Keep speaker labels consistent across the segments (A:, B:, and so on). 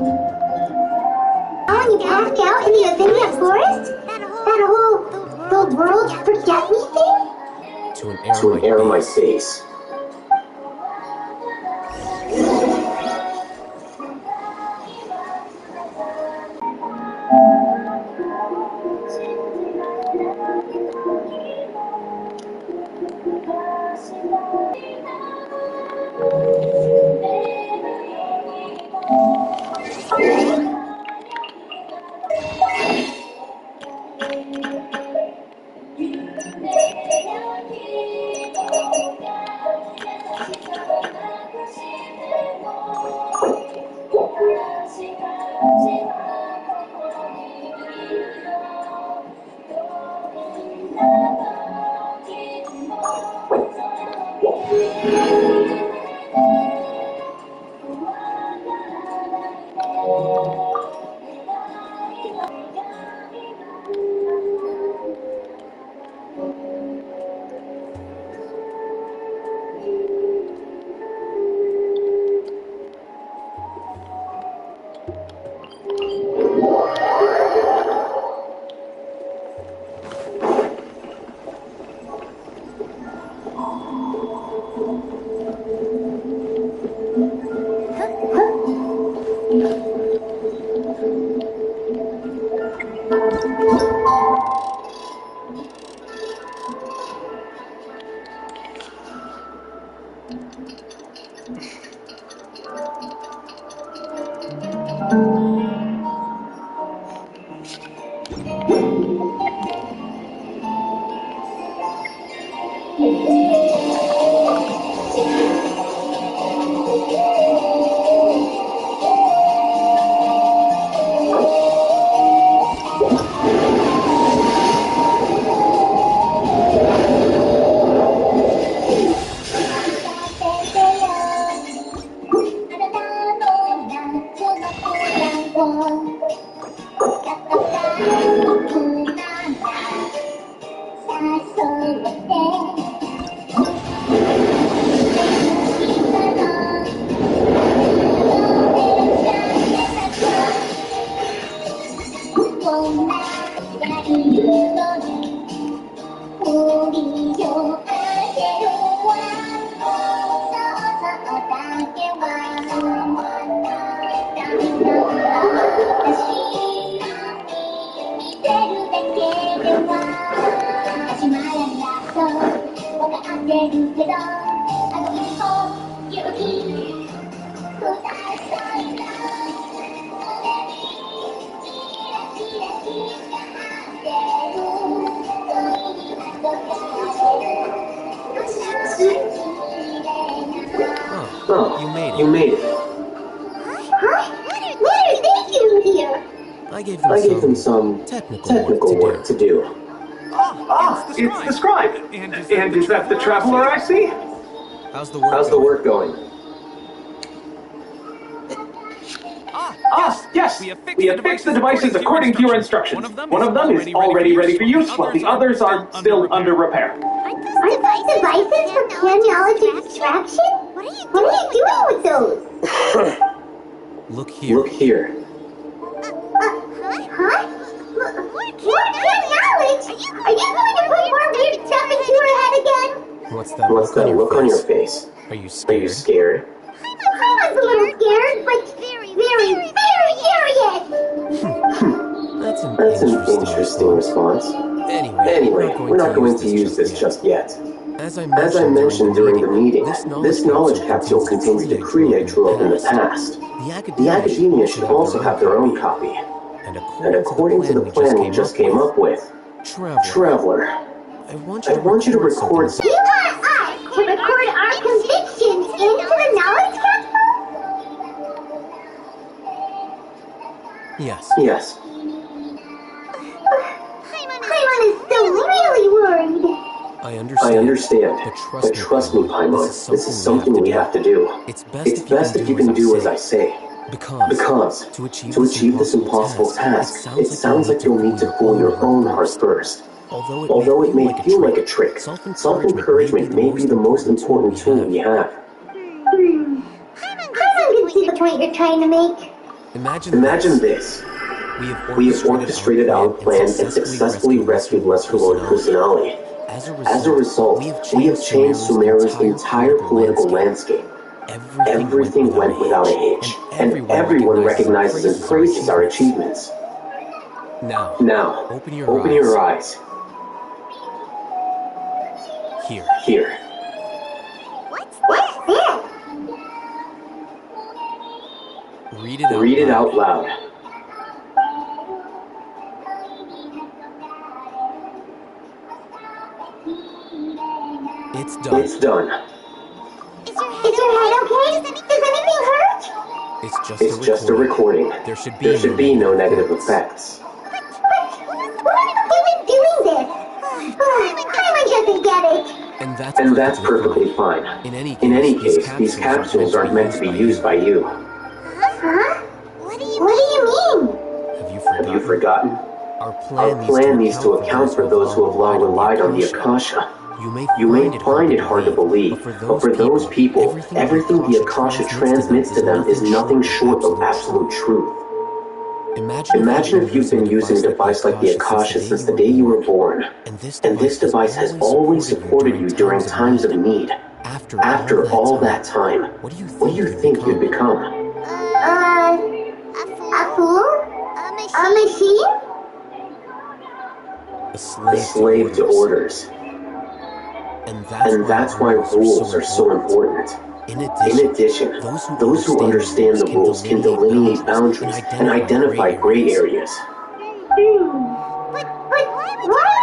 A: Oh, you passed out in the Avinia forest? That whole the world forget me thing?
B: To an error on my face.
C: Oh, you made it.
A: Huh? What are they doing here?
C: I gave them some
B: Technical work to do.
D: It's the scribe. And is that the traveler I see?
C: How's
B: How's the work going?
D: Yes. We have fixed the devices according to your instructions. One of them is already ready for use, while the others are still under repair.
A: Aren't those devices for clan knowledge extraction? What are you doing with those?
C: Look here.
B: Look here.
A: Huh? More clan knowledge? Are you going to put more weird stuff into her head again?
C: What's that
B: look on your face?
C: Are you
B: Are you
C: scared?
B: scared?
A: I was a little scared, but very curious.
C: That's an
B: That's an interesting response. Anyway, we're not going to use this just yet.
C: As I
B: mentioned during the meeting, this knowledge capsule contains a decree I drew up in the past. The academia should also have their own copy. And according to the plan we just came up with, Traveler,
C: I
B: want you to record
A: You want us to record our convictions into the knowledge capsule?
C: Yes.
A: Paimon is still really worried.
C: I
B: I understand. But trust me, Paimon, this is something we have to do.
C: It's
B: best if you can do as I say. Because to achieve this impossible task, it sounds like you'll need to cool your own heart first. Although it may feel like a trick, self-encouragement may be the most important tool we have.
A: Paimon can see the point you're trying to make.
B: Imagine this. We have orchestrated our plan and successfully rescued Lesser Lord Kusanali. As a result, we have changed Sumeru's entire political landscape. Everything went without a hitch, and everyone recognizes and praises our achievements. Now, open your eyes. Here.
A: What's this?
B: Read it out loud. It's done.
A: Is your head okay? Does anything hurt?
C: It's just a recording.
B: There should be no negative effects.
A: But who are you doing this? Paimon doesn't get it.
B: And that's perfectly fine. In any case, these capsules aren't meant to be used by you.
A: Huh? What do you mean?
B: Have you forgotten? Our plan needs to account for those who have long relied on the Akasha. You may find it hard to believe, but for those people, everything the Akasha transmits to them is nothing short of absolute truth. Imagine if you've been using a device like the Akasha since the day you were born, and this device has always supported you during times of need. After all that time, what do you think you'd become?
A: A fool? A machine?
B: A slave to orders. And that's why rules are so important. In addition, those who understand the rules can delineate boundaries and identify gray areas.
A: But why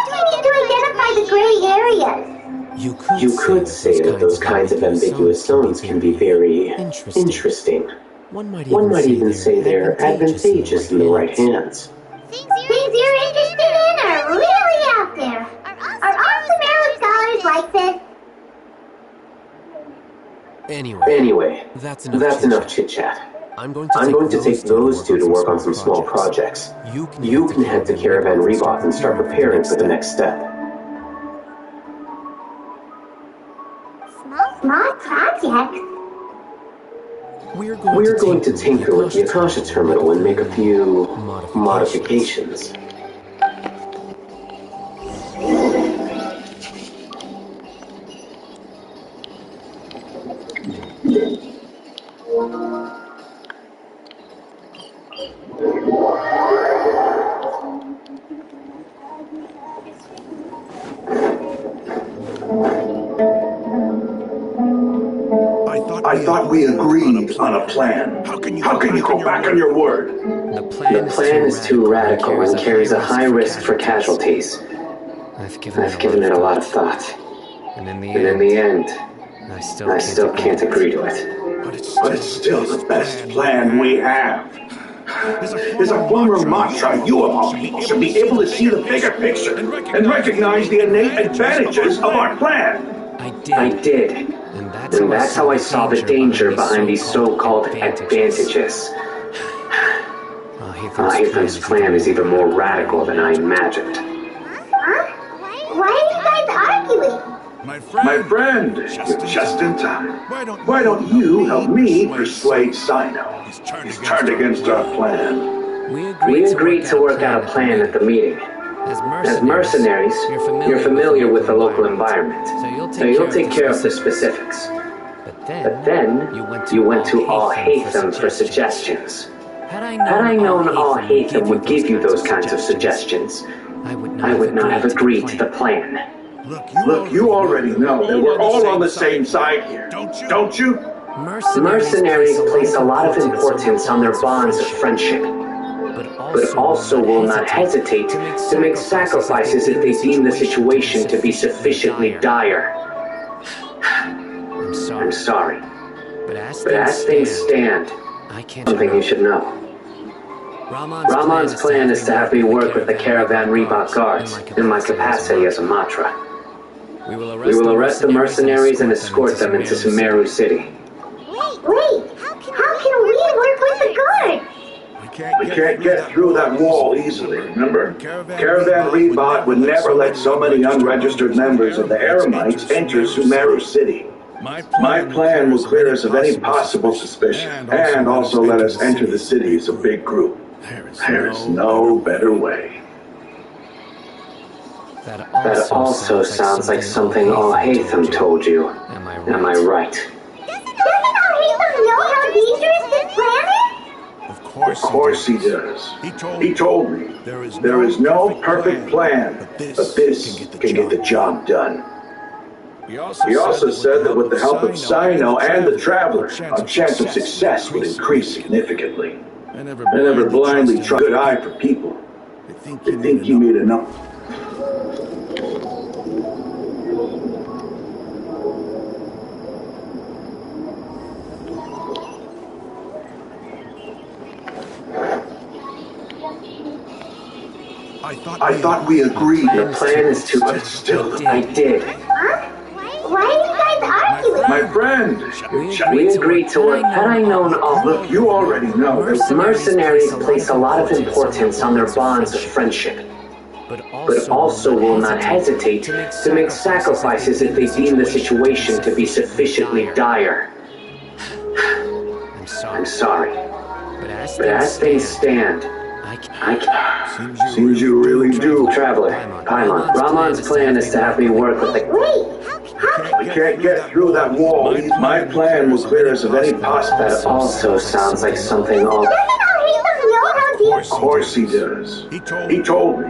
A: do we need to identify the gray areas?
B: You could say that those kinds of ambiguous zones can be very interesting. One might even say they're advantageous in the right hands.
A: Things you're interested in are really out there. Are all Sumeru scholars like this?
C: Anyway, that's
B: enough chit-chat. I'm going to take those two to work on some small projects. You can head to Caravan Rebot and start preparing for the next step.
A: Small projects?
B: We're going to tinker with the Akasha terminal and make a few modifications.
E: I thought we agreed on a plan. How can you go back on your word?
B: The plan is too radical and carries a high risk for casualties. I've given it a lot of thought. And in the end, I still can't agree to it.
E: But it's still the best plan we have. As a former Matra, you of all people should be able to see the bigger picture and recognize the innate advantages of our plan.
B: I did. And that's how I saw the danger behind these so-called advantages. Ethan's plan is even more radical than I imagined.
A: Huh? Why are you guys arguing?
E: My friend, you're just in time. Why don't you help me persuade Sino? He's turned against our plan.
B: We agreed to work out a plan at the meeting. As mercenaries, you're familiar with the local environment, so you'll take care of the specifics. But then, you went to All Hatham for suggestions. Had I known All Hatham would give you those kinds of suggestions, I would not have agreed to the plan.
E: Look, you already know that we're all on the same side here, don't you?
B: Mercenaries place a lot of importance on their bonds of friendship, but also will not hesitate to make sacrifices if they deem the situation to be sufficiently dire. I'm sorry, but as things stand, something you should know. Rahman's plan is to have me work with the Caravan Rebot guards in my capacity as a Matra. We will arrest the mercenaries and escort them into Sumeru City.
A: Wait, how can we work with the guards?
E: We can't get through that wall easily, remember? Caravan Rebot would never let so many unregistered members of the Eremites enter Sumeru City. My plan will clear us of any possible suspicion, and also let us enter the city as a big group. There is no better way.
B: That also sounds like something Al-Haytham told you. Am I right?
A: Doesn't Al-Haytham know how dangerous this plan is?
E: Of course he does. He told me there is no perfect plan, but this can get the job done. He also said that with the help of Sino and the Traveler, our chance of success would increase significantly. I never blindly trust a good eye for people. They think you made enough. I thought we agreed.
B: The plan is to...
E: But still,
B: I did.
A: Huh? Why are you guys arguing?
E: my friend,
B: We agreed to work. Had I known all...
E: look, you already know.
B: Mercenaries place a lot of importance on their bonds of friendship, but also will not hesitate to make sacrifices if they deem the situation to be sufficiently dire. I'm sorry, but as things stand, I can't.
E: Seems you really do.
B: Traveler, Paimon, Rahman's plan is to have me work with the...
A: Wait, how
E: We can't get through that wall. My plan will clear us of any possible...
B: That also sounds like something all...
A: doesn't Al-Haytham know how dangerous?
E: Of course he does. He told me.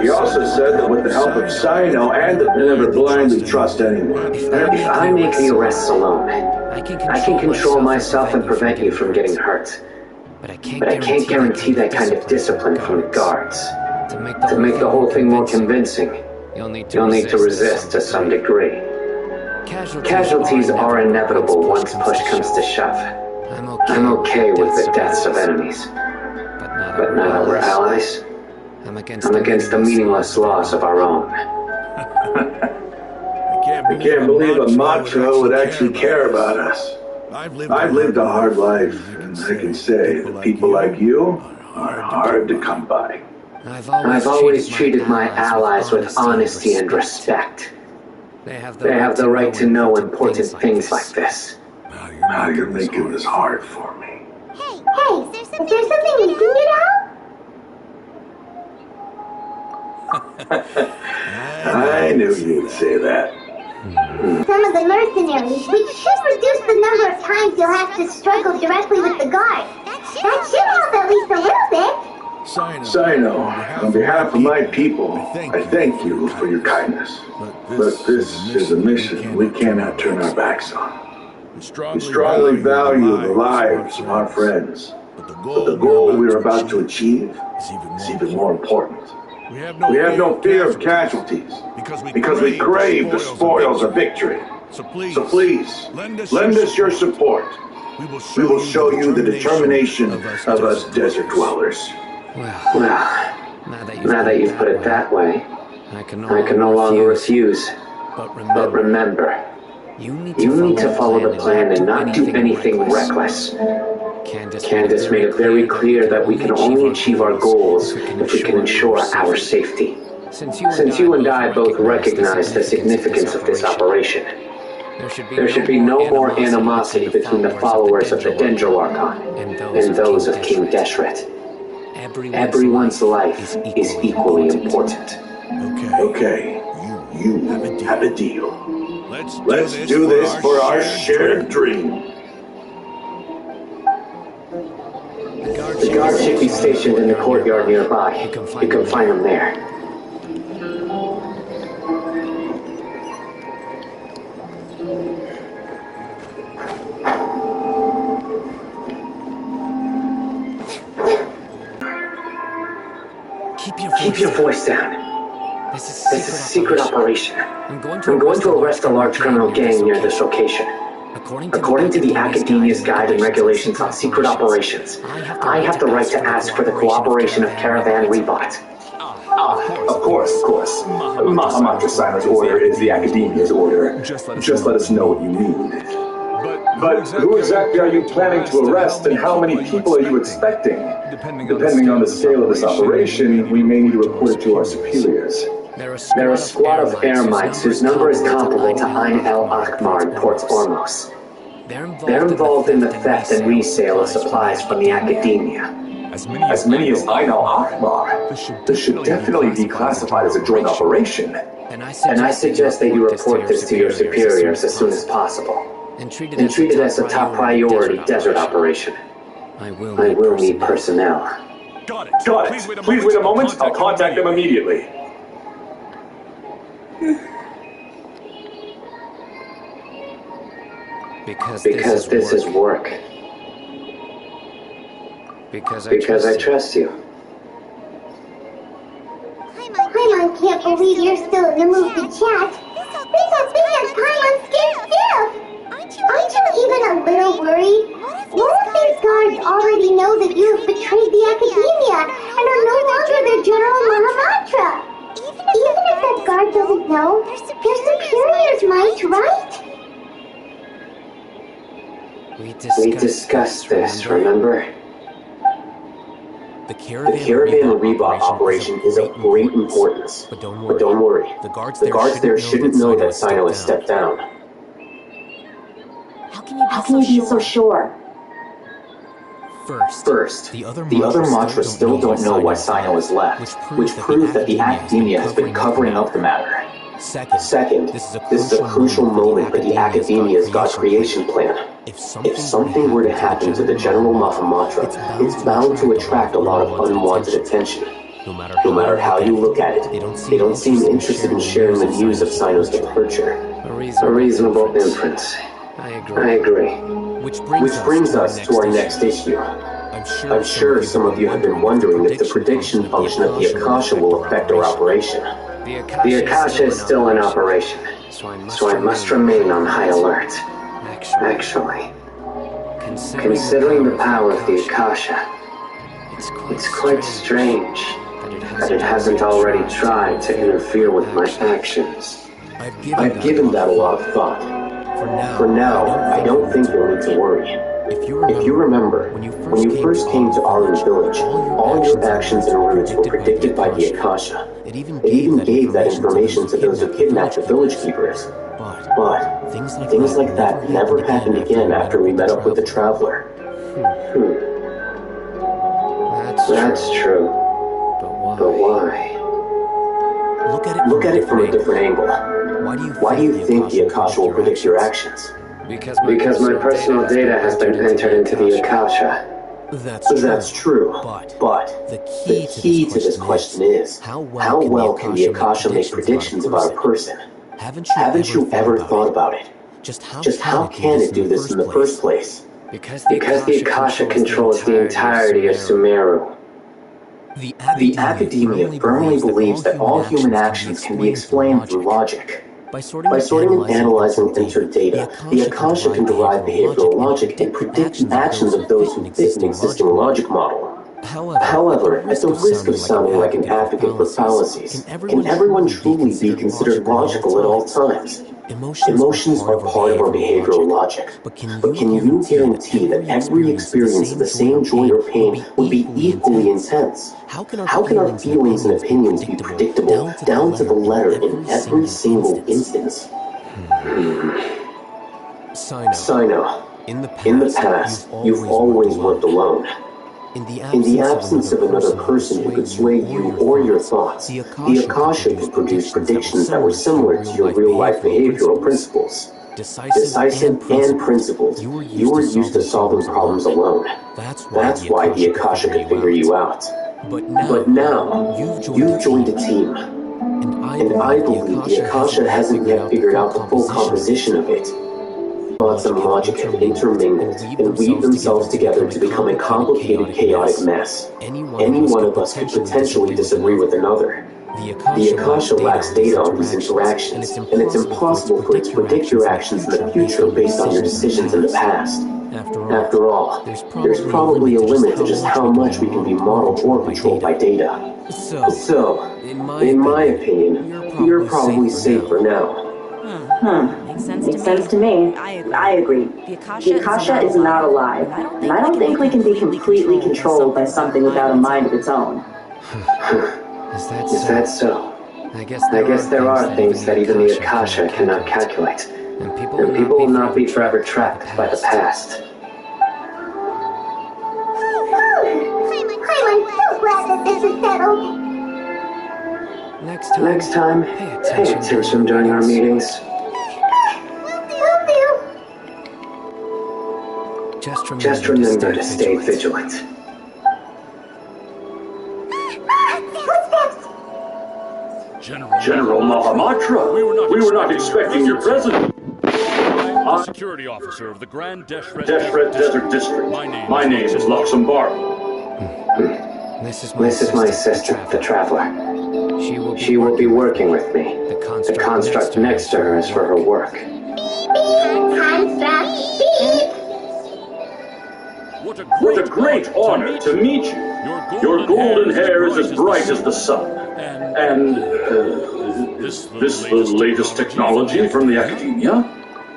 E: He also said that with the help of Sino and the... never blindly trust anyone.
B: If I make the arrests alone, I can control myself and prevent you from getting hurt. But I can't guarantee that kind of discipline from the guards. To make the whole thing more convincing, you'll need to resist to some degree. Casualties are inevitable once push comes to shove. I'm okay with the deaths of enemies. But now that we're allies, I'm against the meaningless laws of our own.
E: I can't believe a Matra would actually care about us. I've lived a hard life, and I can say that people like you are hard to come by.
B: I've always treated my allies with honesty and respect. They have the right to know important things like this.
E: Now you're making this hard for me.
A: Hey, is there something we can get out?
E: I knew you'd say that.
A: Some of the mercenaries. We should reduce the number of times you'll have to struggle directly with the guard. That should help at least a little bit.
E: Sino, on behalf of my people, I thank you for your kindness. But this is a mission we cannot turn our backs on. We strongly value the lives of our friends, but the goal we are about to achieve is even more important. We have no fear of casualties, because we crave the spoils of victory. So please, lend us your support. We will show you the determination of us desert dwellers.
B: Well, now that you've put it that way, I can no longer refuse. But remember, you need to follow the plan and not do anything reckless. Candace made it very clear that we can only achieve our goals if we can ensure our safety. Since you and I both recognize the significance of this operation, there should be no more animosity between the followers of the Dendro Archon and those of King Deshret. Everyone's life is equally important.
E: Okay, you have a deal. Let's do this for our shared dream.
B: The guards should be stationed in the courtyard nearby. You can find them there. Keep your voice down. This is a secret operation. I'm going to arrest a large criminal gang near this location. According to the Academia's Guide and Regulations on Secret Operations, I have the right to ask for the cooperation of Caravan Rebot.
D: Of course. Mahamatra Sila's order is the Academia's order. Just let us know what you need. But who exactly are you planning to arrest, and how many people are you expecting? Depending on the scale of this operation, we may need to report it to our superiors.
B: They're a squad of air mites whose number is comparable to Ain el Akmar in Port Ormos. They're involved in the theft and resale of supplies from the academia.
D: As many as Ain al Akmar. This should definitely be classified as a joint operation.
B: And I suggest that you report this to your superiors as soon as possible. And treat it as a top priority desert operation. I will need personnel.
D: Got it. Please wait a moment. I'll contact them immediately.
B: Because this is work. Because I trust you.
A: Paimon can't believe you're still in the mood to chat. This thing has Paimon's skin stiff. Aren't you even a little worried? What if these guards already know that you have betrayed the academia and are no longer their General Mahamatra? Even if that guard doesn't know, their superiors might, right?
B: We discussed this, remember? The Caravan Reebok operation is of great importance. But don't worry. The guards there shouldn't know that Sino has stepped down.
F: How can you be so sure?
B: First, the other Mantras still don't know why Sino has left, which proves that the academia has been covering up the matter. Second, this is a crucial moment for the academia's God creation plan. If something were to happen to the General Mahamatra, it's bound to attract a lot of unwanted attention. No matter how you look at it, they don't seem interested in sharing the news of Sino's departure. A reasonable inference. I agree. Which brings us to our next issue. I'm sure some of you have been wondering if the prediction function of the Akasha will affect our operation. The Akasha is still in operation, so I must remain on high alert. Actually, considering the power of the Akasha, it's quite strange that it hasn't already tried to interfere with my actions. I've given that a lot of thought. For now, I don't think you'll need to worry. If you remember, when you first came to Arlen Village, all your actions and routes were predicted by the Akasha. It even gave that information to those who kidnapped the village keepers. But things like that never happened again after we met up with the Traveler. That's true. But why? Look at it from a different angle. Why do you think the Akasha will predict your actions? Because my personal data has been entered into the Akasha. That's true, but the key to this question is, how well can the Akasha make predictions about a person? Haven't you ever thought about it? Just how can it do this in the first place? Because the Akasha controls the entirety of Sumeru. The academia firmly believes that all human actions can be explained through logic. By sorting and analyzing entered data, the Akasha can derive behavioral logic and predict the actions of those who fit an existing logic model. However, at the risk of sounding like an advocate for fallacies, can everyone truly be considered logical at all times? Emotions are part of our behavioral logic, but can you guarantee that every experience of the same joy or pain would be equally intense? How can our feelings and opinions be predictable down to the letter in every single instance? Sino, in the past, you've always worked alone. In the absence of another person who could sway you or your thoughts, the Akasha could produce predictions that were similar to your real-life behavioral principles. Decisive and principled, you were used to solving problems alone. That's why the Akasha could figure you out. But now, you've joined a team. And I believe the Akasha hasn't yet figured out the full composition of it. Thoughts and logic have intermingled and weave themselves together to become a complicated, chaotic mess. Any one of us could potentially disagree with another. The Akasha lacks data on these interactions, and it's impossible for it to predict your actions in the future based on your decisions in the past. After all, there's probably a limit to just how much we can be modeled or controlled by data. So, in my opinion, you're probably safe for now.
F: Makes sense to me. I agree. The Akasha is not alive, and I don't think we can be completely controlled by something without a mind of its own.
B: Is that so?
C: I guess there are things that even the Akasha cannot calculate. And people will not be forever trapped by the past.
A: I'm so glad that this is settled.
C: Next time, pay attention during our meetings.
A: Will do.
C: Just remember to stay vigilant.
A: Footsteps.
E: General Mahamatra, we were not expecting your presence.
G: I'm the security officer of the Grand Deshret
E: Desert District. My name is Luxembourg.
C: This is my assistant, the Traveler. She will be working with me. The construct next to her is for her work.
A: Construct. Beep.
E: What a great honor to meet you. Your golden hair is as bright as the sun. And this the latest technology from the academia?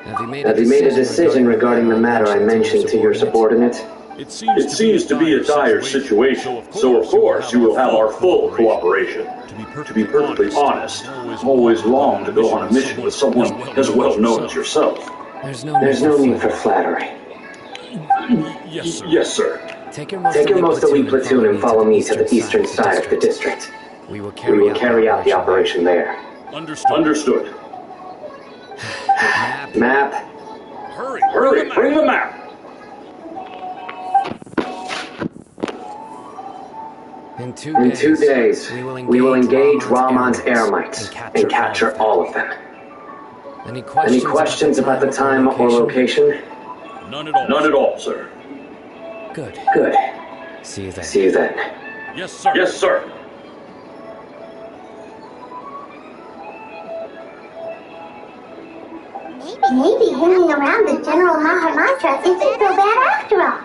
C: Have you made a decision regarding the matter I mentioned to your subordinate?
E: It seems to be a dire situation, so of course you will have our full cooperation. To be perfectly honest, I've always longed to go on a mission with someone as well known as yourself.
C: There's no need for flattery.
E: Yes, sir.
C: Take your most elite platoon and follow me to the eastern side of the district. We will carry out the operation there.
E: Understood.
C: Map.
E: Hurry, bring the map.
C: In 2 days, we will engage Ramon's Eremites and capture all of them. Any questions about the time or location?
E: None at all, sir.
C: Good. See you then.
E: Yes, sir.
A: Maybe hanging around the General Mahamatra isn't so bad after all.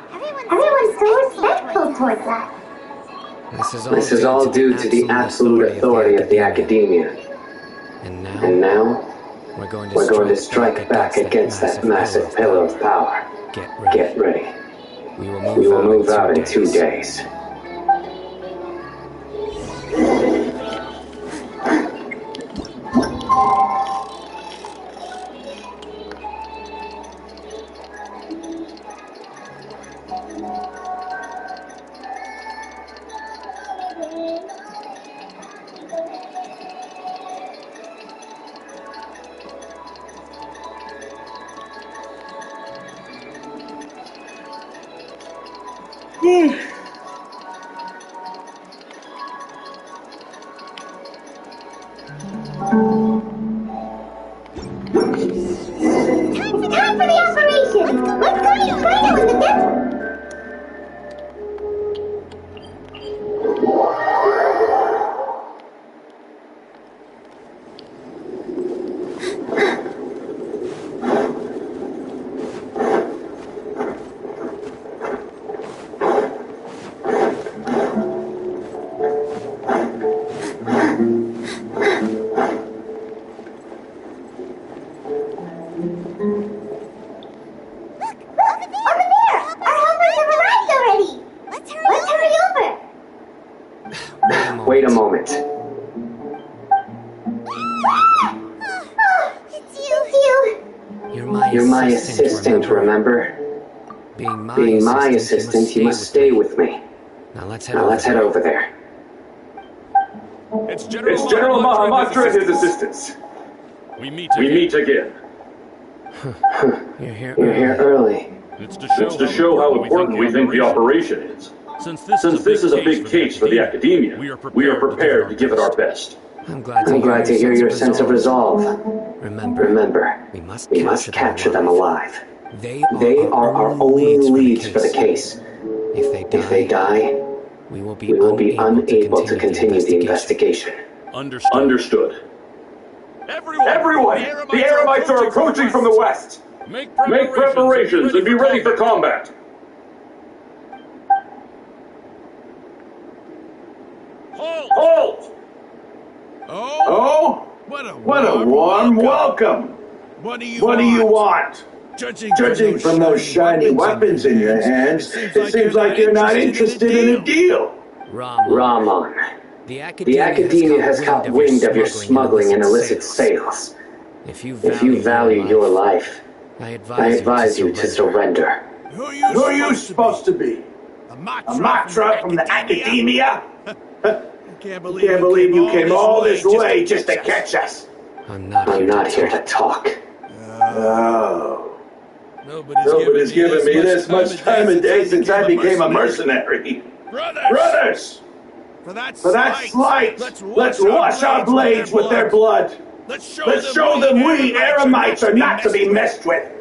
A: Everyone's so respectful towards us.
C: This is all due to the absolute authority of the academia. And now, we're going to strike back against that massive pillar of power. Get ready. We will move out in 2 days.
A: Time for the operation! Let's go to Ukraine in the desert!
C: Wait a moment.
A: It's you.
C: You're my assistant, remember? Being my assistant, you must stay with me. Now let's head over there.
E: It's General Mahamatra and his assistants. We meet again.
C: You're here early.
E: It's to show how important we think the operation is. Since this is a big case for the academia, we are prepared to give it our best.
C: I'm glad to hear your sense of resolve. Remember, we must capture them alive. They are our only leads for the case. If they die, we will be unable to continue the investigation.
E: Understood. Everyone! The Eremites are approaching from the west! Make preparations and be ready for combat! Halt! Oh? What a warm welcome! What do you want? Judging from those shiny weapons in your hands, it seems like you're not interested in a deal.
C: Ramon,
B: The Academia has caught wind of your smuggling and illicit sales. If you value your life, I advise you to surrender.
E: Who are you supposed to be? A Matra from the Academia? Can't believe you came all this way just to catch us.
B: I'm not here to talk.
E: Oh. Nobody's given me this much time of day since I became a mercenary. Brothers! For that slight, let's wash our blades with their blood. Let's show them we Eremites are not to be messed with.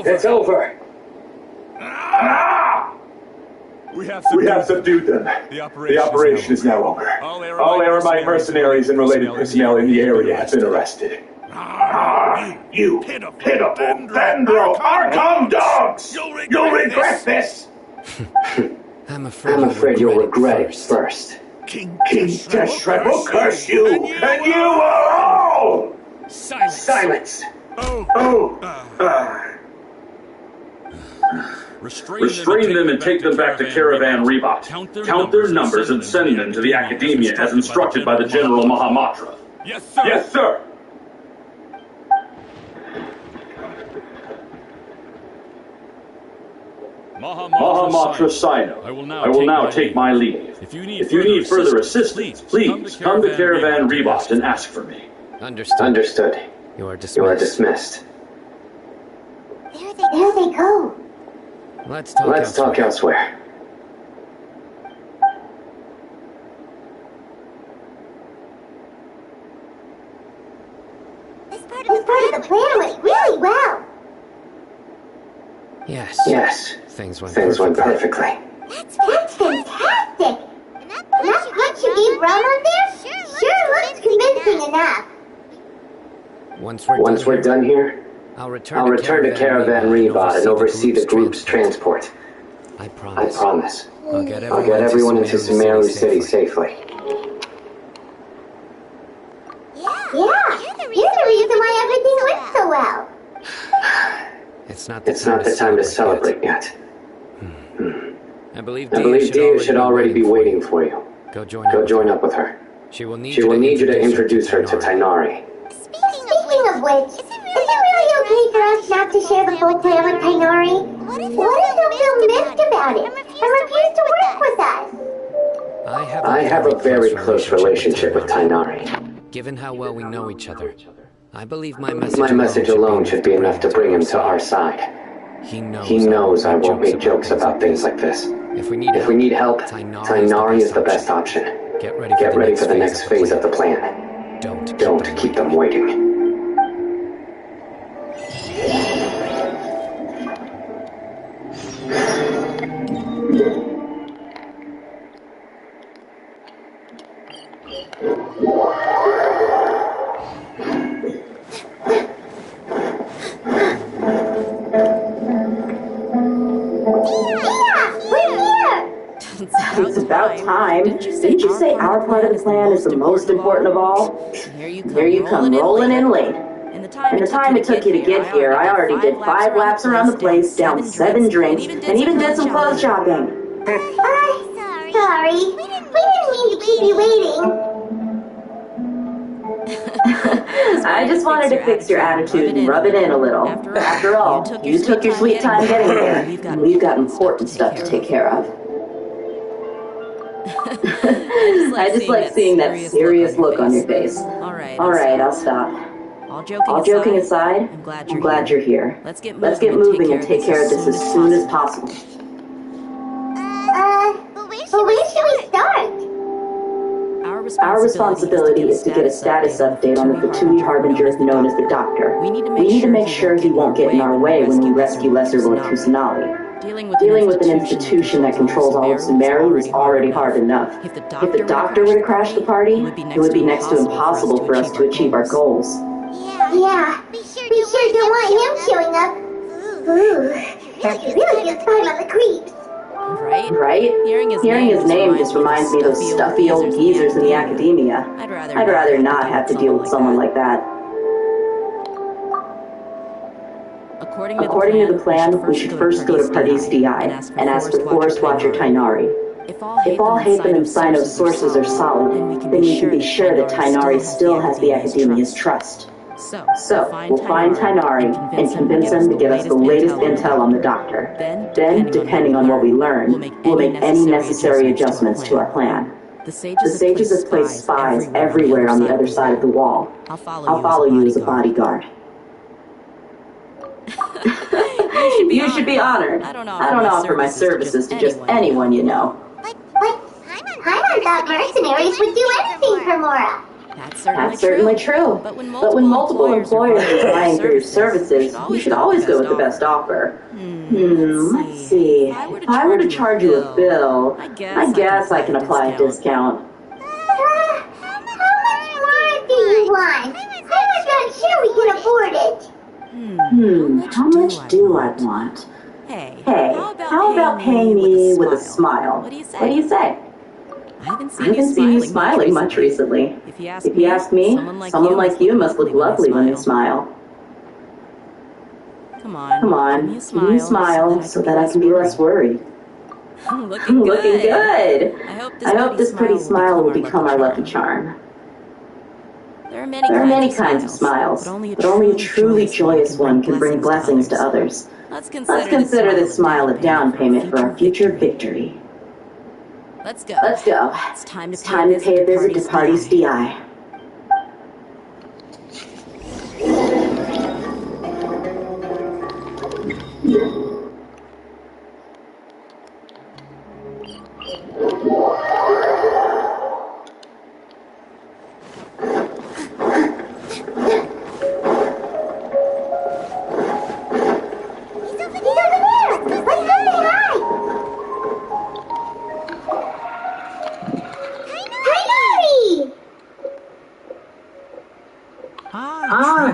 B: It's over.
D: We have subdued them. The operation is now over. All Eremite mercenaries and related personnel in the area have been arrested.
E: You pitiful Vendro Archon dogs! You'll regret this!
B: I'm afraid you'll regret it first.
E: King Deshret will curse you, and you alone!
B: Silence!
G: Restrain them and take them back to Caravan Rebot. Count their numbers and send them to the Academia as instructed by the General Mahamatra.
D: Yes, sir! Yes, sir!
G: Mahamatra Sino, I will now take my leave. If you need further assistance, please come to Caravan Rebot and ask for me.
B: Understood. You are dismissed.
A: There they go.
B: Let's talk elsewhere.
A: This part of the plan went really well.
B: Yes. Things went perfectly.
A: That's fantastic. And that punch you gave Ron on there sure looks convincing enough.
B: Once we're done here, I'll return to Caravan Rebot and oversee the group's transport. I promise. I'll get everyone into Sumeru City safely.
A: Yeah, you're the reason why everything went so well.
B: It's not the time to celebrate yet. I believe Dia should already be waiting for you. Go join up with her. She will need you to introduce her to Tainari.
A: Speaking of which, is it really okay for us not to share the full plan with Tainari? What if he'll feel miffed about it and refuse to work with us?
B: I have a very close relationship with Tainari. Given how well we know each other, I believe my message alone should be enough to bring him to our side. He knows I won't make jokes about things like this. If we need help, Tainari is the best option. Get ready for the next phase of the plan. Don't keep them waiting.
F: It's about time. Didn't you say our part of the plan is the most important of all?
H: Here
F: you come rolling in late. In the time it took you to get here, I already did 5 laps around the place, downed 7 drinks, and even did some clothes shopping.
A: Sorry. We didn't mean to keep you waiting.
F: I just wanted to fix your attitude and rub it in a little. After all, you took your sweet time getting here. We've got important stuff to take care of. I just like seeing that serious look on your face. Alright, I'll stop. All joking aside, I'm glad you're here. Let's get moving and take care of this as soon as possible.
A: But where should we start?
F: Our responsibility is to get a status update on the Fatui Harbinger known as the Doctor. We need to make sure he won't get in our way when we rescue Lesser Lord Kusanali. Dealing with an institution that controls all of Sumeru is already hard enough. If the Doctor were to crash the party, it would be next to impossible for us to achieve our goals.
A: Yeah, we sure don't want him showing up. Ooh, he really gets time on the creeps.
F: Right? Hearing his name just reminds me of those stuffy old geezers in the academia. I'd rather not have to deal with someone like that. According to the plan, we should first go to Pardis DI and ask for Forest Watcher Tainari. If all Hatham and Sino's sources are solid, then we can be sure that Tainari still has the Academia's trust. So, we'll find Tainari and convince him to get us the latest intel on the Doctor. Then, depending on what we learn, we'll make any necessary adjustments to our plan. The Sages have placed spies everywhere on the other side of the wall. I'll follow you as a bodyguard. You should be honored. I don't offer my services to just anyone you know.
A: But Paimon thought mercenaries would do anything for Mora.
F: That's certainly true. But when multiple employers are vying for your services, you should always go with the best offer. Let's see. If I were to charge you a bill, I guess I can apply a discount.
A: How much more do you want? I'm not sure we can afford it.
F: How much do I want? Hey, how about paying me with a smile? What do you say? I haven't seen you smiling much recently. If you ask me, someone like you must look lovely when you smile. Come on, give me a smile so that I can be less worried. Looking good. I hope this pretty smile will become our lucky charm. There are many kinds of smiles, but only a truly joyous one can bring blessings to others. Let's consider this smile a down payment for our future victory. Let's go. It's time to pay a visit to Pardis DI.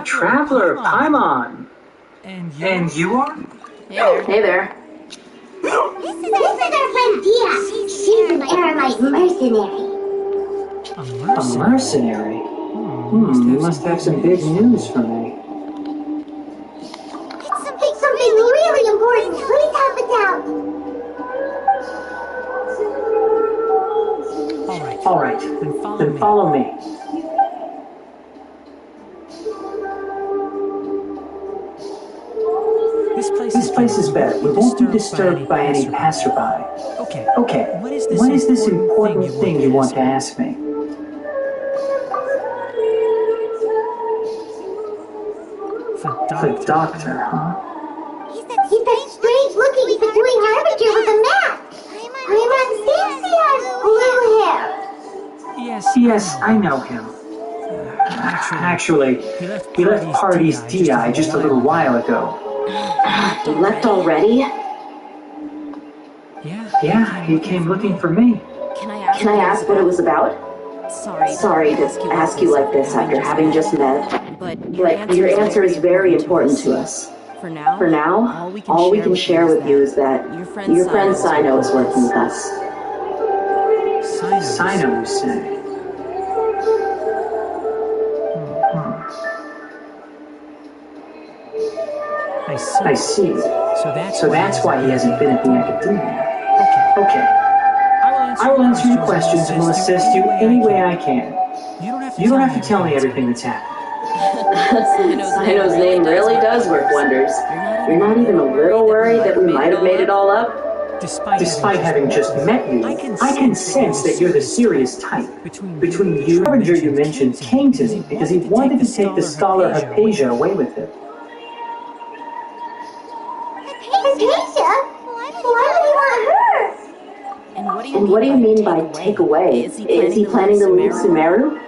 H: Traveler, Paimon. And you are?
F: Hey there.
A: This is our friend Dia. She's an Eremite mercenary.
H: A mercenary? You must have some big news for me.
A: It's something really important. Please help us out.
H: All right. Then follow me. This place is better. We won't be disturbed by any passerby. Okay. What is this important thing you want to ask me? The doctor, huh?
A: He's that strange-looking Fatui Harbinger with a map. Paimon thinks he has blue hair.
H: Yes, I know him. Actually, he left Pardis DI just a little while ago.
F: He left already?
H: Yeah, he came looking for me.
F: Can I ask what it was about? Sorry to ask you like this after having just met, but your answer is very important to us. For now, all we can share with you is that your friend Sino is working with us.
H: Sino, you say? I see. So that's why he hasn't been at the Academia. Okay. I will answer your questions and will assist you any way I can. You don't have to tell me everything that's happened.
F: Sino's name really does work wonders. You're not even a little worried that we might have made it all up?
H: Despite having just met you, I can sense that you're the serious type. Between you and the Harbinger you mentioned came to me because he wanted to take the scholar Hypatia away with him.
A: Hypatia? Why would he want her?
F: And what do you mean by take away? Is he planning to leave Sumeru?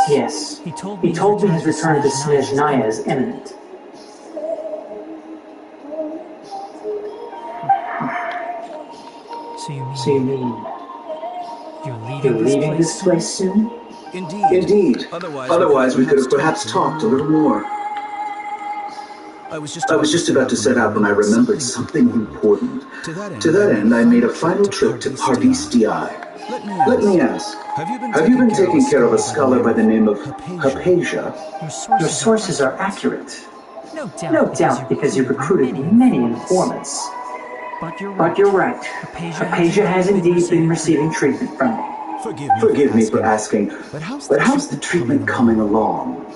H: Yes. He told me his return to Snezhnaya is imminent. So you mean you're leaving this place soon?
E: Indeed. Otherwise, we could have perhaps talked a little more. I was just about to set out when I remembered something important. To that end, I made a final trip to Pardis Di. Let me ask, have you been taking care of a scholar by the name of Hypatia?
H: Your sources are accurate. No doubt, because you've recruited many informants. But you're right. Hypatia has indeed been receiving treatment from me.
E: Forgive me for asking, but how's the treatment coming along?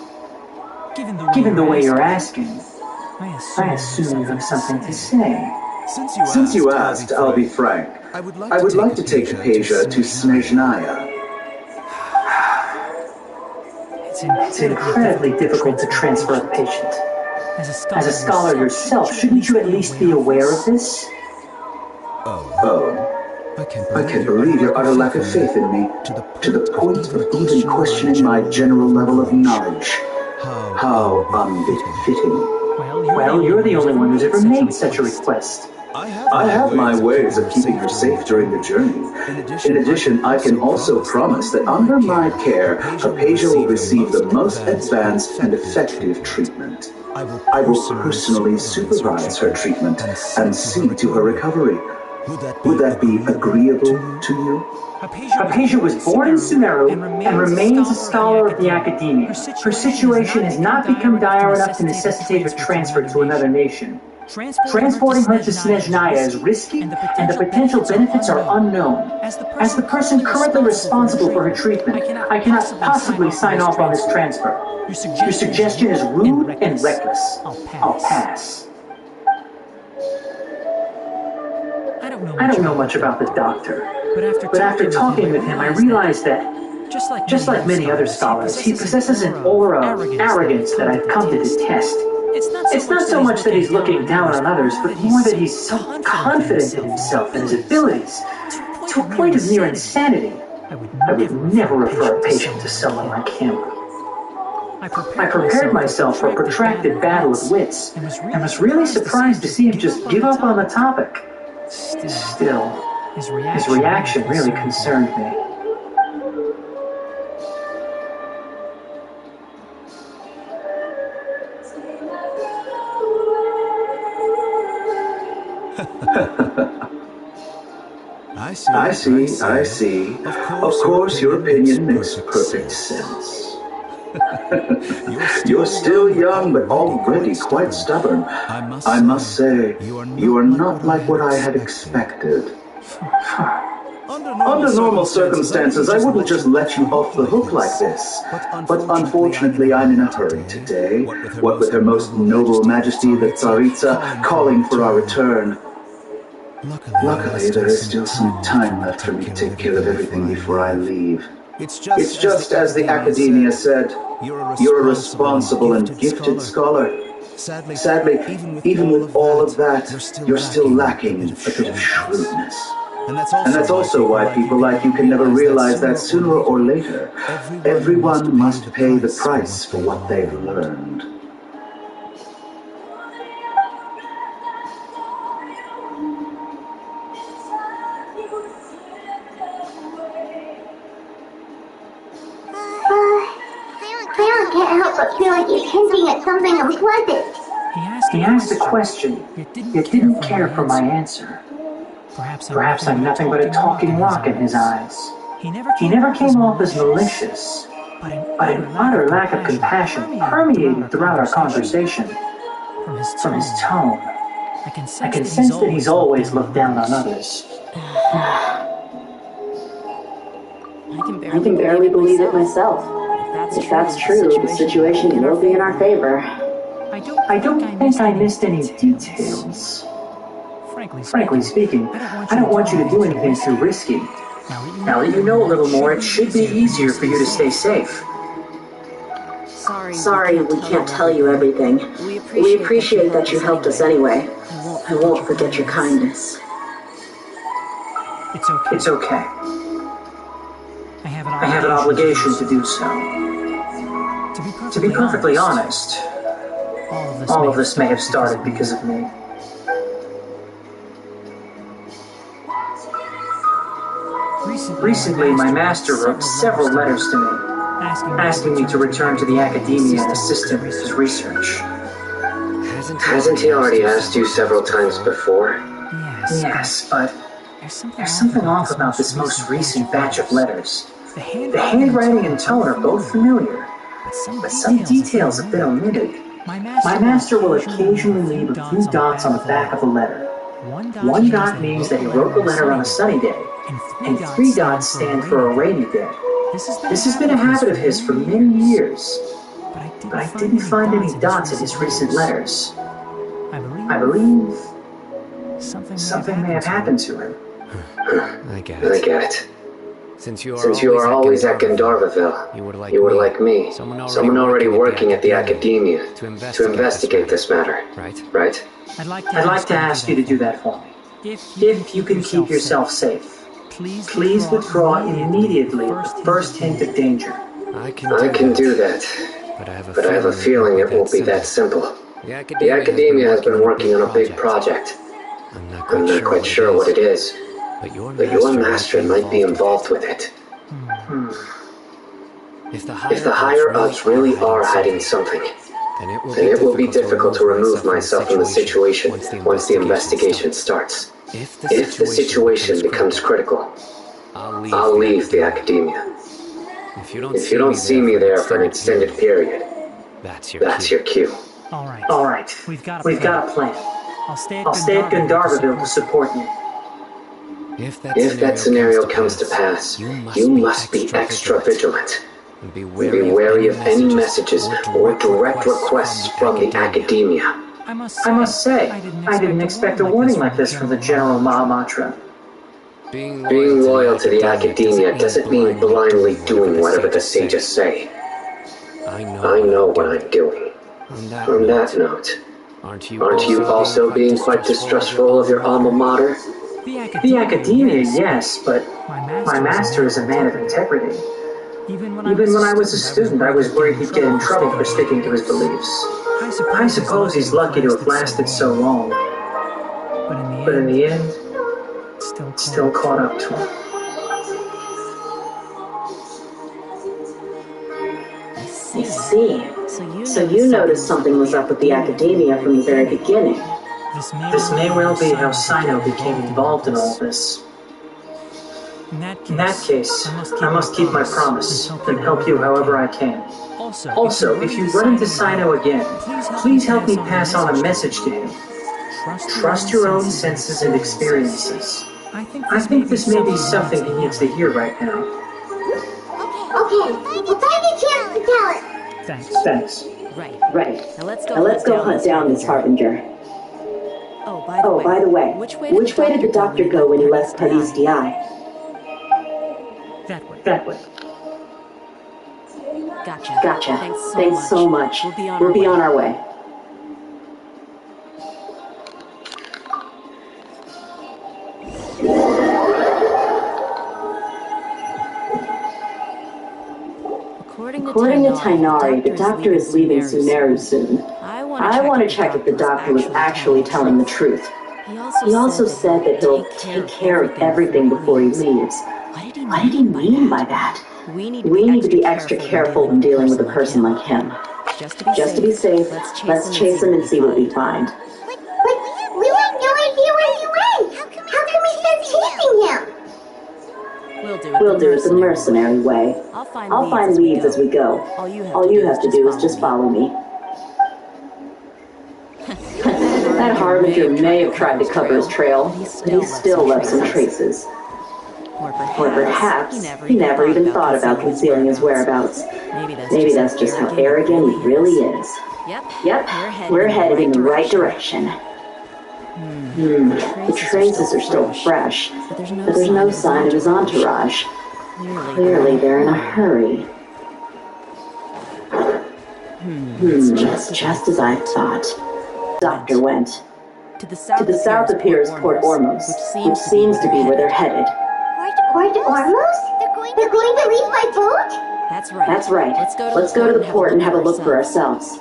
H: Given the way you're asking, I assume you have something to say.
E: Since you asked, I'll be frank. I would like to take Hypatia to Snezhnaya.
H: It's incredibly difficult to transfer a patient. As a scholar yourself, shouldn't you at least be aware of this?
E: I can't believe your utter lack of faith in me, to the point of even questioning my general level of knowledge. How unbefitting.
H: Well, you're the only one who's ever made such a request.
E: I have my ways of keeping her safe during the journey. In addition, I can also promise that under my care, Hypatia will receive the most advanced and effective treatment. I will personally supervise her treatment and see to her recovery. Would that be agreeable to you?
H: Hypatia was born in Sumeru and remains a scholar of the Academia. Her situation has not become dire enough to necessitate her transfer to another nation. Transporting her to Snezhnaya is risky, and the potential benefits are unknown. As the person currently responsible for her treatment, I cannot possibly sign off on this transfer. Your suggestion is rude and reckless. I'll pass. I don't know much about the doctor, but after talking with him, I realized that, just like many other scholars, he possesses an aura of arrogance that I've come to detest. It's not so much that he's looking down on others, but more that he's so confident in himself and his abilities, to a point of near insanity. I would never refer a patient to someone like him. I prepared myself for a protracted battle of wits, and was really surprised to see him just give up on the topic. Still, his reaction really concerned me.
E: I see. Of course, your opinion makes perfect sense. You're still young, but already quite stubborn. I must say, you are not like what I had expected. Under normal circumstances, I wouldn't just let you off the hook like this. But unfortunately, I'm in a hurry today. What with Her Most Noble Majesty the Tsaritsa calling for our return. Luckily, there is still some time left for me to take care of everything before I leave. It's just as the Academia said, you're a responsible and gifted scholar. Sadly, even with all of that, you're still lacking a bit of shrewdness. And that's also why people like you can never realize that sooner or later, everyone must pay the price for what they've learned.
A: Cleon can't help but feel like he's hinting at something unpleasant.
H: He asked a question, yet didn't care for my answer. Perhaps I'm nothing but a talking rock in his eyes. He never came off as malicious, but an utter lack of compassion permeated throughout our conversation. From his tone, I can sense that he's always looked down on others.
F: I can barely believe it myself. If that's true, the situation will be in our favor.
H: I don't think I missed any details. Frankly speaking, I don't want you to do anything too risky. Now that you know a little more, it should be easier for you to stay safe.
F: Sorry, we can't tell you everything. We appreciate that you helped us anyway. I won't forget your kindness.
H: It's okay. I have an obligation to do so. To be perfectly honest, all of this may have started because of me. Recently, my master wrote several letters to me, asking me to return to the academia and assist him with his research.
C: Hasn't he already asked you several times before?
H: Yes, but there's something off about this most recent batch of letters. The handwriting and tone are both familiar, but some details have been omitted. My master will occasionally leave a few dots on the back of a letter. One dot means that he wrote the letter on a sunny day, and 3 dots stand for a rainy day. This has been a habit of his for many years, but I didn't find any dots in his recent letters. I believe something may have happened to him.
C: I get it. Since you are always at Gandharvaville, you would like me, someone already working at the academia, to investigate this matter, right?
H: I'd like to ask you to do that for me. If you can keep yourself safe, please withdraw immediately the first hint of danger.
C: I can do that, but I have a feeling it won't be that simple. The academia has been working on a big project. I'm not quite sure what it is, but your master might be involved with it. If the higher-ups really are hiding something, then it will be difficult to remove myself from the situation once the investigation starts. If the situation becomes critical, I'll leave the academia. If you don't see me there for an extended period, that's your cue.
H: All right, we've got a plan. I'll stay at Gandharvaville to support you.
C: If that scenario comes to pass, you must be extra vigilant. And be wary of any messages or direct requests from the academia.
H: I must say, I didn't expect a warning like this from the General Mahamatra.
C: Being loyal to the academia doesn't mean blindly doing whatever the sages say. I know what I'm doing. On that note, aren't you also being quite distrustful of your alma mater?
H: The academia, yes, but my master is a man of integrity. Even when I was a student, I was worried he'd get in trouble for sticking to his beliefs. I suppose he's lucky to have lasted so long. But in the end, still caught up to him.
F: I see. So you noticed something was up with the academia from the very beginning.
H: This may well be how Sino became involved in all this. In that case, I must keep my promise and help you however I can. Also, if you run into Sino again, please help me pass on a message to him. Trust your own senses and experiences. I think this may be something he needs to hear right now.
A: Okay, if I get a chance to tell it.
H: Thanks.
F: Right. Now let's go hunt down this Harbinger. Oh, by the way, which way did the doctor go when he left Padis-Di?
H: That way.
F: Gotcha. Thanks so much. We'll be on our way. According to Tainari, the doctor is leaving Sumeru soon. I want to check if the doctor was actually telling the truth. He also said that he'll take care of everything before he leaves. What did he mean by that? We need to be extra careful when dealing with a person like him. Just to be safe, let's chase him and see what we find.
A: But we have no idea where he went. How can we start chasing him?
F: We'll do it the mercenary way. I'll find leads as we go. All you have to do is just follow me. That Harbinger may have tried to cover his trail, but he still left some traces. Or perhaps he never even thought about concealing his whereabouts. Maybe that's just how arrogant he really is. Yep, we're headed in the right direction. The traces are still fresh, but there's no sign of his entourage. Clearly they're in a hurry. Just as I thought. Doctor went. To the south appears Port Ormuz, which seems to be where they're headed.
A: Port Ormuz? They're going to leave by boat?
F: That's right. Let's go to the port and have a look for ourselves.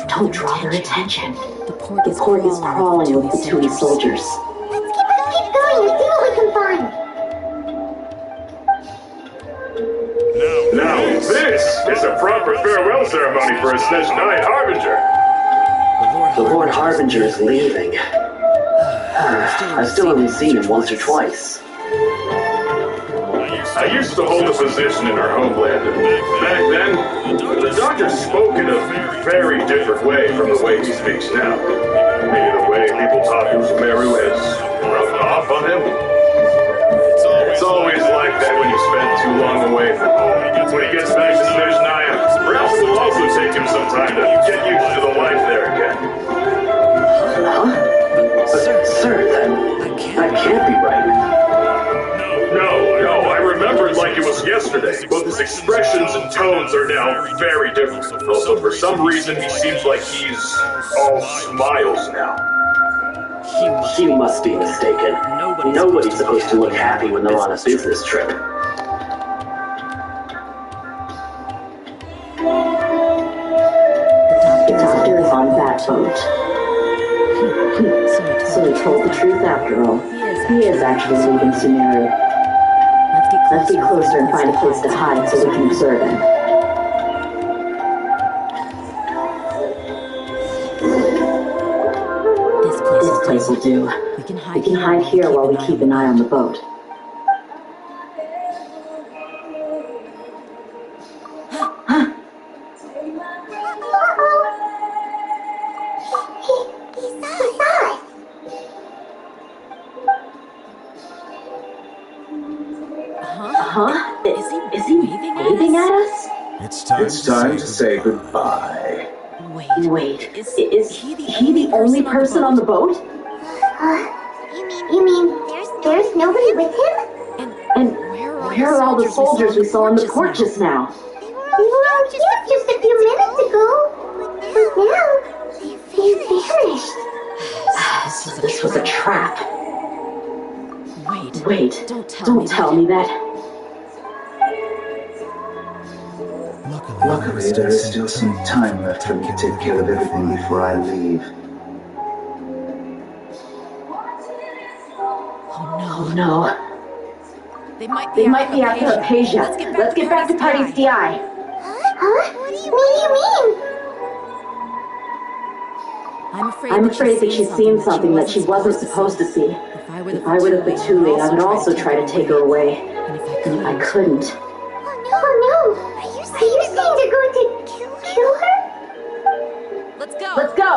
F: Don't draw their attention. The port is crawling with the Tui soldiers.
A: Let's keep going and see what we can find.
E: Now this is a proper farewell ceremony for a Snitch 9 Harbinger.
B: The Lord Harbinger is leaving. I've still only seen him once or twice.
E: I used to hold a position in our homeland, and back then, the doctor spoke in a very different way from the way he speaks now. Maybe the way people talk to Sumeru has rubbed off on him. It's always like that when you spend too long away from home. When he gets back to Snezhnaya, perhaps it will also take him some time to get used to the life there again.
B: Huh? Sir, that can't be right.
E: No, I remembered like it was yesterday, but his expressions and tones are now very different. Also, for some reason, he seems like he's all smiles now.
B: He must be mistaken. Nobody's supposed to look happy when they're on a business trip.
F: The doctor is on that boat. So he told the truth after all. He is actually leaving Sumeru. Let's get closer and find a place to hide so we can observe him. This place will do. We can hide here while we keep an eye on the boat. Is he waving at us?
D: It's time to say goodbye.
F: Wait, is he the only person on the boat?
A: You mean there's nobody with him?
F: And where are all the soldiers we saw in the port just now?
A: They were out here just a few minutes ago. But now, they vanished.
F: This was a trap. Wait, don't tell me that.
D: Luckily, there is still some time left for me to take care of everything before I leave.
F: Oh no. They might be after Hypatia. Let's get back to Party's DI.
A: Huh? What do you mean?
F: I'm afraid that she's seen something that she wasn't supposed to see. If I were the Patuli, I would also try to take her away. And if I couldn't...
A: Oh no! Are you saying they're going to kill her?
F: Let's go!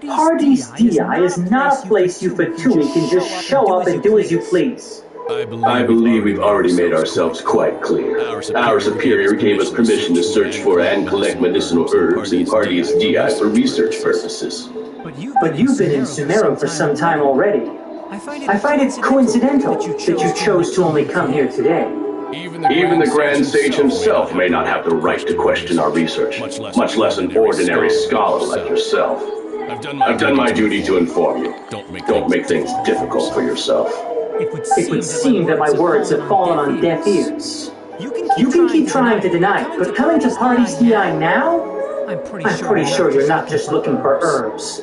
H: Party's DI is not a place you Fatui can just show up and do as you please.
G: I believe we've already made ourselves quite clear. Our superior gave us permission to search for and collect medicinal herbs in Party's DI for research purposes.
H: But you've been in Sumeru for some time already. I find it coincidental that you chose to only come here today.
G: Even the Grand Sage himself may not have the right to question our research, much less an ordinary scholar like yourself. I've done my duty to inform you. Don't make things difficult for yourself.
H: It would seem that my words have fallen on deaf ears. You can keep trying to deny it, but coming to Party's DI now? I'm pretty sure you're not just looking for herbs.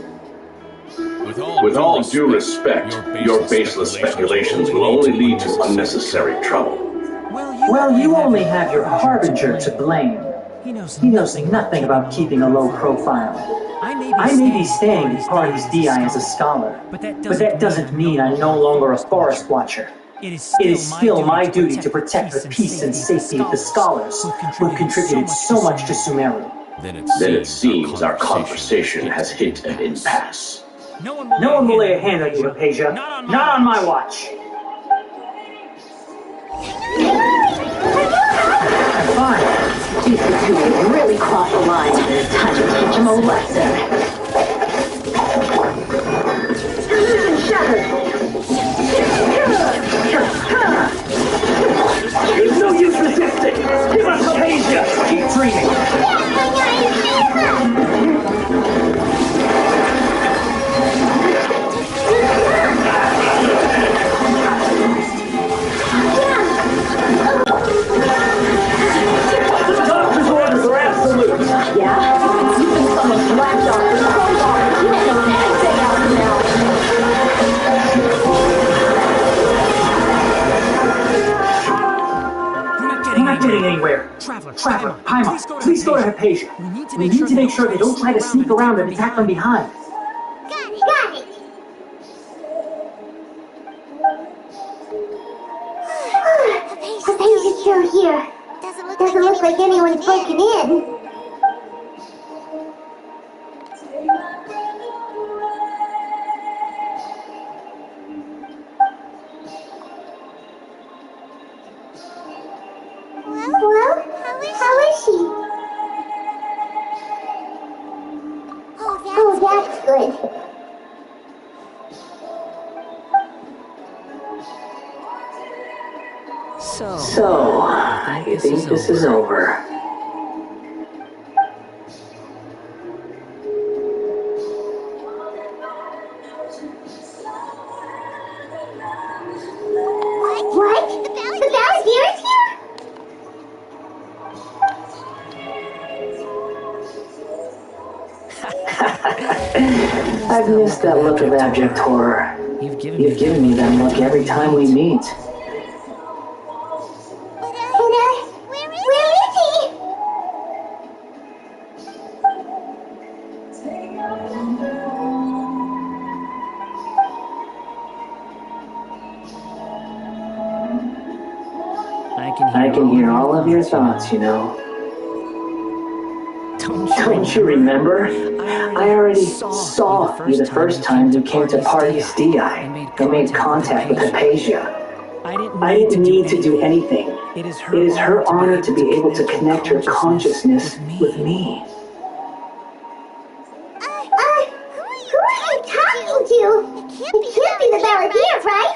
G: With all due respect, your baseless speculations will only lead to unnecessary trouble.
H: Well, you only have your Harbinger to blame. He knows nothing about keeping a low profile. I may be staying at Party's DI as a scholar, but that doesn't mean I'm no longer a Forest Watcher. It is still my duty to protect the peace and safety of the scholars who have contributed so much to Sumeru.
G: Then it seems our conversation has hit an impasse.
H: No one will lay a hand on you, Hypatia. Not on my watch.
F: Fine. These two really crossed the line. Time to teach them a lesson.
H: There's no use resisting. Give us Hypatia. Keep dreaming.
F: Yeah? You think someone's blacked off the crowbar? You don't know anything out now.
H: We're not getting anywhere. Traveler, Paimon, please go to Hypatia. We need to make sure they don't try to sneak around and attack from behind.
A: Got it. Hypatia's still here. Doesn't look like anyone's broken in. Well, how is she? Oh, that's good.
F: So, you think this is over?
A: What? The Valadier is here?
F: I've missed that look of abject horror. You've given me that look every time we meet.
A: Where is he?
F: I can hear all of your thoughts, you know. Don't you remember? I already saw you the first time you came to Party's DI and made contact with Hypatia. I didn't need to do anything. It is her honor to be able to connect her consciousness with me.
A: Who are you talking to? It can't be the Valadier, right?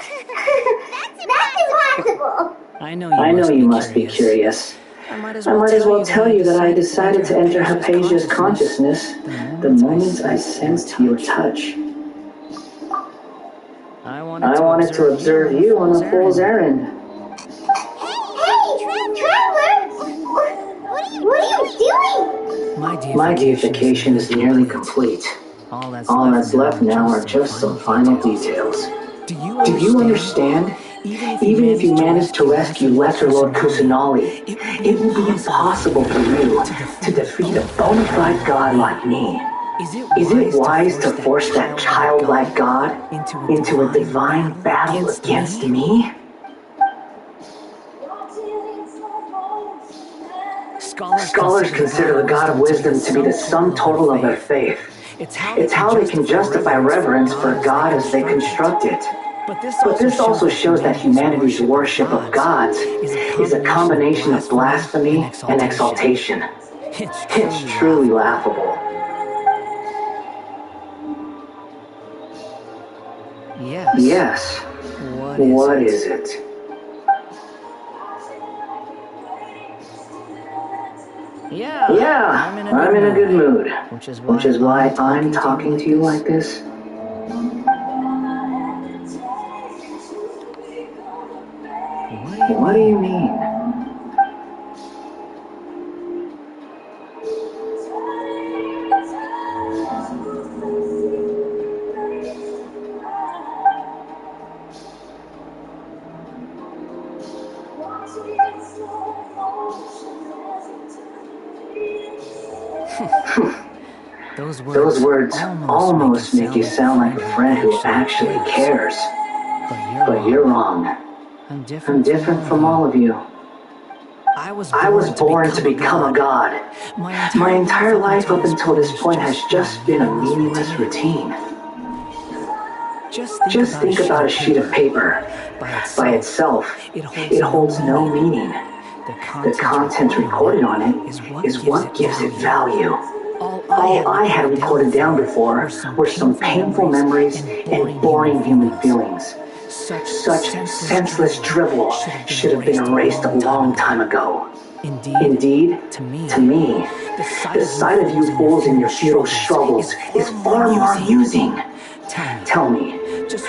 A: That's impossible.
F: I know you must be curious. I might as well tell you that I decided to enter Hypatia's consciousness the moment I sensed your touch. I wanted to observe you on a fool's errand.
A: Hey, Traveler! What are you doing?
F: My deification is nearly complete. All that's left now are just some final details. Do you understand? Even if you manage to rescue Lesser Lord Kusanali, it will be impossible for you to defeat a bona fide god like me. Is it wise to force that childlike god into a divine battle against me? Scholars consider the god of wisdom to be the sum total of their faith. It's how they can justify reverence for a god as they construct it. But this also shows that humanity's worship of gods is a combination of blasphemy and exaltation. It's truly laughable. Yes. What is it? Yeah, I'm in a good mood, which is why I'm talking to you like this. What do you mean?
H: Those words almost make you sound like a friend who actually cares. But you're wrong. I'm different from all of you. I was born to become a god. My entire life up until this point has just been a meaningless routine. Just think about a sheet of paper. By itself, it holds no meaning. The content recorded on it is what gives it value. All I had recorded down before were some painful memories and boring human feelings. Such senseless drivel should have been erased a long time ago. Indeed, to me, the sight of you fools in your futile struggles is far more amusing. Tell me, just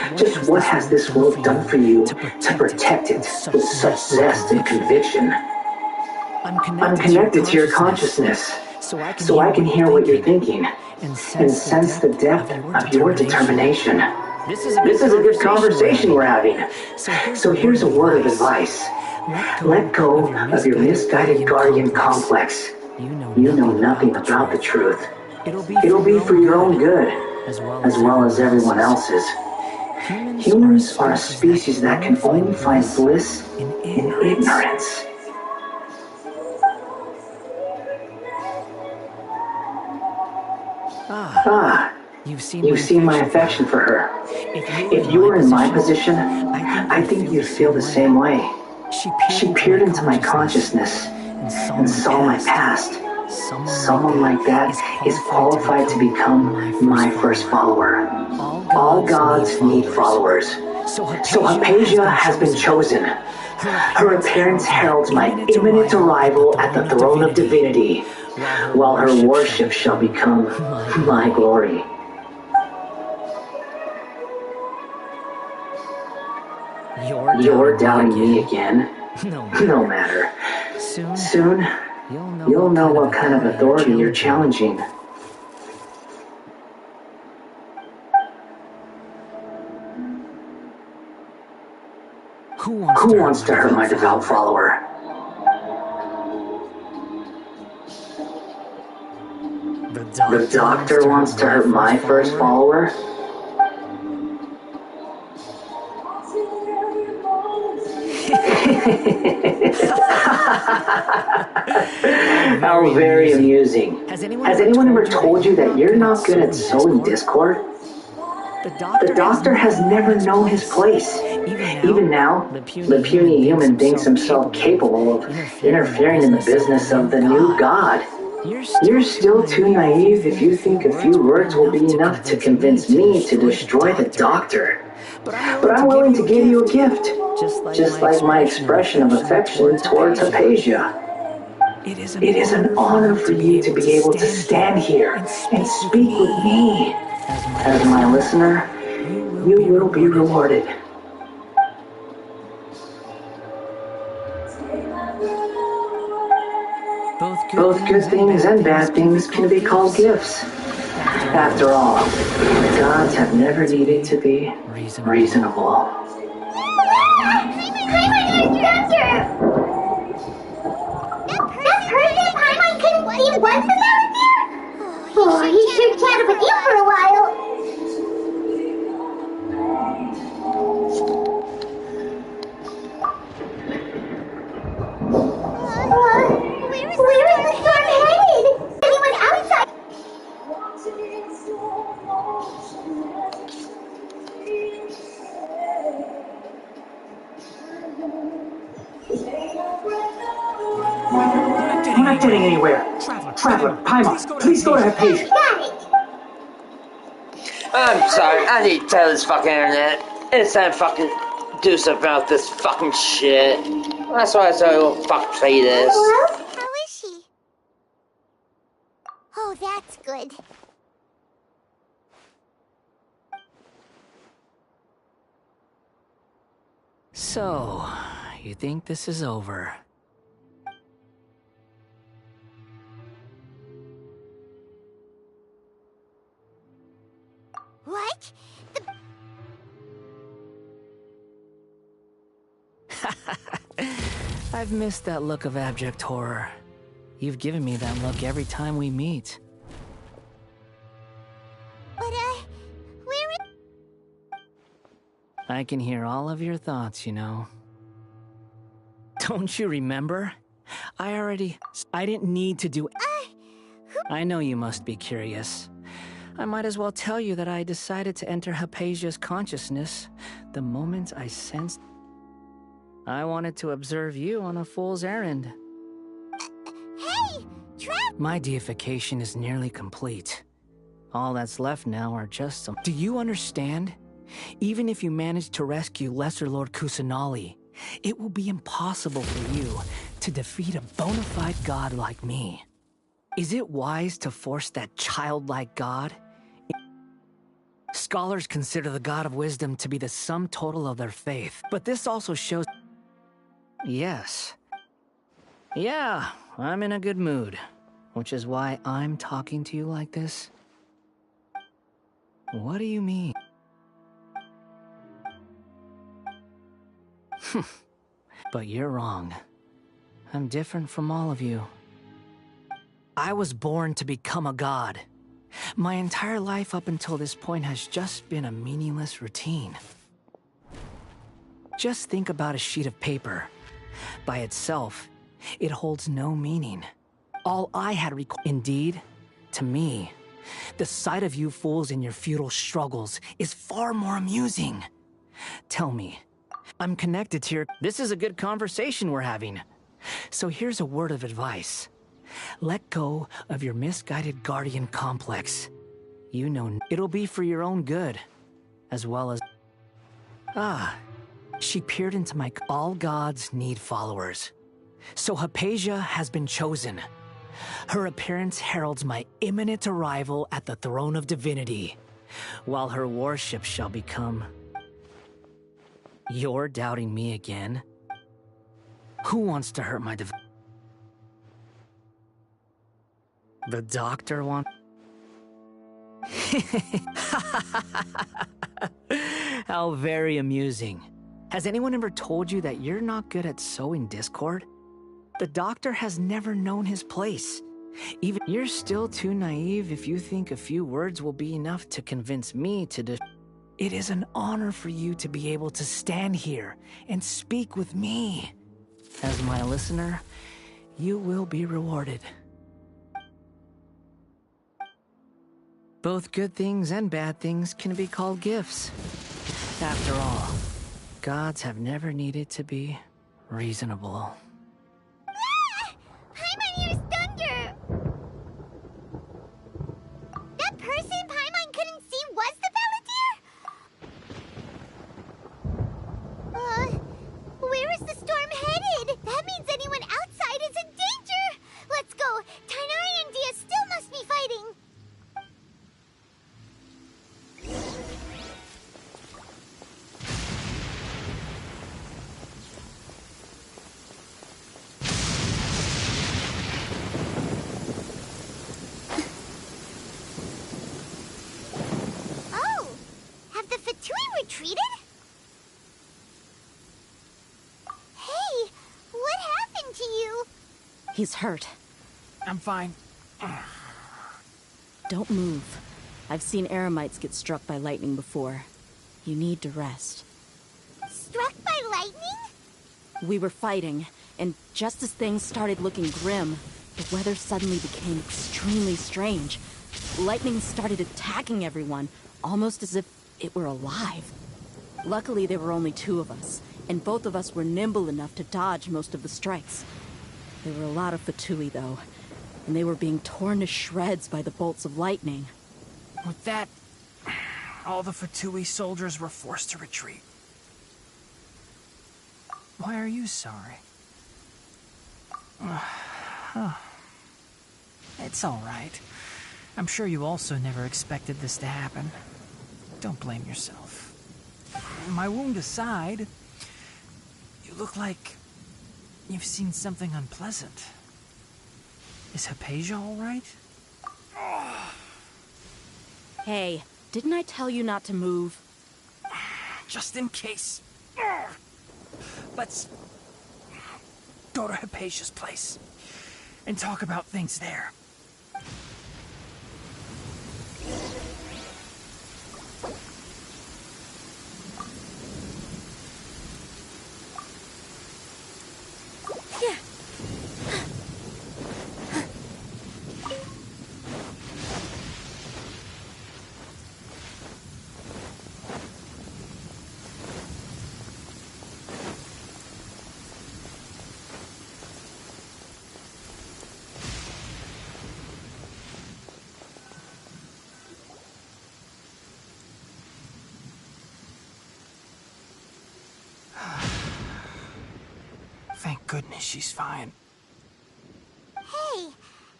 H: what has this world done for you to protect it with such zest and conviction? I'm connected to your consciousness, so I can hear what you're thinking and sense the depth of your determination. This is a good conversation we're having. So here's a word of advice. Let go of your misguided guardian complex. You know nothing about the truth. It'll be for your own good, as well as everyone else's. Humans are a species that can only find bliss in ignorance. You've seen my affection for her. If you were in my position, I think you'd feel the same way. She peered into my consciousness and saw my past. Someone like that is qualified to become my first follower. All gods need followers. So Hypatia has been chosen. Her appearance heralds my imminent arrival at the throne of divinity, while her worship shall become my glory. You're doubting me again? No matter. Soon, you'll know what kind of authority you're challenging. Who wants to hurt my devout follower? The doctor wants to hurt my first follower? How very amusing. Has anyone ever told you that you're not good at sowing discord? The doctor has never known his place. Even now, the puny human thinks himself capable of interfering in the business of the new god. You're still too naive if you think a few words will be enough to convince me to destroy the doctor. But I'm willing to give you a gift, just like my expression of affection towards Hypatia. It is an honor for you to be able to stand here and speak with me. As my listener, you will be rewarded. Both good things and bad things can be called gifts. After all, gods have never needed to be reasonable.
A: That person Paimon couldn't see once about there? Oh, he sure chatted with you for a while. Where is the storm headed? Anyone outside?
H: I'm not getting anywhere. Traveler, Paimon, please go to Hypatia.
A: Got it.
I: I'm sorry, I need to tell this fucking internet. It's time to fucking do something about this fucking shit. That's why I said I won't fucking say this.
A: Hello? How is she? Oh, that's good.
J: So, you think this is over?
A: What?
J: I've missed that look of abject horror. You've given me that look every time we meet.
A: where is...
J: I can hear all of your thoughts, you know. Don't you remember? I didn't need to do... I know you must be curious. I might as well tell you that I decided to enter Hypatia's consciousness the moment I sensed... I wanted to observe you on a fool's errand.
A: Hey!
J: My deification is nearly complete. All that's left now are just some... Do you understand? Even if you manage to rescue Lesser Lord Kusanali, it will be impossible for you to defeat a bona fide god like me. Is it wise to force that childlike god? Scholars consider the god of wisdom to be the sum total of their faith, but this also shows... Yes. Yeah, I'm in a good mood, which is why I'm talking to you like this. What do you mean? But you're wrong. I'm different from all of you. I was born to become a god. My entire life up until this point has just been a meaningless routine. Just think about a sheet of paper. By itself, it holds no meaning. All I had Indeed, to me, the sight of you fools in your futile struggles is far more amusing. Tell me, I'm connected to your... This is a good conversation we're having. So here's a word of advice. Let go of your misguided guardian complex. You know, it'll be for your own good, as well as... She peered into my... All gods need followers. So Hypatia has been chosen. Her appearance heralds my imminent arrival at the throne of divinity, while her worship shall become... You're doubting me again? Who wants to hurt my The doctor wants... How very amusing. Has anyone ever told you that you're not good at sowing discord? The doctor has never known his place. Even you're still too naive if you think a few words will be enough to convince me to It is an honor for you to be able to stand here and speak with me. As my listener, you will be rewarded. Both good things and bad things can be called gifts. After all, gods have never needed to be reasonable.
A: Paimon hears thunder! That person Paimon couldn't see was the Palantir? Where is the storm headed? That means anyone outside is in danger! Let's go! Tighnari and Dia still must be fighting! Retreated? Hey, what happened to you?
K: He's hurt.
J: I'm fine.
K: Don't move. I've seen Eremites get struck by lightning before. You need to rest.
A: Struck by lightning?
K: We were fighting, and just as things started looking grim, the weather suddenly became extremely strange. Lightning started attacking everyone, almost as if it were alive. Luckily, there were only two of us, and both of us were nimble enough to dodge most of the strikes. There were a lot of Fatui, though, and they were being torn to shreds by the bolts of lightning.
J: With that, all the Fatui soldiers were forced to retreat. Why are you sorry? It's all right. I'm sure you also never expected this to happen. Don't blame yourself. My wound aside, you look like you've seen something unpleasant. Is Hypatia all right?
K: Hey, didn't I tell you not to move?
J: Just in case. Let's go to Hypatia's place and talk about things there. goodness, she's fine.
A: Hey,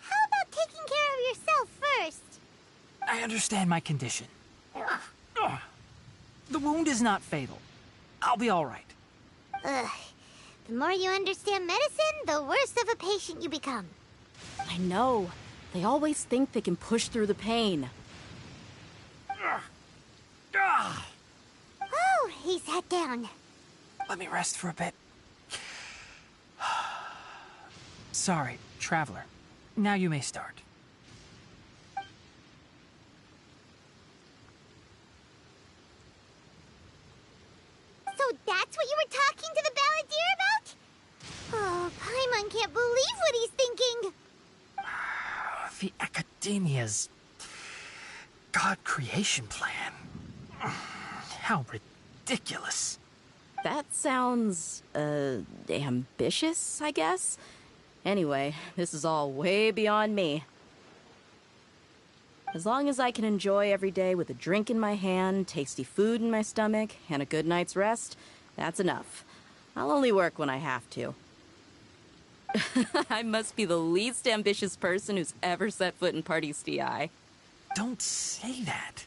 A: how about taking care of yourself first?
J: I understand my condition. The wound is not fatal. I'll be all right.
A: Ugh. The more you understand medicine, the worse of a patient you become.
K: I know. They always think they can push through the pain.
A: Oh, he sat down.
J: Let me rest for a bit. Sorry, Traveler. Now you may start.
A: So that's what you were talking to the Balladeer about? Oh, Paimon can't believe what he's thinking.
J: The Academia's God creation plan. How ridiculous.
K: That sounds, ambitious, I guess? Anyway, this is all way beyond me. As long as I can enjoy every day with a drink in my hand, tasty food in my stomach, and a good night's rest, that's enough. I'll only work when I have to. I must be the least ambitious person who's ever set foot in Party's DI.
J: Don't say that.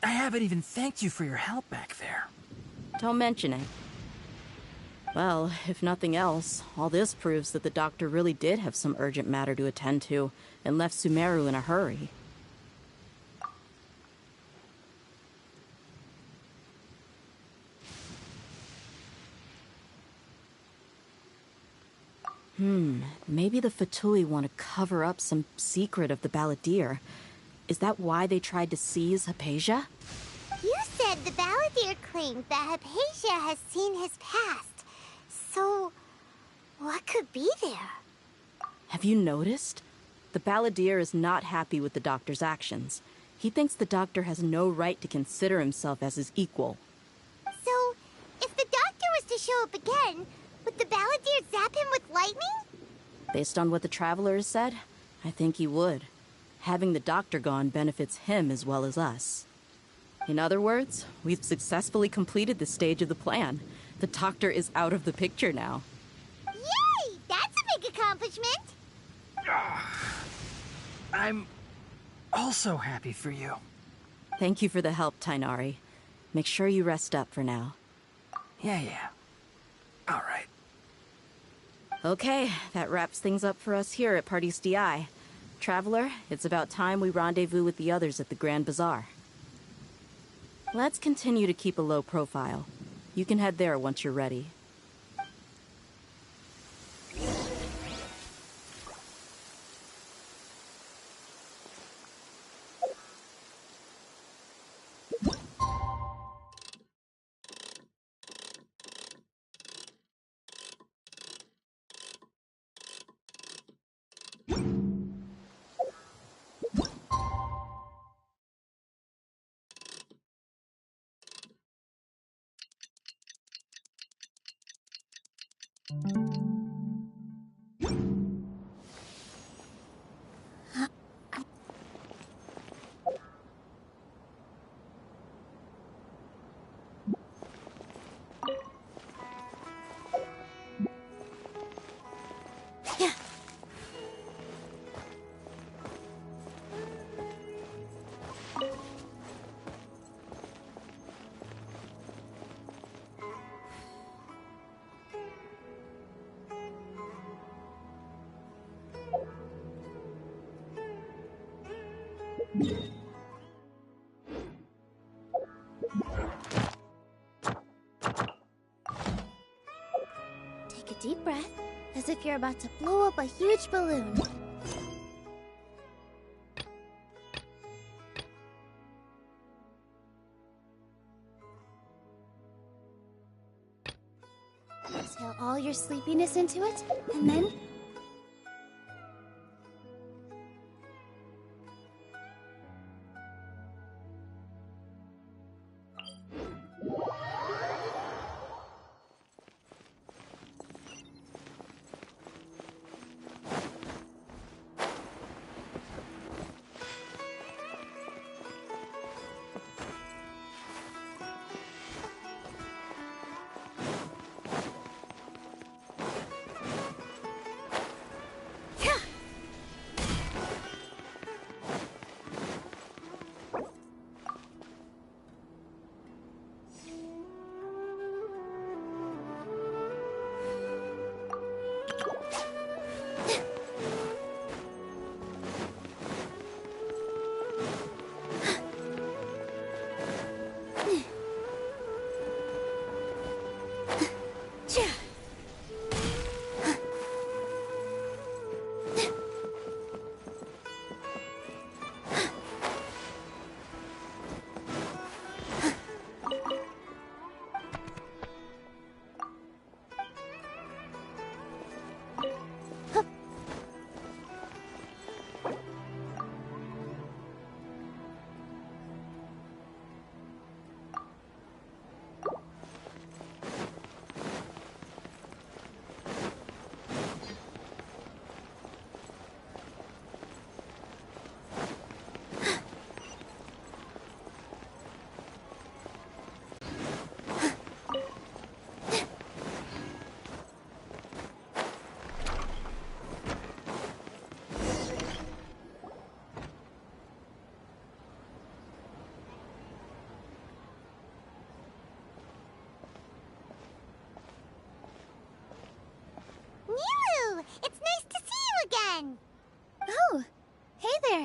J: I haven't even thanked you for your help back there.
K: Don't mention it. Well, if nothing else, all this proves that the doctor really did have some urgent matter to attend to, and left Sumeru in a hurry. Maybe the Fatui want to cover up some secret of the Balladeer. Is that why they tried to seize Hypatia?
A: You said the Balladeer claimed that Hypatia has seen his past. So, what could be there?
K: Have you noticed? The Balladeer is not happy with the doctor's actions. He thinks the doctor has no right to consider himself as his equal.
A: So, if the doctor was to show up again, would the Balladeer zap him with lightning?
K: Based on what the Traveler has said, I think he would. Having the doctor gone benefits him as well as us. In other words, we've successfully completed this stage of the plan. The doctor is out of the picture now.
A: Yay! That's a big accomplishment!
J: I'm also happy for you.
K: Thank you for the help, Tainari. Make sure you rest up for now.
J: Yeah. All right.
K: Okay, that wraps things up for us here at Party's DI. Traveler, it's about time we rendezvous with the others at the Grand Bazaar. Let's continue to keep a low profile. You can head there once you're ready.
A: Take a deep breath, as if you're about to blow up a huge balloon. Exhale all your sleepiness into it, and then...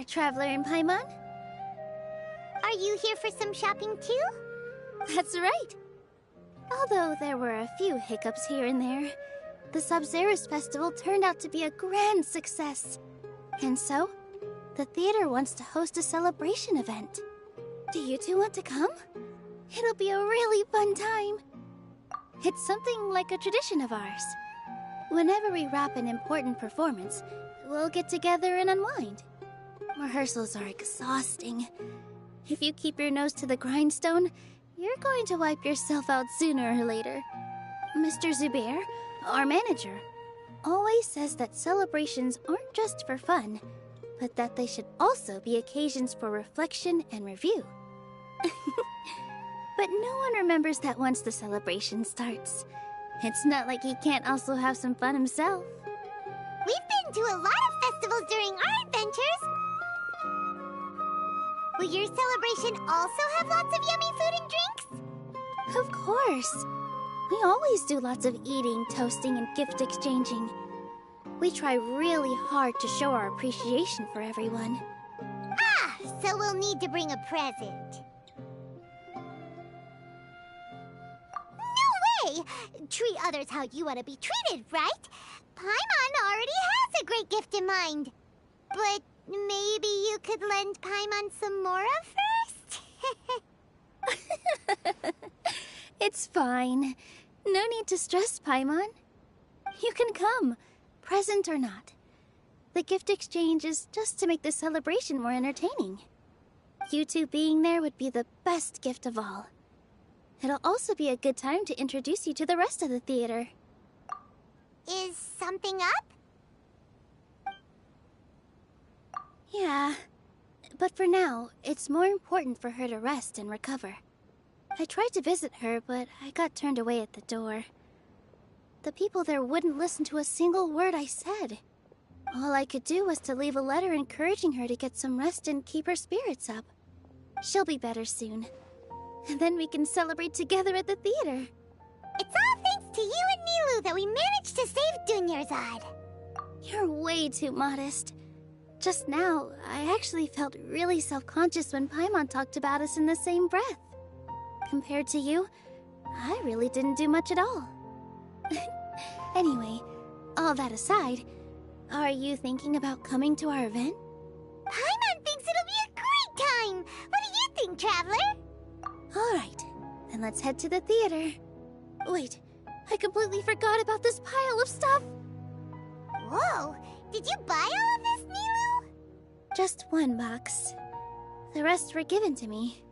L: there, Traveler and Paimon.
A: Are you here for some shopping too?
L: That's right. Although there were a few hiccups here and there, the Sub-Zerus Festival turned out to be a grand success. And so, the theater wants to host a celebration event. Do you two want to come? It'll be a really fun time. It's something like a tradition of ours. Whenever we wrap an important performance, we'll get together and unwind. Rehearsals are exhausting. If you keep your nose to the grindstone, you're going to wipe yourself out sooner or later. Mr. Zubair, our manager, always says that celebrations aren't just for fun, but that they should also be occasions for reflection and review. But no one remembers that once the celebration starts. It's not like he can't also have some fun himself.
A: We've been to a lot of festivals during our adventures. Will your celebration also have lots of yummy food and drinks?
L: Of course. We always do lots of eating, toasting, and gift exchanging. We try really hard to show our appreciation for everyone.
A: Ah, so we'll need to bring a present. No way! Treat others how you want to be treated, right? Paimon already has a great gift in mind. But maybe you could lend Paimon some more of first?
L: It's fine. No need to stress, Paimon. You can come, present or not. The gift exchange is just to make the celebration more entertaining. You two being there would be the best gift of all. It'll also be a good time to introduce you to the rest of the theater.
A: Is something up?
L: Yeah, but for now, it's more important for her to rest and recover. I tried to visit her, but I got turned away at the door. The people there wouldn't listen to a single word I said. All I could do was to leave a letter encouraging her to get some rest and keep her spirits up. She'll be better soon. And then we can celebrate together at the theater.
A: It's all thanks to you and Nilu that we managed to save Dunyarzad.
L: You're way too modest. Just now, I actually felt really self-conscious when Paimon talked about us in the same breath. Compared to you, I really didn't do much at all. Anyway, all that aside, are you thinking about coming to our event?
A: Paimon thinks it'll be a great time! What do you think, Traveler?
L: Alright, then let's head to the theater. Wait, I completely forgot about this pile of stuff!
A: Whoa, did you buy all of this, Nilu?
L: Just one box. The rest were given to me.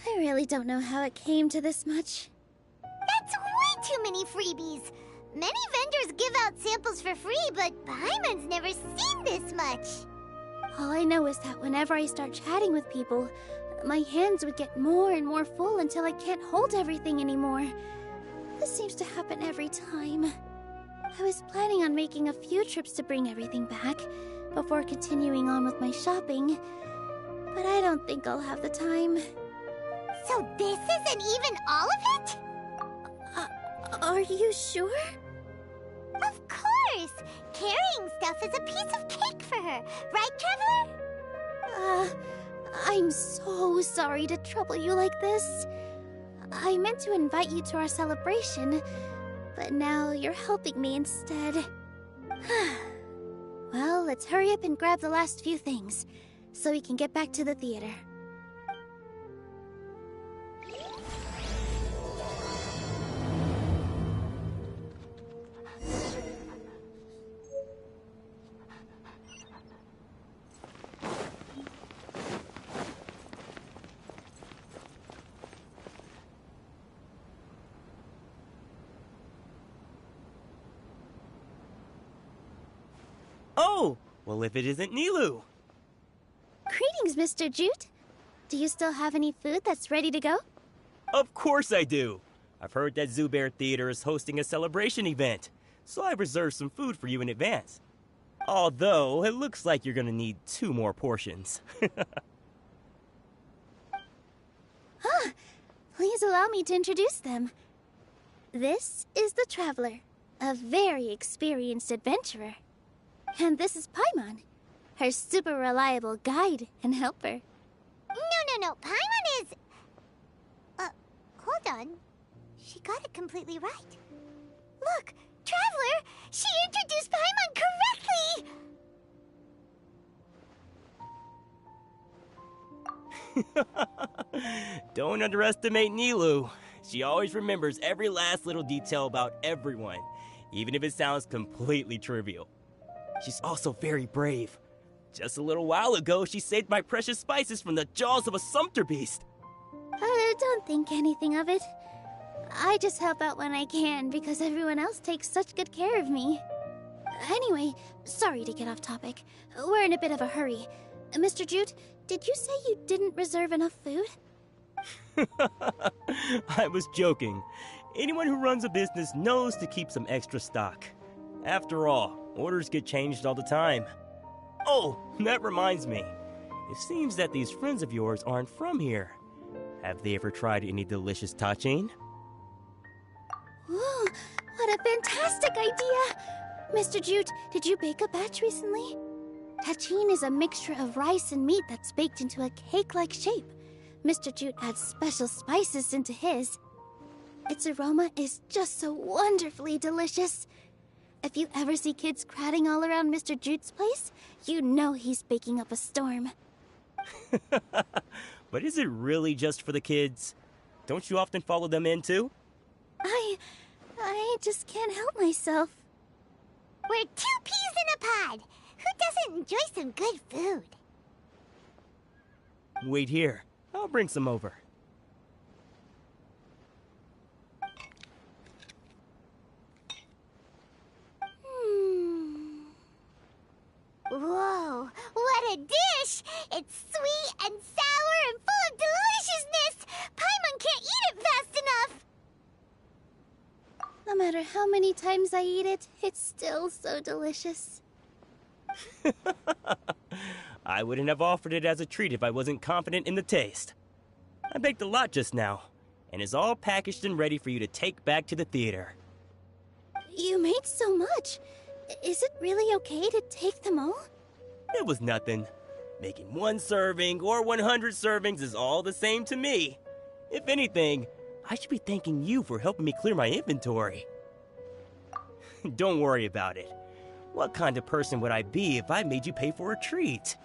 L: I really don't know how it came to this much.
A: That's way too many freebies! Many vendors give out samples for free, but Paimon's never seen this much!
L: All I know is that whenever I start chatting with people, my hands would get more and more full until I can't hold everything anymore. This seems to happen every time. I was planning on making a few trips to bring everything back before continuing on with my shopping, but I don't think I'll have the time.
A: So this isn't even all of it?
L: Are you sure?
A: Of course! Carrying stuff is a piece of cake for her, right, Traveler?
L: I'm so sorry to trouble you like this. I meant to invite you to our celebration, but now you're helping me instead. Well, let's hurry up and grab the last few things, so we can get back to the theater.
M: Oh! Well, if it isn't Nilu!
L: Greetings, Mr. Jute. Do you still have any food that's ready to go?
M: Of course I do! I've heard that Zubair Theater is hosting a celebration event, so I've reserved some food for you in advance. Although, it looks like you're gonna need 2 more portions.
L: Please allow me to introduce them. This is the Traveler, a very experienced adventurer. And this is Paimon, her super reliable guide and helper.
A: No. Paimon is... hold on. She got it completely right. Look, Traveler! She introduced Paimon correctly!
M: Don't underestimate Nilou. She always remembers every last little detail about everyone, even if it sounds completely trivial. She's also very brave. Just a little while ago, she saved my precious spices from the jaws of a sumpter beast.
L: Don't think anything of it. I just help out when I can because everyone else takes such good care of me. Anyway, sorry to get off topic. We're in a bit of a hurry. Mr. Jute, did you say you didn't reserve enough food?
M: I was joking. Anyone who runs a business knows to keep some extra stock. After all, orders get changed all the time. Oh, that reminds me. It seems that these friends of yours aren't from here. Have they ever tried any delicious tachin?
L: Ooh, what a fantastic idea! Mr. Jute, did you bake a batch recently? Tachin is a mixture of rice and meat that's baked into a cake-like shape. Mr. Jute adds special spices into his. Its aroma is just so wonderfully delicious. If you ever see kids crowding all around Mr. Jute's place, you know he's baking up a storm.
M: But is it really just for the kids? Don't you often follow them in too?
L: I just can't help myself.
A: We're 2 peas in a pod. Who doesn't enjoy some good food?
M: Wait here. I'll bring some over.
A: Whoa, what a dish! It's sweet and sour and full of deliciousness! Paimon can't eat it fast enough!
L: No matter how many times I eat it, it's still so delicious.
M: I wouldn't have offered it as a treat if I wasn't confident in the taste. I baked a lot just now, and it's all packaged and ready for you to take back to the theater.
L: You made so much. Is it really okay to take them all?
M: It was nothing. Making 1 serving or 100 servings is all the same to me. If anything, I should be thanking you for helping me clear my inventory. Don't worry about it. What kind of person would I be if I made you pay for a treat?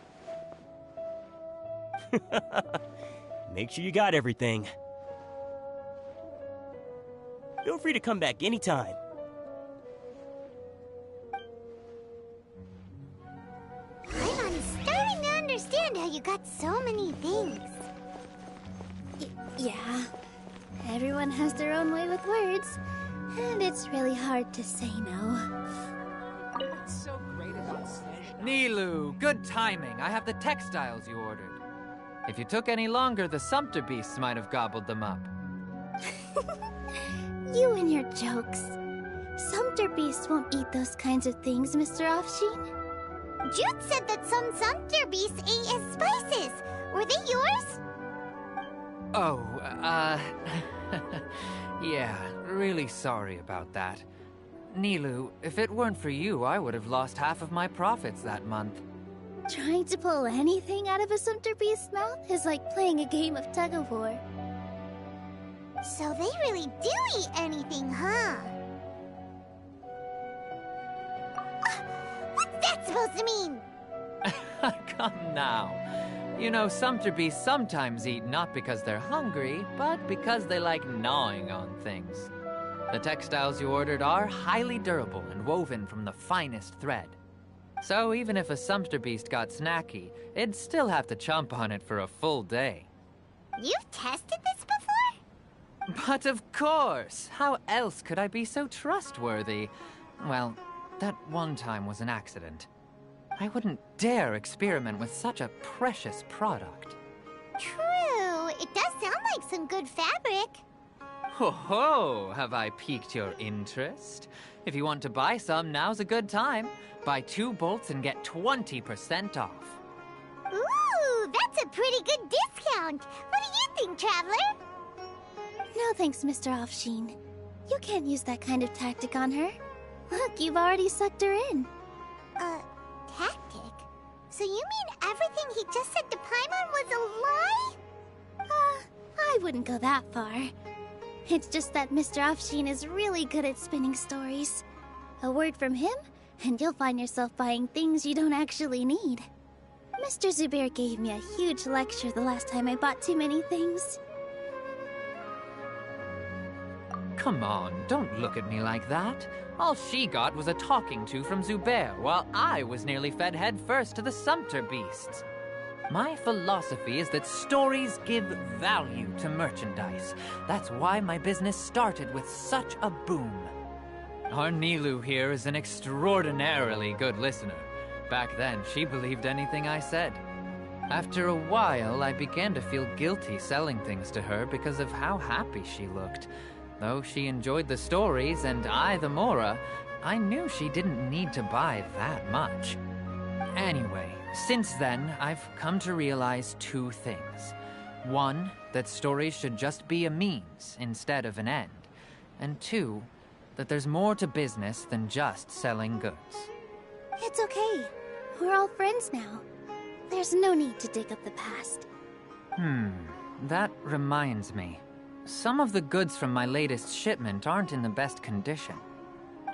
M: Make sure you got everything. Feel free to come back anytime.
A: I'm starting to understand how you got so many things.
L: Yeah. Everyone has their own way with words, and it's really hard to say no.
N: What's so great about Nilou, good timing. I have the textiles you ordered. If you took any longer, the sumpter beasts might have gobbled them up.
L: You and your jokes. Sumpter beasts won't eat those kinds of things, Mr. Offsheen.
A: Jute said that some sumpter beasts ate his spices. Were they yours?
N: Oh, yeah, really sorry about that. Nilou, if it weren't for you, I would have lost half of my profits that month.
L: Trying to pull anything out of a sumpter beast's mouth is like playing a game of tug-of-war.
A: So they really do eat anything, huh? What's that supposed to mean?
N: Come now. You know, sumpter beasts sometimes eat not because they're hungry, but because they like gnawing on things. The textiles you ordered are highly durable and woven from the finest thread. So even if a sumpter beast got snacky, it'd still have to chomp on it for a full day.
A: You've tested this before?
N: But of course! How else could I be so trustworthy? Well, that one time was an accident. I wouldn't dare experiment with such a precious product.
A: True. It does sound like some good fabric.
N: Ho ho! Have I piqued your interest? If you want to buy some, now's a good time. Buy 2 bolts and get 20% off.
A: Ooh, that's a pretty good discount. What do you think, Traveler?
L: No thanks, Mr. Offsheen. You can't use that kind of tactic on her. Look, you've already sucked her in.
A: Tactic?
L: So you mean everything he just said to Paimon was a lie? I wouldn't go that far. It's just that Mr. Afshin is really good at spinning stories. A word from him, and you'll find yourself buying things you don't actually need. Mr. Zubair gave me a huge lecture the last time I bought too many things.
N: Come on, don't look at me like that. All she got was a talking to from Zubair, while I was nearly fed head first to the Sumpter beasts. My philosophy is that stories give value to merchandise. That's why my business started with such a boom. Our Nilu here is an extraordinarily good listener. Back then, she believed anything I said. After a while, I began to feel guilty selling things to her because of how happy she looked. Though she enjoyed the stories and I the Mora, I knew she didn't need to buy that much. Anyway, since then, I've come to realize two things. One, that stories should just be a means instead of an end. And two, that there's more to business than just selling goods.
L: It's okay. We're all friends now. There's no need to dig up the past.
N: That reminds me. Some of the goods from my latest shipment aren't in the best condition.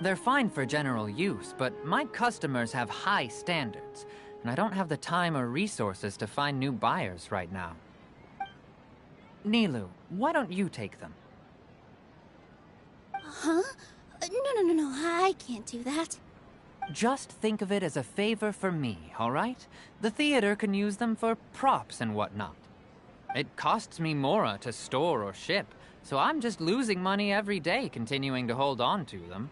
N: They're fine for general use, but my customers have high standards, and I don't have the time or resources to find new buyers right now. Nilu, why don't you take them?
L: Huh? No, I can't do that.
N: Just think of it as a favor for me, all right? The theater can use them for props and whatnot. It costs me Mora to store or ship, so I'm just losing money every day continuing to hold on to them.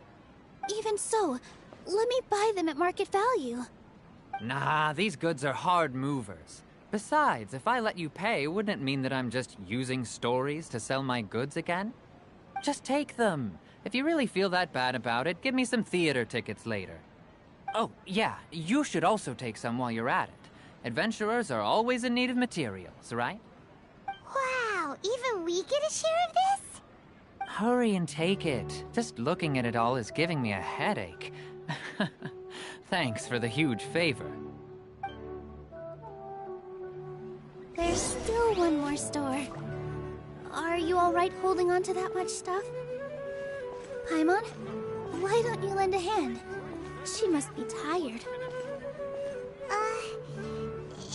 L: Even so, let me buy them at market value.
N: Nah, these goods are hard movers. Besides, if I let you pay, wouldn't it mean that I'm just using stories to sell my goods again? Just take them. If you really feel that bad about it, give me some theater tickets later. Oh, yeah, you should also take some while you're at it. Adventurers are always in need of materials, right?
L: Wow, even we get a share of this?
N: Hurry and take it. Just looking at it all is giving me a headache. Thanks for the huge favor.
L: There's still one more store. Are you alright holding on to that much stuff? Paimon, why don't you lend a hand? She must be tired.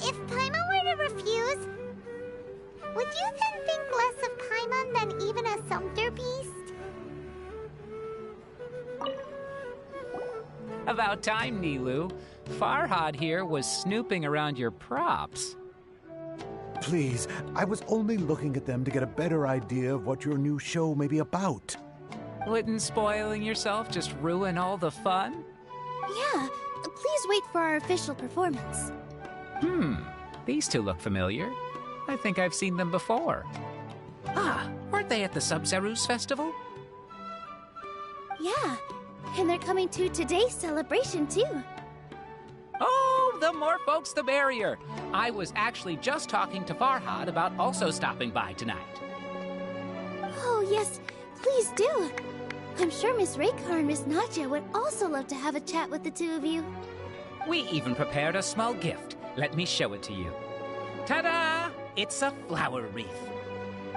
A: If Paimon were to refuse, would you then think less of Paimon than even a Sumpter beast?
O: About time, Nilu. Farhad here was snooping around your props.
P: Please, I was only looking at them to get a better idea of what your new show may be about.
O: Wouldn't spoiling yourself just ruin all the fun?
L: Yeah, please wait for our official performance.
O: These two look familiar. I think I've seen them before. Ah, weren't they at the Sub-Zerus festival?
L: Yeah, and they're coming to today's celebration too.
O: Oh, the more folks the merrier. I was actually just talking to Farhad about also stopping by tonight.
L: Oh yes, please do. I'm sure Miss Raykar and Miss Nadja would also love to have a chat with the two of you.
O: We even prepared a small gift. Let me show it to you. Ta-da! It's a flower wreath.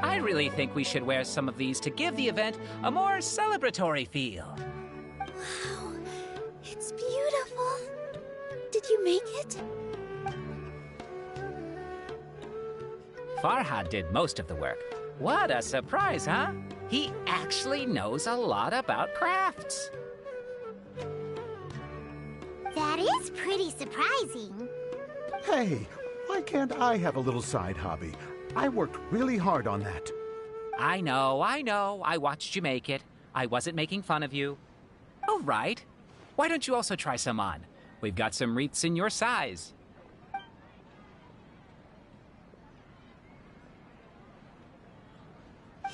O: I really think we should wear some of these to give the event a more celebratory feel.
L: Wow, it's beautiful. Did you make it?
O: Farhad did most of the work. What a surprise, huh? He actually knows a lot about crafts.
A: That is pretty surprising.
P: Hey, why can't I have a little side hobby? I worked really hard on that.
O: I know. I watched you make it. I wasn't making fun of you. All right. Why don't you also try some on? We've got some wreaths in your size.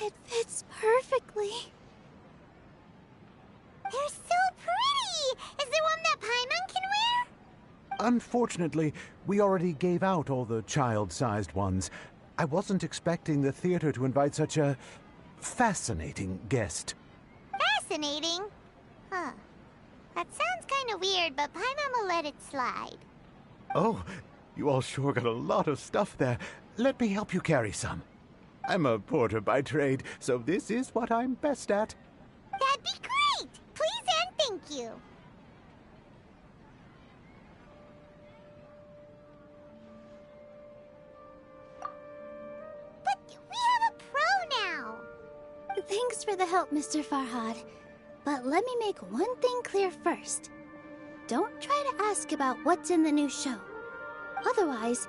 L: It fits perfectly.
A: They're so pretty! Is there one that Paimon can wear?
P: Unfortunately, we already gave out all the child-sized ones. I wasn't expecting the theater to invite such a fascinating guest.
A: Fascinating? Huh. That sounds kind of weird, but Paimon will let it slide.
P: Oh, you all sure got a lot of stuff there. Let me help you carry some. I'm a porter by trade, so this is what I'm best at.
A: That'd be great! Please and thank you. But we have a pro now!
L: Thanks for the help, Mr. Farhad. But let me make one thing clear first. Don't try to ask about what's in the new show. Otherwise,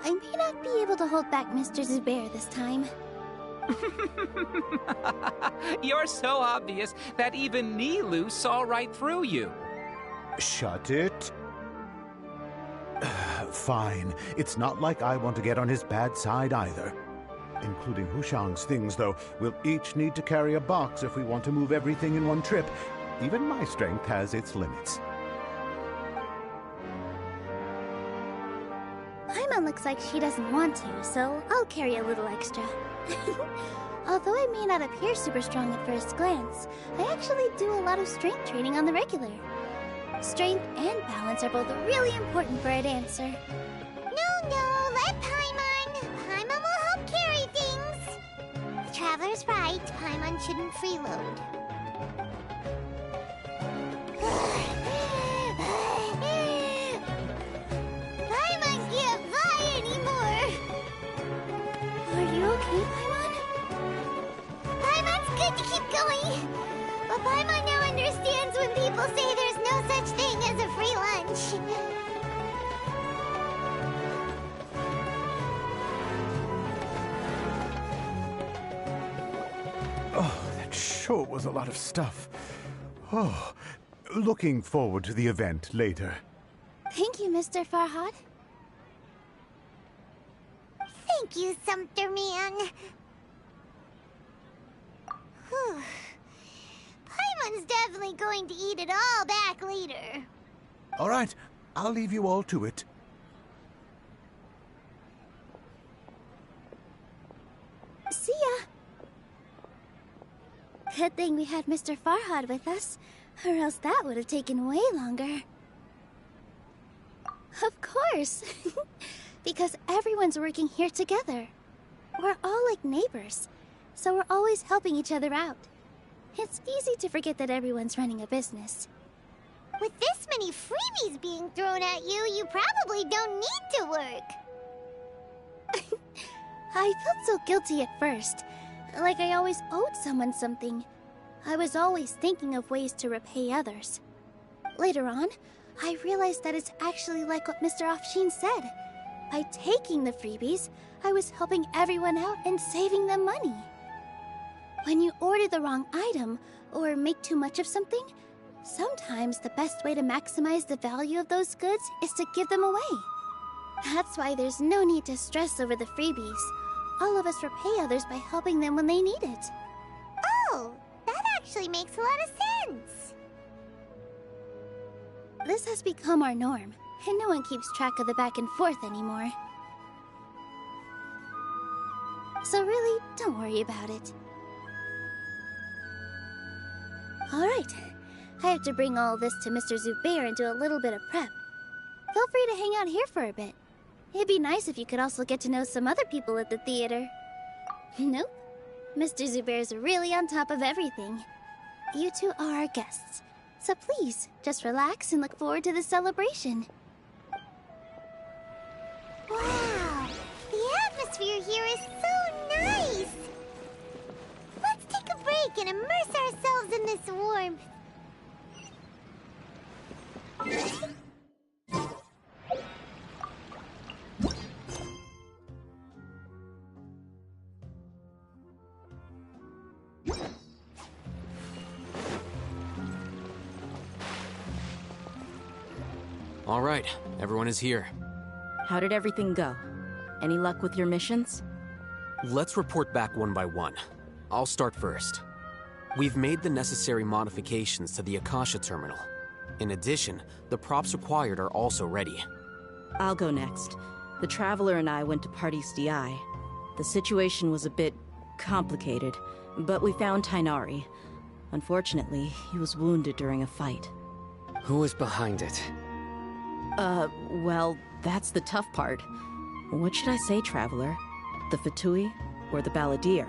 L: I may not be able to hold back Mr. Zubair this time.
O: You're so obvious that even Nilu saw right through you.
P: Shut it. Fine. It's not like I want to get on his bad side either. Including Hushang's things, though. We'll each need to carry a box if we want to move everything in one trip. Even my strength has its limits.
L: Paimon looks like she doesn't want to, so I'll carry a little extra. Although I may not appear super strong at first glance, I actually do a lot of strength training on the regular. Strength and balance are both really important for a dancer.
A: No, let Paimon. Paimon will help carry things. The Traveler's right. Paimon shouldn't freeload. Paimon can't fly anymore.
L: Are you okay, Paimon?
A: Paimon's good to keep going. But Paimon now understands when people say there's no such thing as a free lunch.
P: Oh, that sure was a lot of stuff. Oh, looking forward to the event later.
L: Thank you, Mr. Farhad.
A: Thank you, Sumpter Man. Whew. Paimon's definitely going to eat it all back later.
P: All right, I'll leave you all to it.
L: See ya! Good thing we had Mr. Farhad with us, or else that would have taken way longer. Of course! Because everyone's working here together. We're all like neighbors, so we're always helping each other out. It's easy to forget that everyone's running a business.
A: With this many freebies being thrown at you, you probably don't need to work.
L: I felt so guilty at first, like I always owed someone something. I was always thinking of ways to repay others. Later on, I realized that it's actually like what Mr. Afshin said. By taking the freebies, I was helping everyone out and saving them money. When you order the wrong item, or make too much of something, sometimes the best way to maximize the value of those goods is to give them away. That's why there's no need to stress over the freebies. All of us repay others by helping them when they need it.
A: Oh, that actually makes a lot of sense.
L: This has become our norm, and no one keeps track of the back and forth anymore. So really, don't worry about it. Alright, I have to bring all this to Mr. Zubair and do a little bit of prep. Feel free to hang out here for a bit. It'd be nice if you could also get to know some other people at the theater. Nope. Mr. Zubair's really on top of everything. You two are our guests, so please, just relax and look forward to the celebration.
A: Wow, the atmosphere here is so nice! Let's take a break and immerse ourselves in this warmth.
Q: All right, everyone is here.
K: How did everything go? Any luck with your missions?
Q: Let's report back one by one. I'll start first. We've made the necessary modifications to the Akasha terminal. In addition, the props required are also ready.
K: I'll go next. The Traveler and I went to Party's DI. The situation was a bit complicated, but we found Tainari. Unfortunately, he was wounded during a fight.
R: Who was behind it?
K: Well, That's the tough part. What should I say, Traveler? The Fatui or the Balladeer?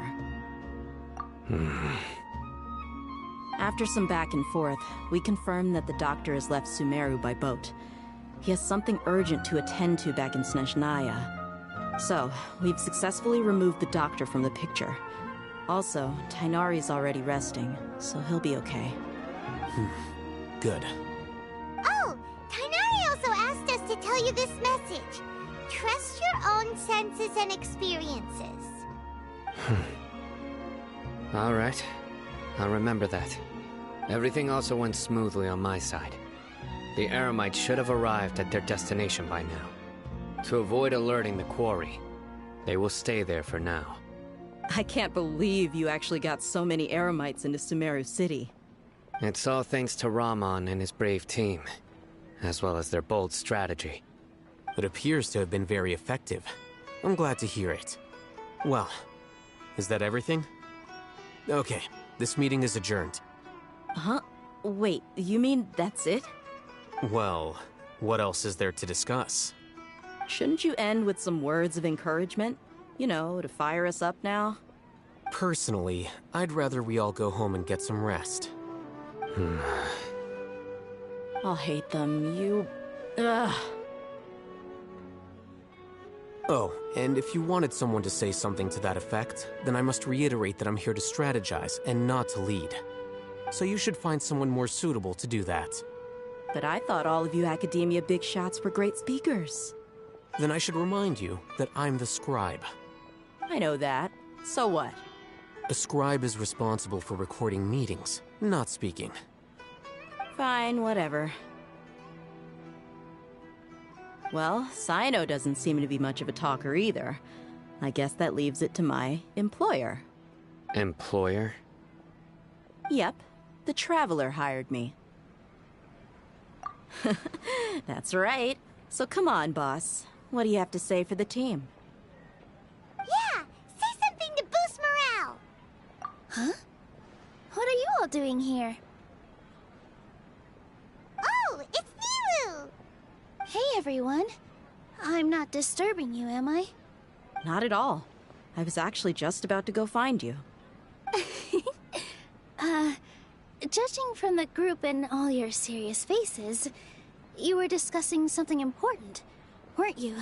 K: After some back and forth, we confirmed that the doctor has left Sumeru by boat. He has something urgent to attend to back in Snezhnaya. So, we've successfully removed the doctor from the picture. Also, Tighnari's already resting, so he'll be okay.
Q: Good.
A: Oh, Tighnari also asked us to tell you this message. Trust your own senses and experiences.
C: All right. I'll remember that. Everything also went smoothly on my side. The Eremites should have arrived at their destination by now. To avoid alerting the quarry, they will stay there for now.
K: I can't believe you actually got so many Eremites into Sumeru City.
C: It's all thanks to Rahman and his brave team, as well as their bold strategy.
Q: It appears to have been very effective. I'm glad to hear it. Well, is that everything? Okay, this meeting is adjourned.
K: Huh? Wait, you mean that's it?
Q: Well, what else is there to discuss?
K: Shouldn't you end with some words of encouragement? You know, to fire us up now?
Q: Personally, I'd rather we all go home and get some rest.
K: I'll hate them, Ugh.
Q: Oh, and if you wanted someone to say something to that effect, then I must reiterate that I'm here to strategize and not to lead. So you should find someone more suitable to do that.
K: But I thought all of you Academia big shots were great speakers.
Q: Then I should remind you that I'm the scribe.
K: I know that. So what?
Q: A scribe is responsible for recording meetings, not speaking.
K: Fine, whatever. Well, Sino doesn't seem to be much of a talker either. I guess that leaves it to my employer.
C: Employer?
K: Yep, the Traveler hired me. That's right. So come on, boss. What do you have to say for the team?
A: Yeah, say something to boost morale.
L: Huh? What are you all doing here?
A: Oh, it's Nilu!
L: Hey, everyone. I'm not disturbing you, am I?
K: Not at all. I was actually just about to go find you.
L: Judging from the group and all your serious faces, you were discussing something important, weren't you?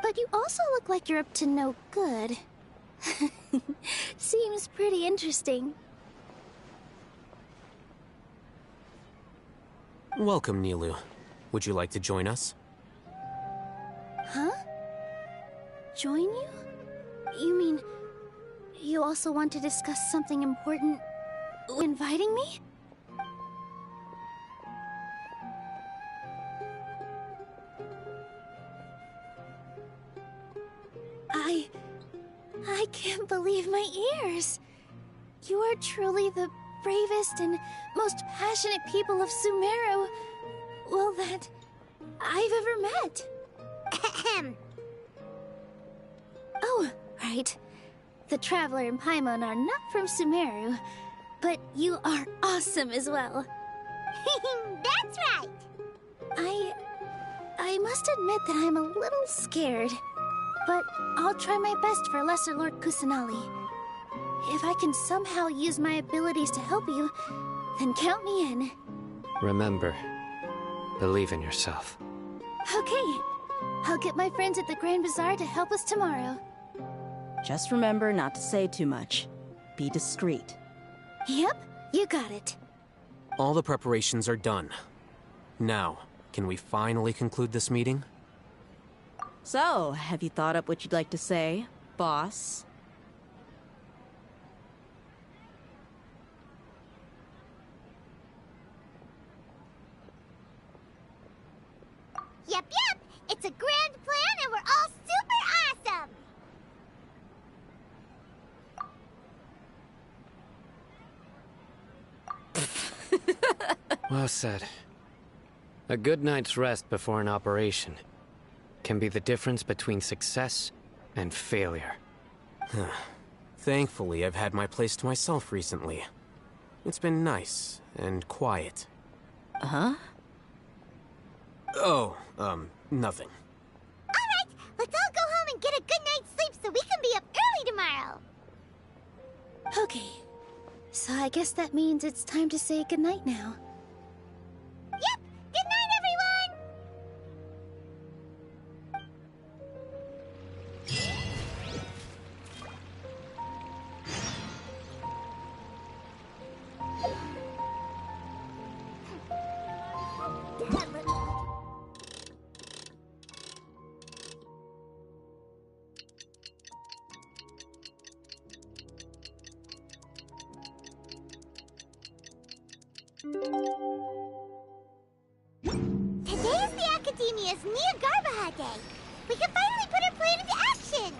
L: But you also look like you're up to no good. Seems pretty interesting.
Q: Welcome, Nilu. Would you like to join us?
L: Huh? Join you? You mean, you also want to discuss something important? Inviting me? I can't believe my ears. You are truly the bravest and most passionate people of Sumeru, well, that I've ever met.
A: Ahem.
L: Oh, right. The Traveler and Paimon are not from Sumeru, but you are awesome as well.
A: That's right.
L: I must admit that I'm a little scared, but I'll try my best for Lesser Lord Kusanali. If I can somehow use my abilities to help you, then count me in.
C: Remember, believe in yourself.
L: Okay. I'll get my friends at the Grand Bazaar to help us tomorrow.
K: Just remember not to say too much. Be discreet.
L: Yep, you got it.
Q: All the preparations are done. Now, can we finally conclude this meeting?
K: So, have you thought up what you'd like to say, boss?
A: Yep, it's a grand plan and we're all super awesome!
C: Well said. A good night's rest before an operation can be the difference between success and failure.
Q: Thankfully, I've had my place to myself recently. It's been nice and quiet.
K: Huh?
Q: Oh, nothing.
L: Okay. So I guess that means it's time to say goodnight now.
A: Yep! Good night, everyone! Today's the Academia's New Garbaha Day. We can finally put our plan into action.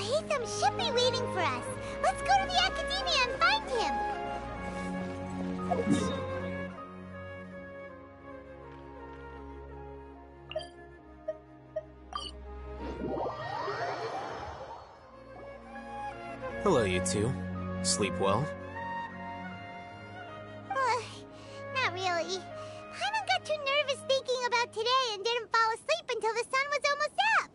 A: Haytham should be waiting for us. Let's go to the Academia and find him.
Q: Hello, you two. Sleep well?
A: Not really. Paimon got too nervous thinking about today and didn't fall asleep until the sun was almost up.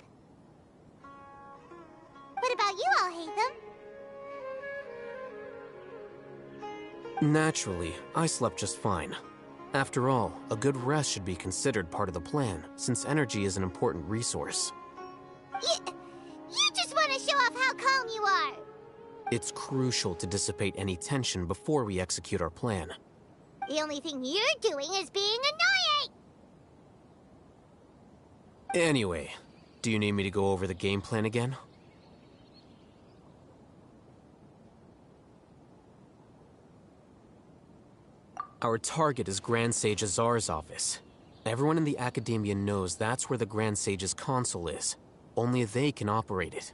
A: What about you all, Haytham?
Q: Naturally, I slept just fine. After all, a good rest should be considered part of the plan, since energy is an important resource.
A: You just want to show off how calm you are.
Q: It's crucial to dissipate any tension before we execute our plan.
A: The only thing you're doing is being annoying!
Q: Anyway, do you need me to go over the game plan again? Our target is Grand Sage Azar's office. Everyone in the Academia knows that's where the Grand Sage's console is. Only they can operate it.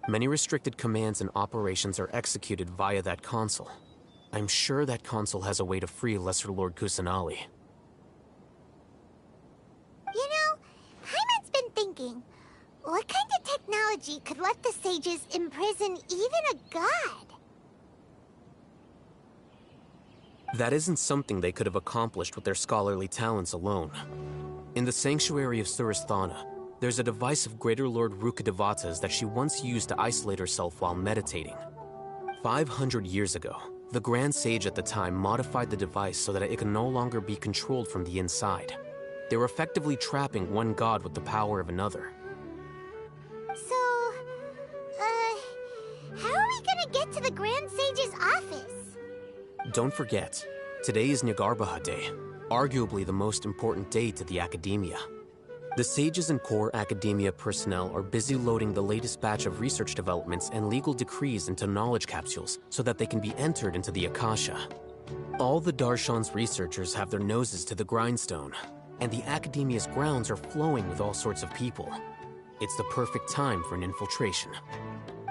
Q: Many restricted commands and operations are executed via that console. I'm sure that console has a way to free Lesser Lord Kusanali.
A: You know, Hyman's been thinking, what kind of technology could let the sages imprison even a god?
Q: That isn't something they could have accomplished with their scholarly talents alone. In the Sanctuary of Surasthana, there's a device of Greater Lord Rukkhadevata's that she once used to isolate herself while meditating. 500 years ago, the Grand Sage at the time modified the device so that it could no longer be controlled from the inside. They were effectively trapping one god with the power of another.
A: So, how are we gonna get to the Grand Sage's office?
Q: Don't forget, today is Nyagarbha Day, arguably the most important day to the Academia. The sages and core Academia personnel are busy loading the latest batch of research developments and legal decrees into knowledge capsules so that they can be entered into the Akasha. All the Darshan's researchers have their noses to the grindstone, and the Academia's grounds are flowing with all sorts of people. It's the perfect time for an infiltration.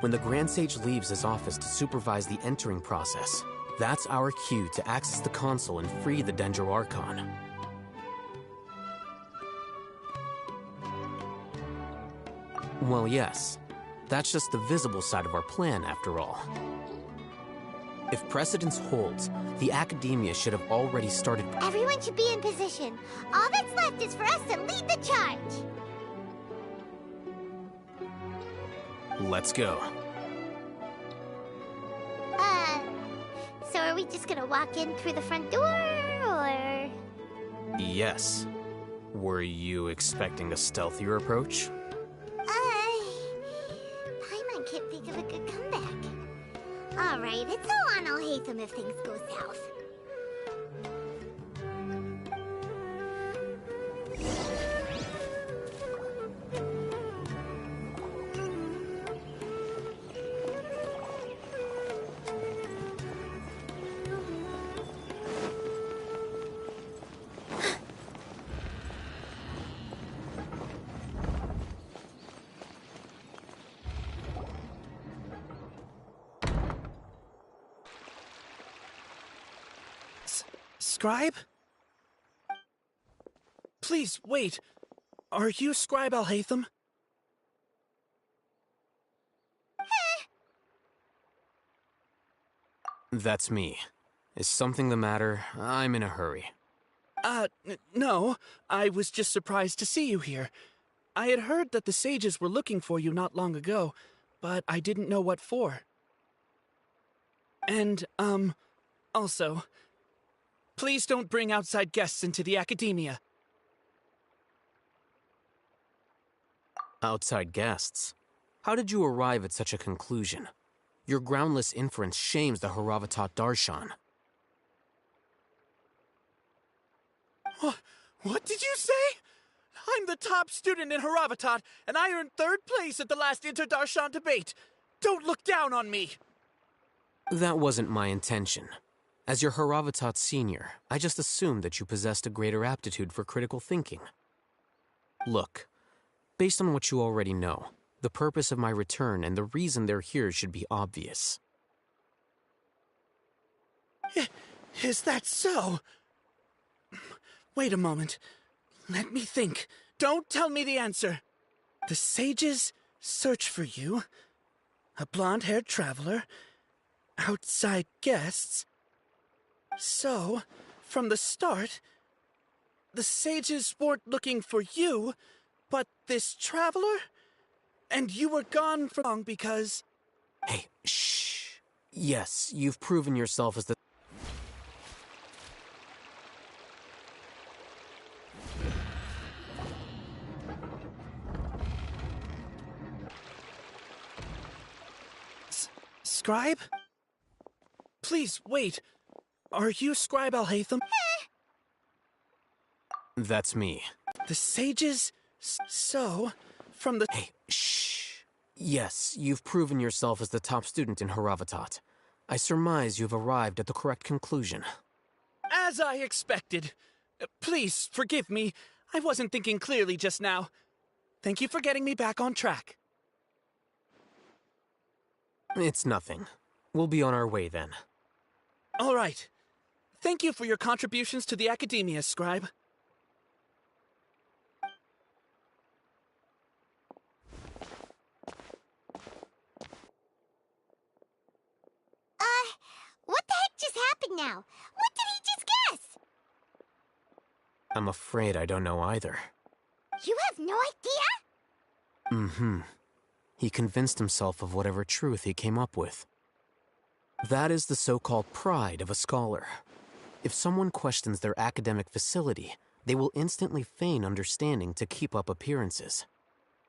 Q: When the Grand Sage leaves his office to supervise the entering process, that's our cue to access the console and free the Dendro Archon. Well, yes. That's just the visible side of our plan, after all. If precedence holds, the Academia should have already started...
A: Everyone should be in position. All that's left is for us to lead the charge.
Q: Let's go.
A: So are we just gonna walk in through the front door, or...?
Q: Yes. Were you expecting a stealthier approach?
A: Paimon can't think of a good comeback. Alright, it's all on Alhaitham if things go south.
J: Scribe? Please, wait. Are you Scribe Alhaitham?
Q: That's me. Is something the matter? I'm in a hurry.
J: No. I was just surprised to see you here. I had heard that the sages were looking for you not long ago, but I didn't know what for. And, also, please don't bring outside guests into the Academia.
Q: Outside guests? How did you arrive at such a conclusion? Your groundless inference shames the Haravatat Darshan.
J: What did you say? I'm the top student in Haravatat, and I earned 3rd place at the last Inter-Darshan debate. Don't look down on me!
Q: That wasn't my intention. As your Haravatat senior, I just assumed that you possessed a greater aptitude for critical thinking. Look, based on what you already know, the purpose of my return and the reason they're here should be obvious.
J: Is that so? Wait a moment. Let me think. Don't tell me the answer. The sages search for you. A blonde-haired traveler. Outside guests. So, from the start, the sages weren't looking for you, but this traveler? And you were gone for long because...
Q: Hey, shh. Yes, you've proven yourself as the...
J: Scribe? Please, wait. Are you Scribe Alhaitham?
Q: That's me.
R: The sages? So, from the...
Q: Hey, shh. Yes, you've proven yourself as the top student in Haravatat. I surmise you've arrived at the correct conclusion.
R: As I expected. Please, forgive me. I wasn't thinking clearly just now. Thank you for getting me back on track.
Q: It's nothing. We'll be on our way then.
R: All right. Thank you for your contributions to the Academia, Scribe.
A: What the heck just happened now? What did he just guess?
Q: I'm afraid I don't know either.
A: You have no idea?
Q: Mm-hmm. He convinced himself of whatever truth he came up with. That is the so-called pride of a scholar. If someone questions their academic facility, they will instantly feign understanding to keep up appearances.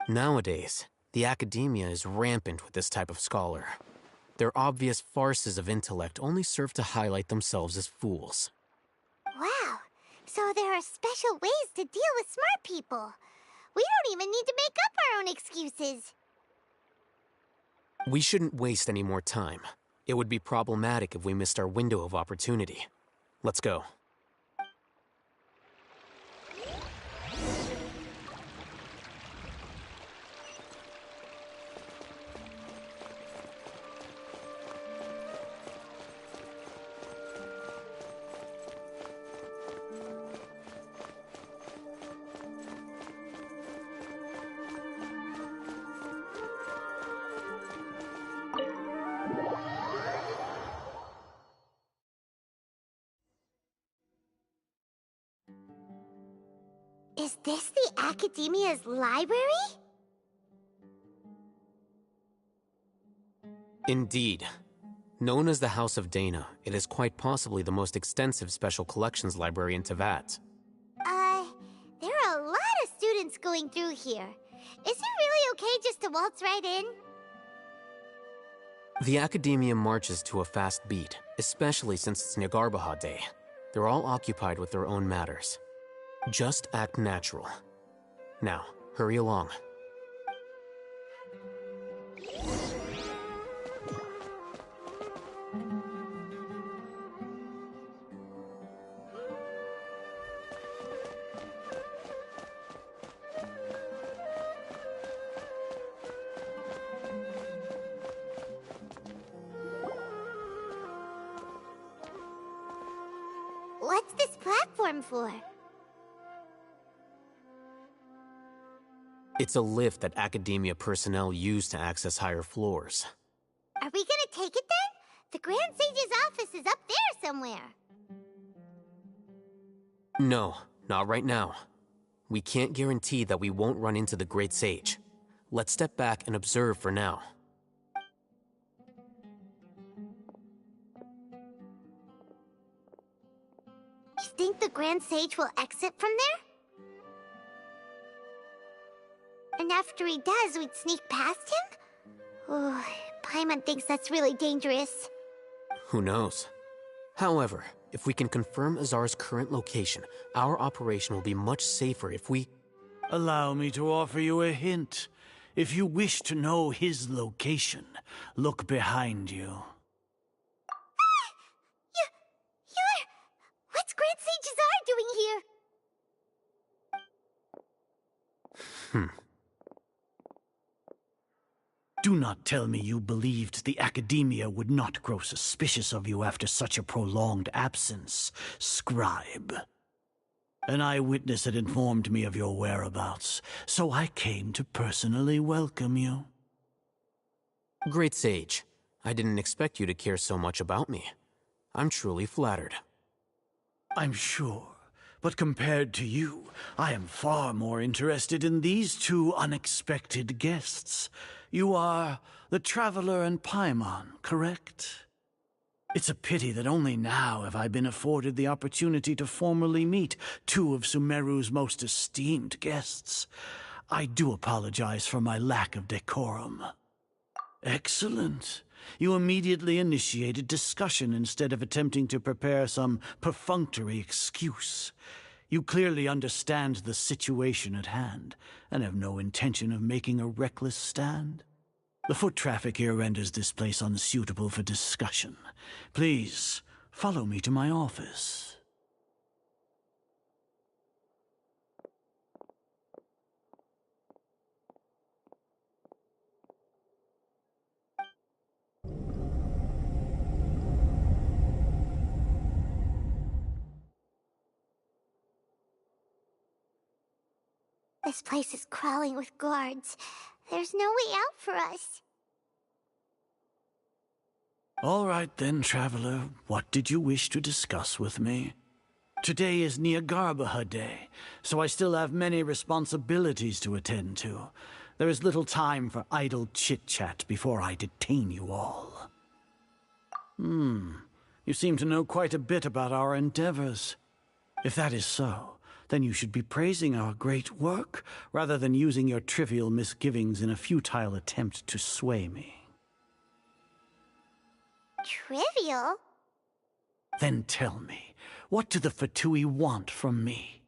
Q: Nowadays, the academia is rampant with this type of scholar. Their obvious farces of intellect only serve to highlight themselves as fools.
A: Wow, so there are special ways to deal with smart people. We don't even need to make up our own excuses.
Q: We shouldn't waste any more time. It would be problematic if we missed our window of opportunity. Let's go.
A: Is this the Academia's library?
Q: Indeed. Known as the House of Dana, it is quite possibly the most extensive special collections library in Teyvat.
A: There are a lot of students going through here. Is it really okay just to waltz right in?
Q: The Academia marches to a fast beat, especially since it's Nyagarbaha Day. They're all occupied with their own matters. Just act natural. Now, hurry along.
A: What's this platform for?
Q: It's a lift that Academia personnel use to access higher floors.
A: Are we gonna take it then? The Grand Sage's office is up there somewhere.
Q: No, not right now. We can't guarantee that we won't run into the Great Sage. Let's step back and observe for now.
A: You think the Grand Sage will exit from there? And after he does, we'd sneak past him? Oh, Paimon thinks that's really dangerous.
Q: Who knows? However, if we can confirm Azar's current location, our operation will be much safer if we...
S: Allow me to offer you a hint. If you wish to know his location, look behind you.
A: What's Grand Sage Azar doing here?
S: Do not tell me you believed the Academia would not grow suspicious of you after such a prolonged absence, Scribe. An eyewitness had informed me of your whereabouts, so I came to personally welcome you.
Q: Great Sage, I didn't expect you to care so much about me. I'm truly flattered.
S: I'm sure, but compared to you, I am far more interested in these two unexpected guests. You are the Traveler and Paimon, correct? It's a pity that only now have I been afforded the opportunity to formally meet two of Sumeru's most esteemed guests. I do apologize for my lack of decorum. Excellent. You immediately initiated discussion instead of attempting to prepare some perfunctory excuse. You clearly understand the situation at hand, and have no intention of making a reckless stand. The foot traffic here renders this place unsuitable for discussion. Please, follow me to my office.
A: This place is crawling with guards. There's no way out for us.
S: All right then, traveler. What did you wish to discuss with me? Today is Niagarbaha Day, so I still have many responsibilities to attend to. There is little time for idle chit-chat before I detain you all. You seem to know quite a bit about our endeavors. If that is so, then you should be praising our great work, rather than using your trivial misgivings in a futile attempt to sway me.
A: Trivial?
S: Then tell me, what do the Fatui want from me?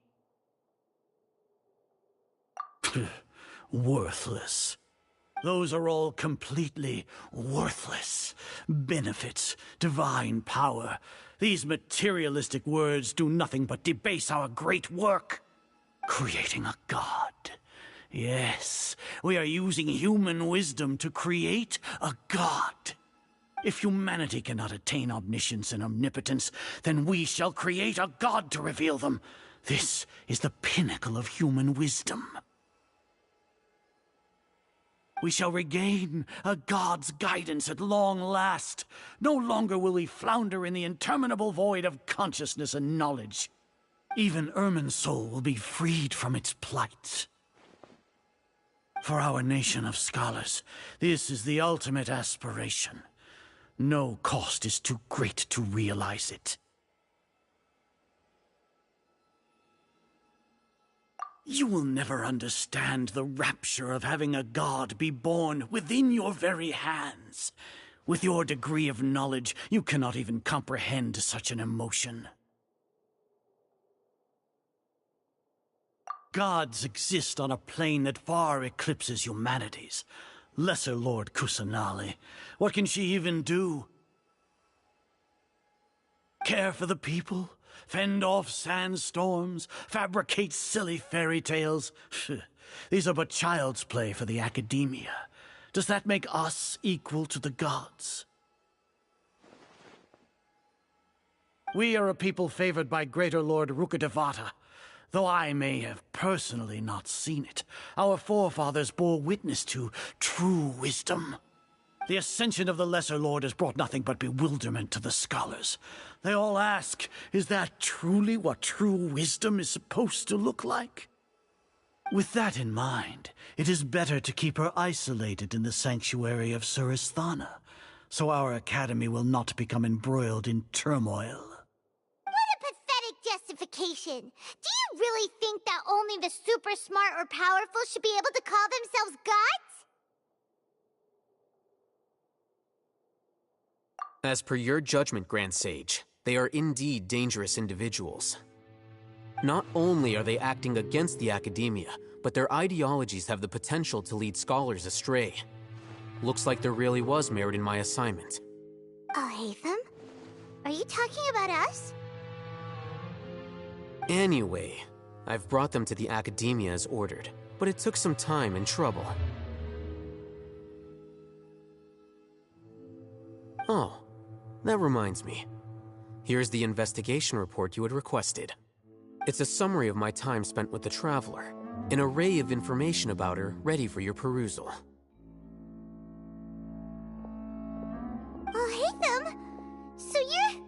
S: Worthless. Those are all completely worthless. Benefits, divine power. These materialistic words do nothing but debase our great work. Creating a god. Yes, we are using human wisdom to create a god. If humanity cannot attain omniscience and omnipotence, then we shall create a god to reveal them. This is the pinnacle of human wisdom. We shall regain a god's guidance at long last. No longer will we flounder in the interminable void of consciousness and knowledge. Even Irminsul will be freed from its plight. For our nation of scholars, this is the ultimate aspiration. No cost is too great to realize it. You will never understand the rapture of having a god be born within your very hands. With your degree of knowledge, you cannot even comprehend such an emotion. Gods exist on a plane that far eclipses humanity's. Lesser Lord Kusanali, what can she even do? Care for the people? Fend off sandstorms? Fabricate silly fairy tales? These are but child's play for the academia. Does that make us equal to the gods? We are a people favored by Greater Lord Rukkhadevata. Though I may have personally not seen it, our forefathers bore witness to true wisdom. The ascension of the Lesser Lord has brought nothing but bewilderment to the scholars. They all ask, is that truly what true wisdom is supposed to look like? With that in mind, it is better to keep her isolated in the sanctuary of Suristhana, so our academy will not become embroiled in turmoil.
A: Justification. Do you really think that only the super smart or powerful should be able to call themselves gods?
Q: As per your judgment, Grand Sage, they are indeed dangerous individuals. Not only are they acting against the academia, but their ideologies have the potential to lead scholars astray. Looks like there really was merit in my assignment.
A: Oh, Hatham? Are you talking about us?
Q: Anyway, I've brought them to the academia as ordered, but it took some time and trouble. Oh, that reminds me. Here's the investigation report you had requested. It's a summary of my time spent with the Traveler, an array of information about her ready for your perusal.
A: Oh, Hatham! So you're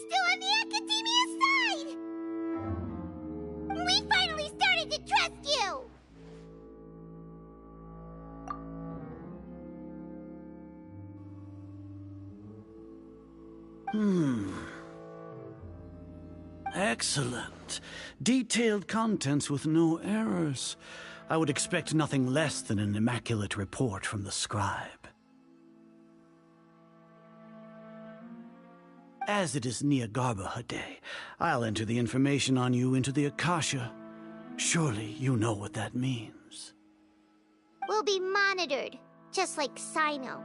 A: still on the academia side! We finally started to trust you!
S: Excellent. Detailed contents with no errors. I would expect nothing less than an immaculate report from the scribe. As it is Niagarbaha Day, I'll enter the information on you into the Akasha. Surely you know what that means.
A: We'll be monitored, just like Sino.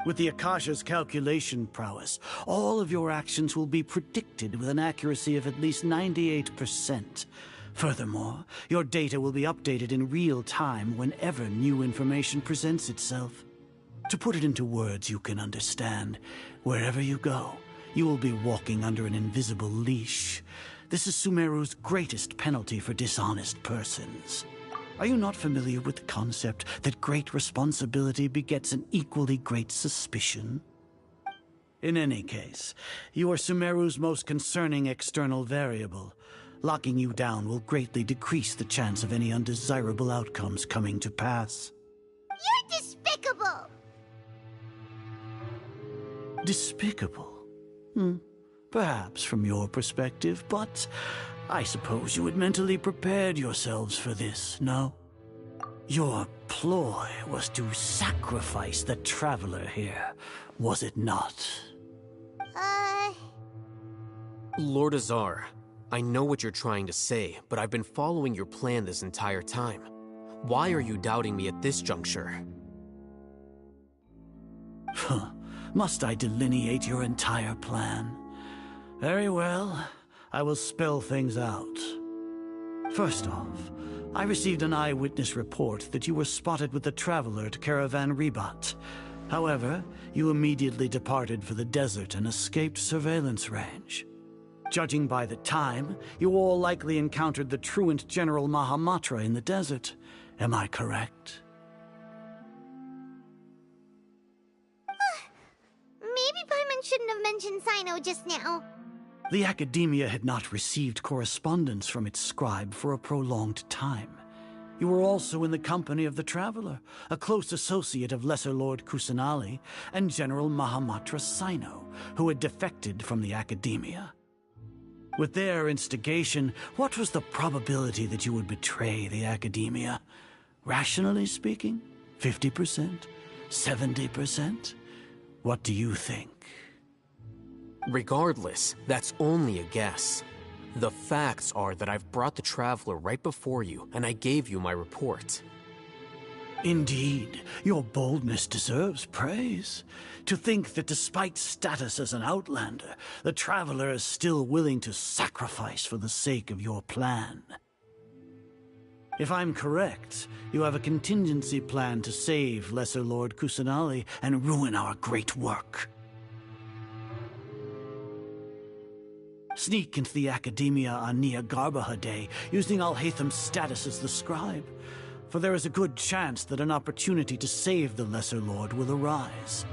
S: With the Akasha's calculation prowess, all of your actions will be predicted with an accuracy of at least 98%. Furthermore, your data will be updated in real time whenever new information presents itself. To put it into words you can understand, wherever you go, you will be walking under an invisible leash. This is Sumeru's greatest penalty for dishonest persons. Are you not familiar with the concept that great responsibility begets an equally great suspicion? In any case, you are Sumeru's most concerning external variable. Locking you down will greatly decrease the chance of any undesirable outcomes coming to pass.
A: You're despicable!
S: Despicable? Perhaps from your perspective, but I suppose you had mentally prepared yourselves for this, no? Your ploy was to sacrifice the traveler here, was it not?
Q: Lord Azar, I know what you're trying to say, but I've been following your plan this entire time. Why are you doubting me at this juncture?
S: Must I delineate your entire plan? Very well, I will spell things out. First off, I received an eyewitness report that you were spotted with the traveler at Caravan Ribat. However, you immediately departed for the desert and escaped surveillance range. Judging by the time, you all likely encountered the truant General Mahamatra in the desert. Am I correct?
A: Maybe Paimon shouldn't have mentioned Sino just now.
S: The Academia had not received correspondence from its scribe for a prolonged time. You were also in the company of the Traveler, a close associate of Lesser Lord Kusanali and General Mahamatra Sino, who had defected from the Academia. With their instigation, what was the probability that you would betray the Academia? Rationally speaking, 50%? 70%? What do you think?
Q: Regardless, that's only a guess. The facts are that I've brought the Traveler right before you, and I gave you my report.
S: Indeed, your boldness deserves praise. To think that despite status as an outlander, the Traveler is still willing to sacrifice for the sake of your plan. If I'm correct, you have a contingency plan to save Lesser Lord Kusanali and ruin our great work. Sneak into the Academia on Niagarbaha Day, using Alhaitham's status as the scribe, for there is a good chance that an opportunity to save the Lesser Lord will arise.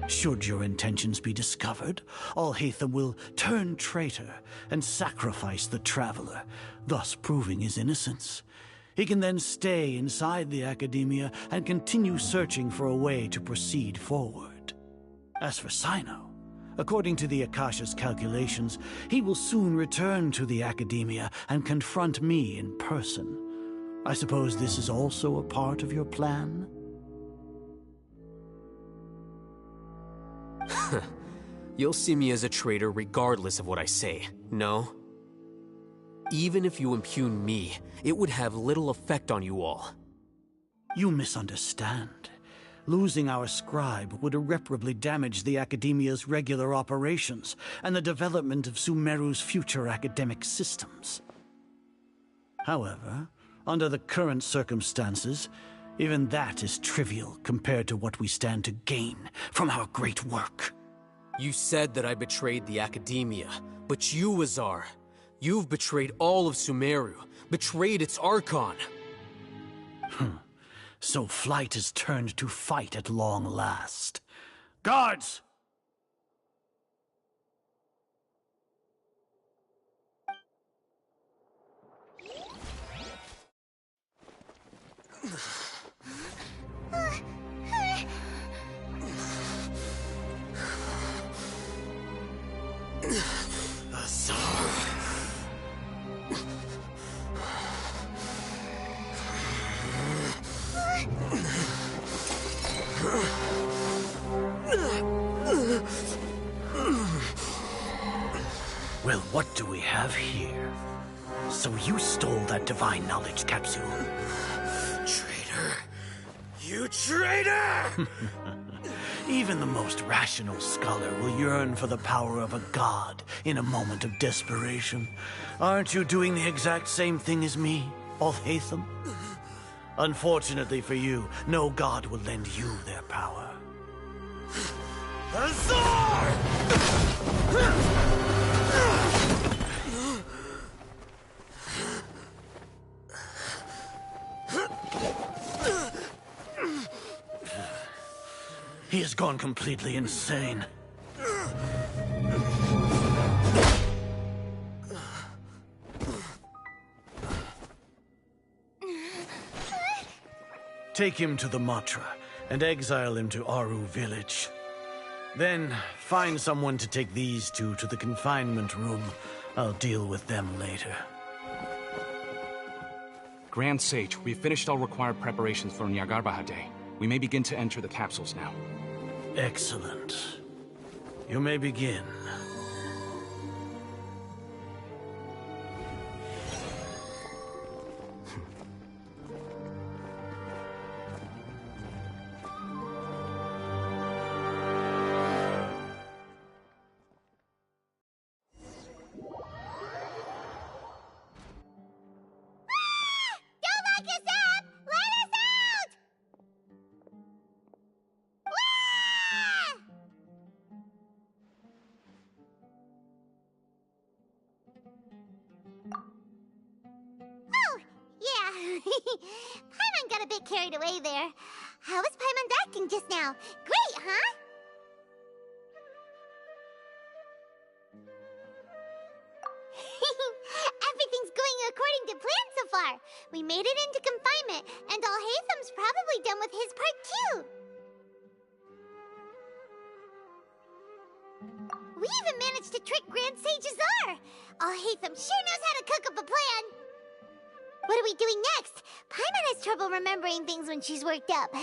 S: Should your intentions be discovered, Alhaitham will turn traitor and sacrifice the Traveler, thus proving his innocence. He can then stay inside the Academia and continue searching for a way to proceed forward. As for Sino, according to the Akasha's calculations, he will soon return to the Academia and confront me in person. I suppose this is also a part of your plan?
Q: You'll see me as a traitor regardless of what I say, no? Even if you impugn me, it would have little effect on you all.
S: You misunderstand. Losing our scribe would irreparably damage the Academia's regular operations and the development of Sumeru's future academic systems. However, under the current circumstances, even that is trivial compared to what we stand to gain from our great work.
Q: You said that I betrayed the Academia, but you, Azar, you've betrayed all of Sumeru, betrayed its Archon.
S: So flight has turned to fight at long last. Guards! Well, what do we have here? So you stole that divine knowledge capsule.
T: Traitor! You traitor!
S: Even the most rational scholar will yearn for the power of a god in a moment of desperation. Aren't you doing the exact same thing as me, Alhaitham? Unfortunately for you, no god will lend you their power.
T: Azar!
S: He has gone completely insane. Take him to the Matra and exile him to Aru village. Then find someone to take these two to the confinement room. I'll deal with them later.
U: Grand Sage, we've finished all required preparations for Nyargarbaha Day. We may begin to enter the capsules now.
S: Excellent. You may begin.
A: Paimon got a bit carried away there. How was Paimon acting just now? Great, huh? Everything's going according to plan so far. We made it into confinement, and Alhaitham's probably done with his part too. We even managed to trick Grand Sage Azar. Alhaitham sure knows how to cook up a plan. What are we doing next? Paimon has trouble remembering things when she's worked up.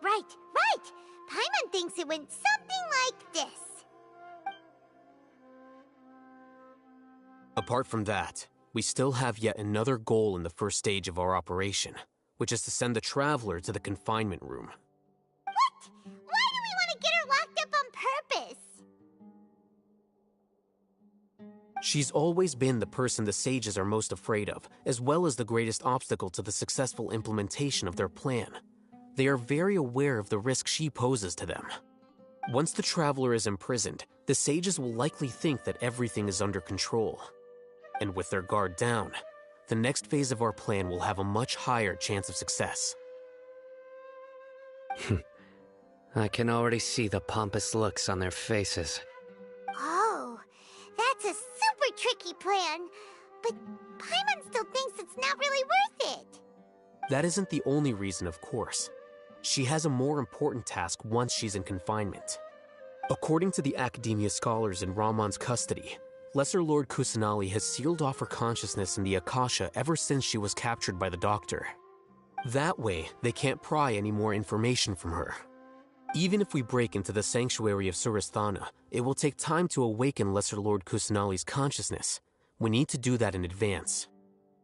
A: Right. Paimon thinks it went something like this.
Q: Apart from that, we still have yet another goal in the first stage of our operation, which is to send the Traveler to the confinement room.
A: What? Why do we want to get her locked up on purpose?
Q: She's always been the person the sages are most afraid of, as well as the greatest obstacle to the successful implementation of their plan. They are very aware of the risk she poses to them. Once the Traveler is imprisoned, the sages will likely think that everything is under control. And with their guard down, the next phase of our plan will have a much higher chance of success.
I: I can already see the pompous looks on their faces.
A: Oh, that's a super tricky plan. But Paimon still thinks it's not really worth it.
Q: That isn't the only reason, of course. She has a more important task once she's in confinement. According to the Academia scholars in Ramon's custody, Lesser Lord Kusanali has sealed off her consciousness in the Akasha ever since she was captured by the Doctor. That way, they can't pry any more information from her. Even if we break into the sanctuary of Surasthana, it will take time to awaken Lesser Lord Kusanali's consciousness. We need to do that in advance.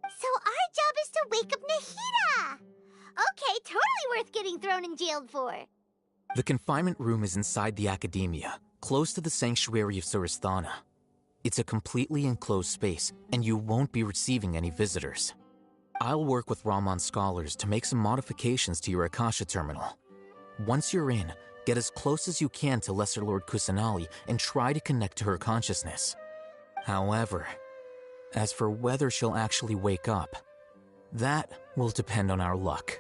A: So our job is to wake up Nahida! Okay, totally worth getting thrown in jail for.
V: The confinement room is inside the Academia, close to the sanctuary of Surasthana. It's a completely enclosed space, and you won't be receiving any visitors. I'll work with Ramon's scholars to make some modifications to your Akasha terminal. Once you're in, get as close as you can to Lesser Lord Kusanali and try to connect to her consciousness. However, as for whether she'll actually wake up, that will depend on our luck.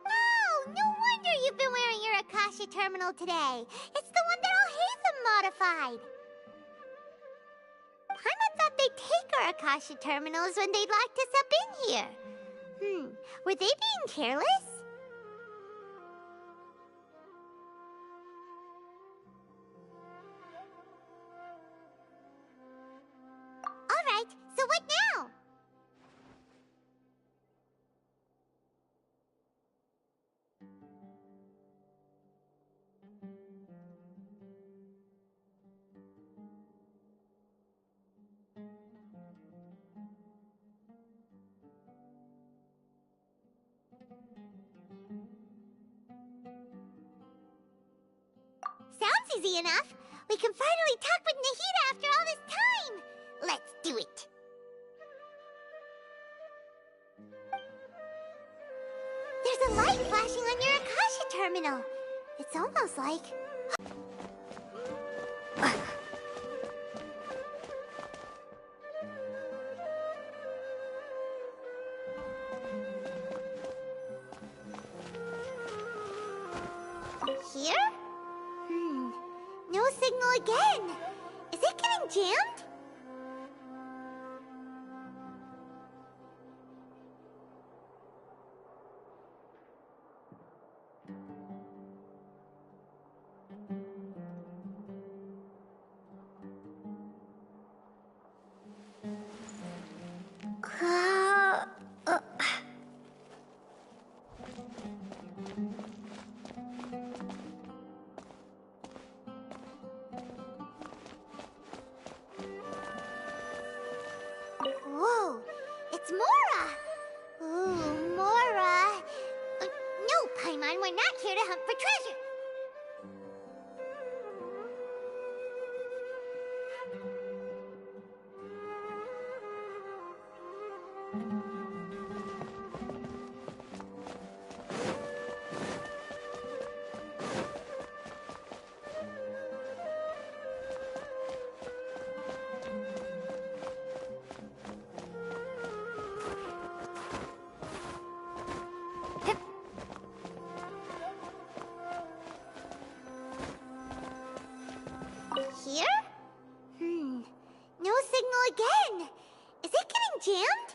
A: Oh, no wonder you've been wearing your Akasha terminal today. It's the one that Alhaitham modified. Paimon thought they'd take our Akasha terminals when they locked us up in here. Were they being careless? Alright, so what now? easy enough. We can finally talk with Nahida after all this time. Let's do it. There's a light flashing on your Akasha terminal. It's almost like... Here? No signal again. Is it getting jammed? Whoa, it's Mora! Ooh, Mora! No, Paimon, we're not here to hunt for treasure! Here? No signal again. Is it getting jammed?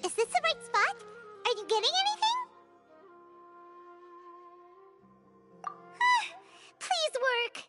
A: Is this the right spot? Are you getting anything? Please work!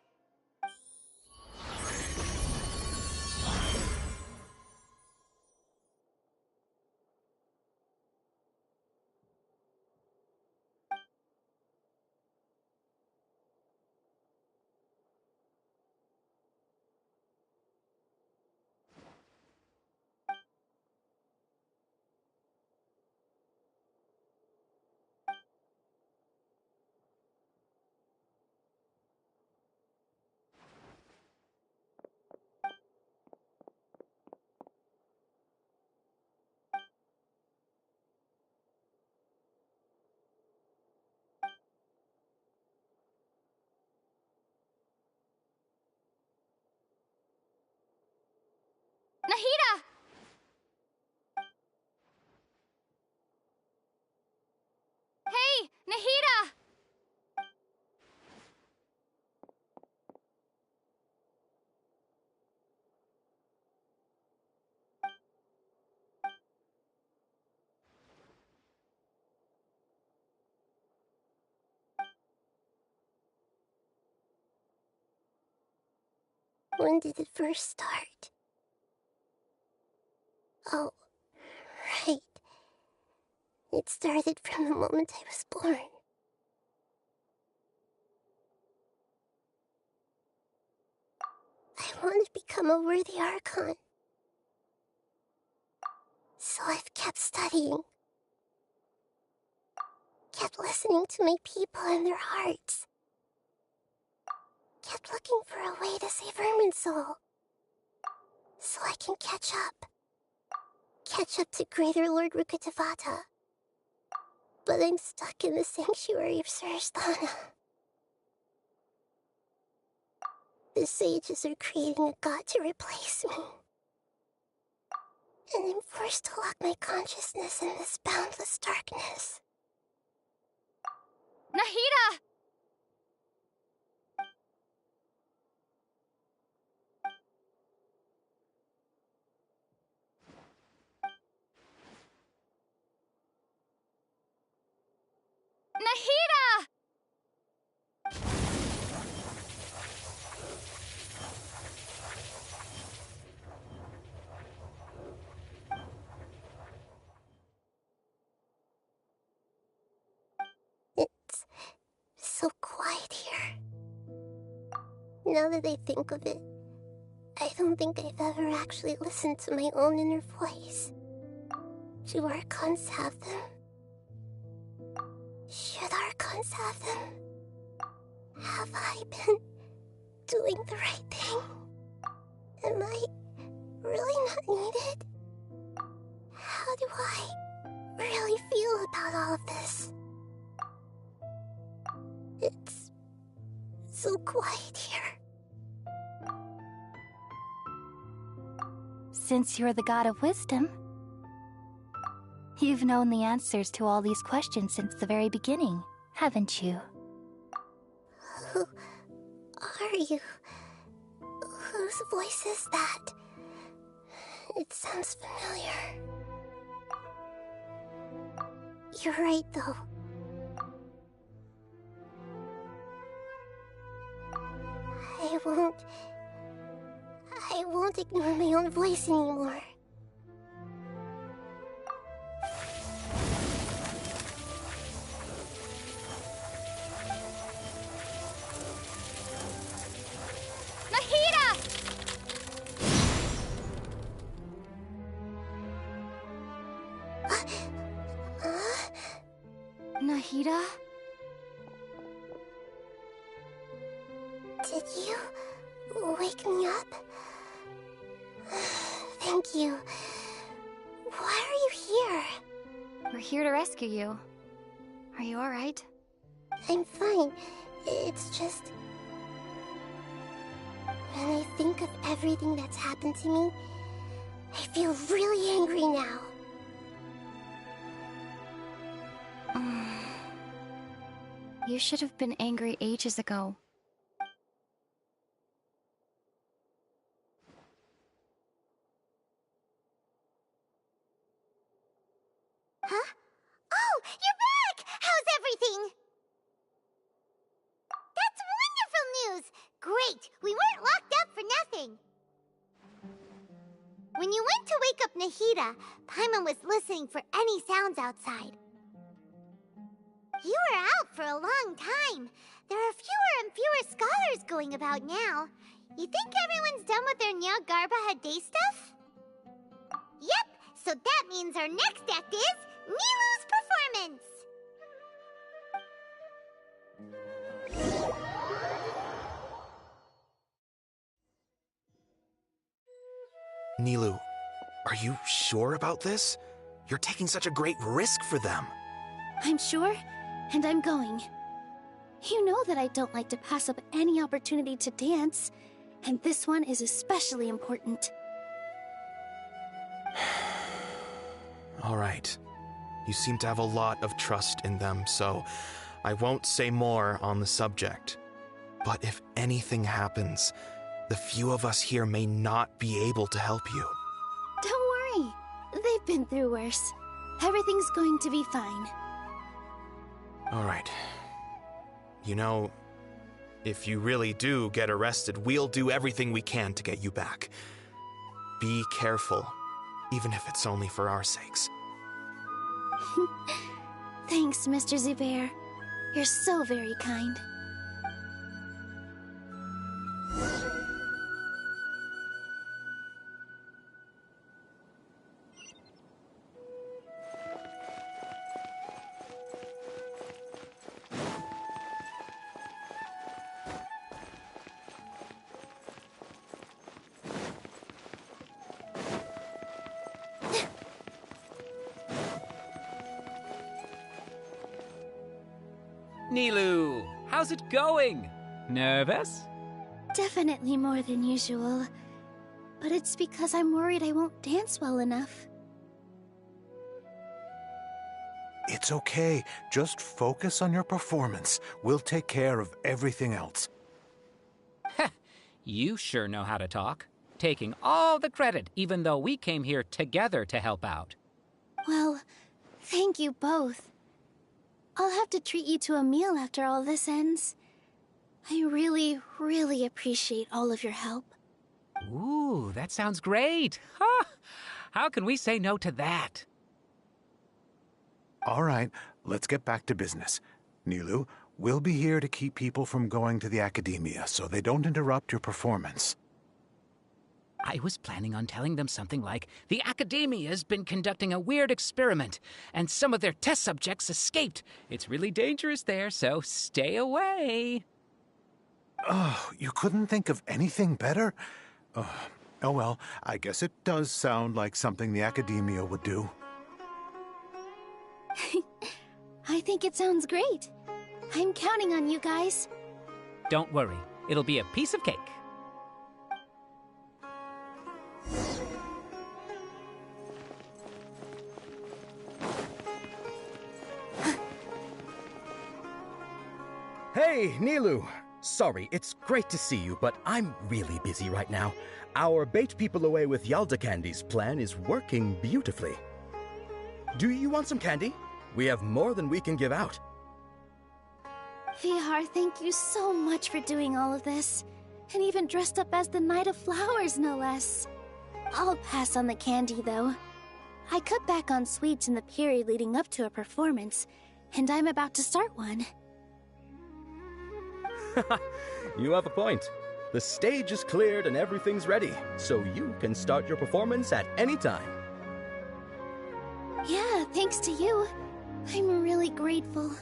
L: Nahida! Hey, Nahida!
A: When did it first start? Oh, right. It started from the moment I was born. I want to become a worthy Archon. So I've kept studying. Kept listening to my people and their hearts. Kept looking for a way to save Irminsul. So I can catch up. Catch up to Greater Lord Rukkhadevata. But I'm stuck in the sanctuary of Surasthana. The sages are creating a god to replace me. and I'm forced to lock my consciousness in this boundless darkness.
L: Nahida! Nahida!
A: It's so quiet here. Now that I think of it, I don't think I've ever actually listened to my own inner voice. Do Archons have them? Should Archons have them? Have I been doing the right thing? Am I really not needed? How do I really feel about all of this? It's so quiet here.
B: Since you're the god of wisdom, you've known the answers to all these questions since the very beginning, haven't you?
A: Who are you? Whose voice is that? It sounds familiar. You're right, though. I won't ignore my own voice anymore.
L: Nahida! Nahida?
A: Did you wake me up? Thank you. Why are you here?
B: We're here to rescue you. Are you alright?
A: I'm fine. It's just... when I think of everything that's happened to me, I feel really angry now.
B: You should have been angry ages ago.
A: Huh? Oh, you're back! How's everything? That's wonderful news! Great! We weren't locked up for nothing! When you went to wake up Nahida, Paimon was listening for any sounds outside. You were out for a long time. There are fewer and fewer scholars going about now. You think everyone's done with their Nyagarbha Day stuff? Yep, so that means our next act is Nilou's performance!
E: Nilou, are you sure about this? You're taking such a great risk for them.
B: I'm sure, and I'm going. You know that I don't like to pass up any opportunity to dance, and this one is especially important.
E: All right. You seem to have a lot of trust in them, so I won't say more on the subject. But if anything happens, the few of us here may not be able to help you.
B: Don't worry. They've been through worse. Everything's going to be fine.
E: All right. You know, if you really do get arrested, we'll do everything we can to get you back. Be careful, even if it's only for our sakes.
B: Thanks, Mr. Zubair. You're so very kind.
O: Nilou, how's it going? Nervous?
B: Definitely more than usual. but it's because I'm worried I won't dance well enough.
P: It's okay. Just focus on your performance. We'll take care of everything else.
O: You sure know how to talk. Taking all the credit, even though we came here together to help out.
B: Well, thank you both. I'll have to treat you to a meal after all this ends. I really, really appreciate all of your help.
O: Ooh, that sounds great. Huh? How can we say no to that?
P: All right, let's get back to business. Nilu, we'll be here to keep people from going to the academia so they don't interrupt your performance.
O: I was planning on telling them something like, the Academia's been conducting a weird experiment, and some of their test subjects escaped. It's really dangerous there, so stay away.
P: Oh, you couldn't think of anything better? Oh well, I guess it does sound like something the Academia would do.
B: I think it sounds great. I'm counting on you guys.
O: Don't worry, it'll be a piece of cake.
D: Hey, Nilu! Sorry, it's great to see you, but I'm really busy right now. Our Bait People Away with Yalda Candies plan is working beautifully. Do you want some candy? We have more than we can give out.
B: Vihar, thank you so much for doing all of this. And even dressed up as the Knight of Flowers, no less. I'll pass on the candy, though. I cut back on sweets in the period leading up to a performance, and I'm about to start one.
D: You have a point. The stage is cleared and everything's ready, so you can start your performance at any time.
B: Yeah, thanks to you. I'm really grateful.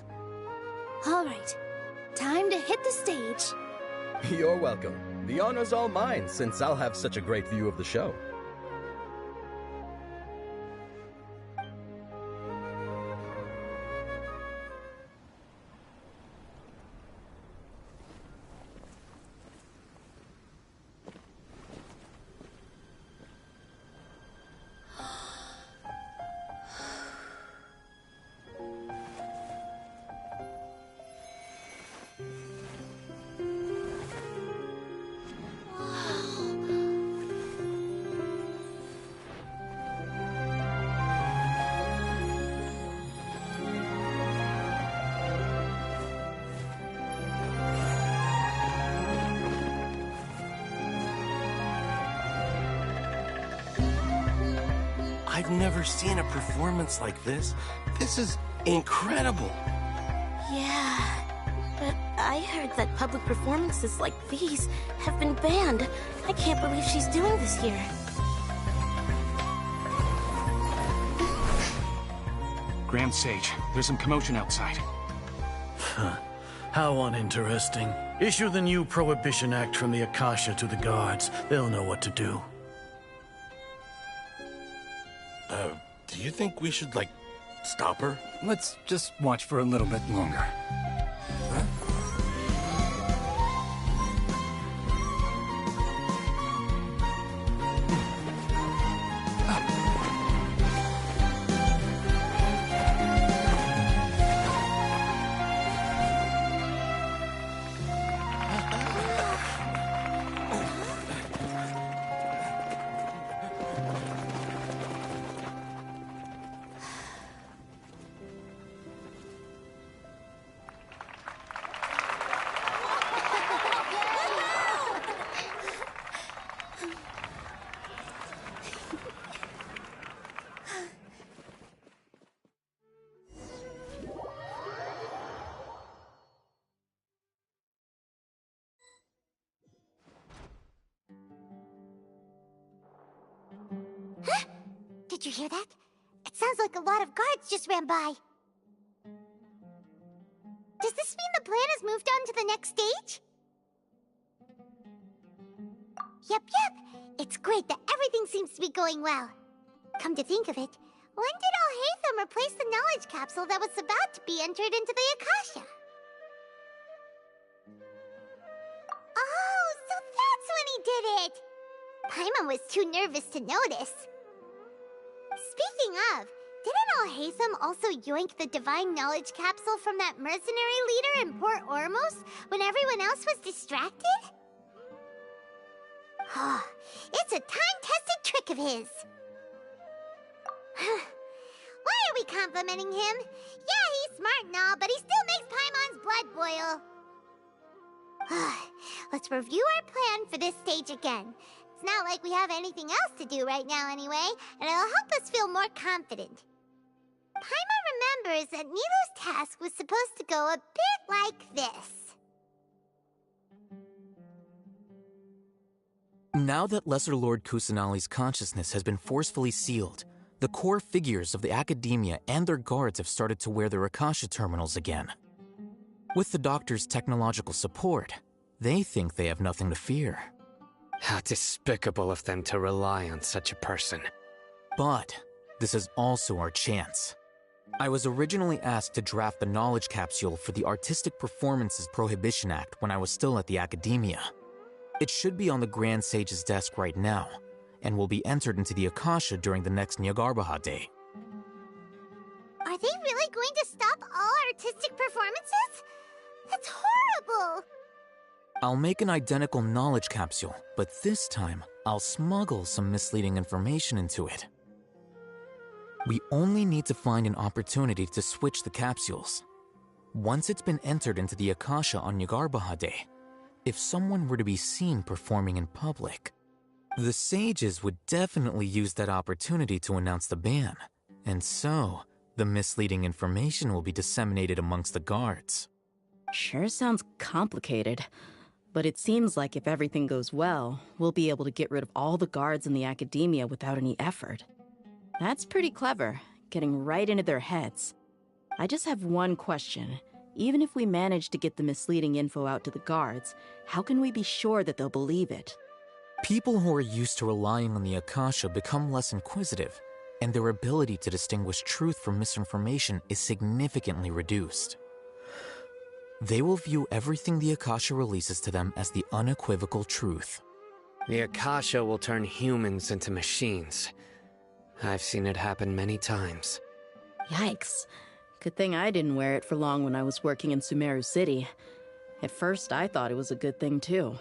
B: All right, time to hit the stage.
D: You're welcome. The honor's all mine, since I'll have such a great view of the show.
T: I've never seen a performance like this. This is incredible.
L: Yeah, but I heard that public performances like these have been banned. I can't believe she's doing this here.
U: Grand Sage, there's some commotion outside.
S: How uninteresting. Issue the new Prohibition Act from the Akasha to the guards. They'll know what to do.
T: Do you think we should, like, stop her?
G: Let's just watch for a little bit longer.
A: Did you hear that? It sounds like a lot of guards just ran by. Does this mean the plan has moved on to the next stage? Yep. It's great that everything seems to be going well. Come to think of it, when did Alhaitham replace the knowledge capsule that was about to be entered into the Akasha? Oh, so that's when he did it! Paimon was too nervous to notice. Speaking of, didn't Alhaitham also yoink the Divine Knowledge Capsule from that mercenary leader in Port Ormos when everyone else was distracted? It's a time-tested trick of his. Why are we complimenting him? Yeah, he's smart and all, but he still makes Paimon's blood boil. Let's review our plan for this stage again. It's not like we have anything else to do right now anyway, and it'll help us feel more confident. Paimon remembers that Nilou's task was supposed to go a bit like this.
V: Now that Lesser Lord Kusanali's consciousness has been forcefully sealed, the core figures of the Academia and their guards have started to wear their Akasha terminals again. With the Doctor's technological support, they think they have nothing to fear.
C: How despicable of them to rely on such a person.
V: But this is also our chance. I was originally asked to draft the knowledge capsule for the Artistic Performances Prohibition Act when I was still at the Academia. It should be on the Grand Sage's desk right now, and will be entered into the Akasha during the next Nyargarbaha Day.
A: Are they really going to stop all artistic performances? That's horrible!
V: I'll make an identical knowledge capsule, but this time, I'll smuggle some misleading information into it. We only need to find an opportunity to switch the capsules. Once it's been entered into the Akasha on Nyargarbaha Day, if someone were to be seen performing in public, the sages would definitely use that opportunity to announce the ban, and so the misleading information will be disseminated amongst the guards.
K: Sure sounds complicated, but it seems like if everything goes well, we'll be able to get rid of all the guards in the Academia without any effort. That's pretty clever, getting right into their heads. I just have one question. Even if we manage to get the misleading info out to the guards, how can we be sure that they'll believe it?
V: People who are used to relying on the Akasha become less inquisitive, and their ability to distinguish truth from misinformation is significantly reduced. They will view everything the Akasha releases to them as the unequivocal truth.
C: The Akasha will turn humans into machines. I've seen it happen many times.
K: Yikes. Good thing I didn't wear it for long when I was working in Sumeru City. At first, I thought it was a good thing, too.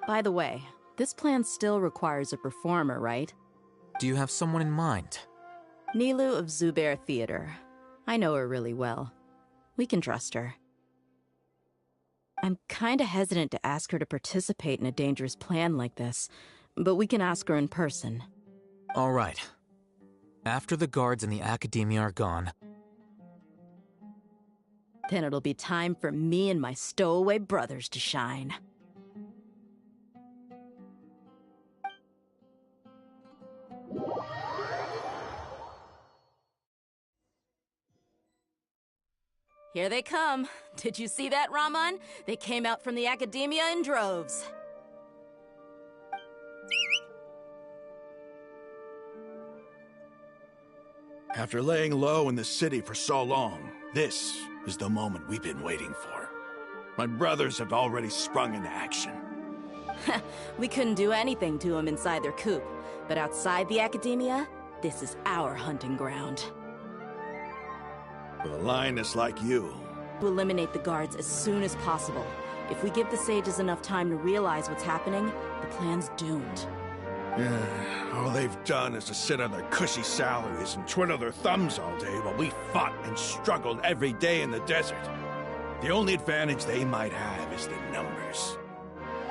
K: By the way, this plan still requires a performer, right?
V: Do you have someone in mind?
K: Nilou of Zubair Theater. I know her really well. We can trust her. I'm kinda hesitant to ask her to participate in a dangerous plan like this, but we can ask her in person.
V: All right. After the guards in the Academia are gone,
K: then it'll be time for me and my stowaway brothers to shine. Here they come. Did you see that, Raman? They came out from the Academia in droves.
F: After laying low in the city for so long, this is the moment we've been waiting for. My brothers have already sprung into action.
K: We couldn't do anything to them inside their coop, but outside the Academia, this is our hunting ground.
F: With a lioness like you.
K: To eliminate the guards as soon as possible. If we give the sages enough time to realize what's happening, the plan's doomed.
F: All they've done is to sit on their cushy salaries and twiddle their thumbs all day while we fought and struggled every day in the desert. The only advantage they might have is the numbers.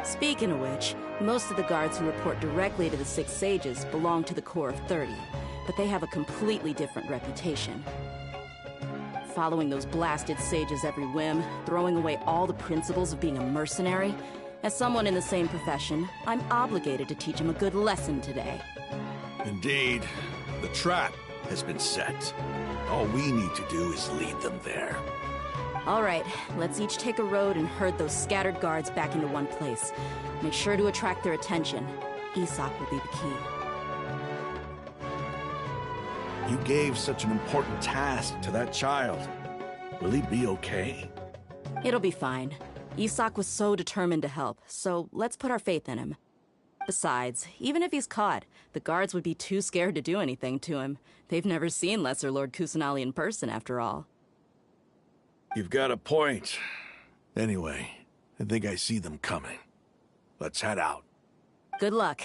K: Speaking of which, most of the guards who report directly to the Six Sages belong to the Corps of 30, but they have a completely different reputation. Following those blasted sages every whim, throwing away all the principles of being a mercenary. As someone in the same profession, I'm obligated to teach them a good lesson today.
F: Indeed, the trap has been set. All we need to do is lead them there.
K: All right, let's each take a road and herd those scattered guards back into one place. Make sure to attract their attention. Isak will be the key.
F: You gave such an important task to that child. Will he be okay?
K: It'll be fine. Isak was so determined to help, so let's put our faith in him. Besides, even if he's caught, the guards would be too scared to do anything to him. They've never seen Lesser Lord Kusanali in person, after all.
F: You've got a point. Anyway, I think I see them coming. Let's head out.
K: Good luck.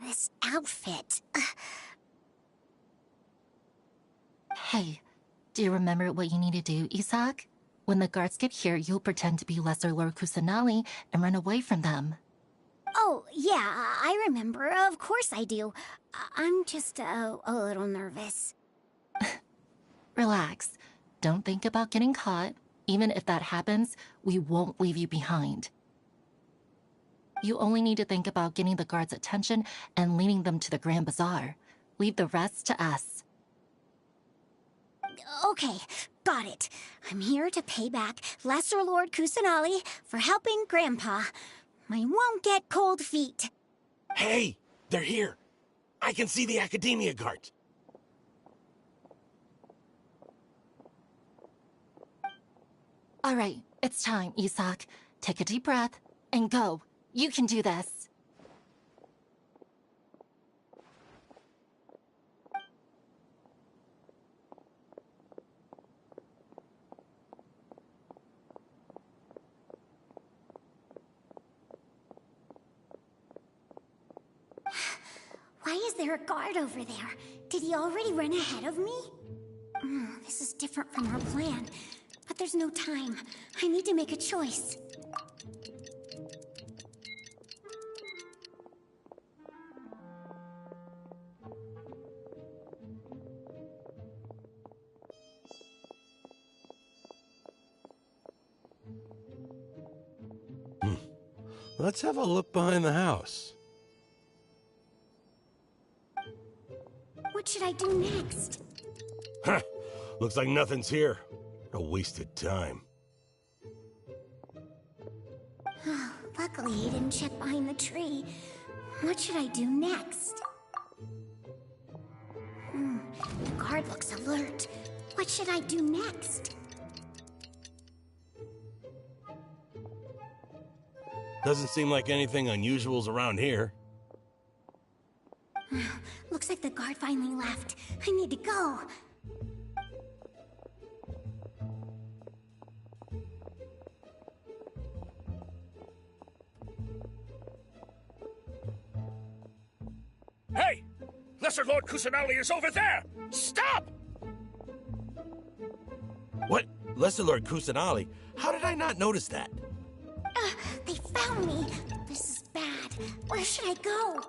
L: This outfit.
H: Hey, do you remember what you need to do, Isaac? When the guards get here, you'll pretend to be Lesser Lord Kusanali and run away from them.
L: Oh, yeah, I remember. Of course I do. I'm just a little nervous.
H: Relax. Don't think about getting caught. Even if that happens, we won't leave you behind. You only need to think about getting the guards' attention and leading them to the Grand Bazaar. Leave the rest to us.
L: Okay, got it. I'm here to pay back Lesser Lord Kusanali for helping Grandpa. I won't get cold feet.
T: Hey, they're here. I can see the Academia guards.
H: All right, it's time, Isaac. Take a deep breath and go. You can do this.
L: Why is there a guard over there? Did he already run ahead of me? This is different from our plan. But there's no time. I need to make a choice.
T: Let's have a look behind the house.
L: What should I do next?
T: Huh. Looks like nothing's here. A wasted time.
L: Luckily, he didn't check behind the tree. What should I do next? The guard looks alert. What should I do next?
T: Doesn't seem like anything unusual's around here.
L: Looks like the guard finally left. I need to go.
F: Hey! Lesser Lord Kusanali is over there! Stop!
T: What? Lesser Lord Kusanali? How did I not notice that?
L: They found me. This is bad. Where should I go?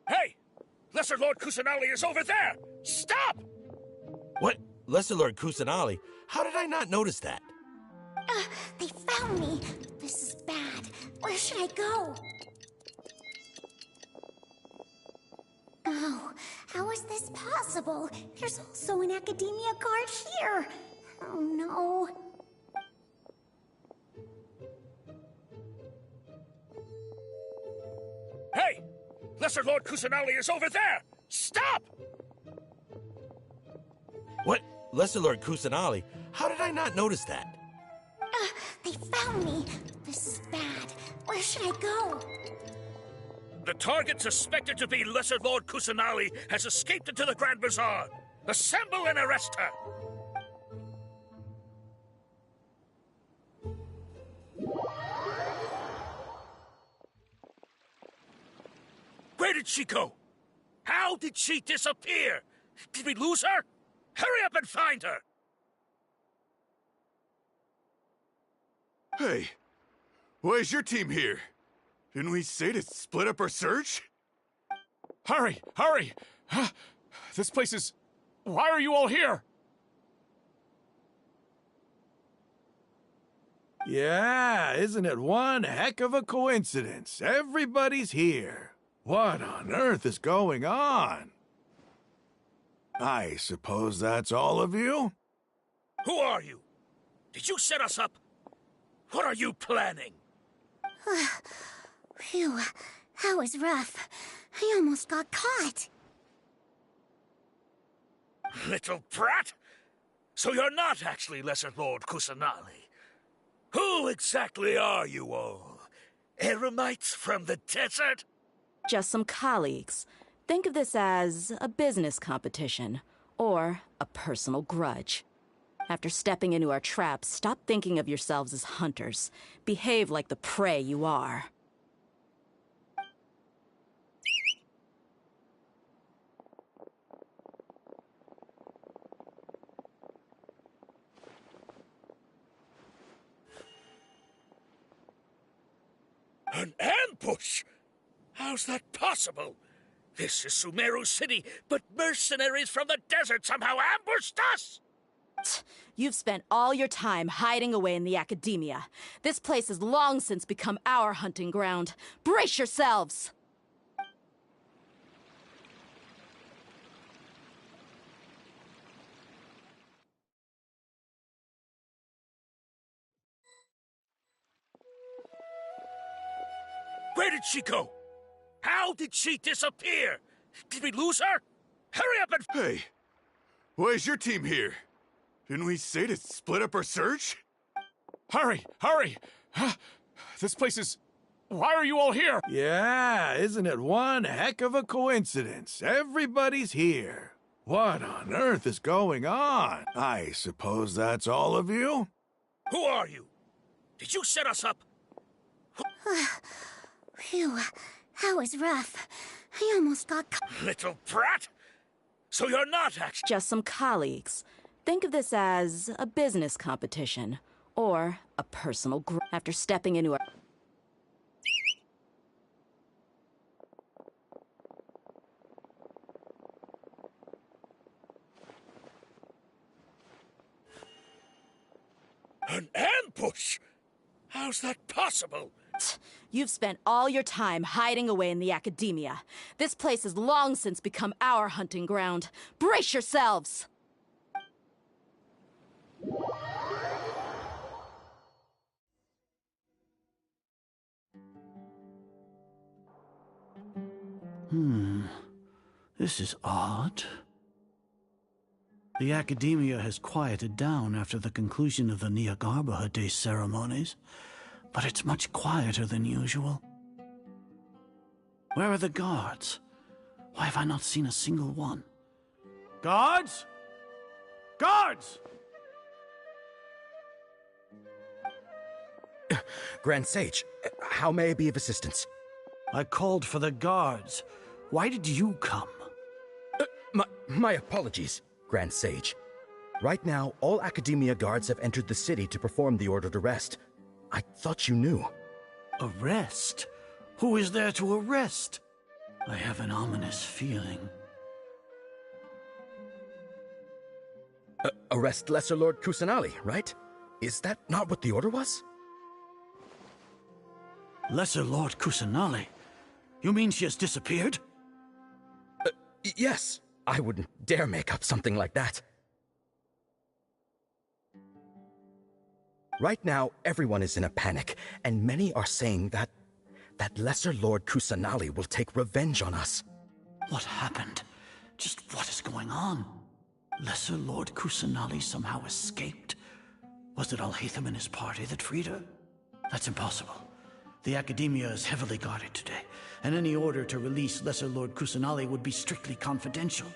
F: Hey! Lesser Lord Kusanali is over there! Stop!
T: What? Lesser Lord Kusanali? How did I not notice that?
L: They found me. This is bad. Where should I go? Oh, how is this possible? There's also an Academia guard here. Oh no.
F: Hey! Lesser Lord Kusanali is over there! Stop!
T: What? Lesser Lord Kusanali? How did I not notice that?
L: They found me. This is bad. Where should I go?
F: The target suspected to be Lesser Lord Kusanali has escaped into the Grand Bazaar. Assemble and arrest her! Where did she go? How did she disappear? Did we lose her? Hurry up and find her!
M: Hey, why is your team here? Didn't we say to split up our search?
W: Hurry! Hurry! This place is... Why are you all here?
F: Yeah, isn't it one heck of a coincidence? Everybody's here. What on earth is going on? I suppose that's all of you? Who are you? Did you set us up?
J: What are you planning?
L: Phew, that was rough. I almost got caught.
J: Little brat? So you're not actually Lesser Lord Kusanali. Who exactly are you all? Eremites from the desert?
K: Just some colleagues. Think of this as a business competition, or a personal grudge. After stepping into our traps, stop thinking of yourselves as hunters. Behave like the prey you are.
J: An ambush? How's that possible? This is Sumeru City, but mercenaries from the desert somehow ambushed us!
K: You've spent all your time hiding away in the academia. This place has long since become our hunting ground. Brace yourselves!
J: Where did she go? How did she disappear? Did we lose her? Hurry up and...
M: Hey, why is your team here? Didn't we say to split up our search?
W: Hurry! Hurry! This place is... Why are you all here?
F: Yeah, isn't it one heck of a coincidence? Everybody's here. What on earth is going on? I suppose that's all of you?
J: Who are you? Did you set us up?
L: Phew, that was rough. I almost got caught.
J: Little brat? So you're not actually...
K: Just some colleagues. Think of this as a business competition, or a personal grudge. After stepping into our...
J: An ambush? How's that possible?
K: You've spent all your time hiding away in the academia. This place has long since become our hunting ground. Brace yourselves!
S: This is odd. The academia has quieted down after the conclusion of the Nyagarbha Day ceremonies, but it's much quieter than usual. Where are the guards? Why have I not seen a single one? Guards? Guards!
D: Grand Sage, how may I be of assistance?
S: I called for the guards. Why did you come?
D: My apologies, Grand Sage. Right now, all Academia guards have entered the city to perform the ordered arrest. I thought you knew.
S: Arrest? Who is there to arrest? I have an ominous feeling.
D: Arrest Lesser Lord Kusanali, right? Is that not what the order was?
S: Lesser Lord Kusanali? You mean she has disappeared?
D: Yes. I wouldn't dare make up something like that. Right now, everyone is in a panic, and many are saying that Lesser Lord Kusanali will take revenge on us.
S: What happened? Just what is going on? Lesser Lord Kusanali somehow escaped? Was it Alhaitham and his party that freed her? That's impossible. The Academia is heavily guarded today, and any order to release Lesser Lord Kusanali would be strictly confidential.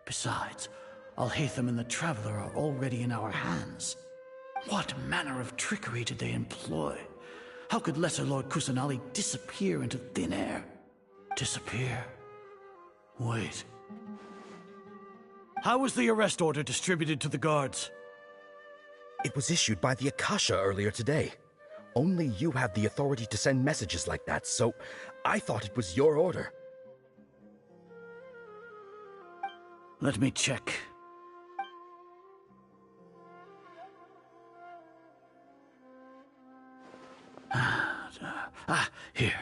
S: Besides, Alhaitham and the Traveler are already in our hands. What manner of trickery did they employ? How could Lesser Lord Kusanali disappear into thin air? Disappear? Wait. How was the arrest order distributed to the guards?
D: It was issued by the Akasha earlier today. Only you have the authority to send messages like that, so I thought it was your order.
S: Let me check. Here.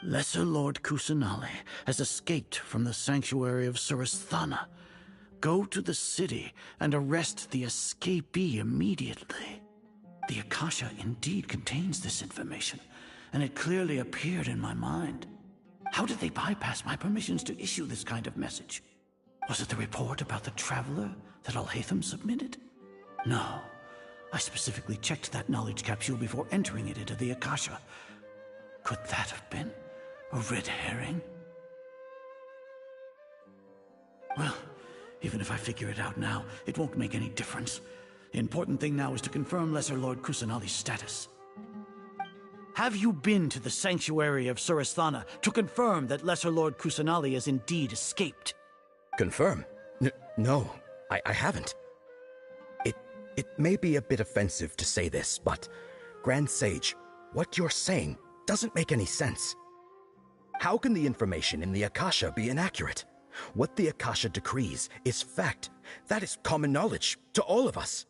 S: Lesser Lord Kusanali has escaped from the sanctuary of Suristhana. Go to the city and arrest the escapee immediately. The Akasha indeed contains this information, and it clearly appeared in my mind. How did they bypass my permissions to issue this kind of message? Was it the report about the Traveler that Alhaitham submitted? No. I specifically checked that knowledge capsule before entering it into the Akasha. Could that have been a red herring? Well, even if I figure it out now, it won't make any difference. The important thing now is to confirm Lesser Lord Kusanali's status. Have you been to the sanctuary of Surasthana to confirm that Lesser Lord Kusanali has indeed escaped?
D: Confirm? No, I haven't. It may be a bit offensive to say this, but Grand Sage, what you're saying doesn't make any sense. How can the information in the Akasha be inaccurate? What the Akasha decrees is fact. That is common knowledge to all of us.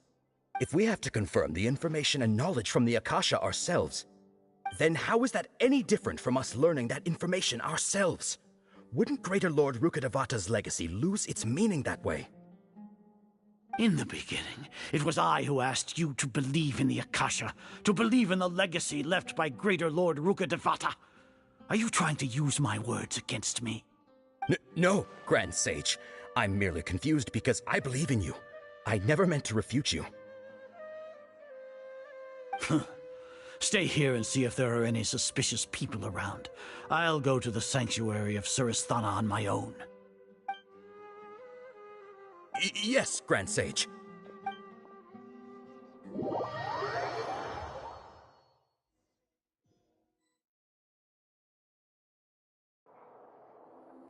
D: If we have to confirm the information and knowledge from the Akasha ourselves, then how is that any different from us learning that information ourselves? Wouldn't Greater Lord Rukkhadevata's legacy lose its meaning that way?
S: In the beginning, it was I who asked you to believe in the Akasha, to believe in the legacy left by Greater Lord Rukkhadevata. Are you trying to use my words against me?
D: No, Grand Sage. I'm merely confused because I believe in you. I never meant to refute you.
S: Stay here and see if there are any suspicious people around. I'll go to the sanctuary of Surasthana on my own.
D: Yes, Grand Sage.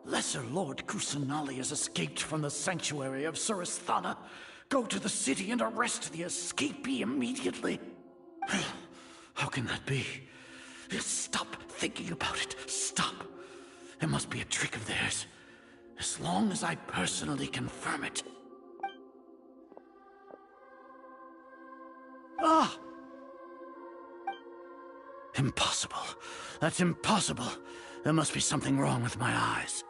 S: Lesser Lord Kusanali has escaped from the sanctuary of Surasthana. Go to the city and arrest the escapee immediately. How can that be? Stop thinking about it. Stop. There must be a trick of theirs. As long as I personally confirm it. Ah! Impossible. That's impossible. There must be something wrong with my eyes.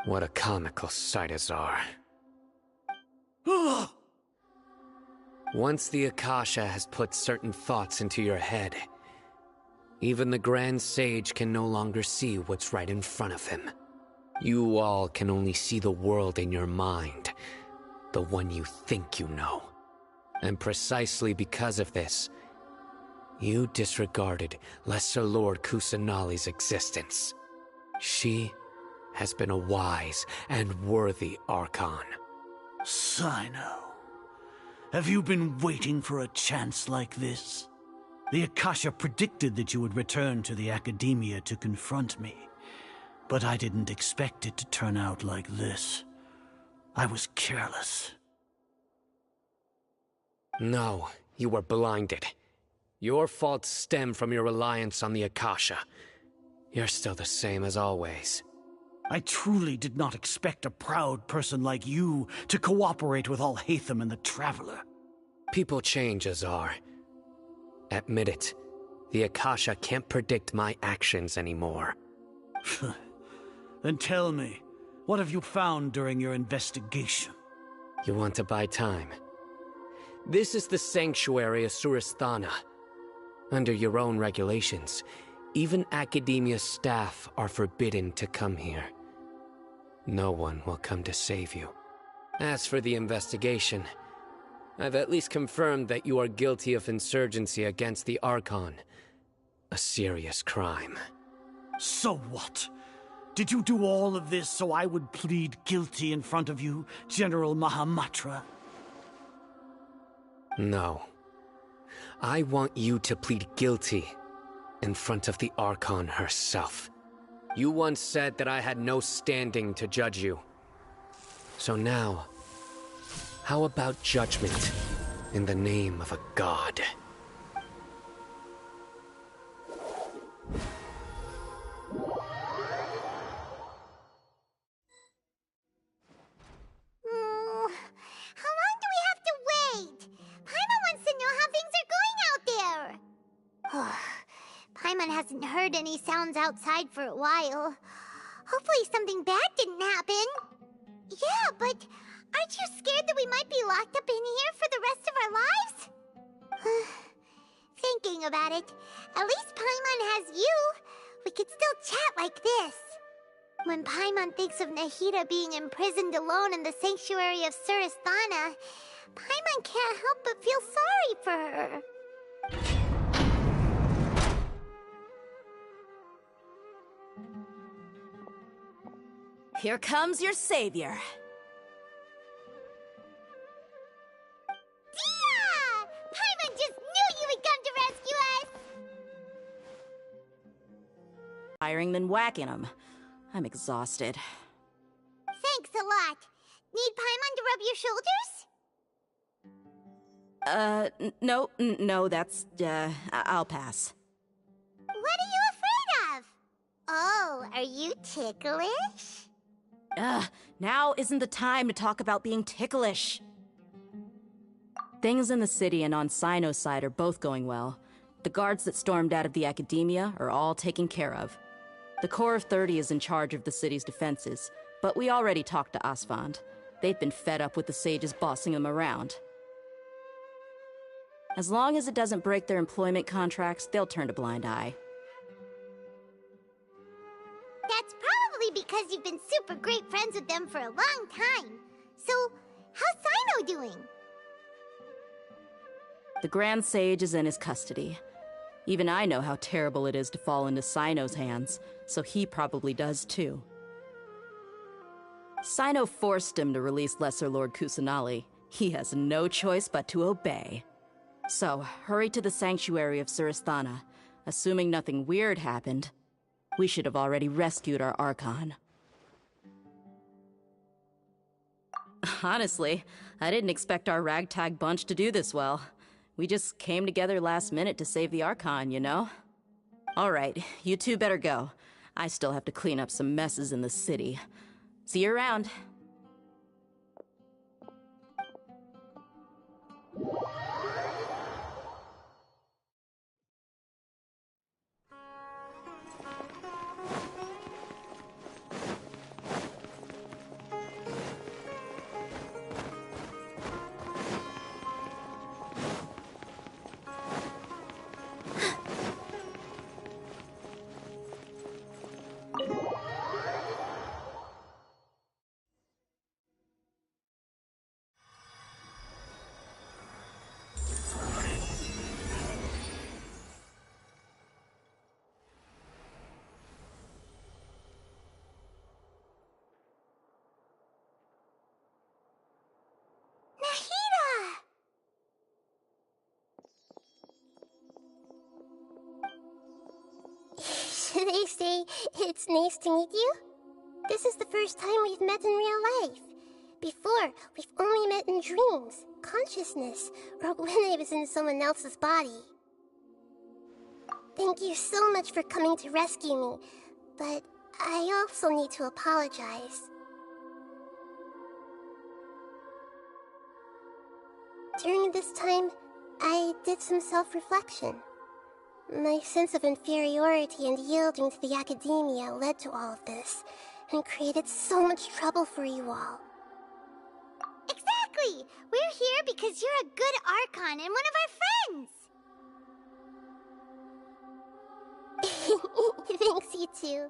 C: What a comical sight, Azar. Once the Akasha has put certain thoughts into your head, even the Grand Sage can no longer see what's right in front of him. You all can only see the world in your mind, the one you think you know. And precisely because of this, you disregarded Lesser Lord Kusanali's existence. She has been a wise and worthy Archon.
S: Sino, have you been waiting for a chance like this? The Akasha predicted that you would return to the Academia to confront me, but I didn't expect it to turn out like this. I was careless.
C: No, you were blinded. Your faults stem from your reliance on the Akasha. You're still the same as always.
S: I truly did not expect a proud person like you to cooperate with Alhaitham and the Traveler.
C: People change, Azar. Admit it. The Akasha can't predict my actions anymore.
S: Then tell me, what have you found during your investigation?
C: You want to buy time? This is the sanctuary of Surasthana. Under your own regulations, even Academia staff are forbidden to come here. No one will come to save you. As for the investigation, I've at least confirmed that you are guilty of insurgency against the Archon. A serious crime.
S: So what? Did you do all of this so I would plead guilty in front of you, General Mahamatra?
C: No. I want you to plead guilty in front of the Archon herself. You once said that I had no standing to judge you. So now, how about judgment in the name of a god?
A: How long do we have to wait? Paimon wants to know how things are going out there. Paimon hasn't heard any sounds outside for a while. Hopefully something bad didn't happen. Yeah, but aren't you scared that we might be locked up in here for the rest of our lives? Thinking about it, at least Paimon has you. We could still chat like this. When Paimon thinks of Nahida being imprisoned alone in the sanctuary of Surasthana, Paimon can't help but feel sorry for her.
K: Here comes your savior.
A: Dia! Paimon just knew you would come to rescue us!
K: Firing than whacking him. I'm exhausted.
A: Thanks a lot. Need Paimon to rub your shoulders?
K: No, that's, I'll pass.
A: What are you afraid of? Oh, are you ticklish?
K: Now isn't the time to talk about being ticklish. Things in the city and on Sino's side are both going well. The guards that stormed out of the Academia are all taken care of. The Corps of 30 is in charge of the city's defenses, but we already talked to Asfand. They've been fed up with the sages bossing them around. As long as it doesn't break their employment contracts, they'll turn a blind eye.
A: That's probably because you've been super great friends with them for a long time. So, how's Sino doing?
K: The Grand Sage is in his custody. Even I know how terrible it is to fall into Sino's hands, so he probably does too. Sino forced him to release Lesser Lord Kusanali. He has no choice but to obey. So, hurry to the sanctuary of Surasthana. Assuming nothing weird happened, we should have already rescued our Archon. Honestly, I didn't expect our ragtag bunch to do this well. We just came together last minute to save the Archon, you know? Alright, you two better go. I still have to clean up some messes in the city. See you around.
A: Should I say it's nice to meet you? This is the first time we've met in real life. Before, we've only met in dreams, consciousness, or when I was in someone else's body. Thank you so much for coming to rescue me, but I also need to apologize. During this time, I did some self-reflection. My sense of inferiority and yielding to the Academia led to all of this, and created so much trouble for you all. Exactly! We're here because you're a good Archon and one of our friends! Thanks, you too.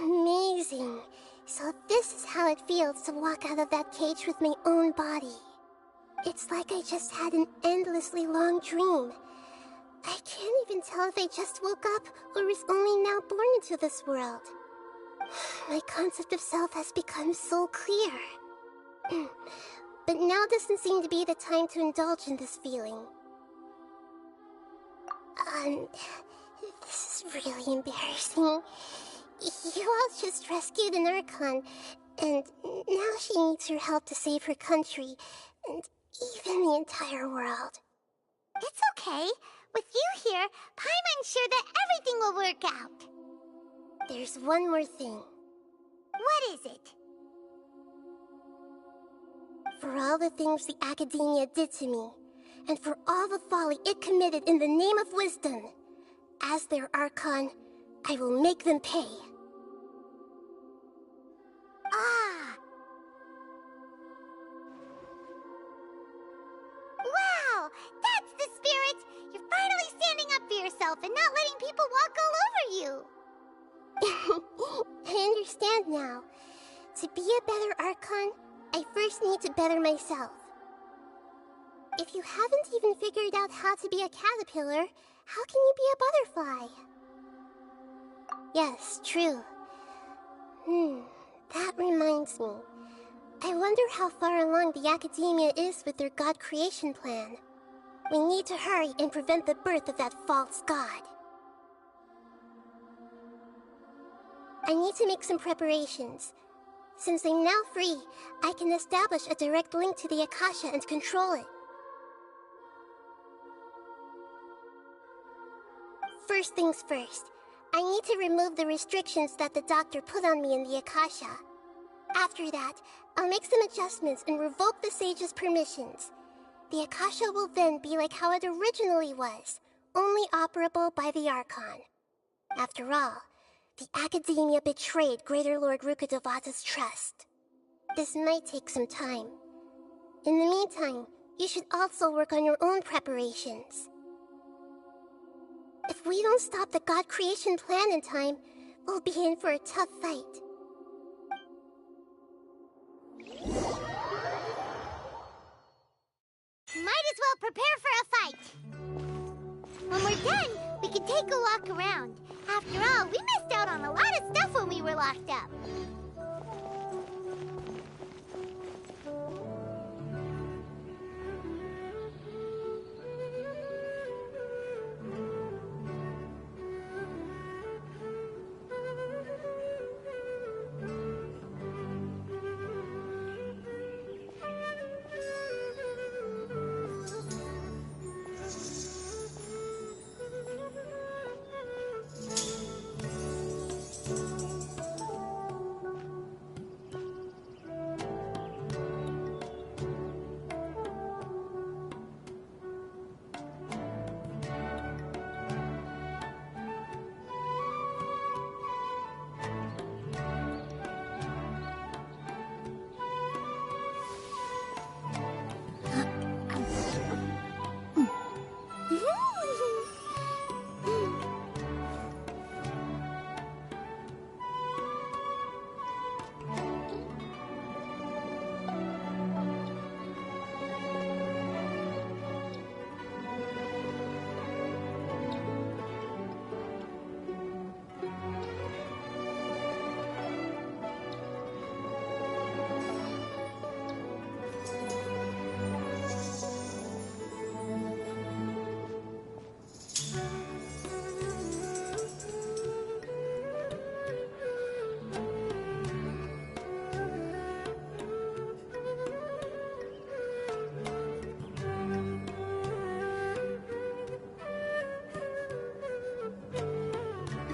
A: Amazing. So this is how it feels to walk out of that cage with my own body. It's like I just had an endlessly long dream. I can't even tell if I just woke up or was only now born into this world. My concept of self has become so clear. But now doesn't seem to be the time to indulge in this feeling. This is really embarrassing. You all just rescued an Archon, and now she needs your help to save her country, and even the entire world. It's okay. With you here, Paimon's sure that everything will work out. There's one more thing. What is it? For all the things the Academia did to me, and for all the folly it committed in the name of wisdom. As their Archon, I will make them pay. Ah!
L: Wow! That's the spirit! You're finally standing up for yourself and not letting people walk all over you!
A: I understand now. To be a better Archon, I first need to better myself. If you haven't even figured out how to be a caterpillar, how can you be a butterfly? Yes, true. That reminds me. I wonder how far along the Academia is with their god creation plan. We need to hurry and prevent the birth of that false god. I need to make some preparations. Since I'm now free, I can establish a direct link to the Akasha and control it. First things first, I need to remove the restrictions that the doctor put on me in the Akasha. After that, I'll make some adjustments and revoke the sage's permissions. The Akasha will then be like how it originally was, only operable by the Archon. After all, the Academia betrayed Greater Lord Rukkhadevata's trust. This might take some time. In the meantime, you should also work on your own preparations. If we don't stop the god creation plan in time, we'll be in for a tough fight.
L: Might as well prepare for a fight! When we're done, we can take a walk around. After all, we missed out on a lot of stuff when we were locked up.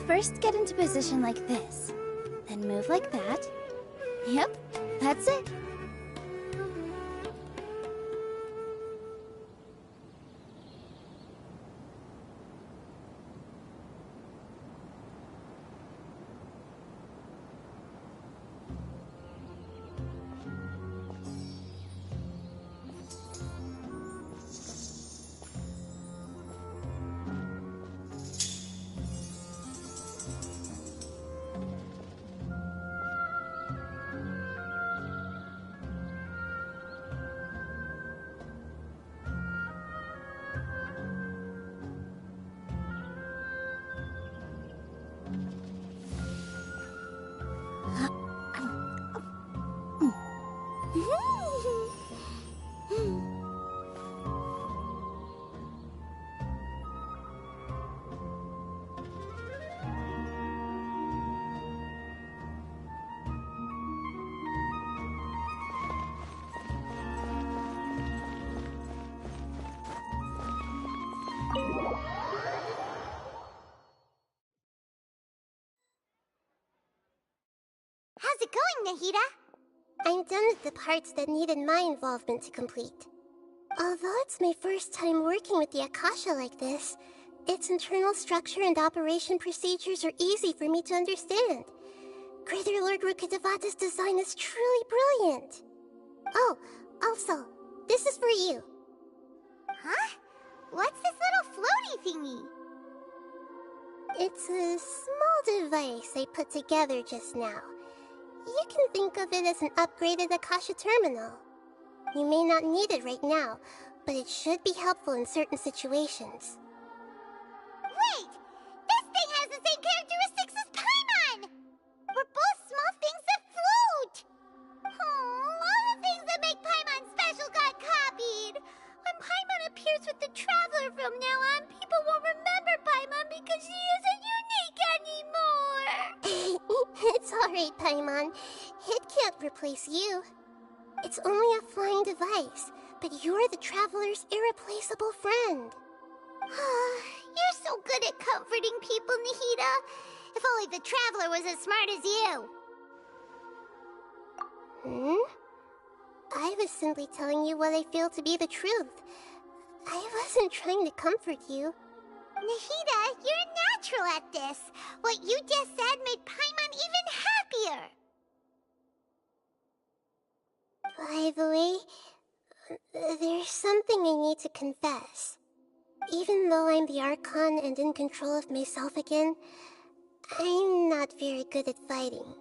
B: First, get into position like this. Then move like that. Yep, that's it.
L: How's it going, Nahida?
A: I'm done with the parts that needed my involvement to complete. Although it's my first time working with the Akasha like this, its internal structure and operation procedures are easy for me to understand. Greater Lord Rukkhadevata's design is truly brilliant. Oh, also, this is for you.
L: Huh? What's this little floaty thingy?
A: It's a small device I put together just now. You can think of it as an upgraded Akasha terminal. You may not need it right now, but it should be helpful in certain situations.
L: Wait! This thing has the same characteristics as Paimon! We're both small things that float! Oh, all the things that make Paimon special got copied! When Paimon appears with the Traveler from now on, people won't remember Paimon because she isn't unique anymore!
A: It's alright, Paimon. It can't replace you. It's only a flying device, but you're the Traveler's irreplaceable friend.
L: You're so good at comforting people, Nahida. If only the Traveler was as smart as you.
A: I was simply telling you what I feel to be the truth. I wasn't trying to comfort you.
L: Nahida, you're natural at this. What you just said made Paimon even happier.
A: By the way, there's something I need to confess. Even though I'm the Archon and in control of myself again, I'm not very good at fighting.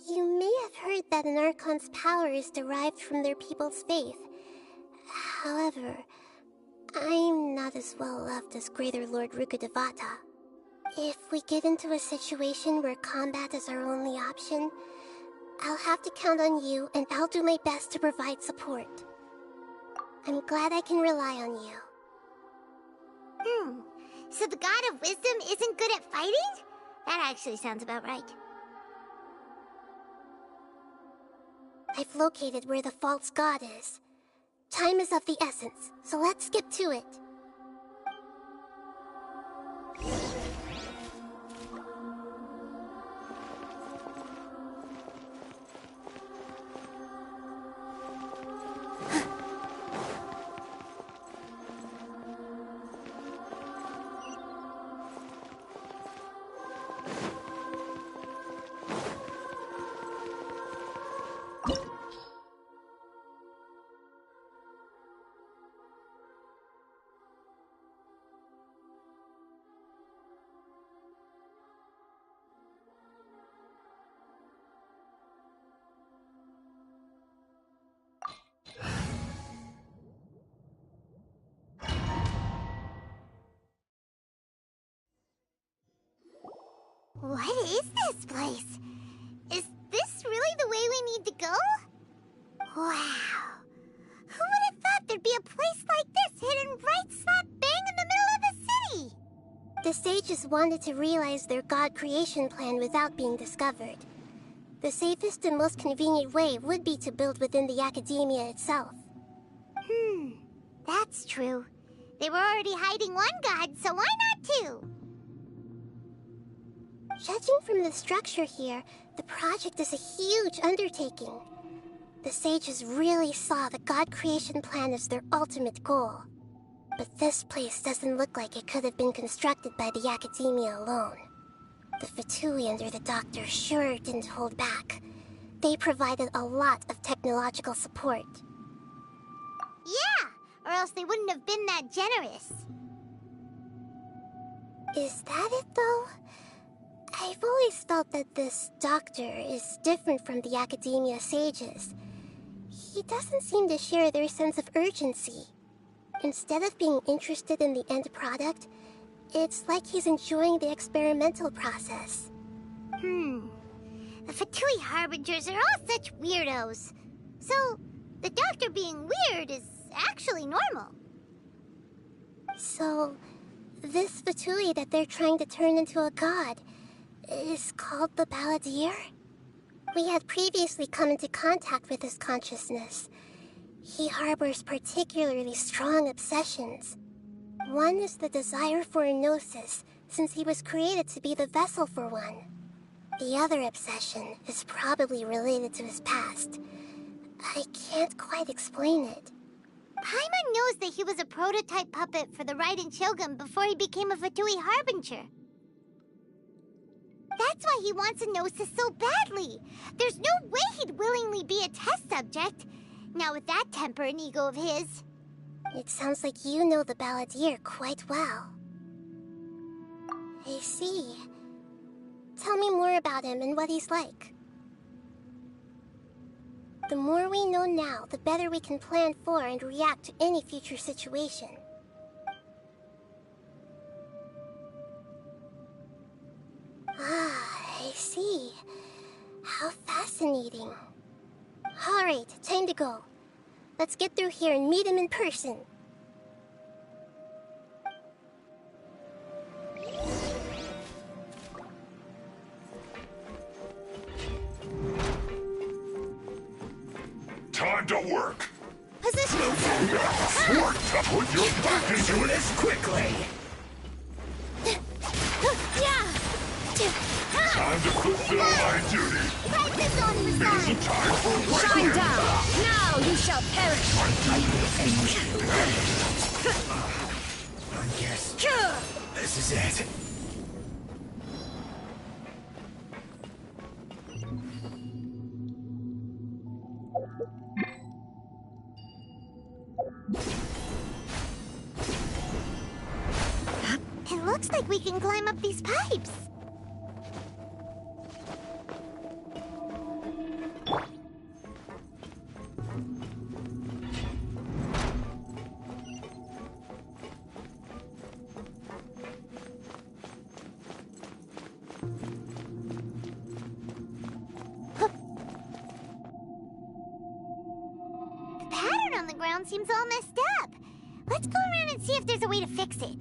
A: You may have heard that an Archon's power is derived from their people's faith. However, I'm not as well loved as Greater Lord Rukkhadevata. If we get into a situation where combat is our only option, I'll have to count on you, and I'll do my best to provide support. I'm glad I can rely on you.
L: So the God of Wisdom isn't good at fighting? That actually sounds about right.
A: I've located where the false god is. Time is of the essence, so let's skip to it.
L: What is this place? Is this really the way we need to go? Wow. Who would have thought there'd be a place like this hidden right slap bang in the middle of the city?
A: The sages wanted to realize their god creation plan without being discovered. The safest and most convenient way would be to build within the academia itself.
L: That's true. They were already hiding one god, so why not two?
A: Judging from the structure here, the project is a huge undertaking. The sages really saw the god creation plan as their ultimate goal. But this place doesn't look like it could have been constructed by the academia alone. The Fatui under the Doctor sure didn't hold back. They provided a lot of technological support.
L: Yeah, or else they wouldn't have been that generous.
A: Is that it, though? I've always felt that this Doctor is different from the academia sages. He doesn't seem to share their sense of urgency. Instead of being interested in the end product, it's like he's enjoying the experimental process.
L: The Fatui Harbingers are all such weirdos. So, the Doctor being weird is actually normal.
A: So, this Fatui that they're trying to turn into a god is called the Balladeer? We had previously come into contact with his consciousness. He harbors particularly strong obsessions. One is the desire for a gnosis, since he was created to be the vessel for one. The other obsession is probably related to his past. I can't quite explain it. Paimon knows that he was a prototype puppet for the Raiden Shogun before he became a Fatui Harbinger. That's why he wants a Gnosis so badly. There's no way he'd willingly be a test subject. Now with that temper and ego of his. It sounds like you know the Balladeer quite well. I see. Tell me more about him and what he's like. The more we know now, the better we can plan for and react to any future situation. Ah, I see. How fascinating. Alright, time to go. Let's get through here and meet him in person.
I: Time to work.
A: Position.
I: Work to put your back into it quickly. Time to fulfill my duty.
A: Fight this on the
I: It's
A: side.
I: time for
A: Shine
I: reckoning.
A: down. Now you shall perish.
J: I guess this is it.
A: It looks like we can climb up these pipes. The pattern on the ground seems all messed up. Let's go around and see if there's a way to fix it.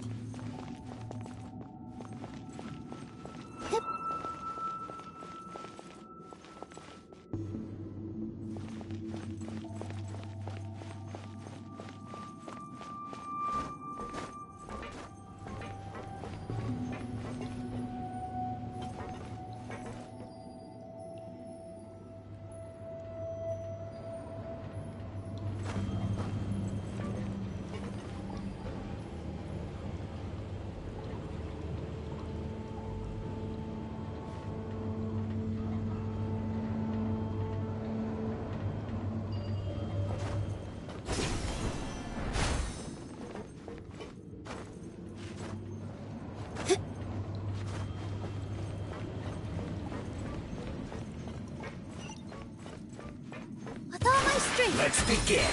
A: With all my strength.
J: Let's begin.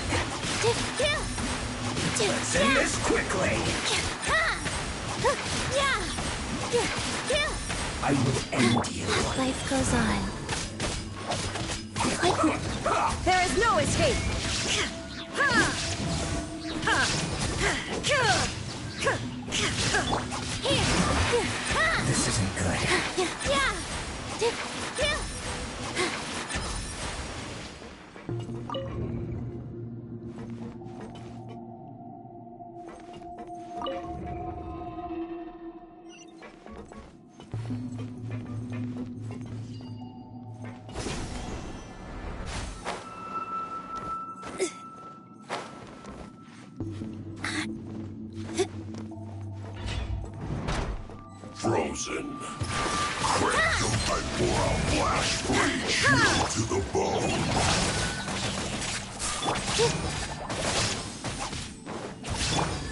J: Let's end this quickly. I will end you.
A: Life goes on. There is no escape.
J: This isn't good.
I: Frozen. Kryptonite pour a blast blade chill to the bone.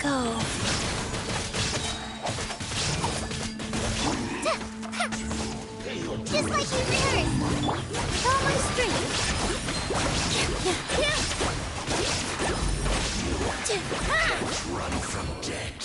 A: Go. Just like you rehearsed. With all my strength.
J: Run from debt.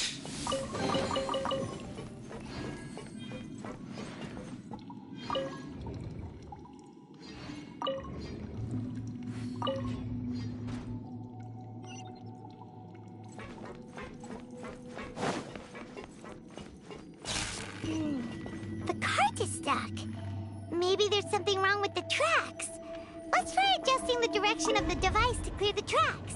A: The cart is stuck. Maybe there's something wrong with the tracks. Let's try adjusting the direction of the device to clear the tracks.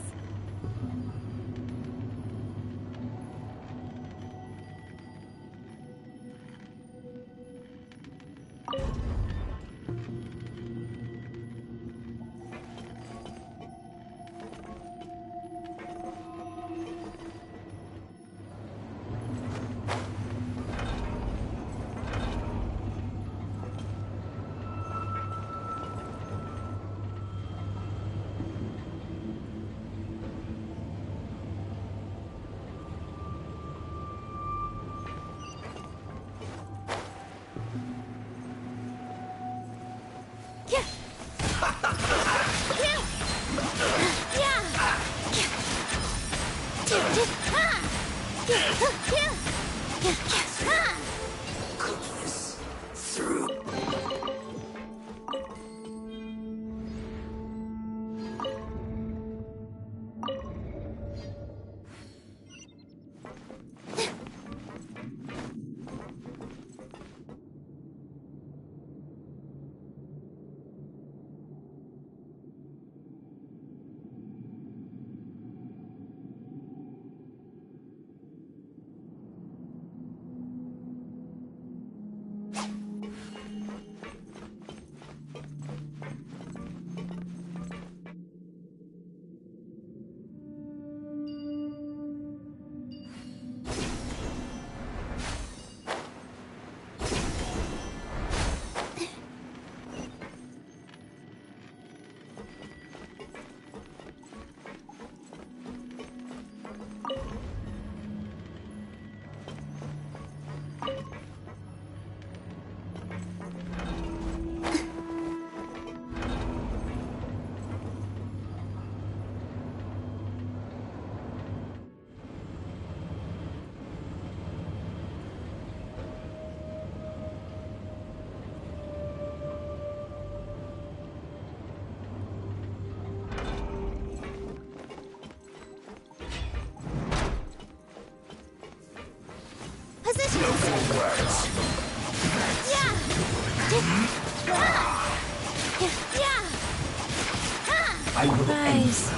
N: Rise.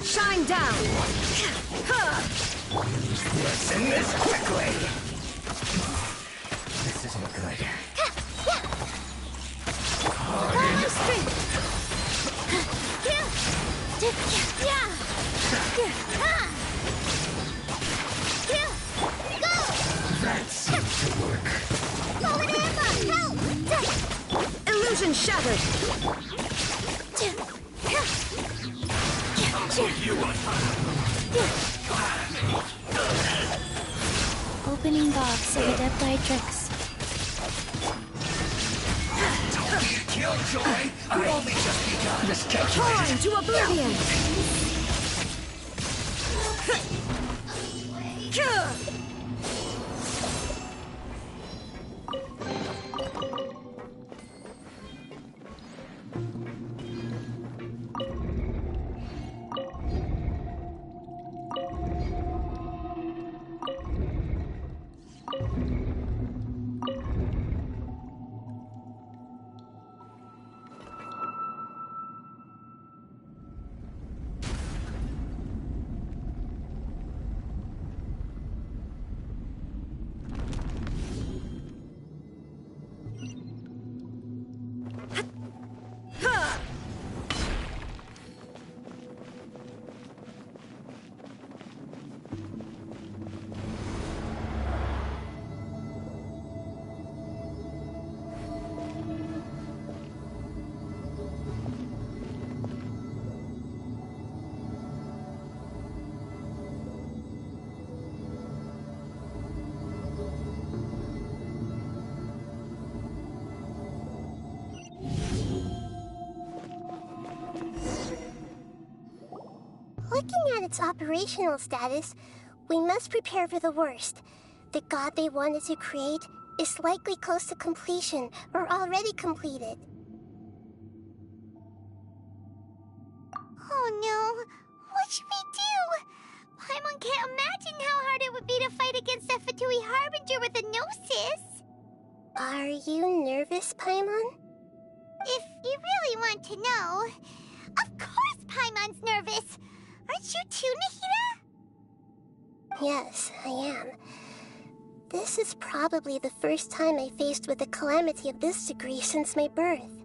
N: Shine down.
I: Listen this quickly. This isn't good.
N: Follow my strength.
I: That seems to work.
N: Help! Illusion shattered.
B: Opening box of Adept Tricks.
I: Killjoy, I've only just begun.
N: Torn to oblivion.
A: Looking at its operational status, we must prepare for the worst. The god they wanted to create is likely close to completion or already completed.
L: Oh no! What should we do? Paimon can't imagine how hard it would be to fight against the Fatui Harbinger with a Gnosis!
A: Are you nervous, Paimon?
L: If you really want to know... Of course Paimon's nervous! Aren't you too, Nahida?
A: Yes, I am. This is probably the first time I faced with a calamity of this degree since my birth.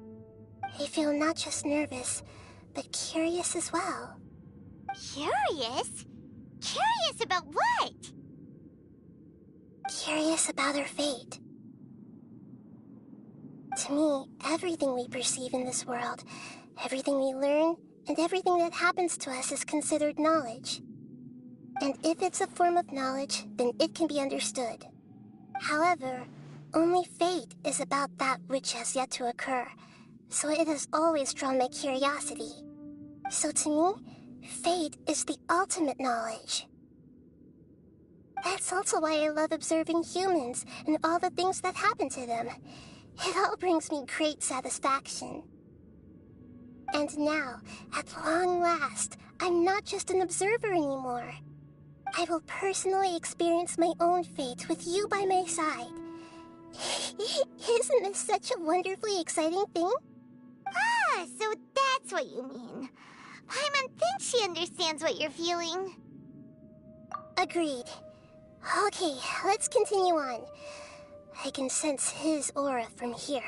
A: I feel not just nervous, but curious as well.
L: Curious? Curious about what?
A: Curious about our fate. To me, everything we perceive in this world, everything we learn, and everything that happens to us is considered knowledge. And if it's a form of knowledge, then it can be understood. However, only fate is about that which has yet to occur, so it has always drawn my curiosity. So to me, fate is the ultimate knowledge. That's also why I love observing humans and all the things that happen to them. It all brings me great satisfaction. And now, at long last, I'm not just an observer anymore. I will personally experience my own fate with you by my side. Isn't this such a wonderfully exciting thing?
E: Ah, so that's what you mean. Paimon thinks she understands what you're feeling.
A: Agreed. Okay, let's continue on. I can sense his aura from here.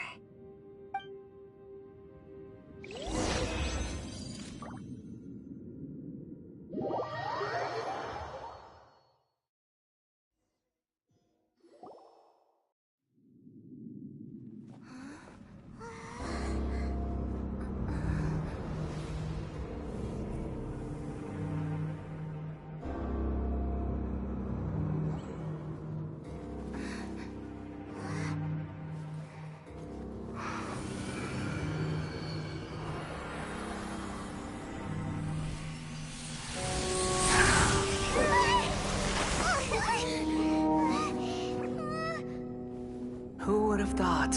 Q: Who would have thought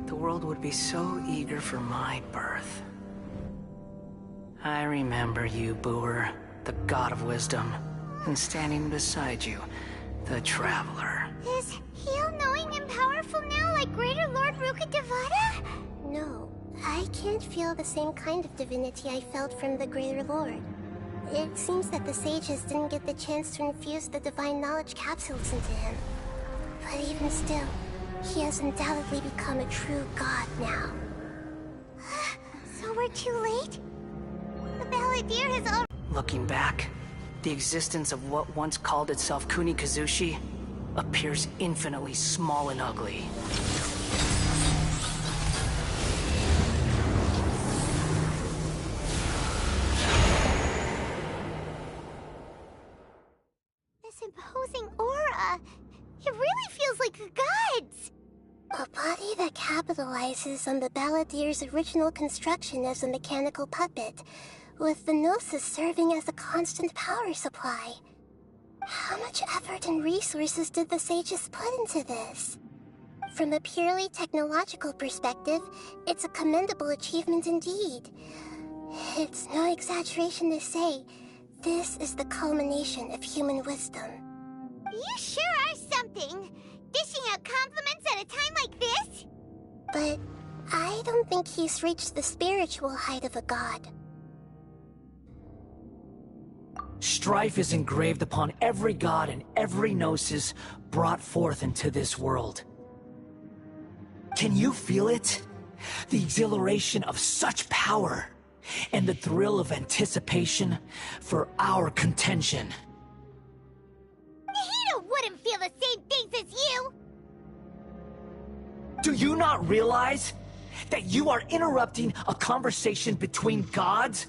Q: the world would be so eager for my birth? I remember you, Booer, the god of wisdom, and standing beside you, the traveler.
E: Is he all-knowing and powerful now like Greater Lord Rukkhadevata?
A: No, I can't feel the same kind of divinity I felt from the Greater Lord. It seems that the sages didn't get the chance to infuse the divine knowledge capsules into him. But even still, he has undoubtedly become a true god now.
E: So we're too late? The Balladeer has already...
Q: Looking back, the existence of what once called itself Kunikazushi appears infinitely small and ugly.
E: This imposing aura... It really feels like the gods!
A: A body that capitalizes on the Balladeer's original construction as a mechanical puppet, with the Gnosis serving as a constant power supply. How much effort and resources did the sages put into this? From a purely technological perspective, it's a commendable achievement indeed. It's no exaggeration to say, this is the culmination of human wisdom.
E: You sure are something! Dishing out compliments at a time like this?
A: But I don't think he's reached the spiritual height of a god.
Q: Strife is engraved upon every god and every gnosis brought forth into this world. Can you feel it? The exhilaration of such power, and the thrill of anticipation for our contention.
E: Nahida wouldn't feel the same things as you!
Q: Do you not realize that you are interrupting a conversation between gods?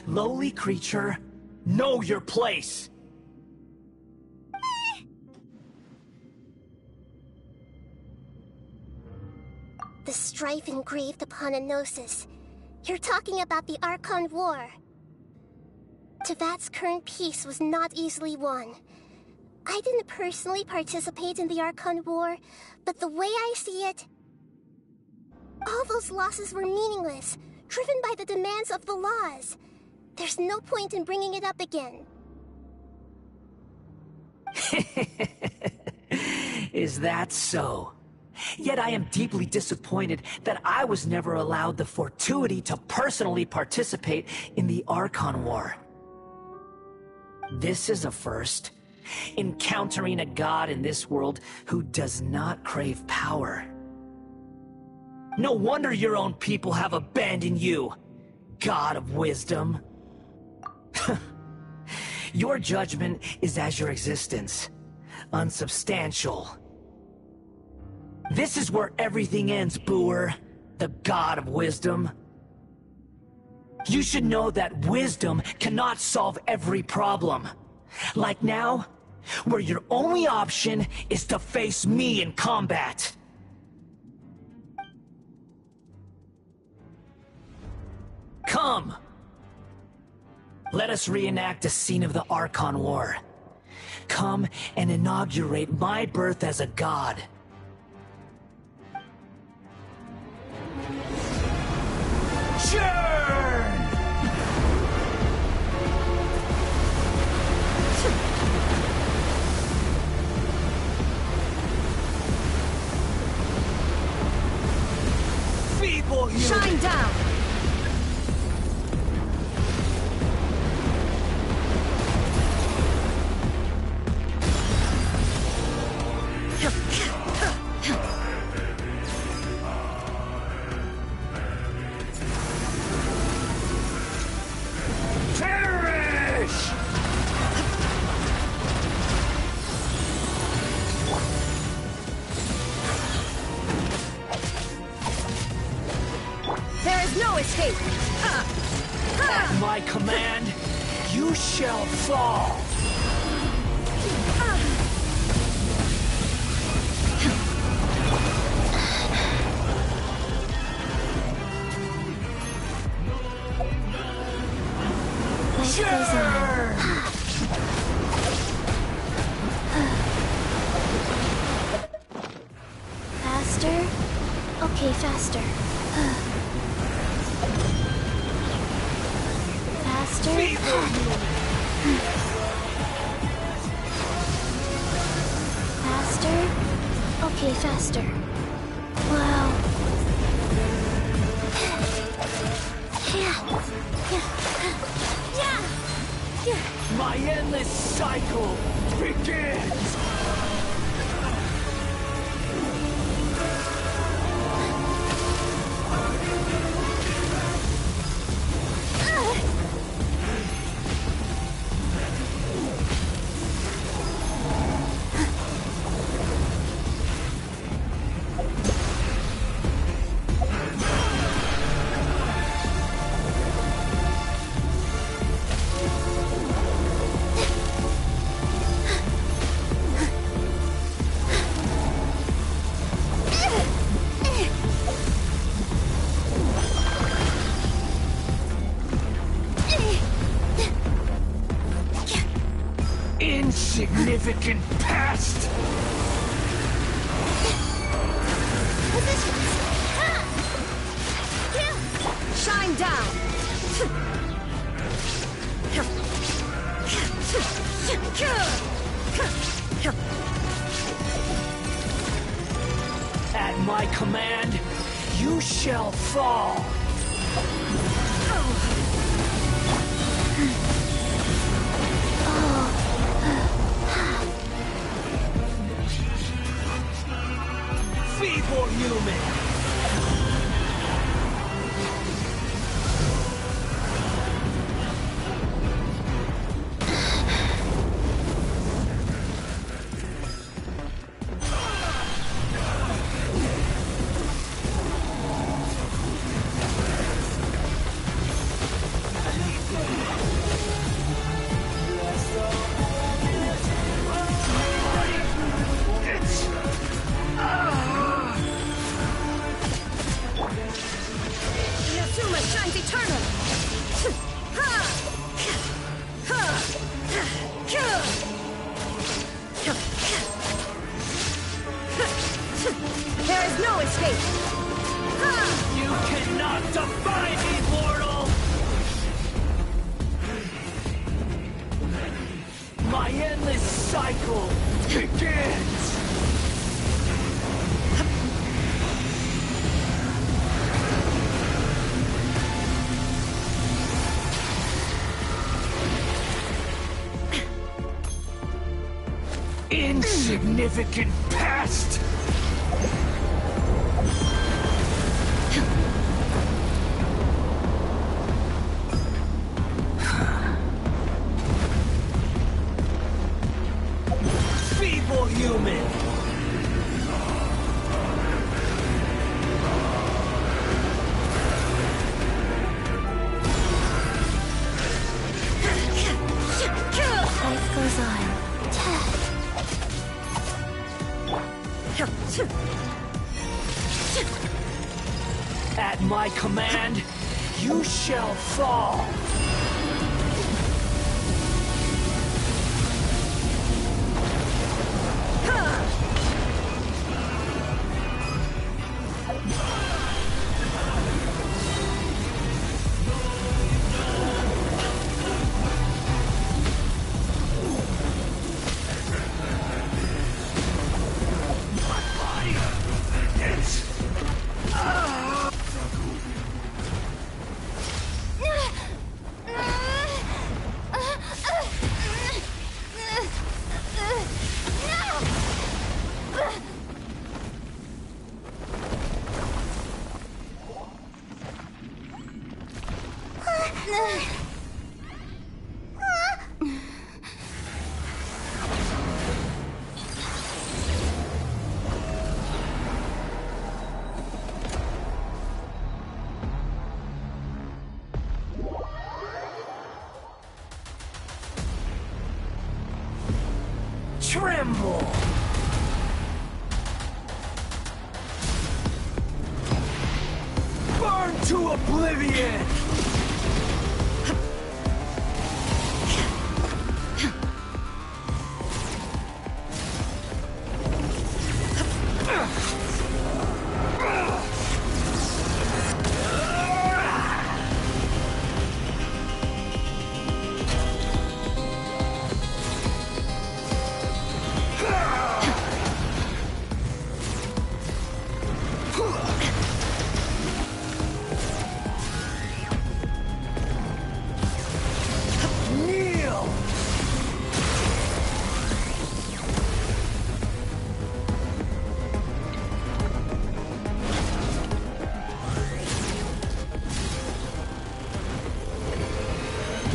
Q: Lowly creature, know your place!
A: The strife engraved upon a gnosis. You're talking about the Archon War. Tevat's current peace was not easily won. I didn't personally participate in the Archon War, but the way I see it, all those losses were meaningless, driven by the demands of the laws. There's no point in bringing it up again.
Q: Is that so? Yet I am deeply disappointed that I was never allowed the fortuity to personally participate in the Archon War. This is a first. Encountering a god in this world who does not crave power. No wonder your own people have abandoned you, god of wisdom. Your judgment is as your existence, unsubstantial. This is where everything ends, Booer, the god of wisdom. You should know that wisdom cannot solve every problem. Like now, where your only option is to face me in combat. Come! Let us reenact a scene of the Archon War. come and inaugurate my birth as a god. Churn! Feeble you!
N: Shine down!
E: escape.
Q: At my command, you shall fall.
B: Sure. Faster? Okay, faster. Faster? Faster? Okay, faster. Wow.
Q: My endless cycle begins! Insignificant past!
N: Shine down!
Q: At my command, you shall fall! Feeble human!
N: Shines eternal! There is no escape!
Q: You cannot defy me, mortal! My endless cycle begins! Insignificant past! Feeble human!
B: Life goes on.
Q: At my command, you shall fall! Tremble! Burn to oblivion!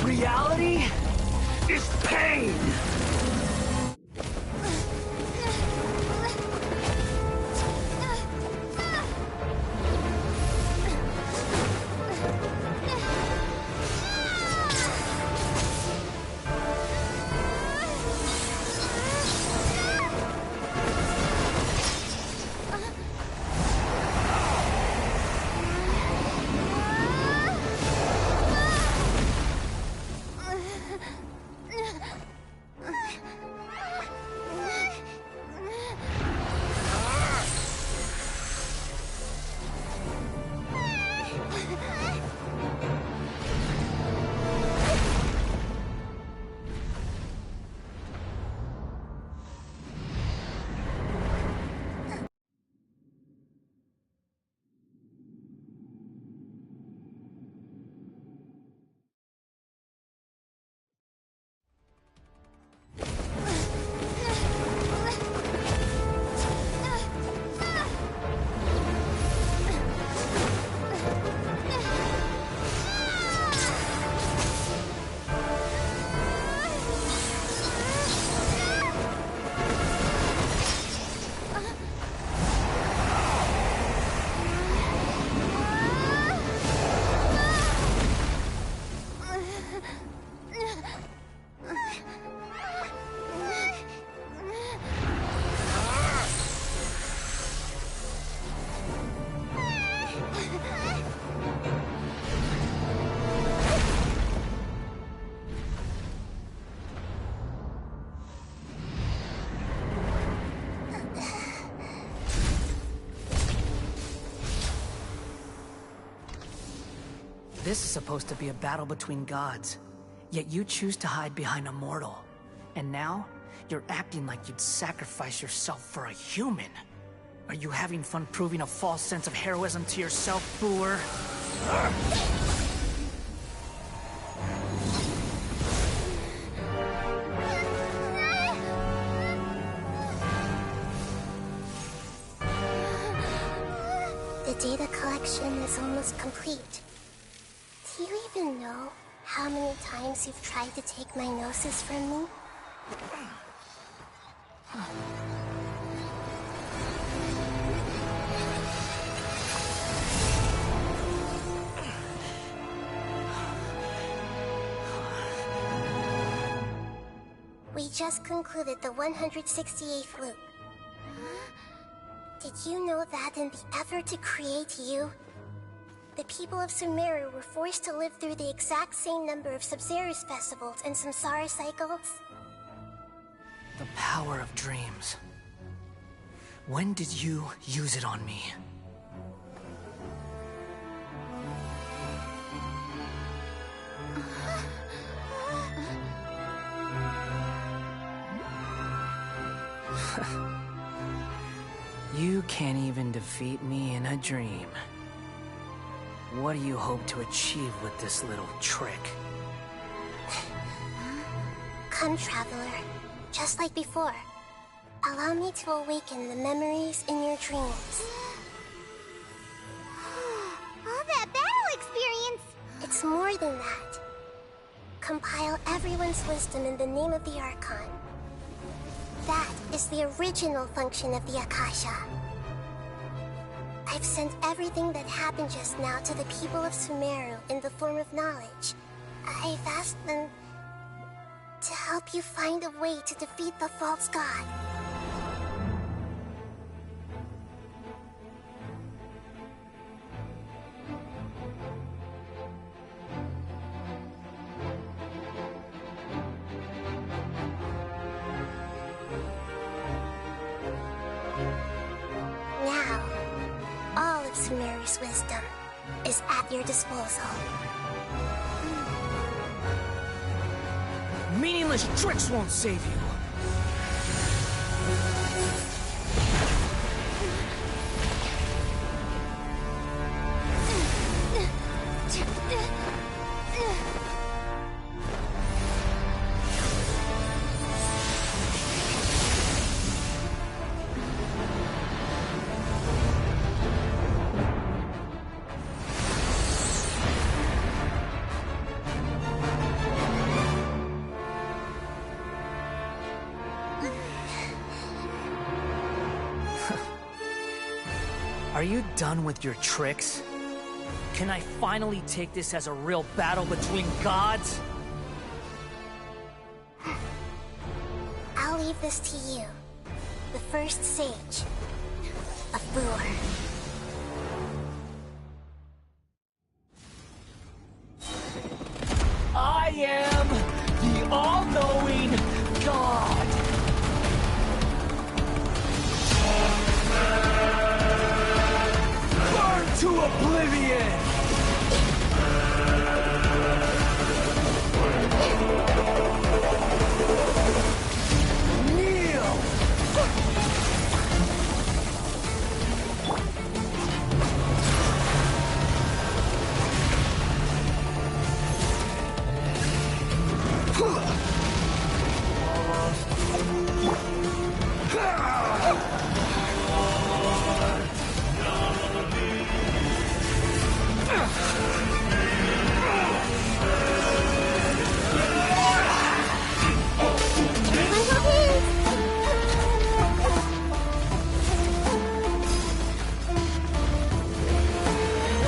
Q: Reality is pain! This is supposed to be a battle between gods, yet you choose to hide behind a mortal. And now, you're acting like you'd sacrifice yourself for a human. Are you having fun proving a false sense of heroism to yourself, Booer?
A: The data collection is almost complete. Do you even know how many times you've tried to take my gnosis from me? We just concluded the 168th loop. Did you know that in the effort to create you, the people of Sumeru were forced to live through the exact same number of Sub-Zerus festivals and samsara cycles?
Q: The power of dreams. When did you use it on me? You can't even defeat me in a dream. What do you hope to achieve with this little trick?
A: Come, Traveler. Just like before. Allow me to awaken the memories in your dreams.
E: All that battle experience!
A: It's more than that.
E: compile everyone's wisdom in the name of the Archon. That is the original function of the Akasha. I've sent everything that happened just now to the people of Sumeru in the form of knowledge. I've asked them to help you find a way to defeat the false god. Now, all of Sumeru's wisdom is at your disposal.
Q: Meaningless tricks won't save you. Are you done with your tricks? Can I finally take this as a real battle between gods?
E: I'll leave this to you. The first sage of Boor.
Q: I am the all-knowing God! Burn to oblivion! Kneel!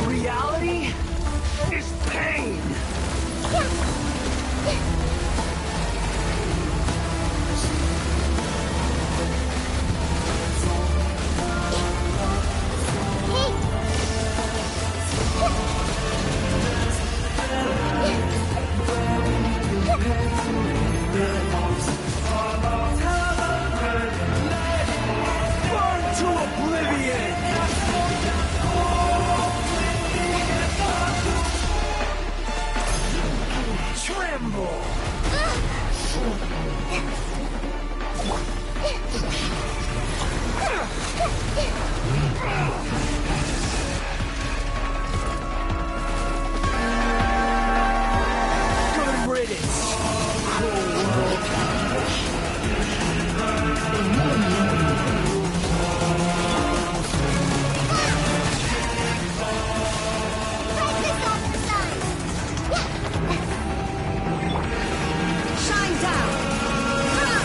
Q: Reality is pain! Burn to oblivion! Tremble! Good riddance! Cruel world.
N: Shine down!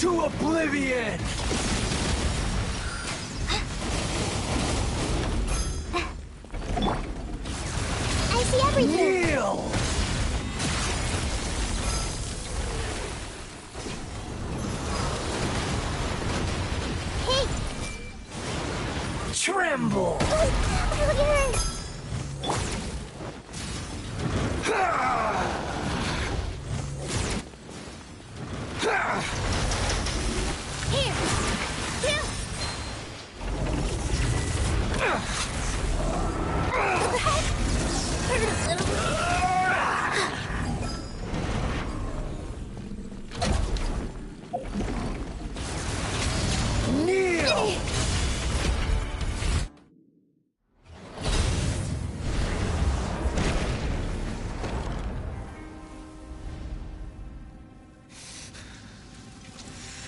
Q: To oblivion!
E: I see everything!
Q: Kneel!
E: Hey!
Q: Tremble!
E: Here!
Q: Kneel!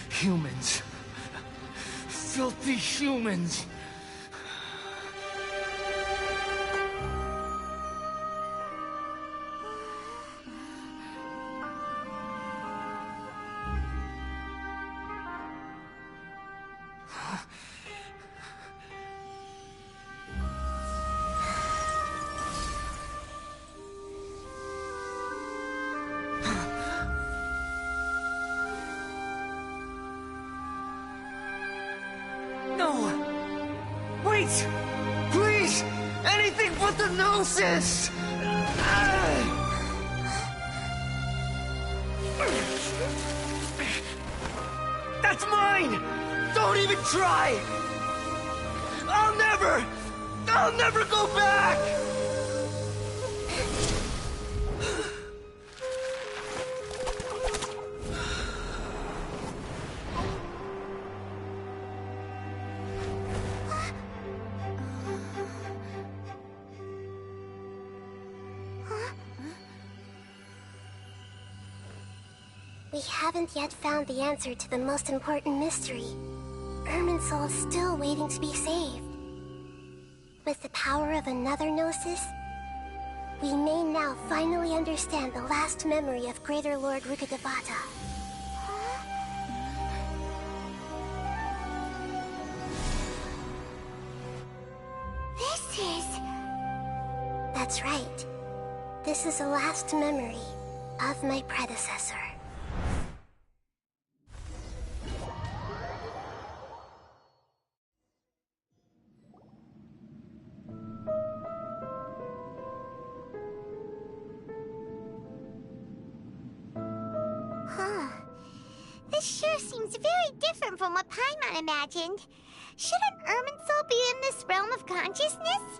Q: Humans. Filthy humans. No! Wait! Please! Anything but the Gnosis! That's mine! Don't even try! I'll never go back!
E: We haven't yet found the answer to the most important mystery. Irminsul is still waiting to be saved. With the power of another Gnosis, we may now finally understand the last memory of Greater Lord Rukkhadevata.
A: This is...
E: That's right. This is the last memory of my predecessor.
A: This sure seems very different from what Paimon imagined. Shouldn't Irminsul be in this realm of consciousness?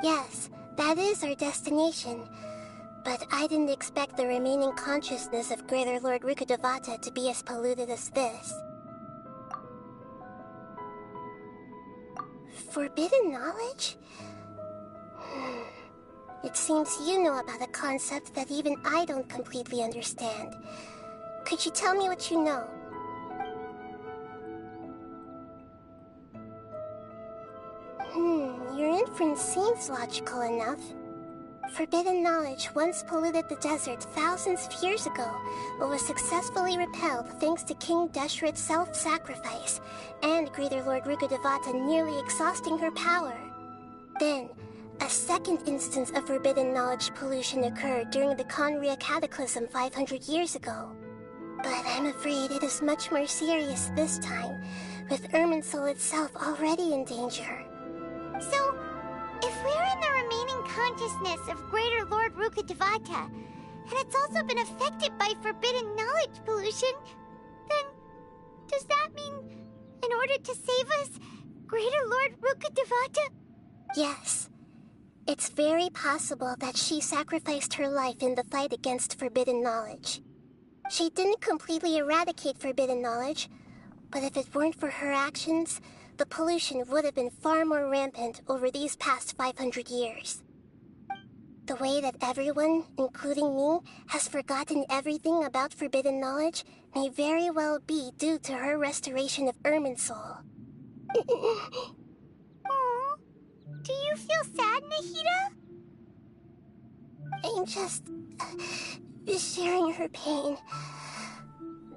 E: Yes, that is our destination. But I didn't expect the remaining consciousness of Greater Lord Rukkhadevata to be as polluted as this. Forbidden knowledge? It seems you know about a concept that even I don't completely understand. Could you tell me what you know? Your inference seems logical enough. Forbidden knowledge once polluted the desert thousands of years ago, but was successfully repelled thanks to King Deshret's self-sacrifice, and Greater Lord Rukkhadevata nearly exhausting her power. Then, a second instance of forbidden knowledge pollution occurred during the Conria Cataclysm 500 years ago. But I'm afraid it is much more serious this time, with Irminsul itself already in danger.
A: So, if we're in the remaining consciousness of Greater Lord Rukkhadevata, and it's also been affected by forbidden knowledge pollution, then does that mean, in order to save us, Greater Lord Rukkhadevata?
E: Yes. It's very possible that she sacrificed her life in the fight against forbidden knowledge. She didn't completely eradicate forbidden knowledge, but if it weren't for her actions, the pollution would have been far more rampant over these past 500 years. The way that everyone, including me, has forgotten everything about forbidden knowledge may very well be due to her restoration of Irminsul.
A: Aww. Do you feel sad, Nahida?
E: I'm just sharing her pain.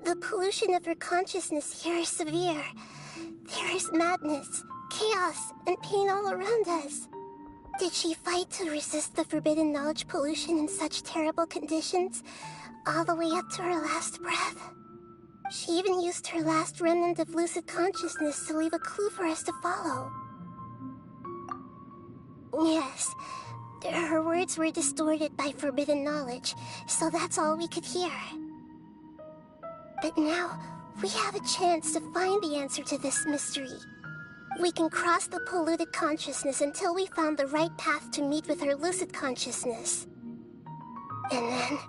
E: The pollution of her consciousness here is severe. There is madness, chaos, and pain all around us. Did she fight to resist the forbidden knowledge pollution in such terrible conditions, all the way up to her last breath? She even used her last remnant of lucid consciousness to leave a clue for us to follow. Yes, her words were distorted by forbidden knowledge, so that's all we could hear. But now, we have a chance to find the answer to this mystery. We can cross the polluted consciousness until we found the right path to meet with her lucid consciousness. And then,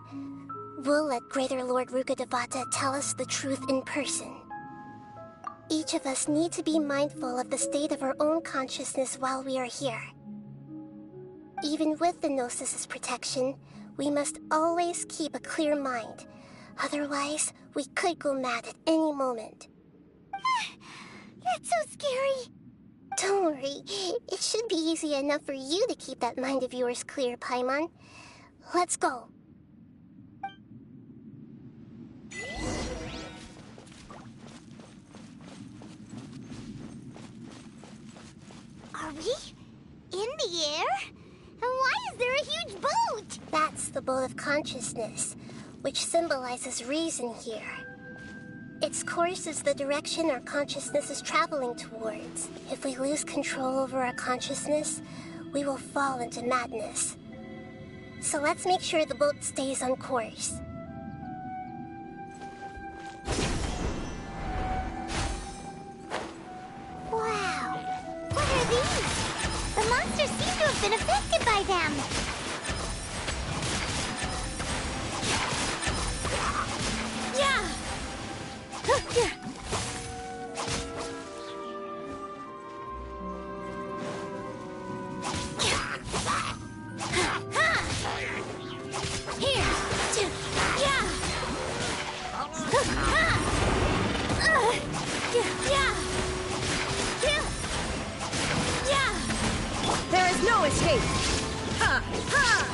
E: we'll let Greater Lord Rukkhadevata tell us the truth in person. Each of us need to be mindful of the state of our own consciousness while we are here. Even with the Gnosis' protection, we must always keep a clear mind. Otherwise, we could go mad at any moment.
A: That's so scary.
E: Don't worry. It should be easy enough for you to keep that mind of yours clear, Paimon. Let's go.
A: Are we in the air? And why is there a huge boat?
E: That's the boat of consciousness, which symbolizes reason here. Its course is the direction our consciousness is traveling towards. If we lose control over our consciousness, we will fall into madness. So let's make sure the boat stays on course.
A: Wow! What are these? The monsters seem to have been affected by them. Yeah!
N: There is no escape! Ha! Ha!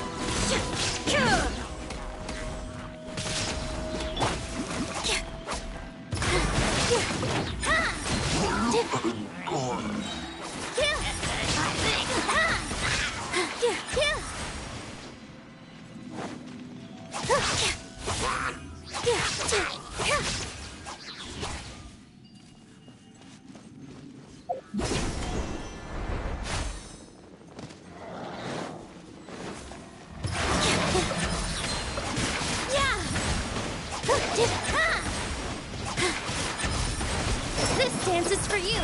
A: This dance is for you.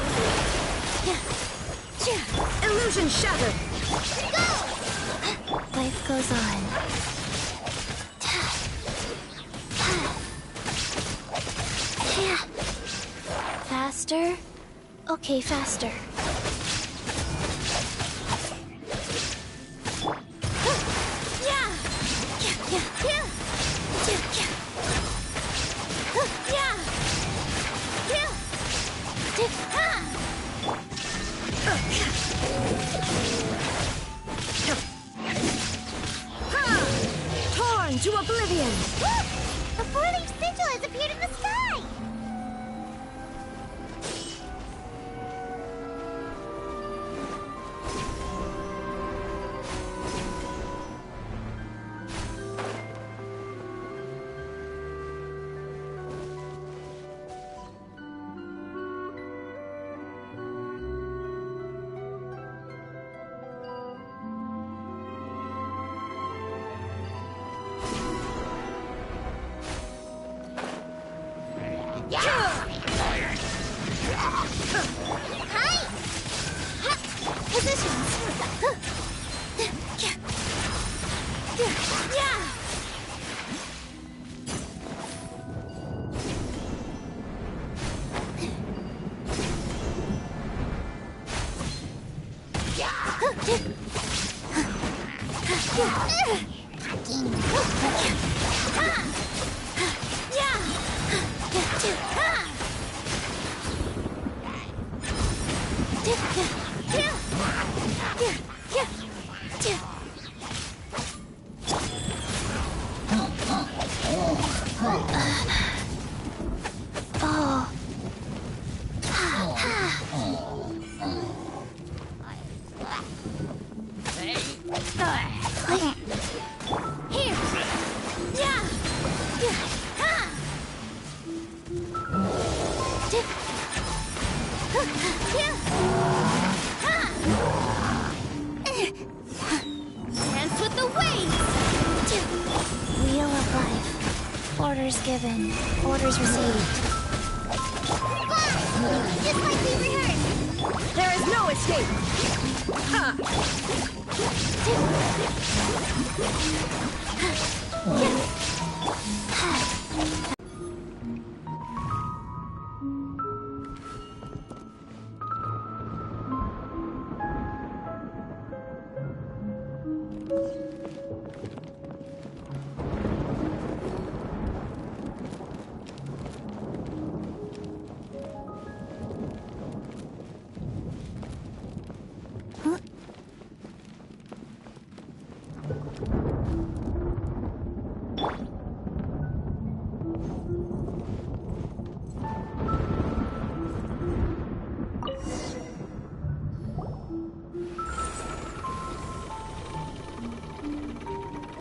N: Illusion shattered!
B: Go! Life goes on. Faster? Okay, faster.
N: Torn to oblivion!
A: A four-leaf sigil has appeared in the sky!
B: Orders given. Orders received.
N: Just like we rehearsed! There is no escape! Ha!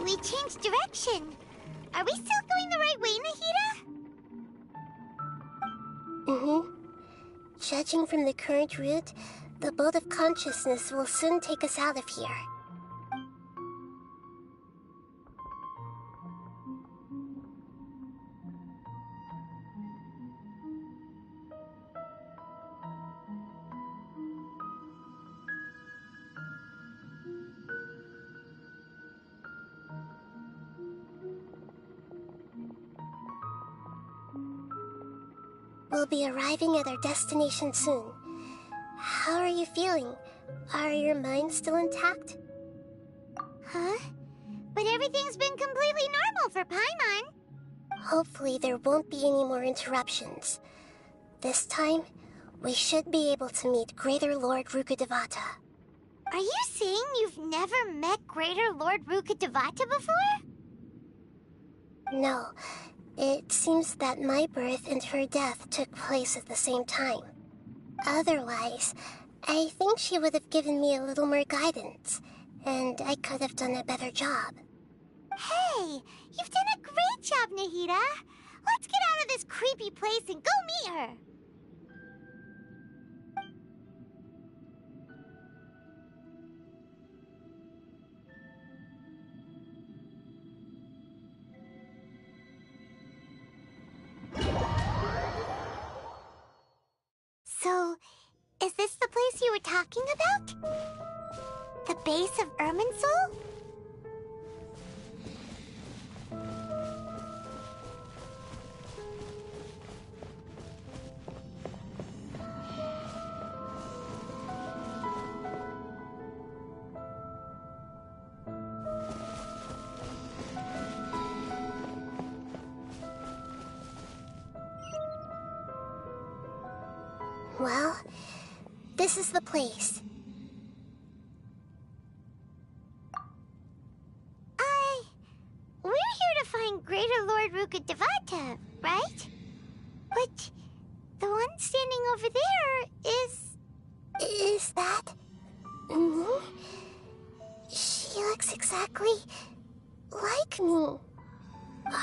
E: We changed direction. Are we still going the right way, Nahida? Mm-hmm. Judging from the current route, the bolt of consciousness will soon take us out of here. We'll be arriving at our destination soon. How are you feeling? Are your minds still intact? Huh? But everything's been completely normal for Paimon. Hopefully there won't be any more interruptions. This time, we should be able to meet Greater Lord Rukkhadevata. Are you saying you've never met Greater Lord Rukkhadevata before? No. It seems that my birth and her death took place at the same time. Otherwise, I think she would have given me a little more guidance, and I could have done a better job. Hey, you've done a great job, Nahida. Let's get out of this creepy place and go meet her. So, is this the place you were talking about? The base of Irminsul? Well, this is the place. We're here to find Greater Lord Rukkhadevata, right? But the one standing over there is... Is that... me? She looks exactly like me.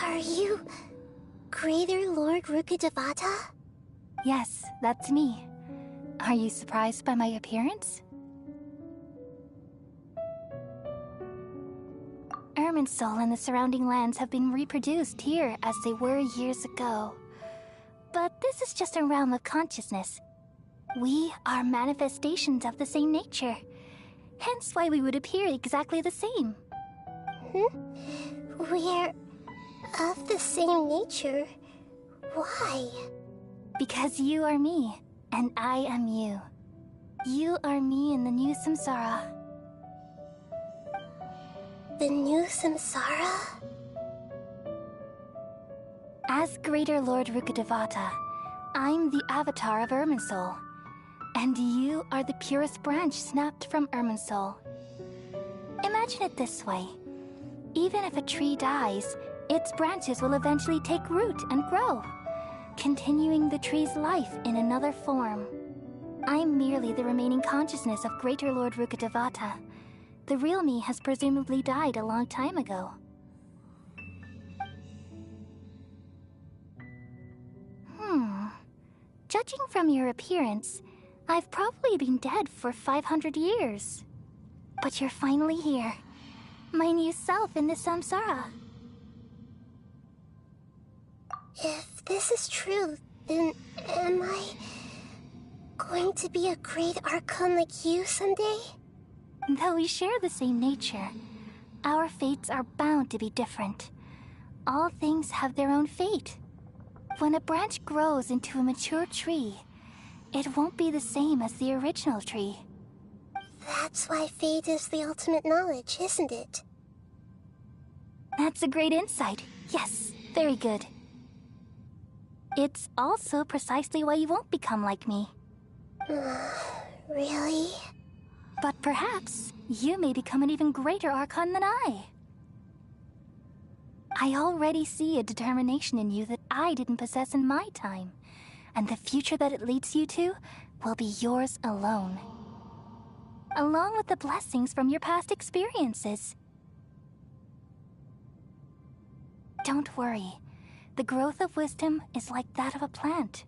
E: Are you Greater Lord Rukkhadevata?
B: Yes, that's me. Are you surprised by my appearance? Irminsul and the surrounding lands have been reproduced here as they were years ago. But this is just a realm of consciousness. We are manifestations of the same nature. Hence why we would appear exactly the same.
E: We're of the same nature? Why?
B: Because you are me, and I am you. You are me in the new samsara.
E: The new samsara?
B: As Greater Lord Rukkhadevata, I'm the avatar of Irminsul. And you are the purest branch snapped from Irminsul. Imagine it this way. Even if a tree dies, its branches will eventually take root and grow, continuing the tree's life in another form. I'm merely the remaining consciousness of Greater Lord Rukkhadevata. The real me has presumably died a long time ago. Judging from your appearance, I've probably been dead for 500 years. But you're finally here. My new self in the samsara.
E: If this is true, then am I going to be a great Archon like you someday?
L: Though we share the same nature, our fates are bound to be different. All things have their own fate. When a branch grows into a mature tree, it won't be the same as the original tree.
E: That's why fate is the ultimate knowledge, isn't it?
L: That's a great insight. Yes, very good. It's also precisely why you won't become like me.
E: Really?
L: But perhaps you may become an even greater Archon than I. I already see a determination in you that I didn't possess in my time, and the future that it leads you to will be yours alone. Along with the blessings from your past experiences. Don't worry. The growth of wisdom is like that of a plant.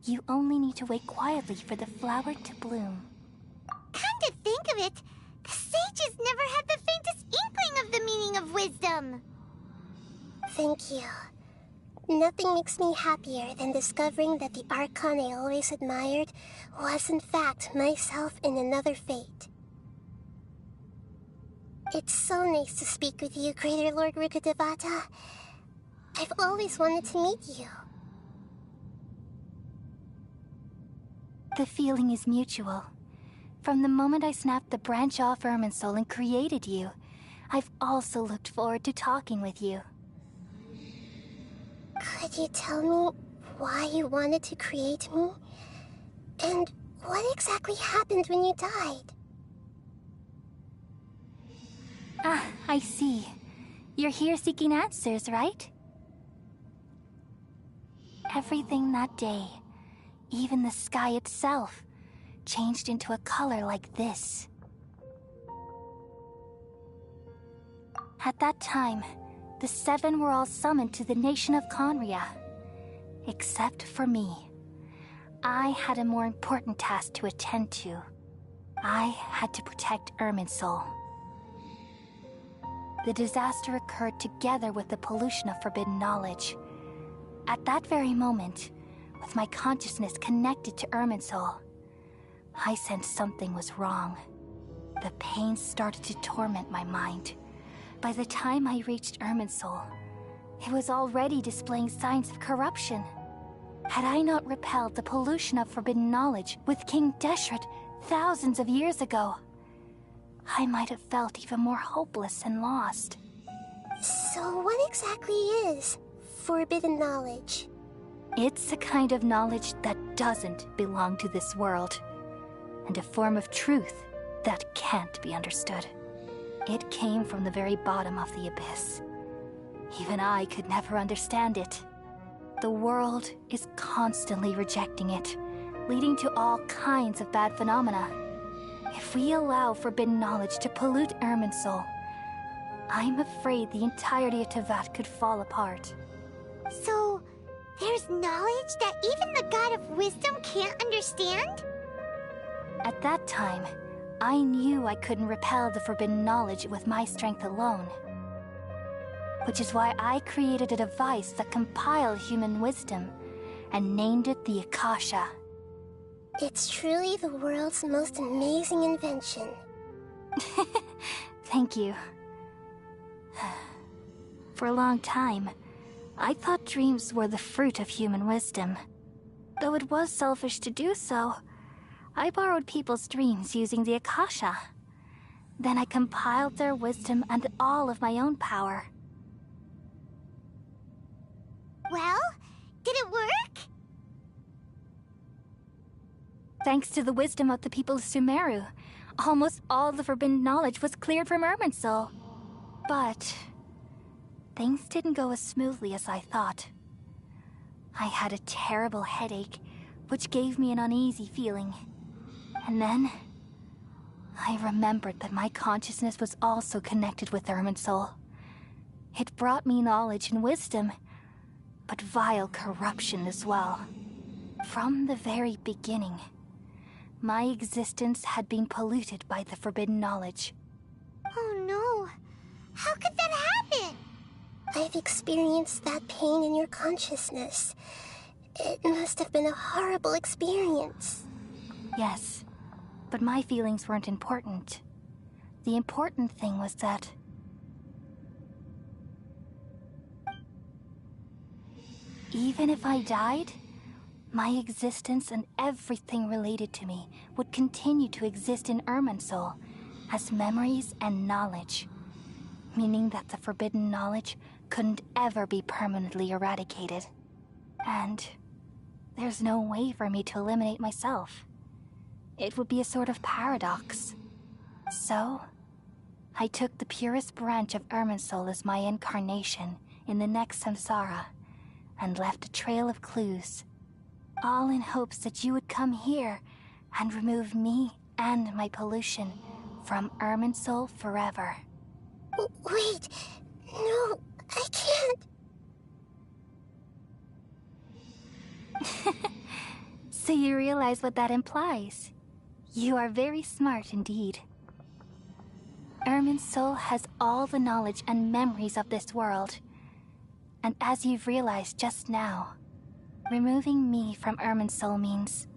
L: You only need to wait quietly for the flower to bloom.
A: Come to think of it, the sages never had the faintest inkling of the meaning of wisdom.
E: Thank you. Nothing makes me happier than discovering that the Archon I always admired was in fact myself in another fate. It's so nice to speak with you, Greater Lord Rukkhadevata. I've always wanted to meet you.
L: The feeling is mutual. From the moment I snapped the branch off Irminsul and created you, I've also looked forward to talking with you.
E: Could you tell me why you wanted to create me? And what exactly happened when you died?
L: Ah, I see. You're here seeking answers, right? Everything that day, even the sky itself, changed into a color like this. At that time, the seven were all summoned to the nation of Conria. Except for me. I had a more important task to attend to. I had to protect Irminsul. The disaster occurred together with the pollution of forbidden knowledge. At that very moment, with my consciousness connected to Irminsul, I sensed something was wrong. The pain started to torment my mind. By the time I reached Irminsul, it was already displaying signs of corruption. Had I not repelled the pollution of forbidden knowledge with King Deshret thousands of years ago, I might have felt even more hopeless and lost.
E: So what exactly is forbidden knowledge?
L: It's a kind of knowledge that doesn't belong to this world, and a form of truth that can't be understood. It came from the very bottom of the abyss. Even I could never understand it. The world is constantly rejecting it, leading to all kinds of bad phenomena. If we allow forbidden knowledge to pollute Irminsul, I'm afraid the entirety of Teyvat could fall apart.
A: So, there's knowledge that even the God of Wisdom can't understand?
L: At that time, I knew I couldn't repel the forbidden knowledge with my strength alone. Which is why I created a device that compiled human wisdom and named it the Akasha.
E: It's truly the world's most amazing invention.
L: Thank you. For a long time, I thought dreams were the fruit of human wisdom. Though it was selfish to do so, I borrowed people's dreams using the Akasha. Then I compiled their wisdom and all of my own power.
A: Well, did it work?
L: Thanks to the wisdom of the people of Sumeru, almost all the forbidden knowledge was cleared from Irminsul. But things didn't go as smoothly as I thought. I had a terrible headache, which gave me an uneasy feeling. And then I remembered that my consciousness was also connected with Irminsul. It brought me knowledge and wisdom, but vile corruption as well. From the very beginning, my existence had been polluted by the forbidden knowledge.
A: Oh no! How could that happen?
E: I I've experienced that pain in your consciousness. It must have been a horrible experience.
L: Yes, but my feelings weren't important. The important thing was that... even if I died, my existence and everything related to me would continue to exist in Irminsul as memories and knowledge, meaning that the forbidden knowledge couldn't ever be permanently eradicated. And there's no way for me to eliminate myself. It would be a sort of paradox. So, I took the purest branch of Irminsul as my incarnation in the next samsara, and left a trail of clues, all in hopes that you would come here and remove me and my pollution from Irminsul forever.
E: Wait, no, I can't.
L: So you realize what that implies? You are very smart indeed. Irminsul has all the knowledge and memories of this world. And as you've realized just now, removing me from Irminsul means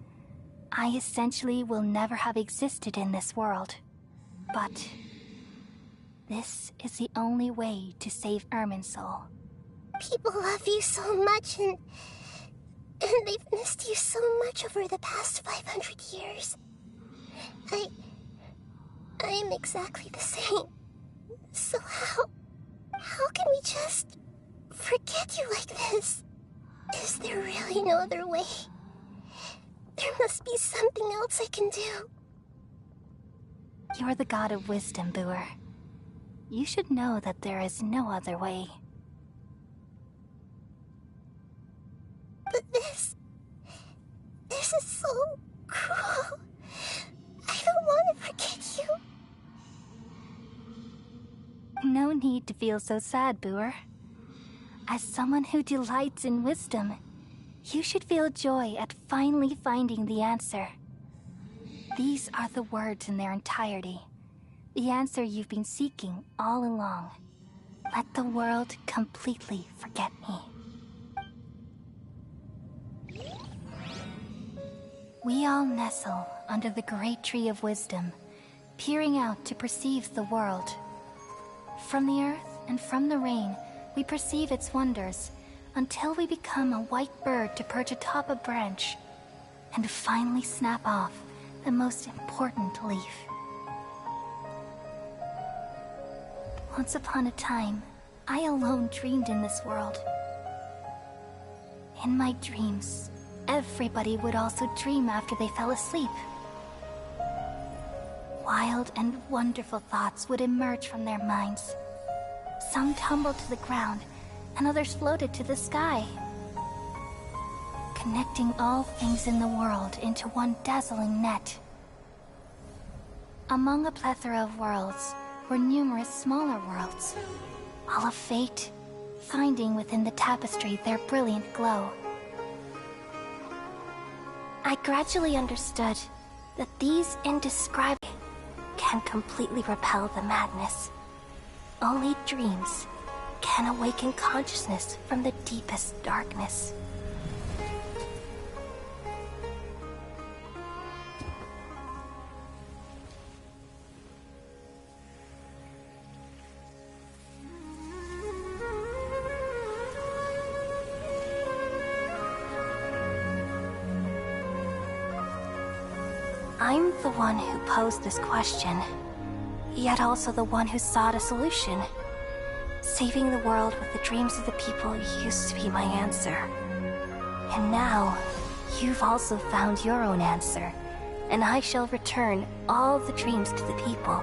L: I essentially will never have existed in this world. But this is the only way to save Irminsul.
E: People love you so much, and they've missed you so much over the past 500 years. I am exactly the same. So how can we just forget you like this? Is there really no other way? There must be something else I can do.
L: You're the god of wisdom, Boer. You should know that there is no other way.
E: But this is so cruel. I don't want to forget you.
L: No need to feel so sad, Boer. As someone who delights in wisdom, you should feel joy at finally finding the answer. These are the words in their entirety. The answer you've been seeking all along. Let the world completely forget me. We all nestle under the great tree of wisdom, peering out to perceive the world. From the earth and from the rain, we perceive its wonders, until we become a white bird to perch atop a branch, and finally snap off the most important leaf. Once upon a time, I alone dreamed in this world. In my dreams, everybody would also dream after they fell asleep. Wild and wonderful thoughts would emerge from their minds. Some tumbled to the ground, and others floated to the sky, connecting all things in the world into one dazzling net. Among a plethora of worlds were numerous smaller worlds, all of fate, finding within the tapestry their brilliant glow. I gradually understood that these indescribable can completely repel the madness. Only dreams can awaken consciousness from the deepest darkness. I'm the one who posed this question, yet also the one who sought a solution. Saving the world with the dreams of the people used to be my answer. And now, you've also found your own answer, and I shall return all the dreams to the people.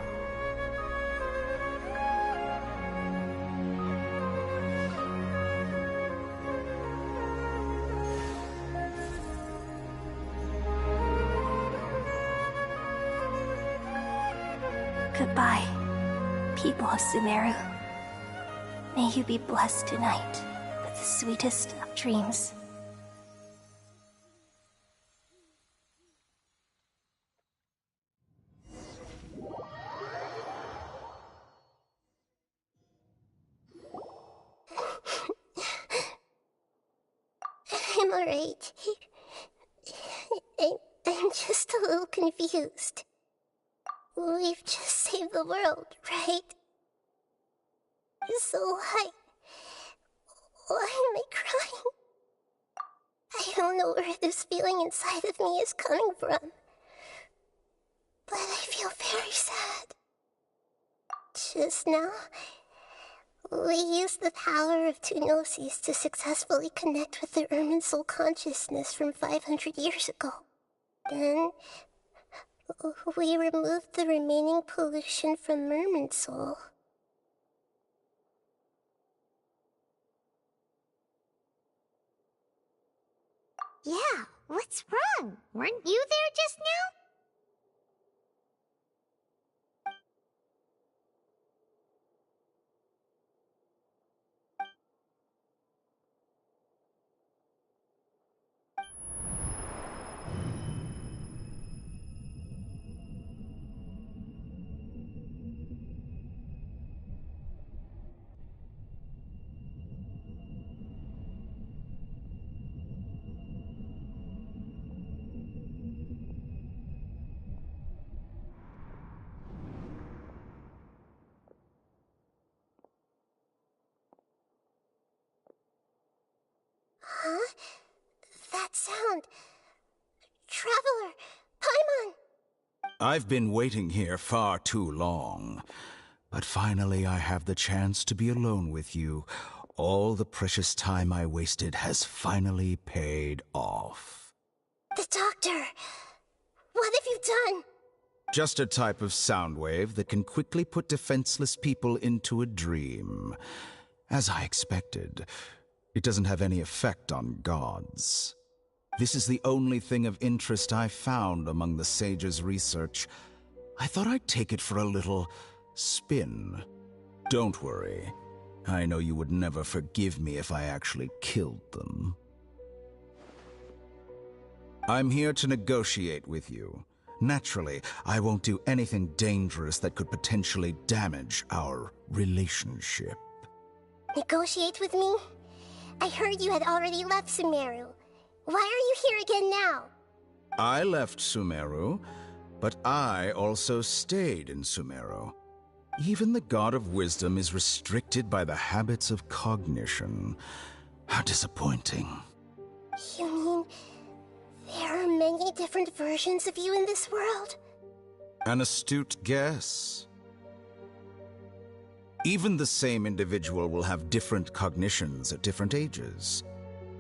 L: Goodbye, people of Sumeru. May you be blessed tonight with the sweetest of dreams.
E: alright. I'm just a little confused. We've just saved the world, right? So why am I crying? I don't know where this feeling inside of me is coming from, but I feel very sad. Just now, we used the power of two gnosis to successfully connect with the Ermin soul consciousness from 500 years ago. Then, we removed the remaining pollution from Merman soul.
A: Yeah, what's wrong? Weren't you there just now?
E: Huh? That sound. Traveler! Paimon!
F: I've been waiting here far too long. But finally I have the chance to be alone with you. All the precious time I wasted has finally paid off.
E: The doctor! What have you done?
F: Just a type of sound wave that can quickly put defenseless people into a dream. As I expected, it doesn't have any effect on gods. This is the only thing of interest I found among the sage's research. I thought I'd take it for a little spin. Don't worry. I know you would never forgive me if I actually killed them. I'm here to negotiate with you. Naturally, I won't do anything dangerous that could potentially damage our relationship.
E: Negotiate with me? I heard you had already left Sumeru. Why are you here again now?
F: I left Sumeru, but I also stayed in Sumeru. Even the God of Wisdom is restricted by the habits of cognition. How disappointing.
E: You mean there are many different versions of you in this world?
F: An astute guess. Even the same individual will have different cognitions at different ages.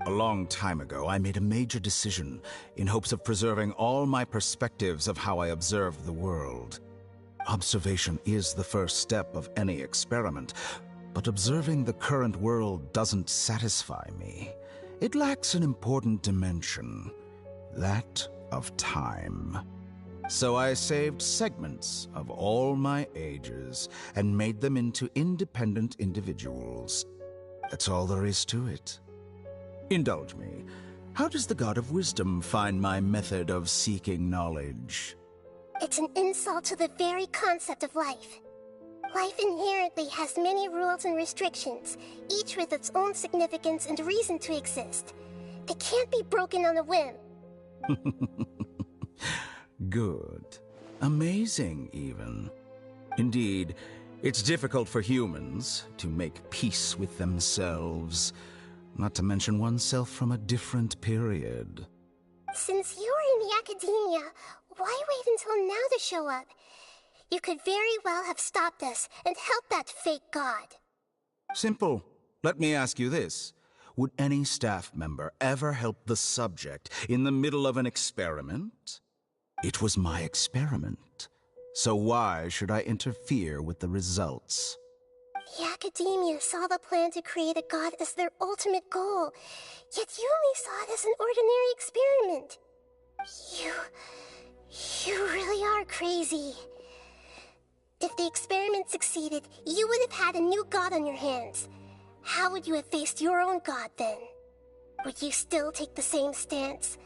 F: A long time ago, I made a major decision in hopes of preserving all my perspectives of how I observed the world. Observation is the first step of any experiment, but observing the current world doesn't satisfy me. It lacks an important dimension, that of time. So I saved segments of all my ages and made them into independent individuals. That's all there is to it. Indulge me. How does the God of Wisdom find my method of seeking knowledge?
E: It's an insult to the very concept of life. Life inherently has many rules and restrictions, each with its own significance and reason to exist. They can't be broken on a whim.
F: Good. Amazing, even. Indeed, it's difficult for humans to make peace with themselves, not to mention oneself from a different period.
E: Since you were in the academia, why wait until now to show up? You could very well have stopped us and helped that fake god.
F: Simple. Let me ask you this. Would any staff member ever help the subject in the middle of an experiment? It was my experiment. So why should I interfere with the results?
E: The academia saw the plan to create a god as their ultimate goal, yet you only saw it as an ordinary experiment. You really are crazy. If the experiment succeeded, you would have had a new god on your hands. How would you have faced your own god then? Would you still take the same stance?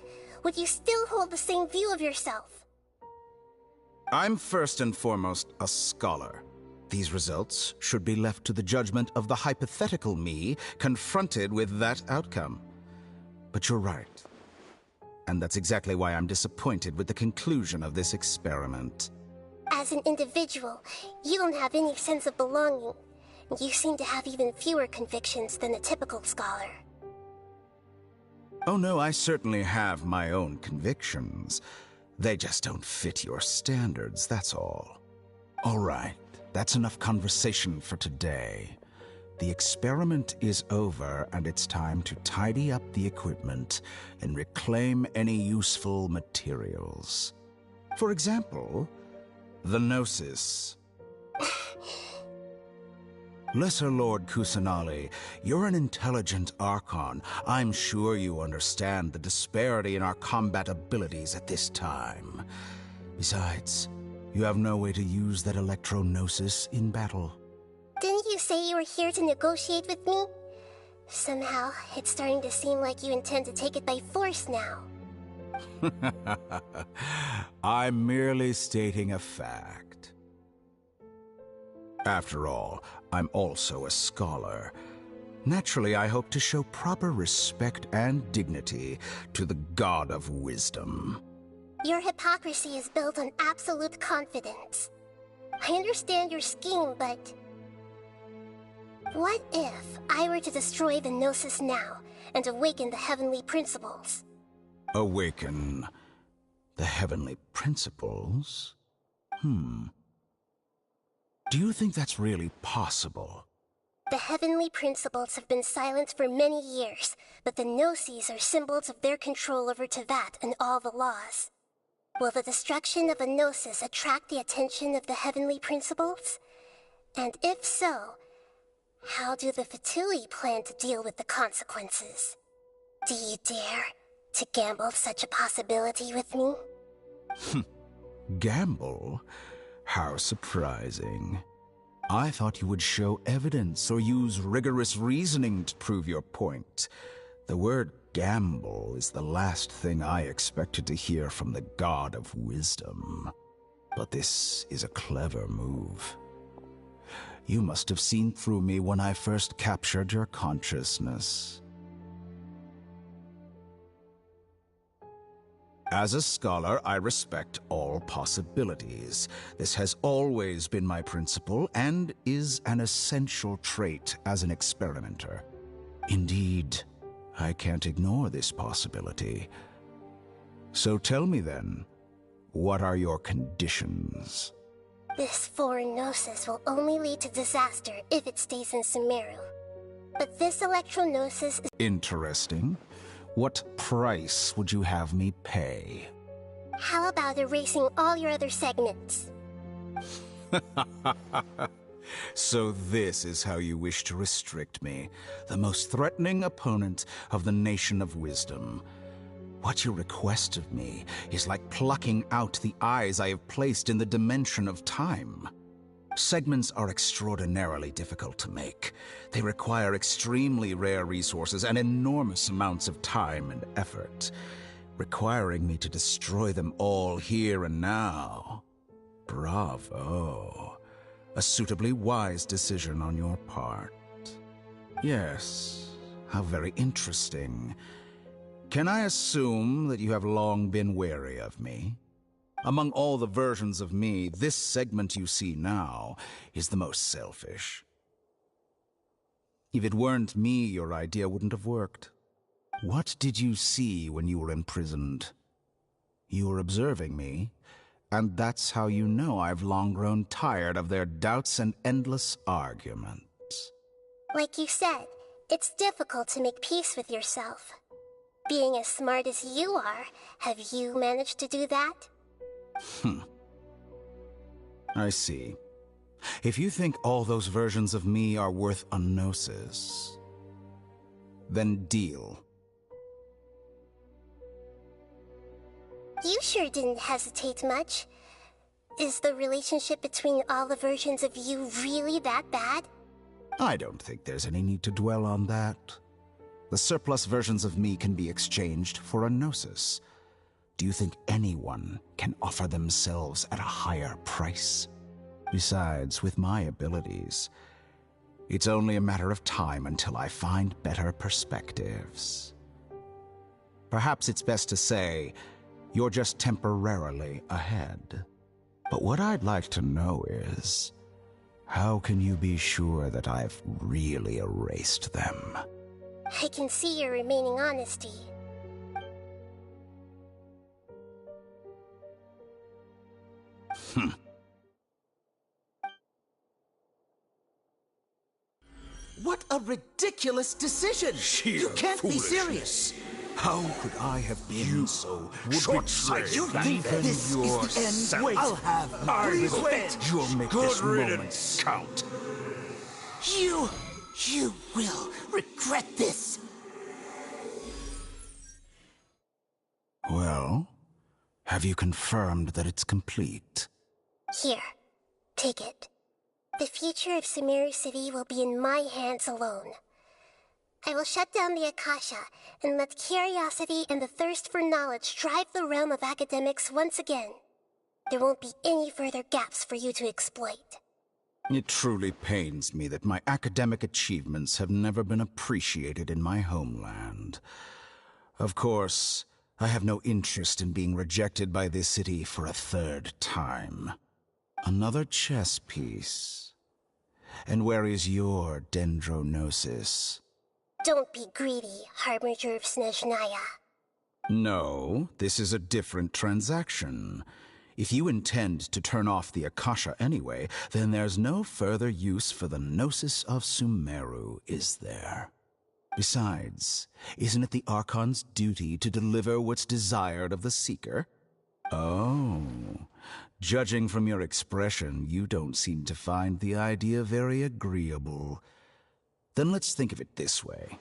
E: Would you still hold the same view of yourself?
F: I'm first and foremost a scholar. These results should be left to the judgment of the hypothetical me confronted with that outcome.
O: but you're right. And that's exactly why I'm disappointed with the conclusion of this experiment.
E: As an individual, you don't have any sense of belonging. You seem to have even fewer convictions than a typical scholar.
O: Oh no, I certainly have my own convictions. They just don't fit your standards, that's all. All right, that's enough conversation for today. The experiment is over, and it's time to tidy up the equipment and reclaim any useful materials. For example, the Gnosis. Lesser Lord Kusanali, you're an intelligent Archon. I'm sure you understand the disparity in our combat abilities at this time. Besides, you have no way to use that Electro-Gnosis in battle.
E: Didn't you say you were here to negotiate with me? Somehow, it's starting to seem like you intend to take it by force now.
O: I'm merely stating a fact. After all, I'm also a scholar. Naturally, I hope to show proper respect and dignity to the God of Wisdom.
E: Your hypocrisy is built on absolute confidence. I understand your scheme, but... what if I were to destroy the Gnosis now and awaken the heavenly principles?
O: Awaken the heavenly principles? Do you think that's really possible?
E: The heavenly principles have been silent for many years, but the Gnosis are symbols of their control over Teyvat and all the laws. Will the destruction of a Gnosis attract the attention of the heavenly principles? And if so, how do the Fatui plan to deal with the consequences? Do you dare to gamble such a possibility with me?
O: Gamble? How surprising. I thought you would show evidence or use rigorous reasoning to prove your point. The word gamble is the last thing I expected to hear from the God of Wisdom. But this is a clever move. You must have seen through me when I first captured your consciousness. As a scholar, I respect all possibilities. This has always been my principle and is an essential trait as an experimenter. Indeed, I can't ignore this possibility. So tell me then, what are your conditions?
E: This foreign Gnosis will only lead to disaster if it stays in Sumeru. But this Electro-Gnosis is...
O: Interesting. What price would you have me pay?
E: How about erasing all your other segments?
O: So this is how you wish to restrict me, the most threatening opponent of the Nation of Wisdom. What you request of me is like plucking out the eyes I have placed in the dimension of time. Segments are extraordinarily difficult to make. They require extremely rare resources and enormous amounts of time and effort, requiring me to destroy them all here and now. Bravo. A suitably wise decision on your part. Yes, how very interesting. Can I assume that you have long been wary of me? Among all the versions of me, this segment you see now is the most selfish. If it weren't me, your idea wouldn't have worked. What did you see when you were imprisoned? You were observing me, and that's how you know I've long grown tired of their doubts and endless arguments.
E: Like you said, it's difficult to make peace with yourself. Being as smart as you are, have you managed to do that?
O: I see. If you think all those versions of me are worth a Gnosis, then deal.
E: You sure didn't hesitate much. Is the relationship between all the versions of you really that bad?
O: I don't think there's any need to dwell on that. The surplus versions of me can be exchanged for a Gnosis. Do you think anyone can offer themselves at a higher price? Besides, with my abilities, it's only a matter of time until I find better perspectives. Perhaps it's best to say you're just temporarily ahead. But what I'd like to know is, how can you be sure that I've really erased them?
E: I can see your remaining honesty.
P: What a ridiculous decision! You can't be serious!
O: How could I have been so
P: short-sighted? You think this is the end? Wait, I'll have my revenge!
O: You'll make this moment
P: count. You will regret this!
O: Well, have you confirmed that it's complete?
E: Here, take it. The future of Sumeru City will be in my hands alone. I will shut down the Akasha and let curiosity and the thirst for knowledge drive the realm of academics once again. There won't be any further gaps for you to exploit.
O: It truly pains me that my academic achievements have never been appreciated in my homeland. Of course, I have no interest in being rejected by this city for a third time. Another chess piece. And where is your dendronosis?
E: Don't be greedy, Harbinger of Snezhnaya.
O: No, this is a different transaction. If you intend to turn off the Akasha anyway, then there's no further use for the Gnosis of Sumeru, is there? Besides, isn't it the Archon's duty to deliver what's desired of the Seeker? Oh, judging from your expression, you don't seem to find the idea very agreeable. Then let's think of it this way.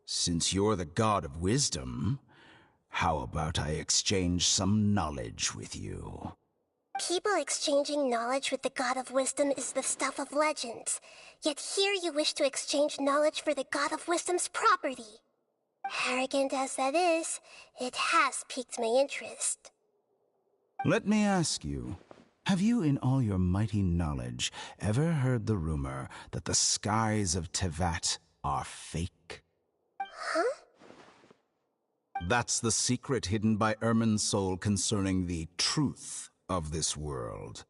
O: Since you're the god of wisdom, how about I exchange some knowledge with you?
E: People exchanging knowledge with the god of wisdom is the stuff of legends. Yet here you wish to exchange knowledge for the god of wisdom's property. Arrogant as that is, it has piqued my interest.
O: Let me ask you, have you in all your mighty knowledge ever heard the rumor that the skies of Tevat are fake?
E: Huh?
O: That's the secret hidden by Irminsul concerning the truth of this world.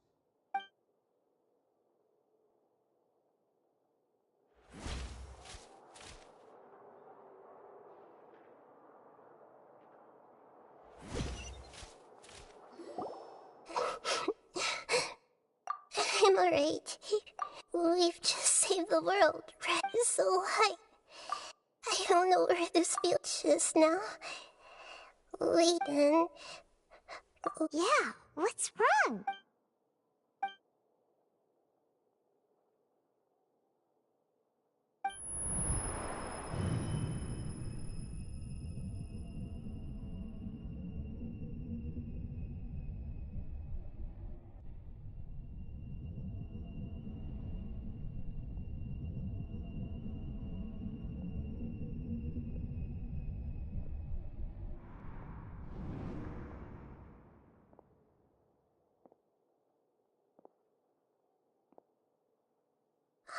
E: I'm alright. We've just saved the world, right? So I don't know where this feels just now. Wait, then.
A: Yeah, what's wrong?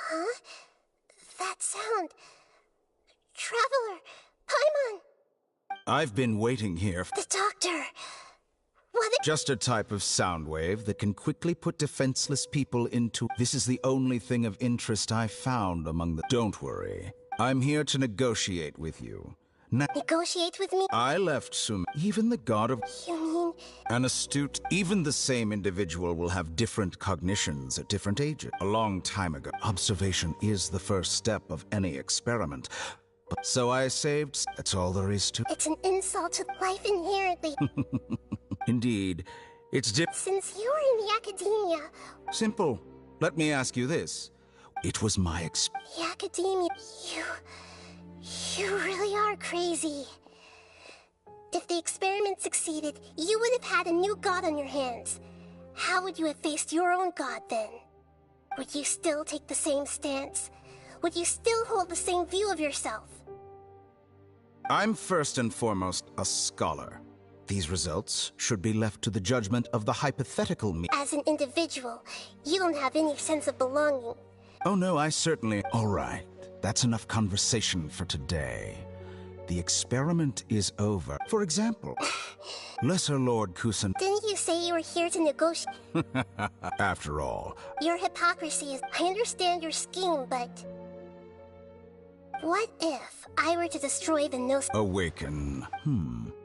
E: Huh? That sound. Traveler! Paimon!
O: I've been waiting here.
E: The doctor!
O: Just a type of sound wave that can quickly put defenseless people into... This is the only thing of interest I found among the... Don't worry. I'm here to negotiate with you.
E: Negotiate with me?
O: I left even the god of...
E: You mean...
O: An astute... Even the same individual will have different cognitions at different ages. A long time ago, observation is the first step of any experiment. So I saved... That's all there is to...
E: It's an insult to life inherently.
O: Indeed. It's
E: Since you were in the academia...
O: Simple. Let me ask you this. It was my
E: The academia... You really are crazy. If the experiment succeeded, you would have had a new god on your hands. How would you have faced your own god then? Would you still take the same stance? Would you still hold the same view of yourself?
O: I'm first and foremost a scholar. These results should be left to the judgment of the hypothetical me.
E: As an individual, you don't have any sense of belonging.
O: Oh no, I certainly... All right, that's enough conversation for today. The experiment is over. For example, Lesser Lord Kusan...
E: Didn't you say you were here to negotiate?
O: After all...
E: Your hypocrisy is... I understand your scheme, but... What if I were to destroy the Gnosis?
O: Awaken.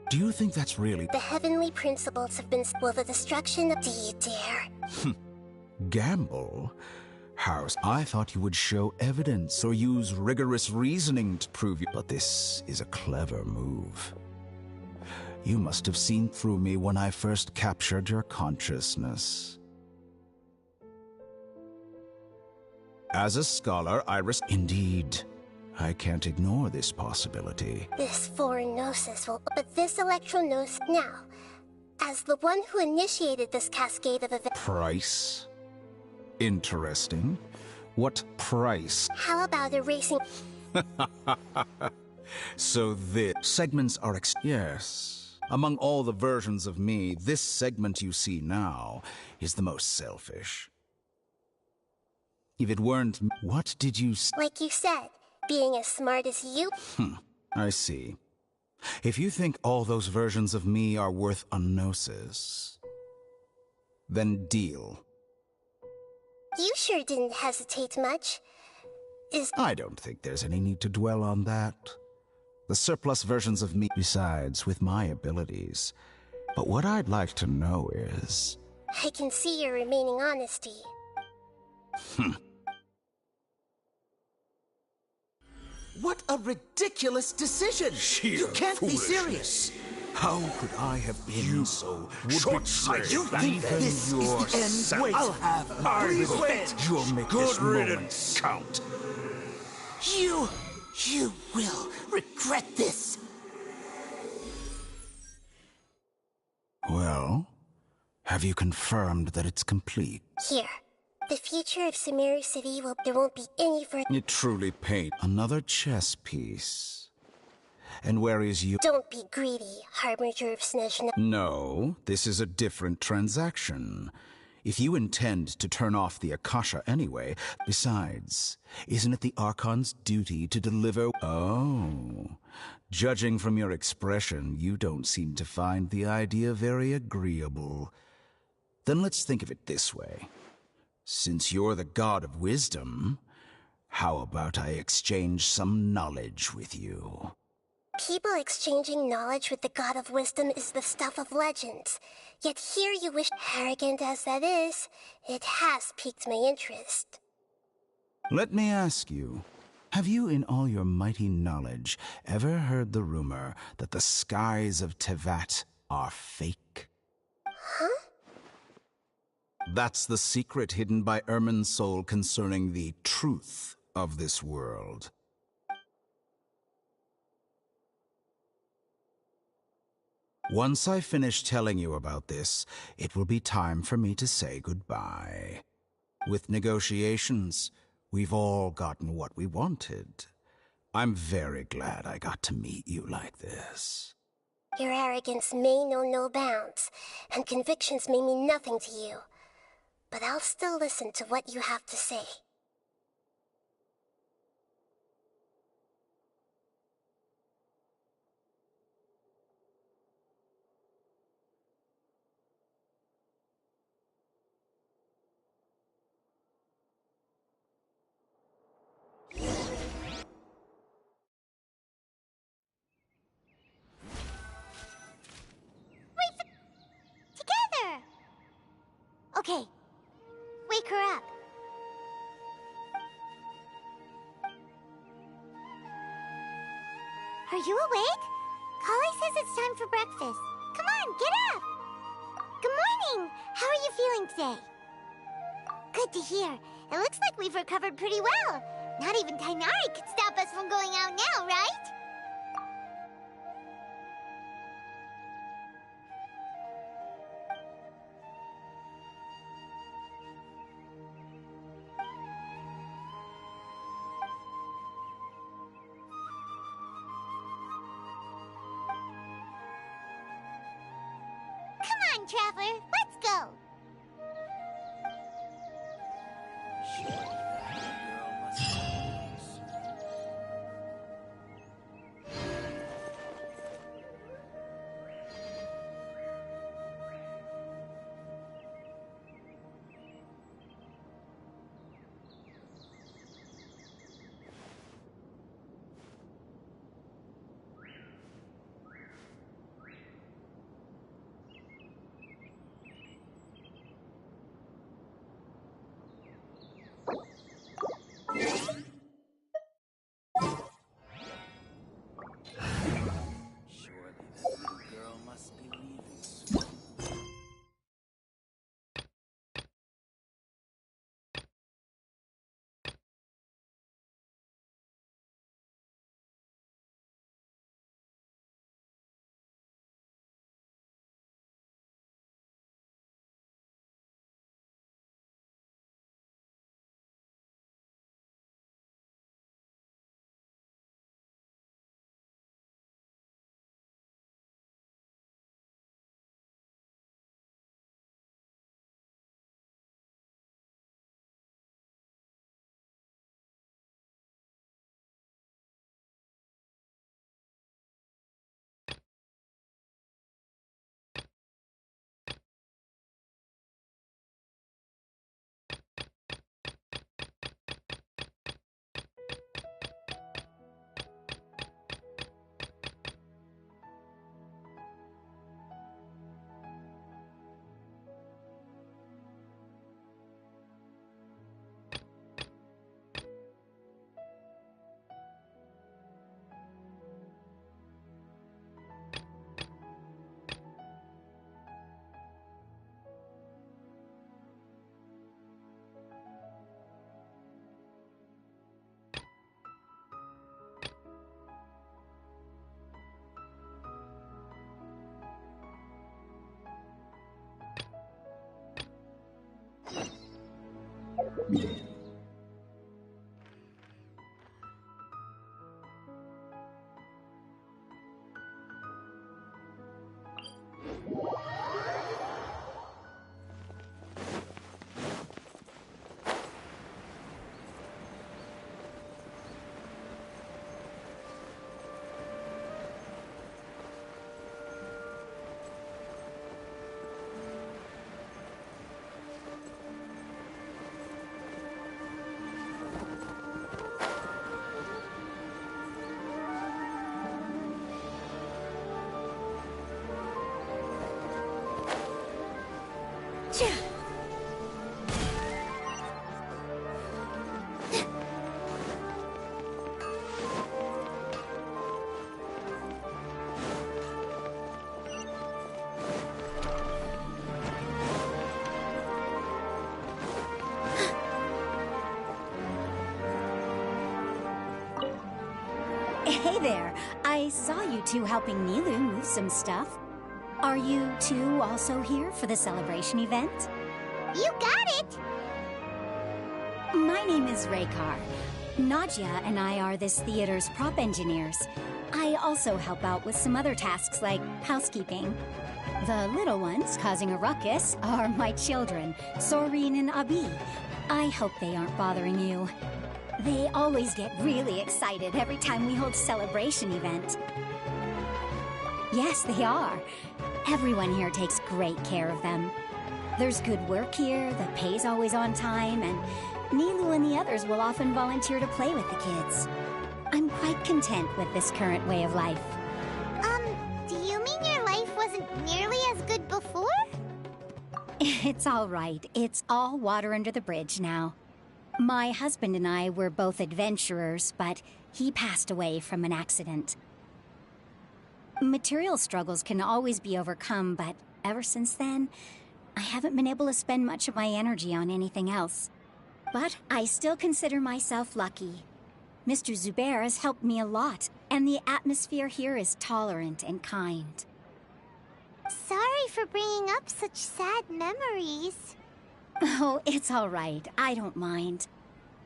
O: Do you think that's really...
E: The heavenly principles have been... Will the destruction of... Do you dare?
O: Gamble? House, I thought you would show evidence or use rigorous reasoning to prove you... But this is a clever move. You must have seen through me when I first captured your consciousness. As a scholar, I risk... Indeed. I can't ignore this possibility.
E: This foreign Gnosis will... But this Electro-Gnosis... Now, as the one who initiated this cascade of events...
O: Price? Interesting. What price?
E: How about erasing...
O: So the segments are... Yes. Among all the versions of me, this segment you see now is the most selfish. If it weren't... What did you...
E: Like you said, being as smart as you...
O: I see. If you think all those versions of me are worth a gnosis, then deal.
E: You sure didn't hesitate much.
O: I don't think there's any need to dwell on that. The surplus versions of me, besides, with my abilities. But what I'd like to know is...
E: I can see your remaining honesty.
P: What a ridiculous decision! You can't be serious!
O: How could I have been so
P: short-sighted? You think this is the end? Wait, I'll have my revenge.
O: You'll make this moment count.
P: You will regret this.
O: Well, have you confirmed that it's complete?
E: Here. The future of Sumeru City there won't be any further...
O: It truly paint another chess piece. And where is you?
E: Don't be greedy, Harbinger of Snezhna.
O: No, this is a different transaction. If you intend to turn off the Akasha anyway, besides, isn't it the Archon's duty to deliver? Oh, judging from your expression, you don't seem to find the idea very agreeable. Then let's think of it this way. Since you're the god of wisdom, how about I exchange some knowledge with you?
E: People exchanging knowledge with the god of wisdom is the stuff of legends. Yet here you wish, arrogant as that is, it has piqued my interest.
O: Let me ask you, have you in all your mighty knowledge ever heard the rumor that the skies of Tevat are fake?
E: Huh?
O: That's the secret hidden by Irminsul concerning the truth of this world. Once I finish telling you about this, it will be time for me to say goodbye. With negotiations, we've all gotten what we wanted. I'm very glad I got to meet you like this.
E: Your arrogance may know no bounds, and convictions may mean nothing to you. But I'll still listen to what you have to say.
A: Together! Okay. Wake her up. Are you awake? Kali says it's time for breakfast. Come on, get up! Good morning! How are you feeling today? Good to hear. It looks like we've recovered pretty well. Not even Tainari could stop us from going out now, right? Come on, Traveler, let's go!
G: Hey there. I saw you two helping Nilu move some stuff. Are you two also here for the celebration event?
A: You got it!
G: My name is Raykar. Nadia and I are this theater's prop engineers. I also help out with some other tasks like housekeeping. The little ones causing a ruckus are my children, Soreen and Abi. I hope they aren't bothering you. They always get really excited every time we hold a celebration event. Yes, they are. Everyone here takes great care of them. There's good work here, the pay's always on time, and Nilu and the others will often volunteer to play with the kids. I'm quite content with this current way of life.
A: Do you mean your life wasn't nearly as good before?
G: It's all right. It's all water under the bridge now. My husband and I were both adventurers, but he passed away from an accident. Material struggles can always be overcome, but ever since then, I haven't been able to spend much of my energy on anything else. But I still consider myself lucky. Mr. Zubair has helped me a lot, and the atmosphere here is tolerant and kind.
A: Sorry for bringing up such sad memories.
G: Oh, it's all right. I don't mind.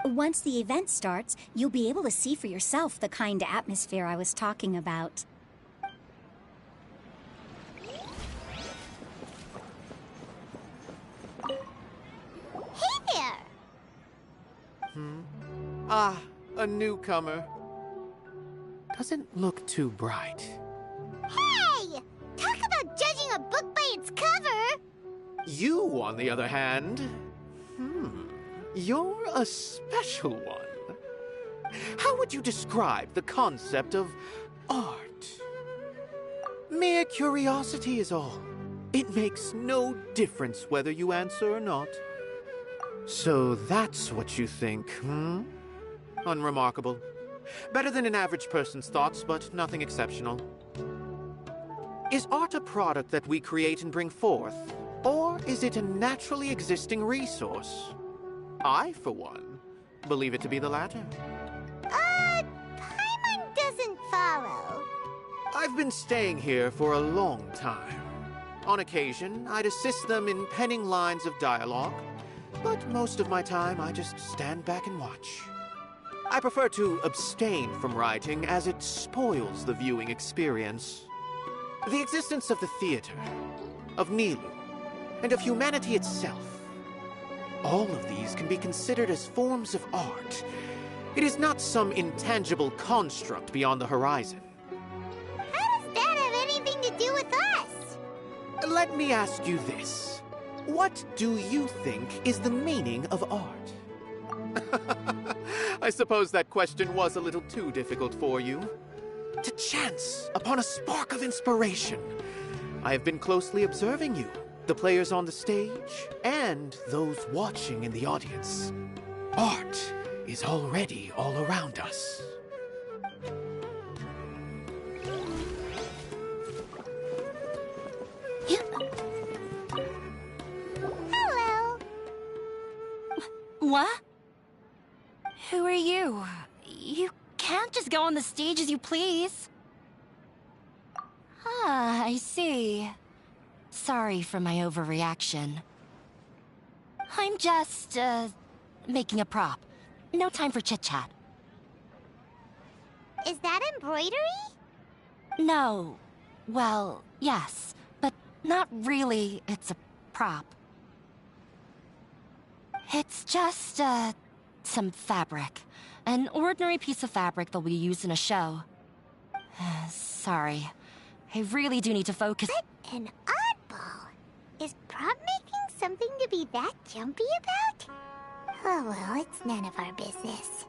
G: Once the event starts, you'll be able to see for yourself the kind of atmosphere I was talking about.
A: Hey there!
R: Ah, a newcomer. Doesn't look too bright.
A: Hey! Talk about judging a book by its cover!
R: You, on the other hand... You're a special one. How would you describe the concept of art? Mere curiosity is all. It makes no difference whether you answer or not. So that's what you think, Unremarkable. Better than an average person's thoughts, but nothing exceptional. Is art a product that we create and bring forth, or is it a naturally existing resource? I, for one, believe it to be the latter.
A: Paimon doesn't follow.
R: I've been staying here for a long time. On occasion, I'd assist them in penning lines of dialogue, but most of my time I just stand back and watch. I prefer to abstain from writing as it spoils the viewing experience. The existence of the theater, of Nilu, and of humanity itself. All of these can be considered as forms of art. It is not some intangible construct beyond the horizon.
A: How does that have anything to do with us?
R: Let me ask you this. What do you think is the meaning of art? I suppose that question was a little too difficult for you. To chance upon a spark of inspiration. I have been closely observing you, the players on the stage, and those watching in the audience. Art is already all around us.
A: Hello.
K: What? Who are you? You can't just go on the stage as you please. Ah, I see. Sorry for my overreaction. I'm just, making a prop. No time for chit-chat.
A: Is that embroidery?
K: No. Well, yes, but not really. It's a prop. It's just, some fabric. An ordinary piece of fabric that we use in a show. Sorry. I really do need to focus.
A: What an oddball. Is prop making something to be that jumpy about? Oh well, it's none of our business.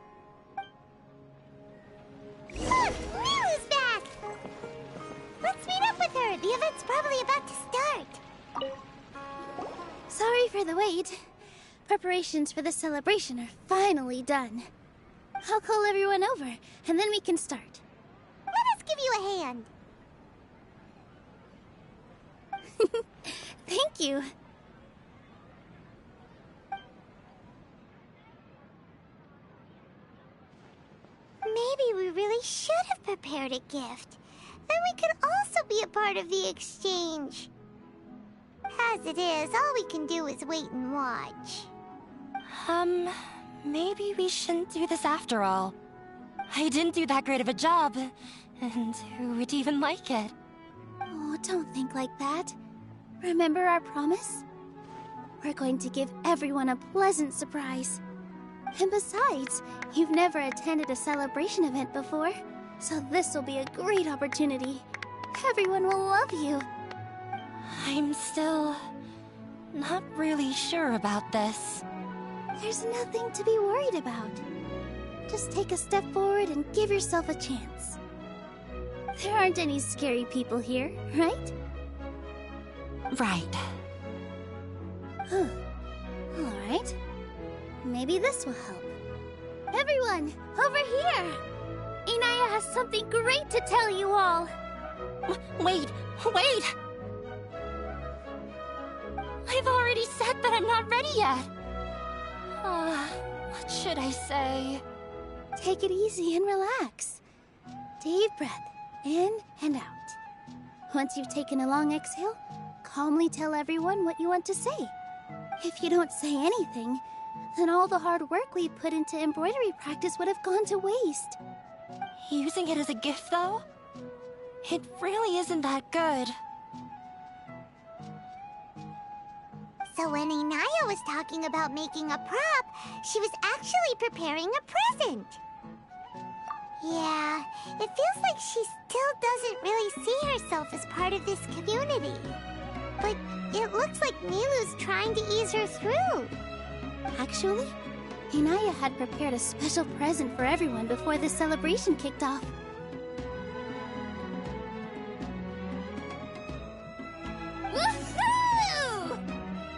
A: Look! Nilu's back! Let's meet up with her. The event's probably about to start.
B: Sorry for the wait. Preparations for the celebration are finally done. I'll call everyone over, and then we can start.
A: Let us give you a hand.
B: Thank you.
A: Maybe we really should have prepared a gift, then we could also be a part of the exchange. As it is, all we can do is wait and watch.
H: Maybe we shouldn't do this after all. I didn't do that great of a job, and who would even like it?
B: Oh, don't think like that. Remember our promise? We're going to give everyone a pleasant surprise. And besides, you've never attended a celebration event before, so this will be a great opportunity. Everyone will love you.
H: I'm still not really sure about this.
B: There's nothing to be worried about. Just take a step forward and give yourself a chance. There aren't any scary people here, right?
H: Right.
B: Alright. Maybe this will help. Everyone, over here! Inaya has something great to tell you all!
H: Wait! I've already said that I'm not ready yet! What should I say?
B: Take it easy and relax. Deep breath, in and out. Once you've taken a long exhale, calmly tell everyone what you want to say. If you don't say anything, then all the hard work we put into embroidery practice would have gone to waste.
H: Using it as a gift, though? It really isn't that good.
A: So when Inaya was talking about making a prop, she was actually preparing a present. Yeah, it feels like she still doesn't really see herself as part of this community. But it looks like Milu's trying to ease her through.
B: Actually, Inaya had prepared a special present for everyone before the celebration kicked off.
A: Woohoo!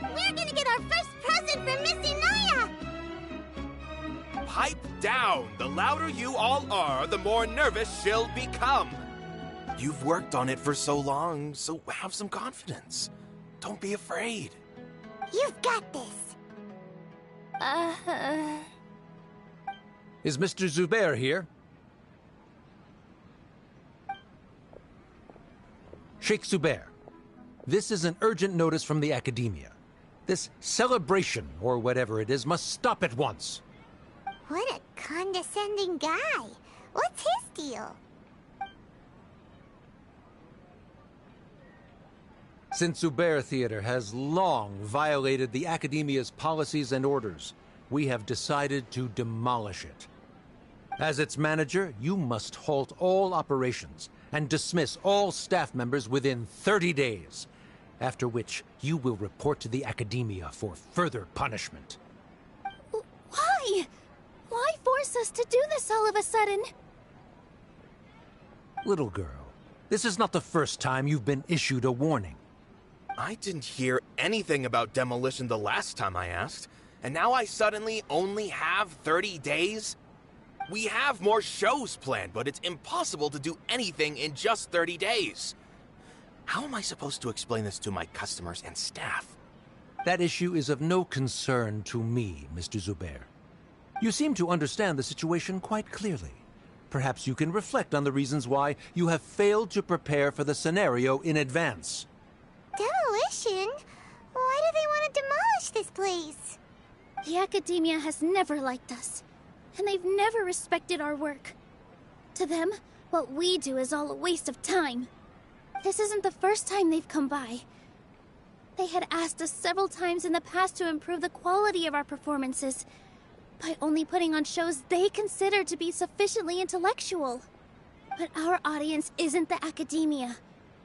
A: We're gonna get our first present from Miss Inaya!
R: Pipe down! The louder you all are, the more nervous she'll become. You've worked on it for so long, so have some confidence. Don't be afraid.
A: You've got this.
U: Is Mr. Zubair here? Sheikh Zubair, this is an urgent notice from the Academia. This celebration, or whatever it is, must stop at once.
A: What a condescending guy. What's his deal?
U: Since Zubair Theater has long violated the Academia's policies and orders, we have decided to demolish it. As its manager, you must halt all operations and dismiss all staff members within 30 days, after which you will report to the Academia for further punishment.
B: Why? Why force us to do this all of a sudden?
U: Little girl, this is not the first time you've been issued a warning.
R: I didn't hear anything about demolition the last time I asked, and now I suddenly only have 30 days? We have more shows planned, but it's impossible to do anything in just 30 days. How am I supposed to explain this to my customers and staff?
U: That issue is of no concern to me, Mr. Zubair. You seem to understand the situation quite clearly. Perhaps you can reflect on the reasons why you have failed to prepare for the scenario in advance.
A: Demolition? Why do they want to demolish this place?
B: The Academia has never liked us, and they've never respected our work. To them, what we do is all a waste of time. This isn't the first time they've come by. They had asked us several times in the past to improve the quality of our performances by only putting on shows they consider to be sufficiently intellectual. But our audience isn't the Academia.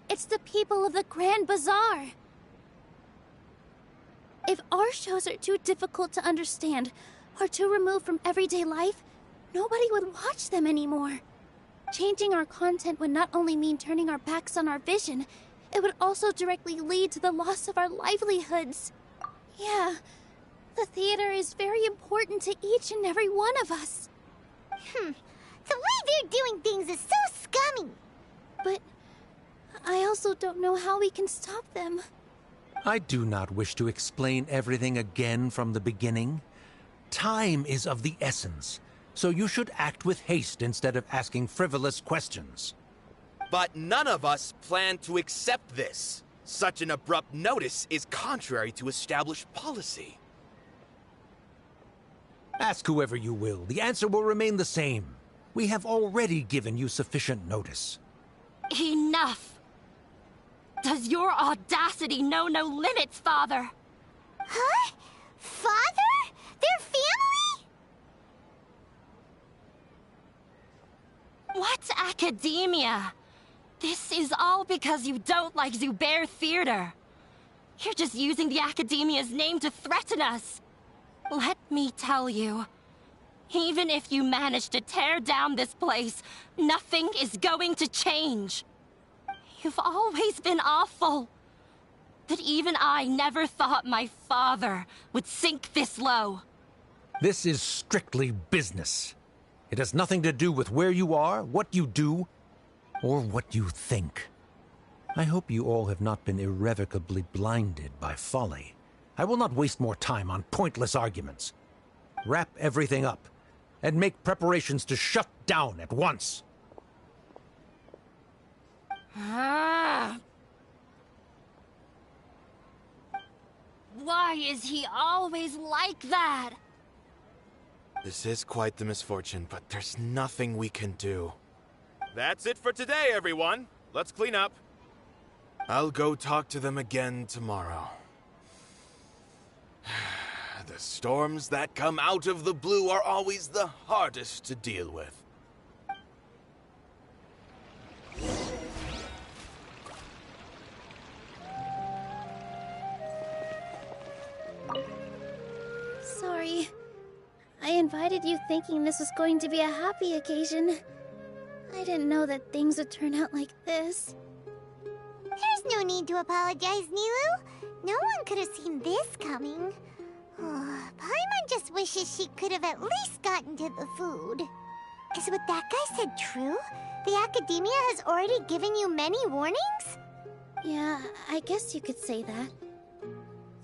B: It's the people of the Grand Bazaar. If our shows are too difficult to understand or too removed from everyday life, nobody would watch them anymore. Changing our content would not only mean turning our backs on our vision, it would also directly lead to the loss of our livelihoods. Yeah, the theater is very important to each and every one of us.
A: The way they're doing things is so scummy.
B: But I also don't know how we can stop them.
U: I do not wish to explain everything again from the beginning. Time is of the essence. So you should act with haste instead of asking frivolous questions.
M: But none of us plan to accept this. Such an abrupt notice is contrary to established policy.
U: Ask whoever you will. The answer will remain the same. We have already given you sufficient notice.
H: Enough! Does your audacity know no limits, Father?
E: Huh? Father? Their family?
H: What academia? This is all because you don't like Zubair Theater. You're just using the Academia's name to threaten us. Let me tell you, even if you manage to tear down this place, nothing is going to change. You've always been awful. But even I never thought my father would sink this low.
U: This is strictly business. It has nothing to do with where you are, what you do, or what you think. I hope you all have not been irrevocably blinded by folly. I will not waste more time on pointless arguments. Wrap everything up, and make preparations to shut down at once.
H: Why is he always like that?
M: This is quite the misfortune, but there's nothing we can do. That's it for today, everyone. Let's clean up. I'll go talk to them again tomorrow. The storms that come out of the blue are always the hardest to deal with.
B: Sorry. I invited you thinking this was going to be a happy occasion. I didn't know that things would turn out like this.
E: There's no need to apologize, Nilu. No one could have seen this coming. Paimon just wishes she could have at least gotten to the food. Is what that guy said true? The Academia has already given you many warnings?
B: Yeah, I guess you could say that.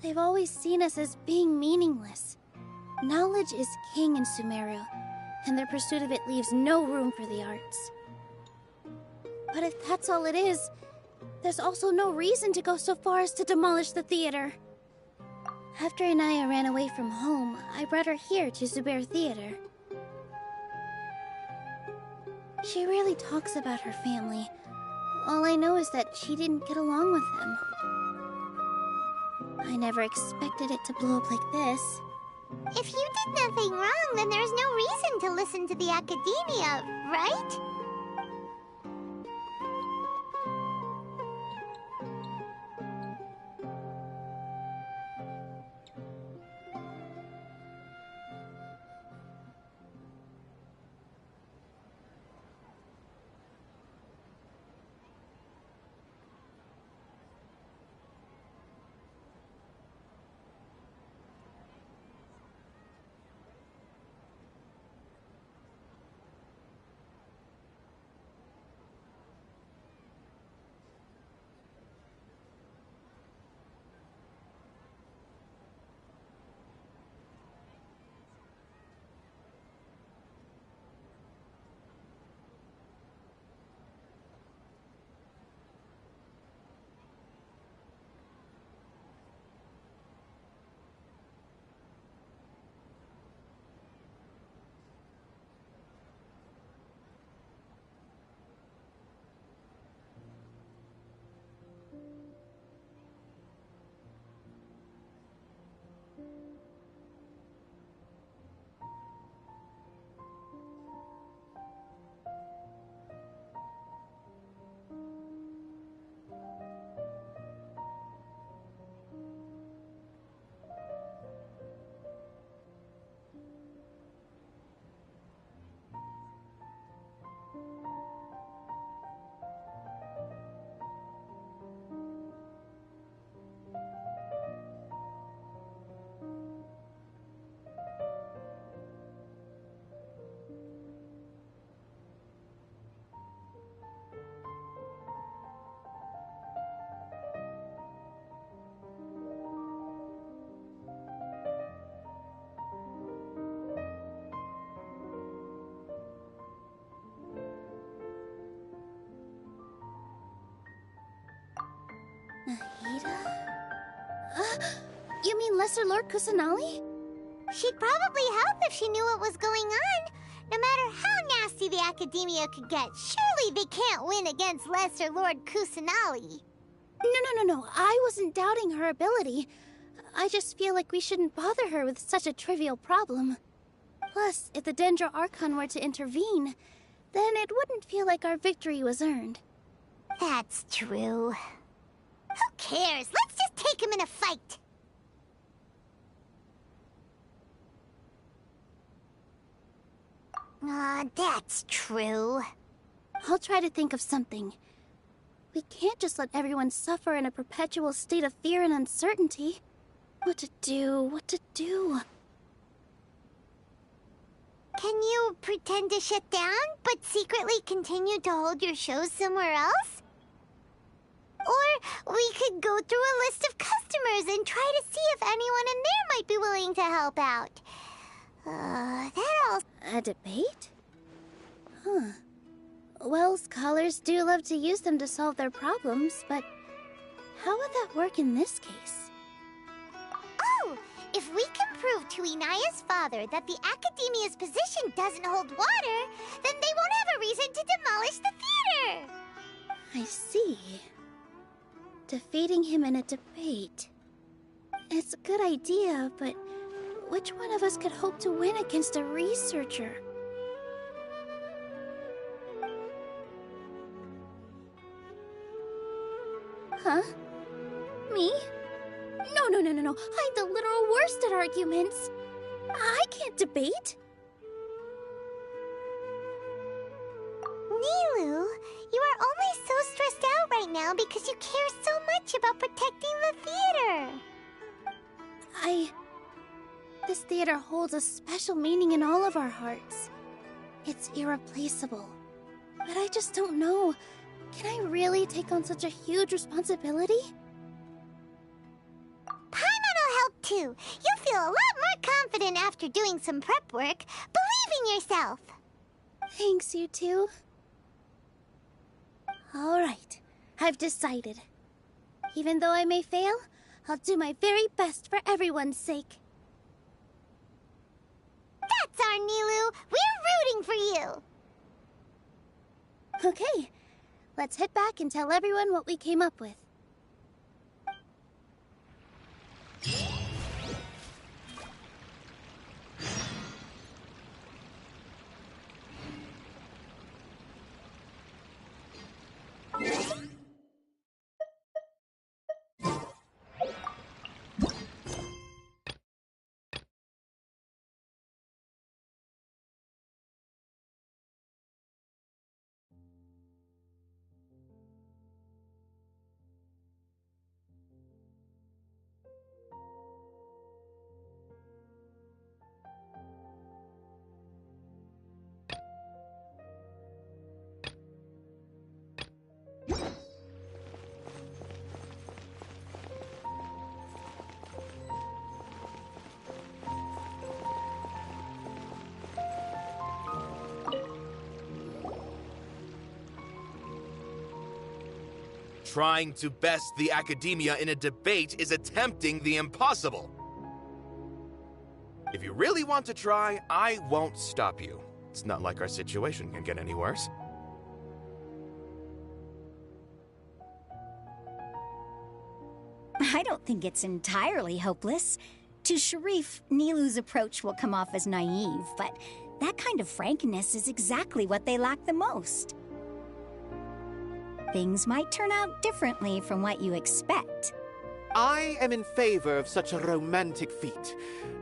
B: They've always seen us as being meaningless. Knowledge is king in Sumeru, and their pursuit of it leaves no room for the arts. But if that's all it is, there's also no reason to go so far as to demolish the theater. After Anaya ran away from home, I brought her here to Zubair Theater. She really talks about her family. All I know is that she didn't get along with them. I never expected it to blow up like this.
E: If you did nothing wrong, then there's no reason to listen to the Academia, right?
B: Nahida? You mean Lesser Lord Kusanali?
A: She'd probably help if she knew what was going on. No matter how nasty the Academia could get, surely they can't win against Lesser Lord Kusanali.
B: No. I wasn't doubting her ability. I just feel like we shouldn't bother her with such a trivial problem. Plus, if the Dendro Archon were to intervene, then it wouldn't feel like our victory was earned.
A: That's true. Who cares? Let's just take him in a fight. That's true.
B: I'll try to think of something. We can't just let everyone suffer in a perpetual state of fear and uncertainty. What to do?
A: Can you pretend to shut down, but secretly continue to hold your shows somewhere else? Or we could go through a list of customers and try to see if anyone in there might be willing to help out.
B: A debate? Huh. Well, scholars do love to use them to solve their problems, but how would that work in this case?
A: Oh! If we can prove to Inaya's father that the Academia's position doesn't hold water, then they won't have a reason to demolish the theater!
B: I see. Defeating him in a debate. It's a good idea, but which one of us could hope to win against a researcher? Huh? Me? No. I'm the literal worst at arguments. I can't debate.
A: Nilou, you are only so stressed out right now because you care so much about protecting the theater.
B: This theater holds a special meaning in all of our hearts. It's irreplaceable. But I just don't know. Can I really take on such a huge responsibility?
A: Paimon will help too. You'll feel a lot more confident after doing some prep work. Believe in yourself.
B: Thanks, you two. Alright, I've decided. Even though I may fail, I'll do my very best for everyone's sake.
A: That's our Nilou! We're rooting for you!
B: Okay, let's head back and tell everyone what we came up with.
M: Trying to best the Academia in a debate is attempting the impossible. If you really want to try, I won't stop you. It's not like our situation can get any worse.
G: I don't think it's entirely hopeless. To Sharif, Nilou's approach will come off as naive, but that kind of frankness is exactly what they lack the most. Things might turn out differently from what you expect.
R: I am in favor of such a romantic feat.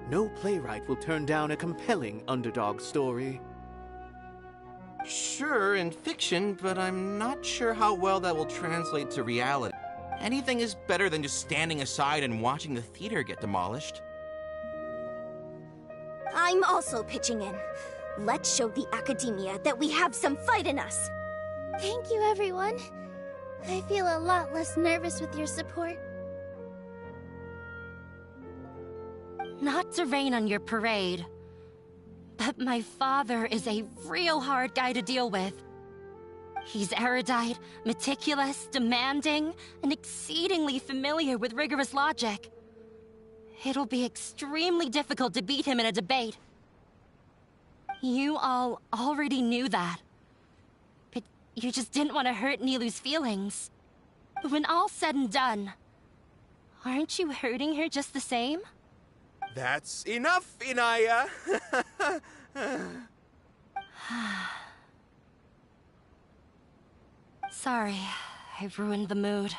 R: No playwright will turn down a compelling underdog story.
T: Sure, in fiction, but I'm not sure how well that will translate to reality. Anything is better than just standing aside and watching the theater get demolished.
L: I'm also pitching in. Let's show the Academia that we have some fight in us.
B: Thank you, everyone. I feel a lot less nervous with your support.
H: Not to rain on your parade, but my father is a real hard guy to deal with. He's erudite, meticulous, demanding, and exceedingly familiar with rigorous logic. It'll be extremely difficult to beat him in a debate. You all already knew that. But you just didn't want to hurt Nilou's feelings. But when all's said and done, aren't you hurting her just the same?
M: That's enough, Inaya!
H: Sorry, I ruined the mood.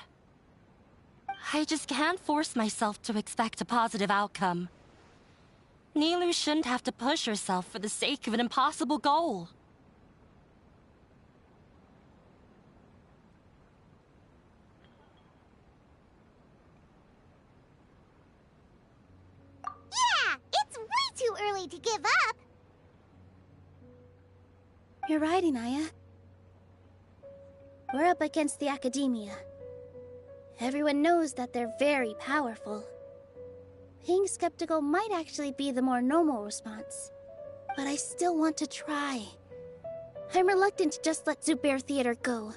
H: I just can't force myself to expect a positive outcome. Nilou shouldn't have to push herself for the sake of an impossible goal.
A: Yeah, it's way too early to give up.
B: You're right, Inaya. We're up against the Academia. Everyone knows that they're very powerful. Being skeptical might actually be the more normal response. But I still want to try. I'm reluctant to just let Zubair Theater go.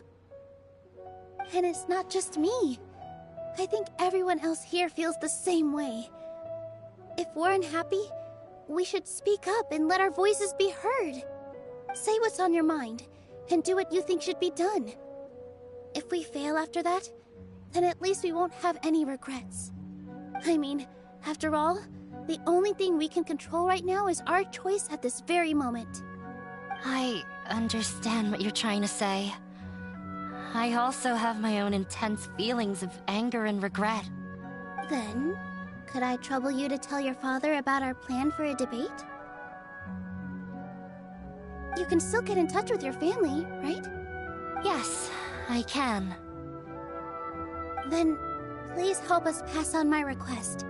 B: And it's not just me. I think everyone else here feels the same way. If we're unhappy, we should speak up and let our voices be heard. Say what's on your mind, and do what you think should be done. If we fail after that, then at least we won't have any regrets. I mean, after all, the only thing we can control right now is our choice at this very moment.
H: I understand what you're trying to say. I also have my own intense feelings of anger and regret.
B: Then, could I trouble you to tell your father about our plan for a debate? You can still get in touch with your family, right?
H: Yes, I can.
B: Then, please help us pass on my request.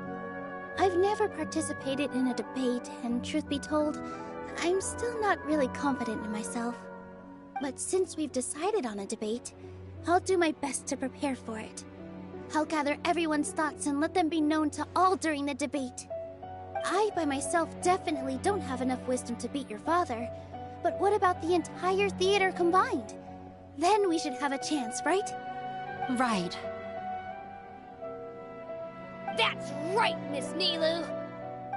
B: I've never participated in a debate, and truth be told, I'm still not really confident in myself. But since we've decided on a debate, I'll do my best to prepare for it. I'll gather everyone's thoughts and let them be known to all during the debate. I, by myself, definitely don't have enough wisdom to beat your father, but what about the entire theater combined? Then we should have a chance, right?
H: Right.
N: That's right, Miss Nilou!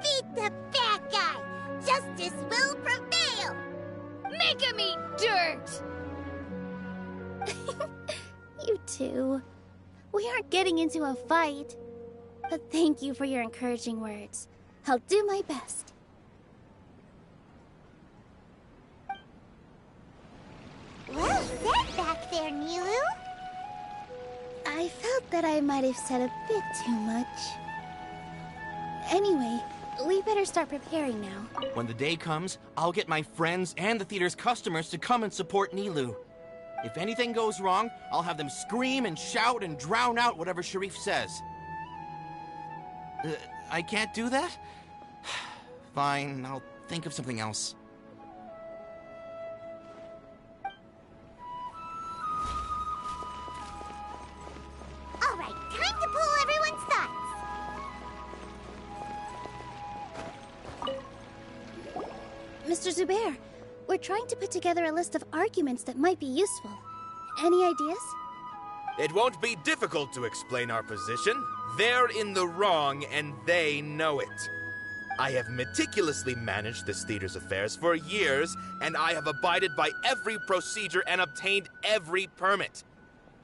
A: Beat the bad guy! Justice will prevail!
N: Make him eat dirt!
B: You two. We aren't getting into a fight. But thank you for your encouraging words. I'll do my best.
A: Well said back there, Nilou.
B: I felt that I might have said a bit too much. Anyway, we better start preparing now.
T: When the day comes, I'll get my friends and the theater's customers to come and support Nilou. If anything goes wrong, I'll have them scream and shout and drown out whatever Sharif says. I can't do that? Fine, I'll think of something else.
A: All right, time to pull everyone's thoughts.
B: Mr. Zubair, we're trying to put together a list of arguments that might be useful. Any ideas?
M: It won't be difficult to explain our position. They're in the wrong, and they know it. I have meticulously managed this theater's affairs for years, and I have abided by every procedure and obtained every permit.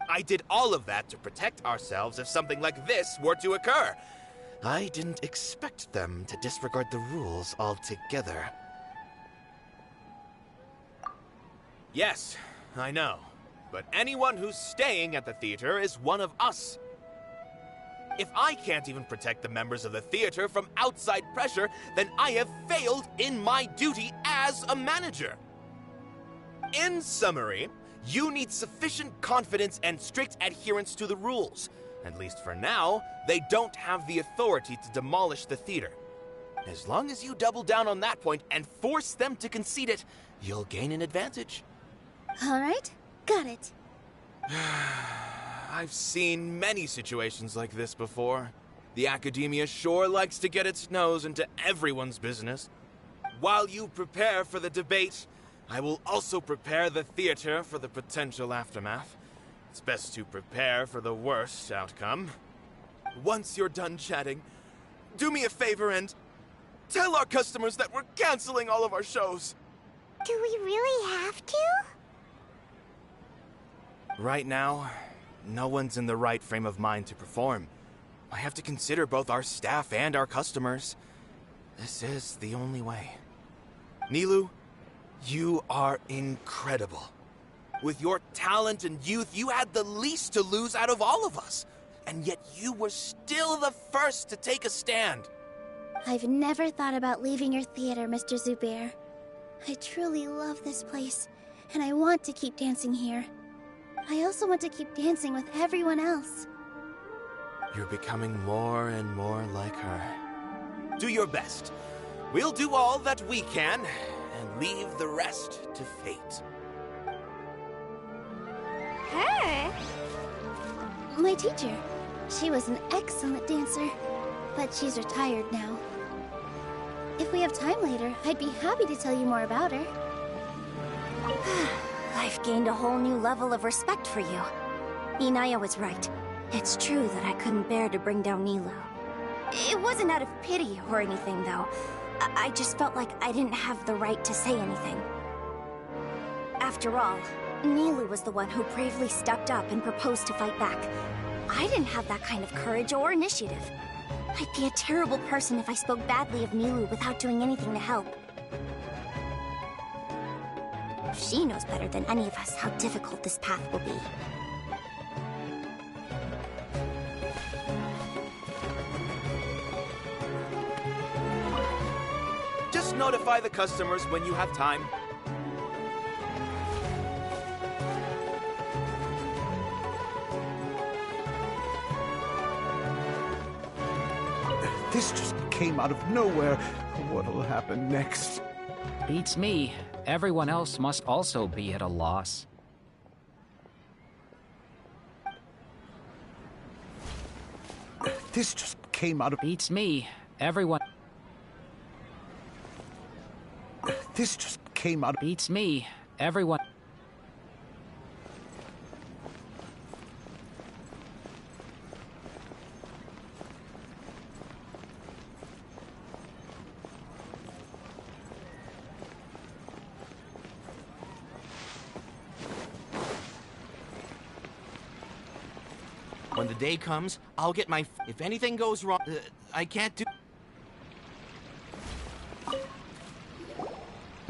M: I did all of that to protect ourselves if something like this were to occur. I didn't expect them to disregard the rules altogether. Yes, I know. But anyone who's staying at the theater is one of us. If I can't even protect the members of the theater from outside pressure, then I have failed in my duty as a manager. In summary, you need sufficient confidence and strict adherence to the rules. At least for now, they don't have the authority to demolish the theater. As long as you double down on that point and force them to concede it, you'll gain an advantage.
B: All right, got it.
M: I've seen many situations like this before. The Academia sure likes to get its nose into everyone's business. While you prepare for the debate, I will also prepare the theater for the potential aftermath. It's best to prepare for the worst outcome. Once you're done chatting, do me a favor and tell our customers that we're canceling all of our shows.
E: Do we really have to?
M: Right now, no one's in the right frame of mind to perform. I have to consider both our staff and our customers. This is the only way. Nilou, you are incredible. With your talent and youth, you had the least to lose out of all of us. And yet you were still the first to take a stand.
B: I've never thought about leaving your theater, Mr. Zubair. I truly love this place, and I want to keep dancing here. I also want to keep dancing with everyone else.
M: You're becoming more and more like her. Do your best. We'll do all that we can, and leave the rest to fate.
B: Her? My teacher. She was an excellent dancer, but she's retired now. If we have time later, I'd be happy to tell you more about her.
L: I've gained a whole new level of respect for you. Inaya was right. It's true that I couldn't bear to bring down Nilou. It wasn't out of pity or anything, though. I just felt like I didn't have the right to say anything. After all, Nilou was the one who bravely stepped up and proposed to fight back. I didn't have that kind of courage or initiative. I'd be a terrible person if I spoke badly of Nilou without doing anything to help. She knows better than any of us how difficult this path will be.
M: Just notify the customers when you have time.
O: This just came out of nowhere. What'll happen next?
D: Beats me. Everyone else must also be at a loss.
O: This just came out of...
D: Beats me. Everyone...
O: This just came out of...
D: Beats me. Everyone...
T: When the day comes, I'll get my... If anything goes wrong, I can't do...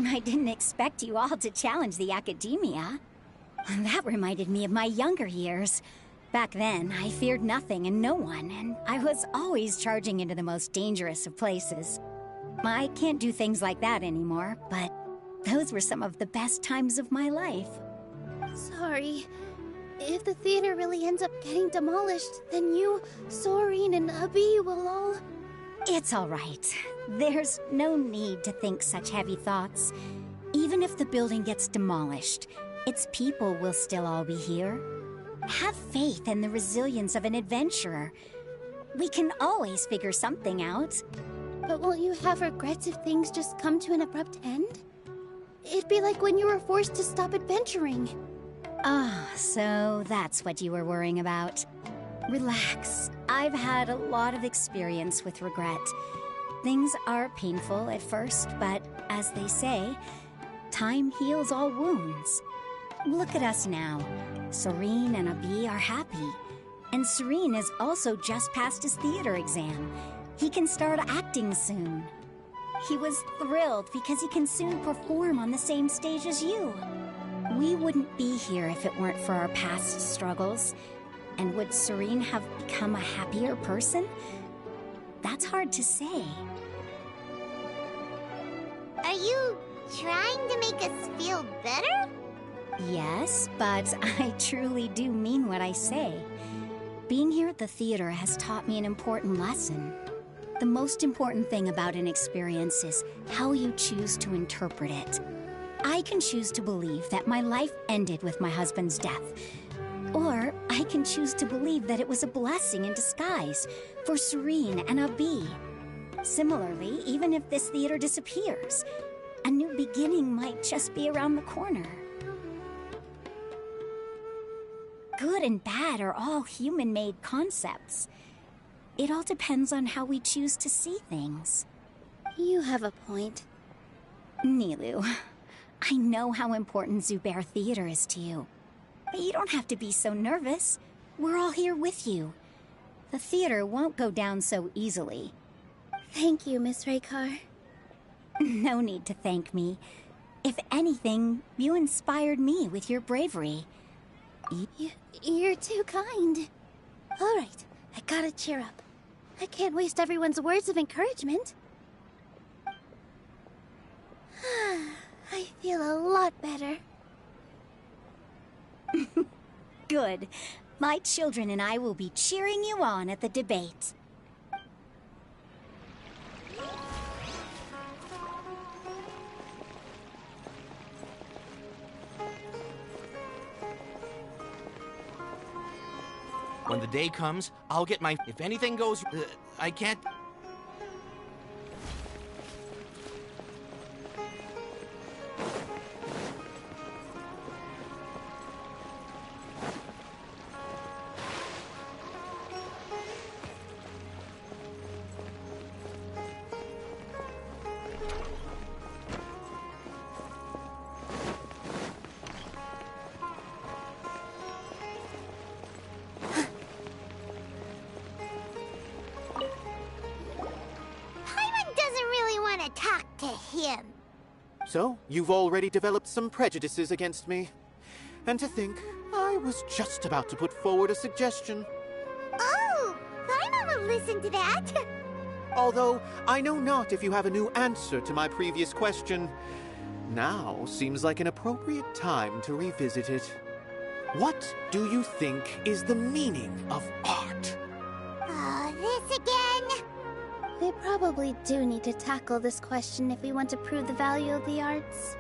G: I didn't expect you all to challenge the academia. That reminded me of my younger years. Back then, I feared nothing and no one, and I was always charging into the most dangerous of places. I can't do things like that anymore, but those were some of the best times of my life.
B: Sorry. If the theater really ends up getting demolished, then you, Soren, and Abi will all...
G: It's all right. There's no need to think such heavy thoughts. Even if the building gets demolished, its people will still all be here. Have faith in the resilience of an adventurer. We can always figure something out.
B: But won't you have regrets if things just come to an abrupt end? It'd be like when you were forced to stop adventuring.
G: Ah, so that's what you were worrying about. Relax. I've had a lot of experience with regret. Things are painful at first, but as they say, time heals all wounds. Look at us now. Soren and Abi are happy. And Soren has also just passed his theater exam. He can start acting soon. He was thrilled because he can soon perform on the same stage as you. We wouldn't be here if it weren't for our past struggles. And would Soren have become a happier person? That's hard to say.
A: Are you trying to make us feel better?
G: Yes, but I truly do mean what I say. Being here at the theater has taught me an important lesson. The most important thing about an experience is how you choose to interpret it. I can choose to believe that my life ended with my husband's death. Or I can choose to believe that it was a blessing in disguise for Soren and Abi. Similarly, even if this theater disappears, A new beginning might just be around the corner. Good and bad are all human-made concepts. It all depends on how we choose to see things.
B: You have a point.
G: Nilou, I know how important Zubair Theater is to you. But you don't have to be so nervous. We're all here with you. The theater won't go down so easily.
B: Thank you, Miss Raykar.
G: No need to thank me. If anything, you inspired me with your bravery.
B: You're too kind. All right, I gotta cheer up. I can't waste everyone's words of encouragement. I feel a lot better.
G: Good. My children and I will be cheering you on at the debate.
T: When the day comes, I'll get my... If anything goes... I can't... So, you've already developed some prejudices against me. And to think, I was just about to put forward a suggestion.
A: Oh, Paimon will listen to that.
R: Although, I know not if you have a new answer to my previous question. Now seems like an appropriate time to revisit it. What do you think is the meaning of art?
A: Oh, this again?
B: We probably do need to tackle this question if we want to prove the value of the arts.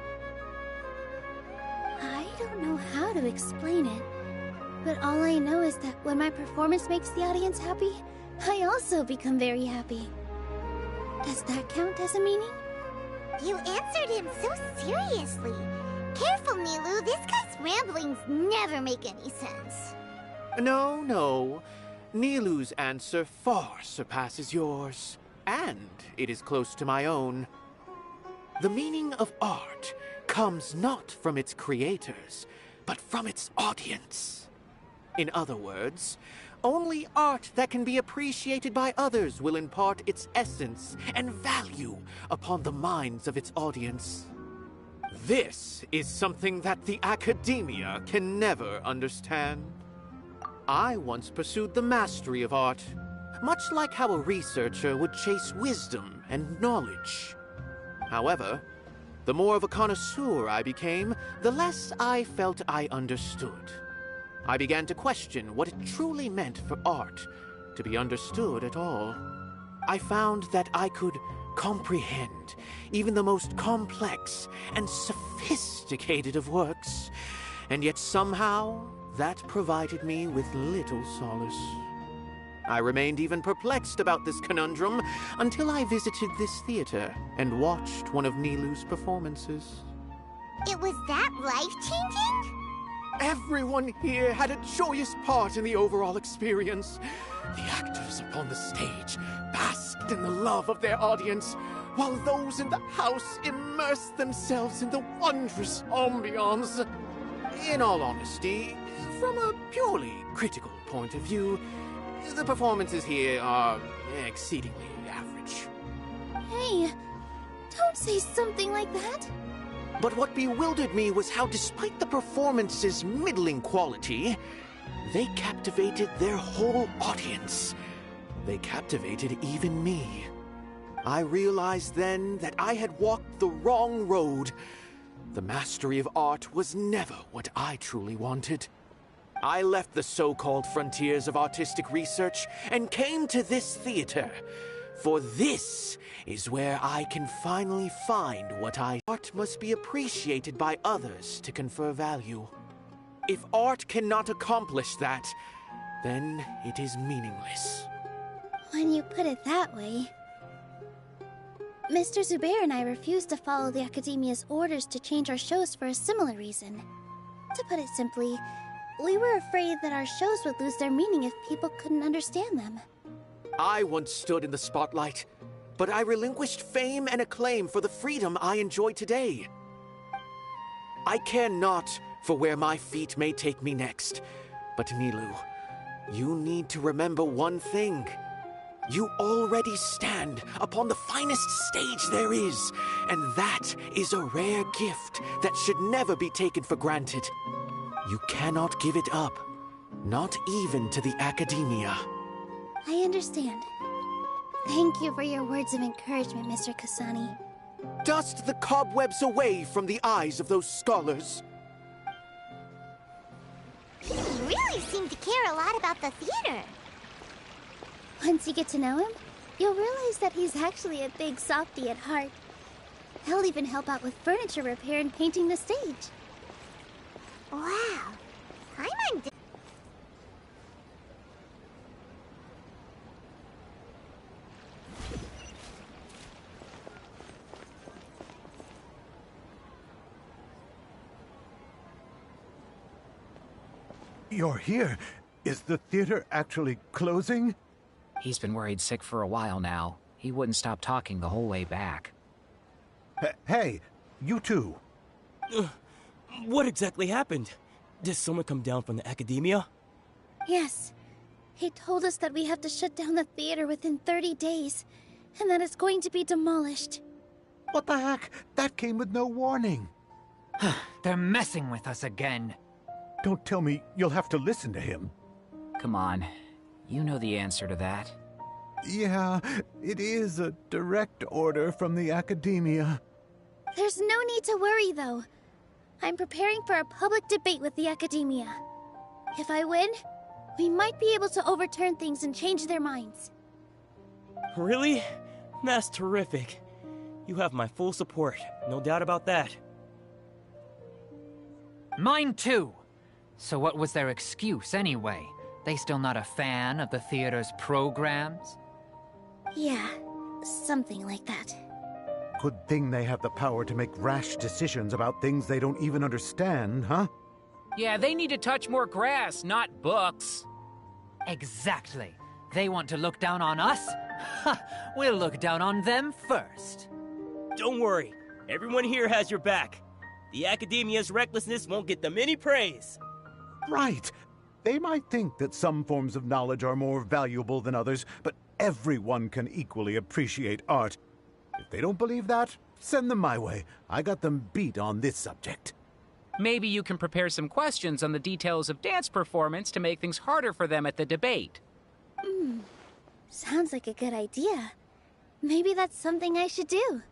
B: I don't know how to explain it, but all I know is that when my performance makes the audience happy, I also become very happy. Does that count as a meaning?
A: You answered him so seriously. Careful, Nilou, this guy's ramblings never make any sense.
R: No. Nilou's answer far surpasses yours. And it is close to my own. The meaning of art comes not from its creators, but from its audience. In other words, only art that can be appreciated by others will impart its essence and value upon the minds of its audience. This is something that the academia can never understand. I once pursued the mastery of art, much like how a researcher would chase wisdom and knowledge. However, the more of a connoisseur I became, the less I felt I understood. I began to question what it truly meant for art to be understood at all. I found that I could comprehend even the most complex and sophisticated of works, and yet somehow that provided me with little solace. I remained even perplexed about this conundrum until I visited this theater and watched one of Nilou's performances.
A: It was that life-changing?
R: Everyone here had a joyous part in the overall experience. The actors upon the stage basked in the love of their audience, while those in the house immersed themselves in the wondrous ambiance. In all honesty, from a purely critical point of view, the performances here are exceedingly average.
B: Hey, don't say something like that.
R: But what bewildered me was how, despite the performance's middling quality, they captivated their whole audience. They captivated even me. I realized then that I had walked the wrong road. The mastery of art was never what I truly wanted. I left the so-called frontiers of artistic research and came to this theater. For this is where I can finally find what Art must be appreciated by others to confer value. If art cannot accomplish that, then it is meaningless.
B: When you put it that way...
L: Mr. Zubair and I refused to follow the Academia's orders to change our shows for a similar reason. To put it simply, we were afraid that our shows would lose their meaning if people couldn't understand them.
R: I once stood in the spotlight, but I relinquished fame and acclaim for the freedom I enjoy today. I care not for where my feet may take me next, but Nilou, you need to remember one thing. You already stand upon the finest stage there is, and that is a rare gift that should never be taken for granted. You cannot give it up, not even to the Academia.
L: I understand. Thank you for your words of encouragement, Mr. Kasani.
R: Dust the cobwebs away from the eyes of those scholars.
A: He really seemed to care a lot about the theater.
L: Once you get to know him, you'll realize that he's actually a big softie at heart. He'll even help out with furniture repair and painting the stage.
A: Wow. I'm
F: You're here. Is the theater actually closing?
D: He's been worried sick for a while now. He wouldn't stop talking the whole way back.
F: Hey, you two.
S: What exactly happened? Did someone come down from the Academia?
L: Yes. He told us that we have to shut down the theater within 30 days, and that it's going to be demolished.
F: What the heck? That came with no warning.
V: They're messing with us again.
F: Don't tell me you'll have to listen to him.
D: Come on. You know the answer to that.
F: Yeah, it is a direct order from the Academia.
L: There's no need to worry, though. I'm preparing for a public debate with the Academia. If I win, we might be able to overturn things and change their minds.
S: Really? That's terrific. You have my full support, no doubt about that.
V: Mine too. So what was their excuse anyway? They still not a fan of the theater's programs?
L: Yeah, something like that.
F: Good thing they have the power to make rash decisions about things they don't even understand, huh?
D: Yeah, they need to touch more grass, not books.
V: Exactly. They want to look down on us? Ha! We'll look down on them first.
S: Don't worry. Everyone here has your back. The Academia's recklessness won't get them any praise.
F: Right. They might think that some forms of knowledge are more valuable than others, but everyone can equally appreciate art. If they don't believe that, send them my way. I got them beat on this subject.
D: Maybe you can prepare some questions on the details of dance performance to make things harder for them at the debate.
L: Sounds like a good idea. Maybe that's something I should do.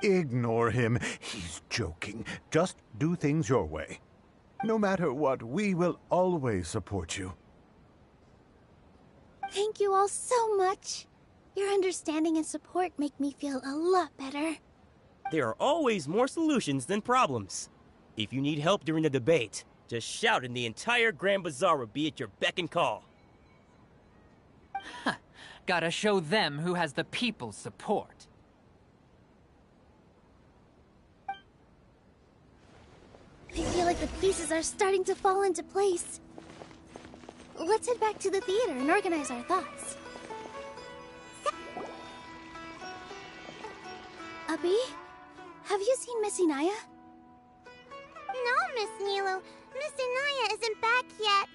F: Ignore him. He's joking. Just do things your way. No matter what, we will always support you.
L: Thank you all so much. Your understanding and support make me feel a lot better.
S: There are always more solutions than problems. If you need help during the debate, just shout and the entire Grand Bazaar will be at your beck and call.
V: Gotta show them who has the people's support.
L: I feel like the pieces are starting to fall into place. Let's head back to the theater and organize our thoughts. Abi, have you seen Miss Inaya?
A: No, Miss Nilou. Miss Inaya isn't back yet.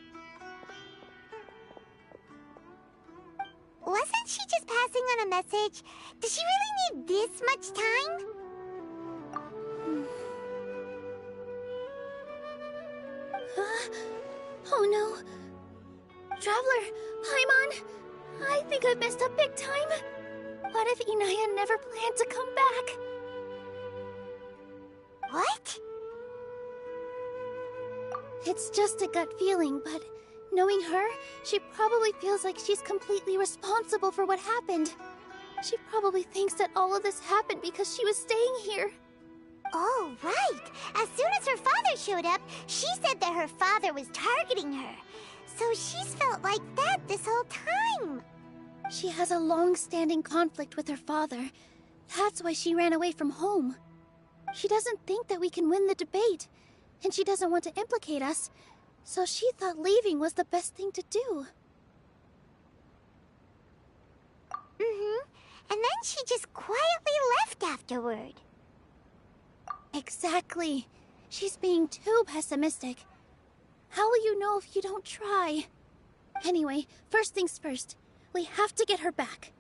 A: Wasn't she just passing on a message? Does she really need this much time?
L: Oh no. Traveler, Paimon, I think I've messed up big time. What if Inaya never planned to come back?
A: What?
L: It's just a gut feeling, but knowing her, she probably feels like she's completely responsible for what happened. She probably thinks that all of this happened because she was staying here.
A: Oh, right. As soon as her father showed up, she said that her father was targeting her. So she's felt like that this whole time.
L: She has a long-standing conflict with her father.
B: That's why she ran away from home. She doesn't think that we can win the debate, and she doesn't want to implicate us, so she thought leaving was the best thing to do.
A: And then she just quietly left afterward.
B: Exactly. She's being too pessimistic. How will you know if you don't try? Anyway, first things first. We have to get her back.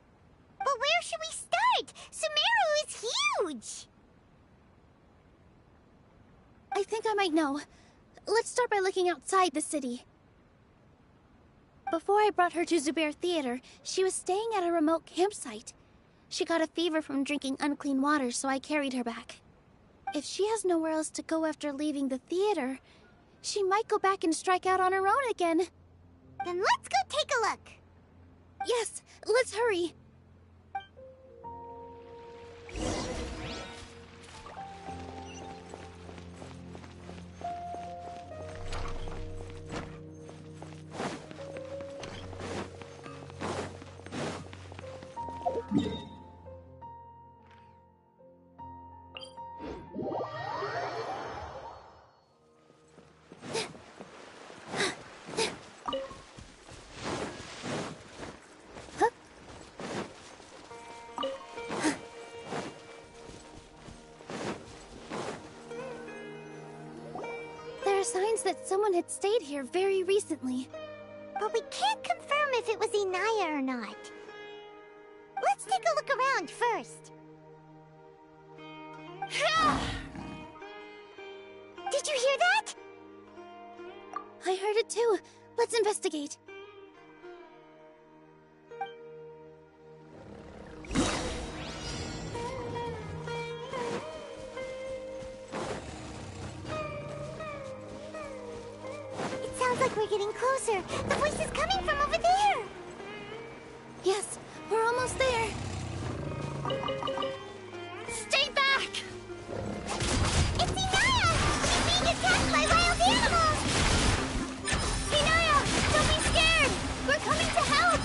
A: But where should we start? Sumeru is huge!
B: I think I might know. Let's start by looking outside the city. Before I brought her to Zubair Theater, she was staying at a remote campsite. She got a fever from drinking unclean water, so I carried her back. If she has nowhere else to go after leaving the theater, she might go back and strike out on her own again.
A: Then let's go take a look.
B: Yes, let's hurry. There are signs that someone had stayed here very recently.
A: But we can't confirm if it was Inaya or not. Let's take a look around first. Did you hear that?
B: I heard it too. Let's investigate.
A: It sounds like we're getting closer. The voice is coming from over there.
B: Yes, we're almost there.
H: Stay back!
A: It's Inaya! She's being attacked by wild animals!
B: Inaya, don't be scared! We're coming to help!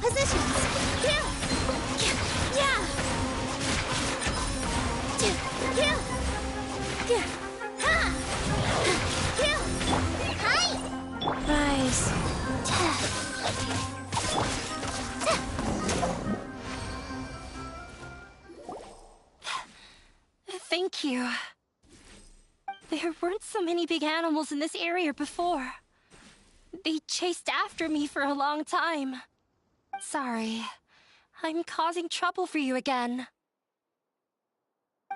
B: Positions! Yeah! Rise.
H: Thank you. There weren't so many big animals in this area before. They chased after me for a long time. Sorry. I'm causing trouble for you again.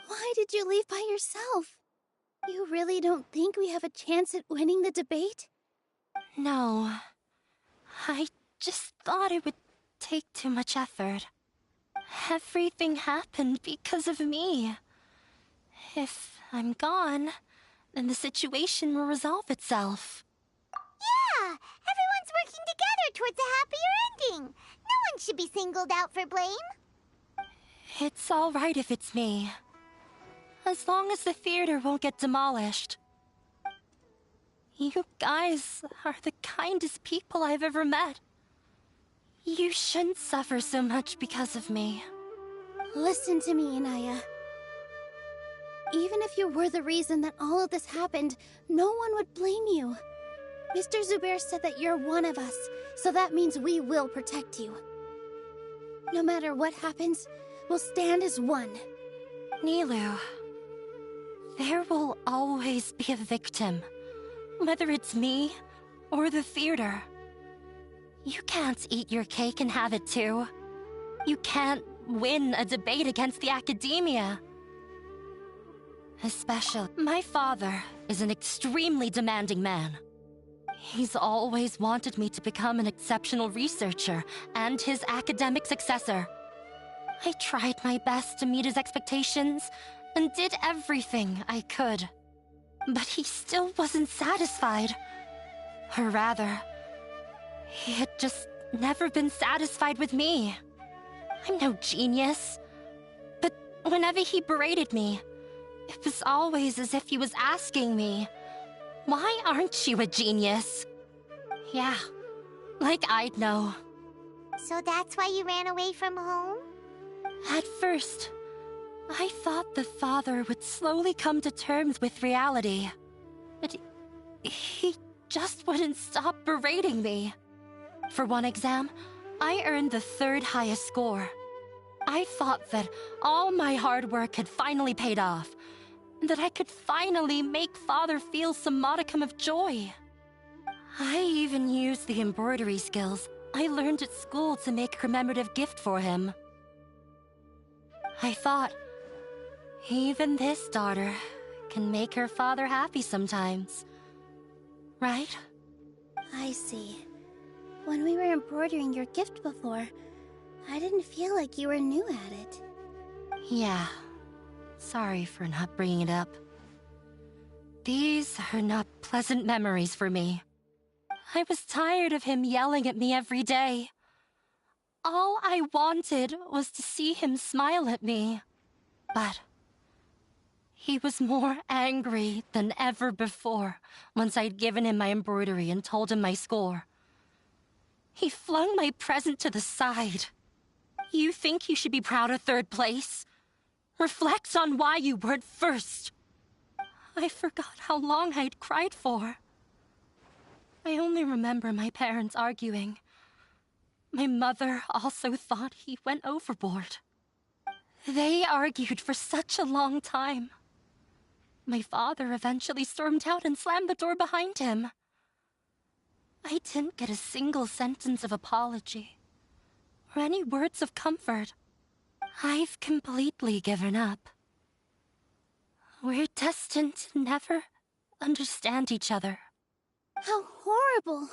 B: Why did you leave by yourself? You really don't think we have a chance at winning the debate?
H: No. I just thought it would take too much effort. Everything happened because of me. If I'm gone, then the situation will resolve itself.
A: Yeah! Everyone's working together towards a happier ending. No one should be singled out for blame.
H: It's all right if it's me. As long as the theater won't get demolished. You guys are the kindest people I've ever met. You shouldn't suffer so much because of me.
B: Listen to me, Inaya. Even if you were the reason that all of this happened, no one would blame you. Mr. Zubair said that you're one of us, so that means we will protect you. No matter what happens, we'll stand as one.
H: Nilou, there will always be a victim. Whether it's me or the theater. You can't eat your cake and have it too. You can't win a debate against the academia. Especially, my father is an extremely demanding man. He's always wanted me to become an exceptional researcher and his academic successor. I tried my best to meet his expectations and did everything I could. But he still wasn't satisfied. Or rather, he had just never been satisfied with me. I'm no genius. But whenever he berated me, It was always as if he was asking me, why aren't you a genius? Yeah, like I'd know.
E: So that's why you ran away from home?
H: At first, I thought the father would slowly come to terms with reality. But he just wouldn't stop berating me. For one exam, I earned the 3rd highest score. I thought that all my hard work had finally paid off, and that I could finally make Father feel some modicum of joy. I even used the embroidery skills I learned at school to make a commemorative gift for him. I thought, even this daughter can make her father happy sometimes. Right?
B: I see. When we were embroidering your gift before, I didn't feel like you were new at it.
H: Yeah. Sorry for not bringing it up. These are not pleasant memories for me. I was tired of him yelling at me every day. All I wanted was to see him smile at me. But he was more angry than ever before once I'd given him my embroidery and told him my score. He flung my present to the side. You think you should be proud of 3rd place? Reflect on why you weren't first. I forgot how long I'd cried for. I only remember my parents arguing. My mother also thought he went overboard. They argued for such a long time. My father eventually stormed out and slammed the door behind him. I didn't get a single sentence of apology or any words of comfort. I've completely given up. We're destined to never understand each other.
B: How horrible!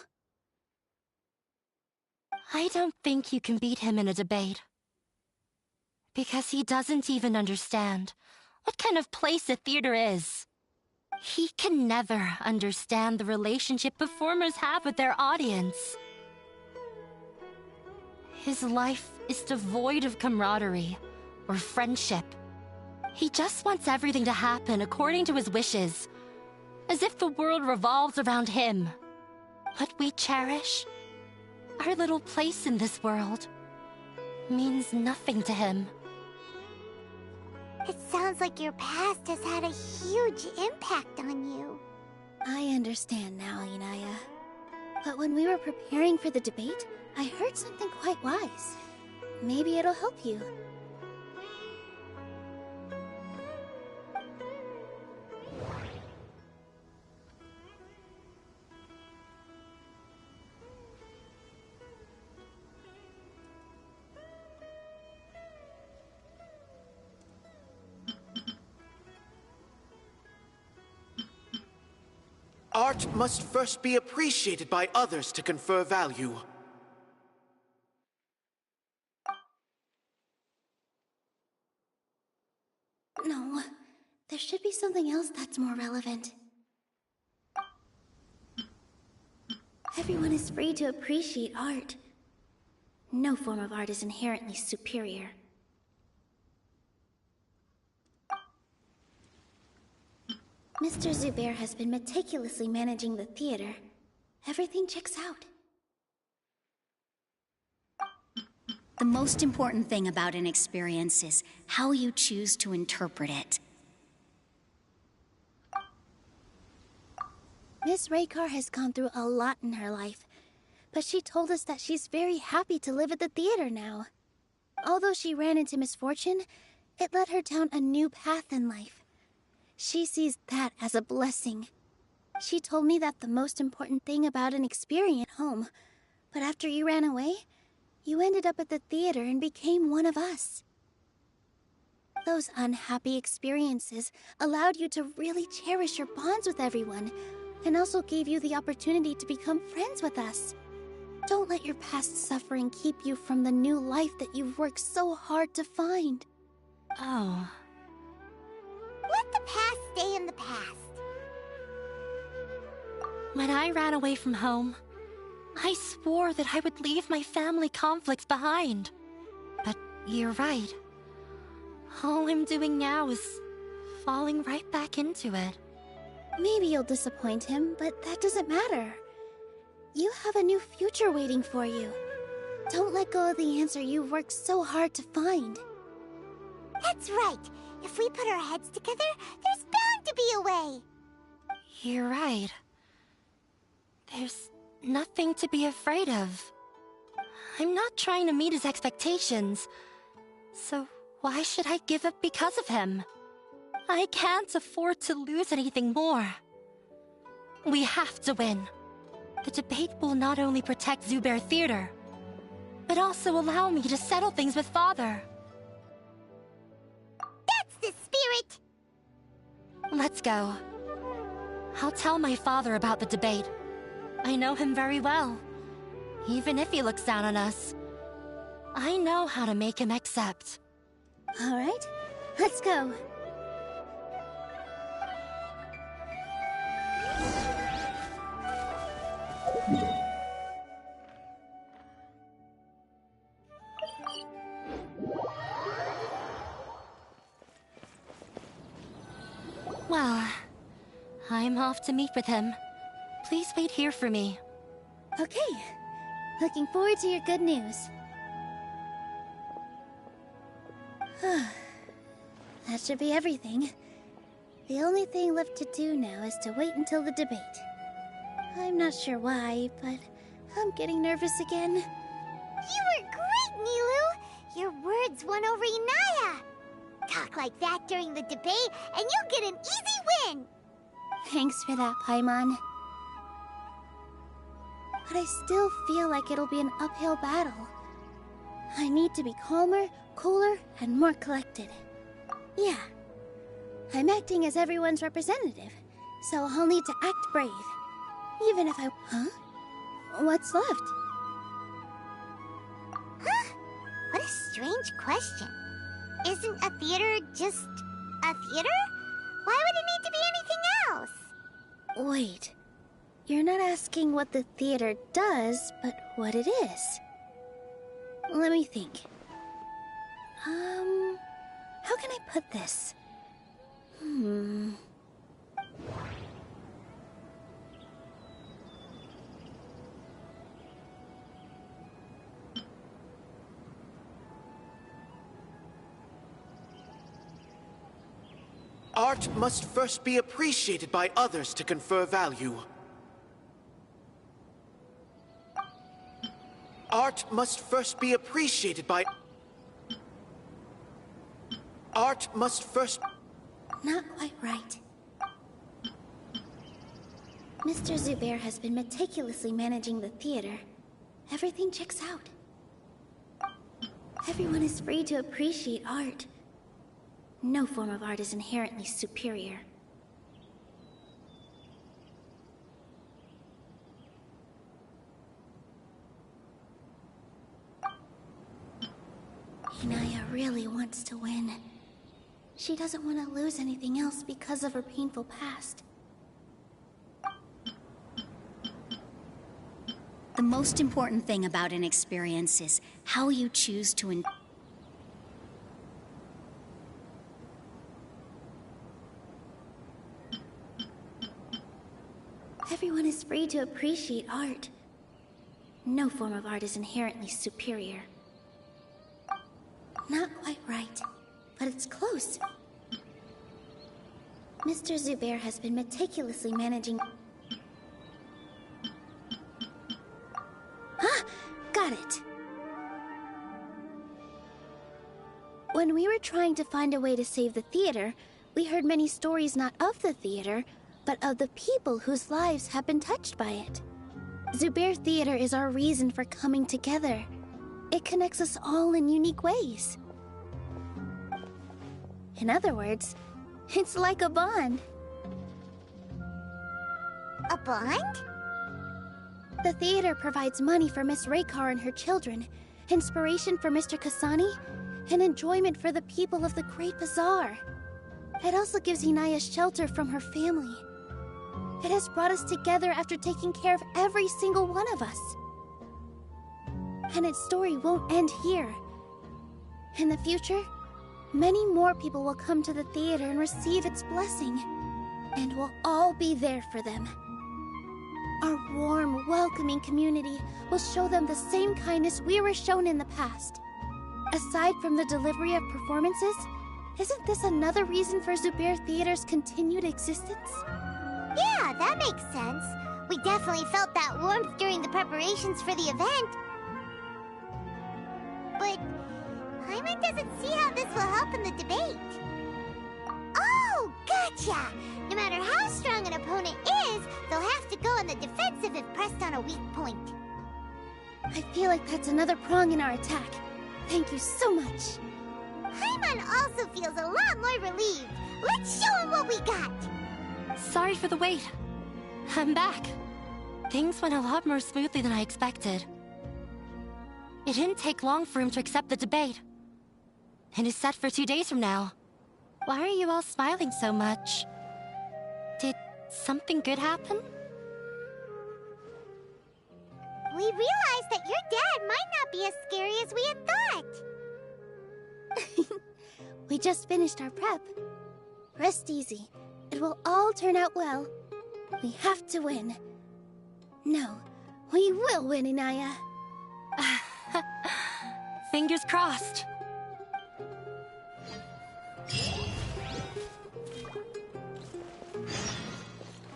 H: I don't think you can beat him in a debate. Because he doesn't even understand what kind of place a theater is. He can never understand the relationship performers have with their audience. His life is devoid of camaraderie or friendship. He just wants everything to happen according to his wishes, as if the world revolves around him. What we cherish, our little place in this world, means nothing to him.
E: It sounds like your past has had a huge impact on you.
B: I understand now, Inaya. But when we were preparing for the debate, I heard something quite wise. Maybe it'll help you.
R: Art must first be appreciated by others to confer value.
B: No, there should be something else that's more relevant. Everyone is free to appreciate art. No form of art is inherently superior. Mr. Zubair has been meticulously managing the theater. Everything checks out.
G: The most important thing about an experience is how you choose to interpret it.
B: Miss Raykar has gone through a lot in her life, but she told us that she's very happy to live at the theater now. Although she ran into misfortune, it led her down a new path in life. She sees that as a blessing. She told me that the most important thing about an experience home, but after you ran away, you ended up at the theater and became one of us. Those unhappy experiences allowed you to really cherish your bonds with everyone, and also gave you the opportunity to become friends with us. Don't let your past suffering keep you from the new life that you've worked so hard to find.
H: Oh.
E: Let the past stay in the past.
H: When I ran away from home, I swore that I would leave my family conflicts behind. But you're right. All I'm doing now is falling right back into it.
B: Maybe you'll disappoint him, but that doesn't matter. You have a new future waiting for you. Don't let go of the answer you've worked so hard to find.
E: That's right. If we put our heads together, there's bound to be a way.
H: You're right. There's nothing to be afraid of. I'm not trying to meet his expectations. So why should I give up because of him? I can't afford to lose anything more. We have to win. The debate will not only protect Zubair Theater, but also allow me to settle things with Father.
E: That's the spirit!
H: Let's go. I'll tell my father about the debate. I know him very well. Even if he looks down on us, I know how to make him accept.
B: All right, let's go.
H: Well, I'm off to meet with him. Please wait here for me.
B: Okay. Looking forward to your good news. That should be everything. The only thing left to do now is to wait until the debate. I'm not sure why, but I'm getting nervous again.
E: You were great, Nilou! Your words won over Inaya! Talk like that during the debate, and you'll get an easy win!
B: Thanks for that, Paimon. But I still feel like it'll be an uphill battle. I need to be calmer, cooler, and more collected. Yeah. I'm acting as everyone's representative, so I'll need to act brave. Even if I... Huh? What's left?
E: Huh? What a strange question. Isn't a theater just a theater? Why would it need to be anything else?
B: Wait. You're not asking what the theater does, but what it is. Let me think. How can I put this?
R: Art must first be appreciated by others to confer value. Art must first be appreciated by... Art must first...
B: Not quite right. Mr. Zubair has been meticulously managing the theater. Everything checks out. Everyone is free to appreciate art. No form of art is inherently superior. Inaya really wants to win. She doesn't want to lose anything else because of her painful past.
G: The most important thing about an experience is how you choose to
B: Everyone is free to appreciate art. No form of art is inherently superior. Not quite right, but it's close. Mr. Zubair has been meticulously managing... Ah! Got it! When we were trying to find a way to save the theater, we heard many stories not of the theater, but of the people whose lives have been touched by it. Zubair Theater is our reason for coming together. It connects us all in unique ways. In other words, it's like a bond.
E: A bond?
B: The theater provides money for Miss Raykar and her children, inspiration for Mr. Kasani, and enjoyment for the people of the Great Bazaar. It also gives Inaya shelter from her family. It has brought us together after taking care of every single one of us. And its story won't end here. In the future, many more people will come to the theater and receive its blessing, and we'll all be there for them. Our warm, welcoming community will show them the same kindness we were shown in the past. Aside from the delivery of performances, isn't this another reason for Zubair Theater's continued existence?
A: Yeah, that makes sense. We definitely felt that warmth during the preparations for the event. But Paimon doesn't see how this will help in the debate. Oh, gotcha! No matter how strong an opponent is, they'll have to go on the defensive if pressed on a weak point.
B: I feel like that's another prong in our attack. Thank you so much.
A: Paimon also feels a lot more relieved. Let's show him what we got!
H: Sorry for the wait. I'm back. Things went a lot more smoothly than I expected. It didn't take long for him to accept the debate. It is set for 2 days from now. Why are you all smiling so much? Did something good happen?
A: We realized that your dad might not be as scary as we had thought.
B: We just finished our prep. Rest easy. It will all turn out well. We have to win. No, we will win, Inaya.
H: Fingers crossed.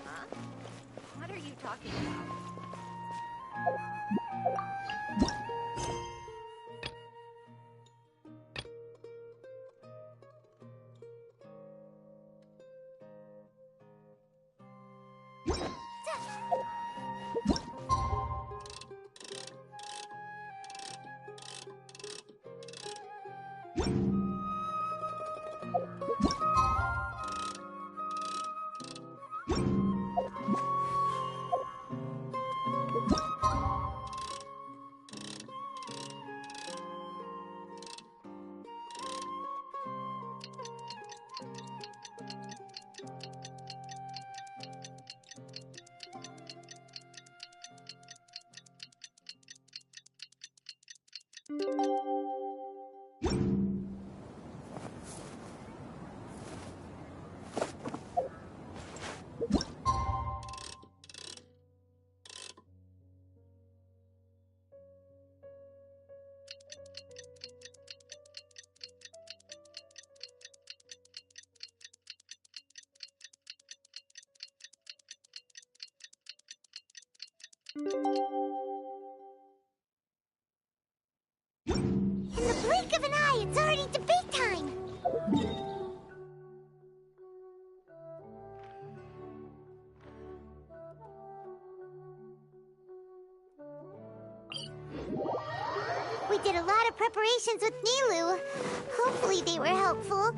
N: Huh? What are you talking about?
A: In the blink of an eye, it's already debate time! We did a lot of preparations with Nilou. Hopefully they were helpful.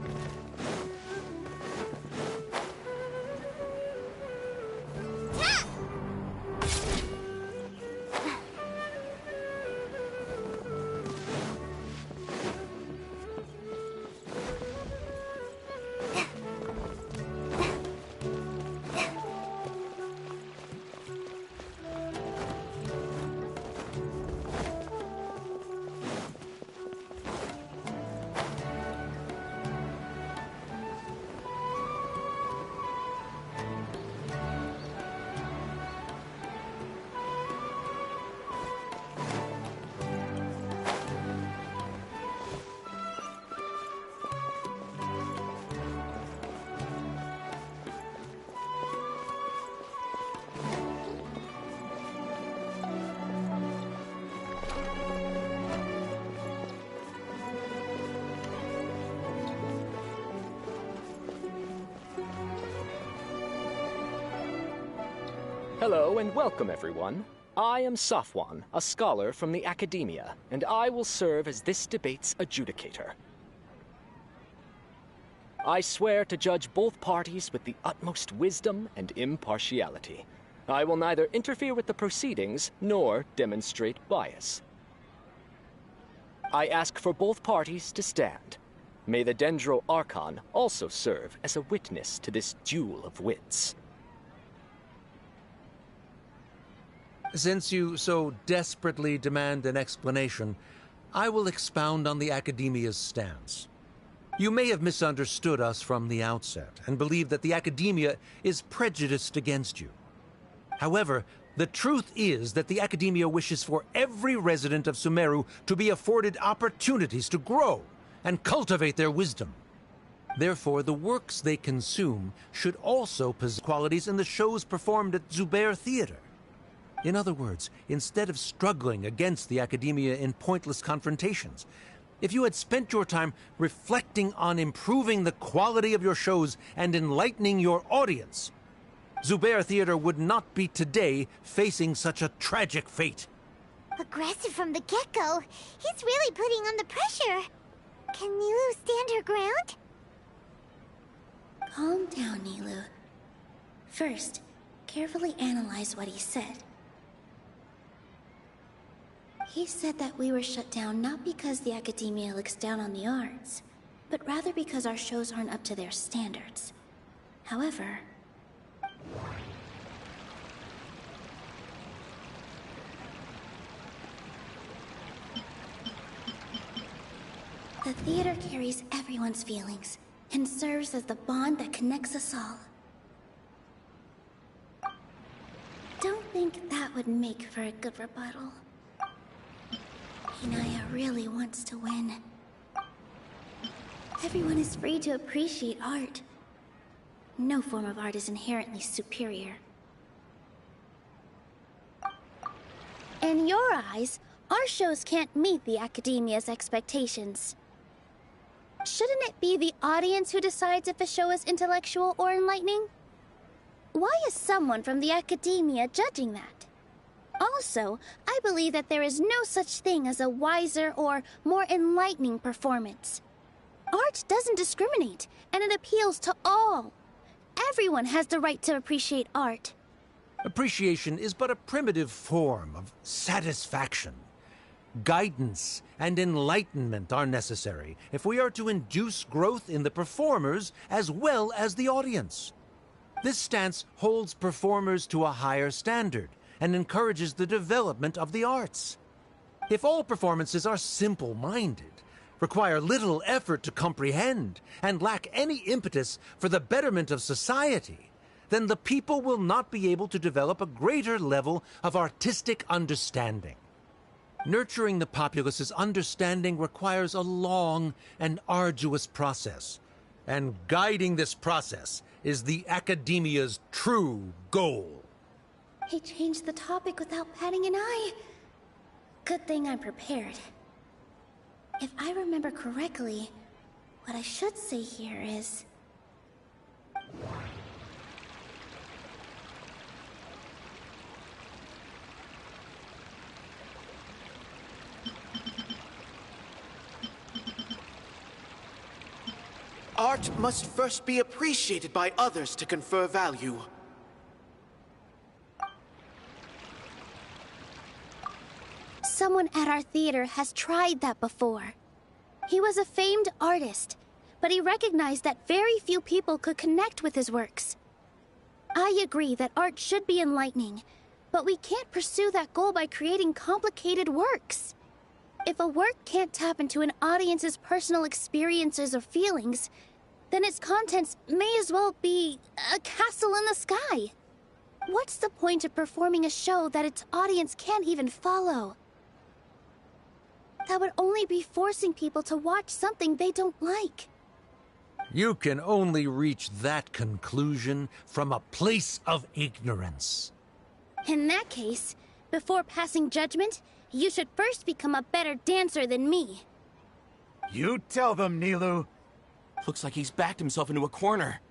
C: Hello and welcome, everyone. I am Safwan, a scholar from the Academia, and I will serve as this debate's adjudicator. I swear to judge both parties with the utmost wisdom and impartiality. I will neither interfere with the proceedings nor demonstrate bias. I ask for both parties to stand. May the Dendro Archon also serve as a witness to this duel of wits.
U: Since you so desperately demand an explanation, I will expound on the Academia's stance. You may have misunderstood us from the outset and believe that the Academia is prejudiced against you. However, the truth is that the Academia wishes for every resident of Sumeru to be afforded opportunities to grow and cultivate their wisdom. Therefore, the works they consume should also possess qualities in the shows performed at Zubair Theater. In other words, instead of struggling against the Academia in pointless confrontations, if you had spent your time reflecting on improving the quality of your shows and enlightening your audience, Zubair Theater would not be today facing such a tragic fate.
A: Aggressive from the get-go. He's really putting on the pressure. Can Nilu stand her ground?
B: Calm down, Nilu. First, carefully analyze what he said. He said that we were shut down not because the Academia looks down on the arts, but rather because our shows aren't up to their standards. However, the theater carries everyone's feelings and serves as the bond that connects us all. Don't think that would make for a good rebuttal. Inaya really wants to win. Everyone is free to appreciate art. No form of art is inherently superior. In your eyes, our shows can't meet the Academia's expectations. Shouldn't it be the audience who decides if a show is intellectual or enlightening? Why is someone from the Academia judging that? Also, I believe that there is no such thing as a wiser or more enlightening performance. Art doesn't discriminate, and it appeals to all. Everyone has the right to appreciate art.
U: Appreciation is but a primitive form of satisfaction. Guidance and enlightenment are necessary if we are to induce growth in the performers as well as the audience. This stance holds performers to a higher standard and encourages the development of the arts. If all performances are simple-minded, require little effort to comprehend, and lack any impetus for the betterment of society, then the people will not be able to develop a greater level of artistic understanding. Nurturing the populace's understanding requires a long and arduous process, and guiding this process is the Academia's true goal.
B: He changed the topic without batting an eye. Good thing I'm prepared. If I remember correctly, what I should say here is...
R: Art must first be appreciated by others to confer value.
B: Someone at our theater has tried that before. He was a famed artist, but he recognized that very few people could connect with his works. I agree that art should be enlightening, but we can't pursue that goal by creating complicated works. If a work can't tap into an audience's personal experiences or feelings, then its contents may as well be a castle in the sky. What's the point of performing a show that its audience can't even follow? That would only be forcing people to watch something they don't like.
U: You can only reach that conclusion from a place of ignorance.
B: In that case, before passing judgment, you should first become a better dancer than me.
T: You tell them, Nilu. Looks like he's backed himself into a corner.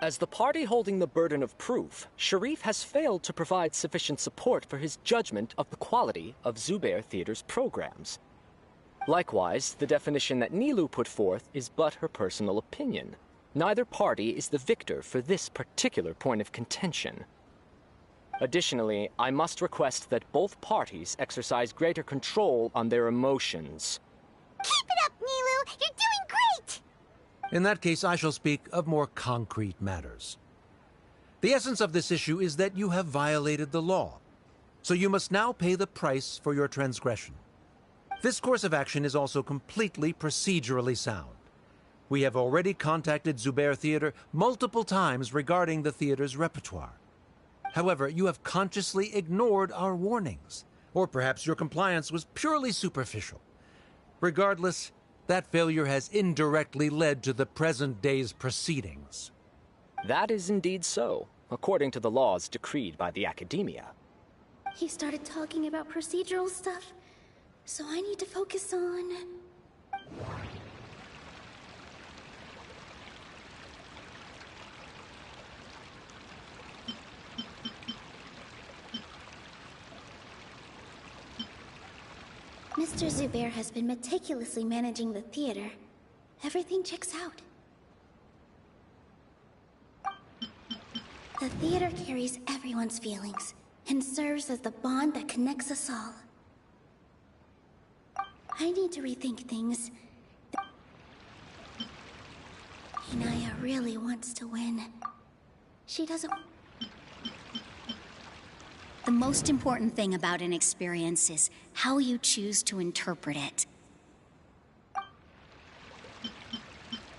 C: As the party holding the burden of proof, Sharif has failed to provide sufficient support for his judgment of the quality of Zubair Theater's programs. Likewise, the definition that Nilu put forth is but her personal opinion. Neither party is the victor for this particular point of contention. Additionally, I must request that both parties exercise greater control on their emotions.
A: Keep it up, Nilu! You're doing great!
U: In that case, I shall speak of more concrete matters. The essence of this issue is that you have violated the law, so you must now pay the price for your transgression. This course of action is also completely procedurally sound. We have already contacted Zubair Theater multiple times regarding the theater's repertoire. However, you have consciously ignored our warnings. Or perhaps your compliance was purely superficial. Regardless, that failure has indirectly led to the present day's proceedings.
C: That is indeed so, according to the laws decreed by the Academia.
L: He started talking about procedural stuff, so I need to focus on... Mr. Zubair has been meticulously managing the theater. Everything checks out. The theater carries everyone's feelings and serves as the bond that connects us all. I need to rethink things. Inaya really wants to win. She doesn't...
G: The most important thing about an experience is how you choose to interpret it.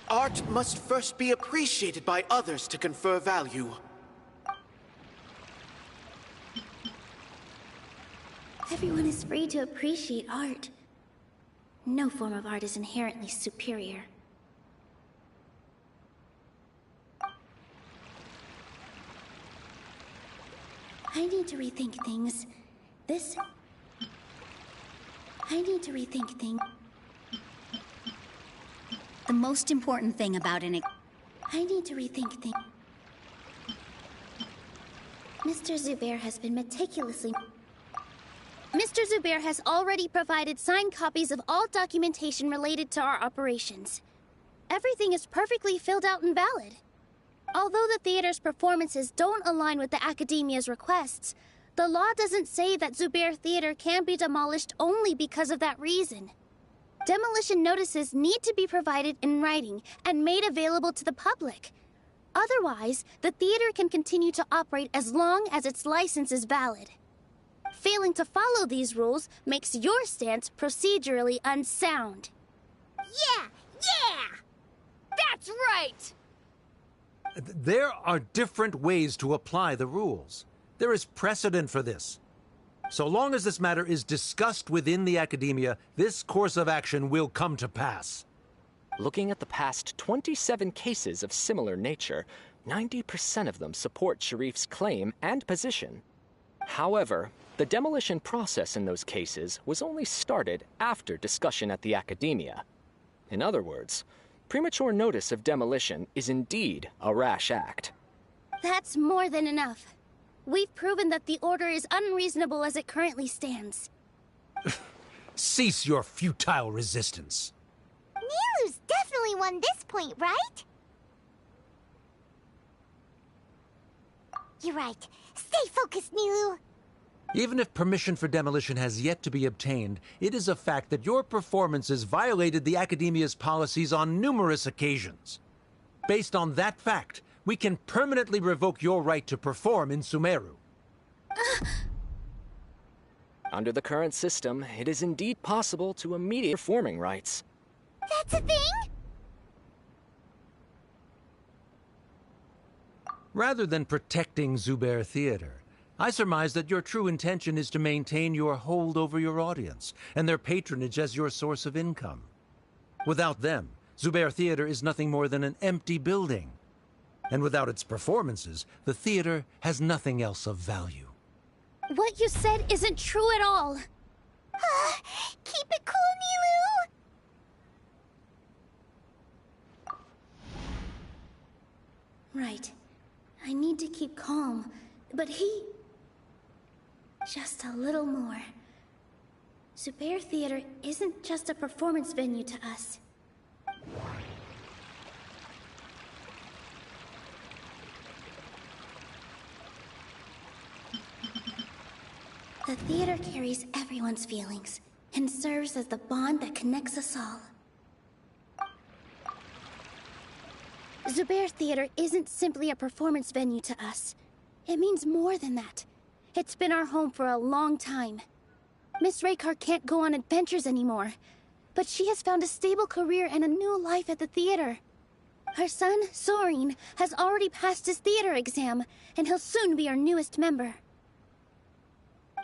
P: Art must first be appreciated by others to confer value.
L: Everyone is free to appreciate art. No form of art is inherently superior. I need to rethink things. I need to rethink things.
G: The most important thing about
L: I need to rethink things. Mr. Zubair has been meticulously... Mr. Zubair has already provided signed copies of all documentation related to our operations. Everything is perfectly filled out and valid. Although the theater's performances don't align with the Academia's requests, the law doesn't say that Zubair Theater can be demolished only because of that reason. Demolition notices need to be provided in writing and made available to the public. Otherwise, the theater can continue to operate as long as its license is valid. Failing to follow these rules makes your stance procedurally unsound.
N: Yeah! That's right!
U: There are different ways to apply the rules. There is precedent for this. So long as this matter is discussed within the Academia, this course of action will come to pass.
C: Looking at the past 27 cases of similar nature, 90% of them support Sharif's claim and position. However, the demolition process in those cases was only started after discussion at the Academia. In other words, premature notice of demolition is indeed a rash act.
L: That's more than enough. We've proven that the order is unreasonable as it currently stands.
U: Cease your futile resistance.
A: Nilu's definitely won this point, right? You're right. Stay focused, Nilu.
U: Even if permission for demolition has yet to be obtained, it is a fact that your performances violated the Academia's policies on numerous occasions. Based on that fact, we can permanently revoke your right to perform in Sumeru.
C: Under the current system, it is indeed possible to immediate performing rights.
A: That's a thing?
U: Rather than protecting Zubair Theater, I surmise that your true intention is to maintain your hold over your audience and their patronage as your source of income. Without them, Zubair Theater is nothing more than an empty building. And without its performances, the theater has nothing else of value.
L: What you said isn't true at all.
A: Keep it cool, Nilu!
L: Right. I need to keep calm, but he... Just a little more. Zubair Theater isn't just a performance venue to us. The theater carries everyone's feelings and serves as the bond that connects us all. Zubair Theater isn't simply a performance venue to us. It means more than that. It's been our home for a long time. Miss Raykar can't go on adventures anymore.
B: but she has found a stable career and a new life at the theater. Her son, Soren, has already passed his theater exam, and he'll soon be our newest member.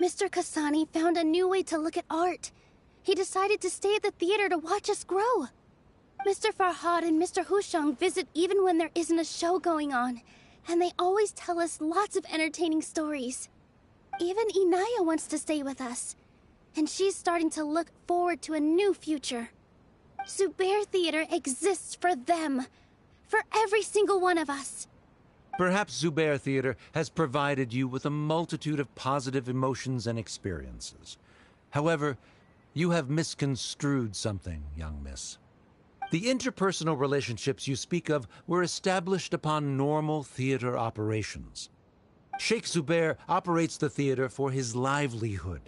B: Mr. Kasani found a new way to look at art. He decided to stay at the theater to watch us grow. Mr. Farhad and Mr. Hushang visit even when there isn't a show going on, and they always tell us lots of entertaining stories. Even Inaya wants to stay with us, and she's starting to look forward to a new future. Zubair Theater exists for them, for every single one of us.
U: Perhaps Zubair Theater has provided you with a multitude of positive emotions and experiences. However, you have misconstrued something, young miss. The interpersonal relationships you speak of were established upon normal theater operations. Sheikh Zubair operates the theater for his livelihood.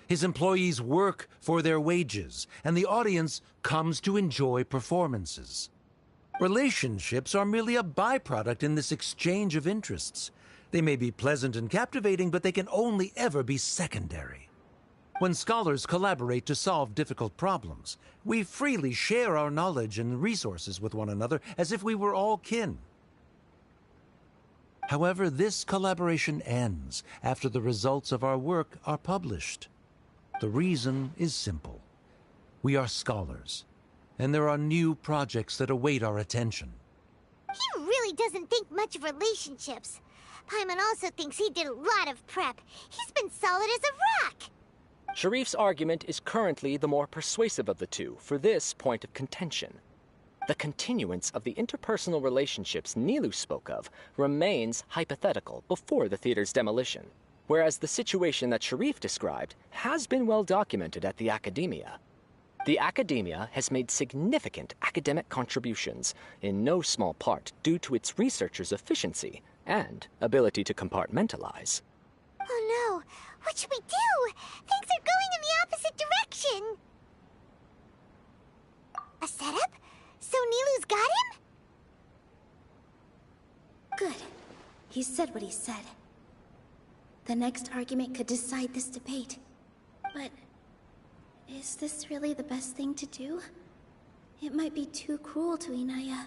U: His employees work for their wages, and the audience comes to enjoy performances. Relationships are merely a byproduct in this exchange of interests. They may be pleasant and captivating, but they can only ever be secondary. When scholars collaborate to solve difficult problems, we freely share our knowledge and resources with one another as if we were all kin. However, this collaboration ends after the results of our work are published. The reason is simple. We are scholars, and there are new projects that await our attention.
A: He really doesn't think much of relationships. Paimon also thinks he did a lot of prep. He's been solid as a rock.
C: Sharif's argument is currently the more persuasive of the two for this point of contention. The continuance of the interpersonal relationships Nilou spoke of remains hypothetical before the theater's demolition, whereas the situation that Sharif described has been well documented at the Academia. The Academia has made significant academic contributions, in no small part due to its researchers' efficiency and ability to compartmentalize.
A: Oh no! What should we do? Things are going in the opposite direction! A setup? So Nilou's got him?
B: Good. He said what he said. The next argument could decide this debate. But is this really the best thing to do? It might be too cruel to Inaya.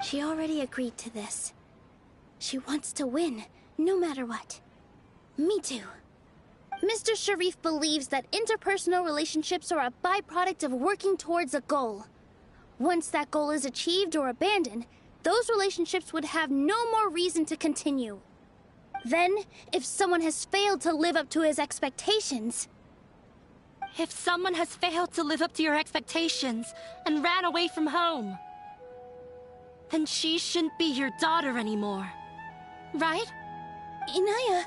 B: She already agreed to this. She wants to win, no matter what. Me too. Mr. Sharif believes that interpersonal relationships are a byproduct of working towards a goal. Once that goal is achieved or abandoned, those relationships would have no more reason to continue. Then, if someone has failed to live up to his expectations...
H: If someone has failed to live up to your expectations and ran away from home, then she shouldn't be your daughter anymore. Right?
B: Inaya...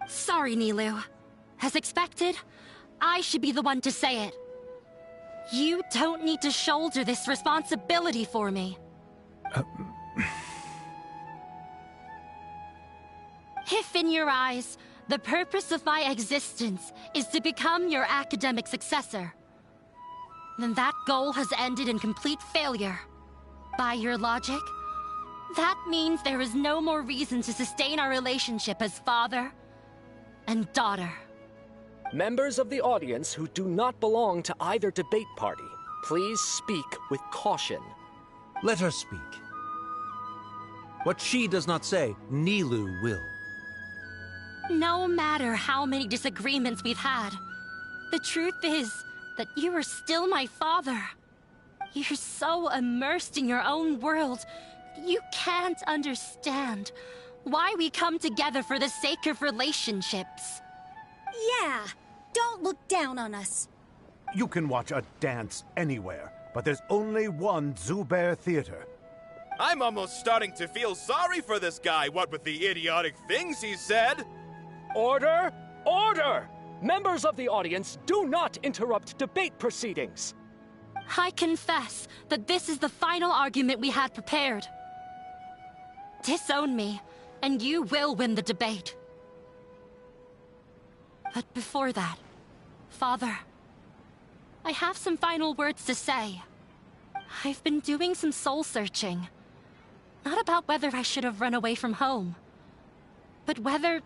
H: Sorry, Nilou. As expected, I should be the one to say it. You don't need to shoulder this responsibility for me. If in your eyes, the purpose of my existence is to become your academic successor, then that goal has ended in complete failure. By your logic, that means there is no more reason to sustain our relationship as father and daughter.
C: Members of the audience who do not belong to either debate party, please speak with caution.
U: Let her speak. What she does not say, Nilou will.
H: No matter how many disagreements we've had, the truth is that you are still my father. You're so immersed in your own world, you can't understand why we come together for the sake of relationships.
G: Yeah, don't look down on us.
I: You can watch a dance anywhere, but there's only one Zubair Theater.
M: I'm almost starting to feel sorry for this guy, what with the idiotic things he said.
C: Order! Order! Members of the audience, do not interrupt debate proceedings.
H: I confess that this is the final argument we had prepared. Disown me, and you will win the debate. But before that, Father, I have some final words to say. I've been doing some soul-searching. Not about whether I should have run away from home, but whether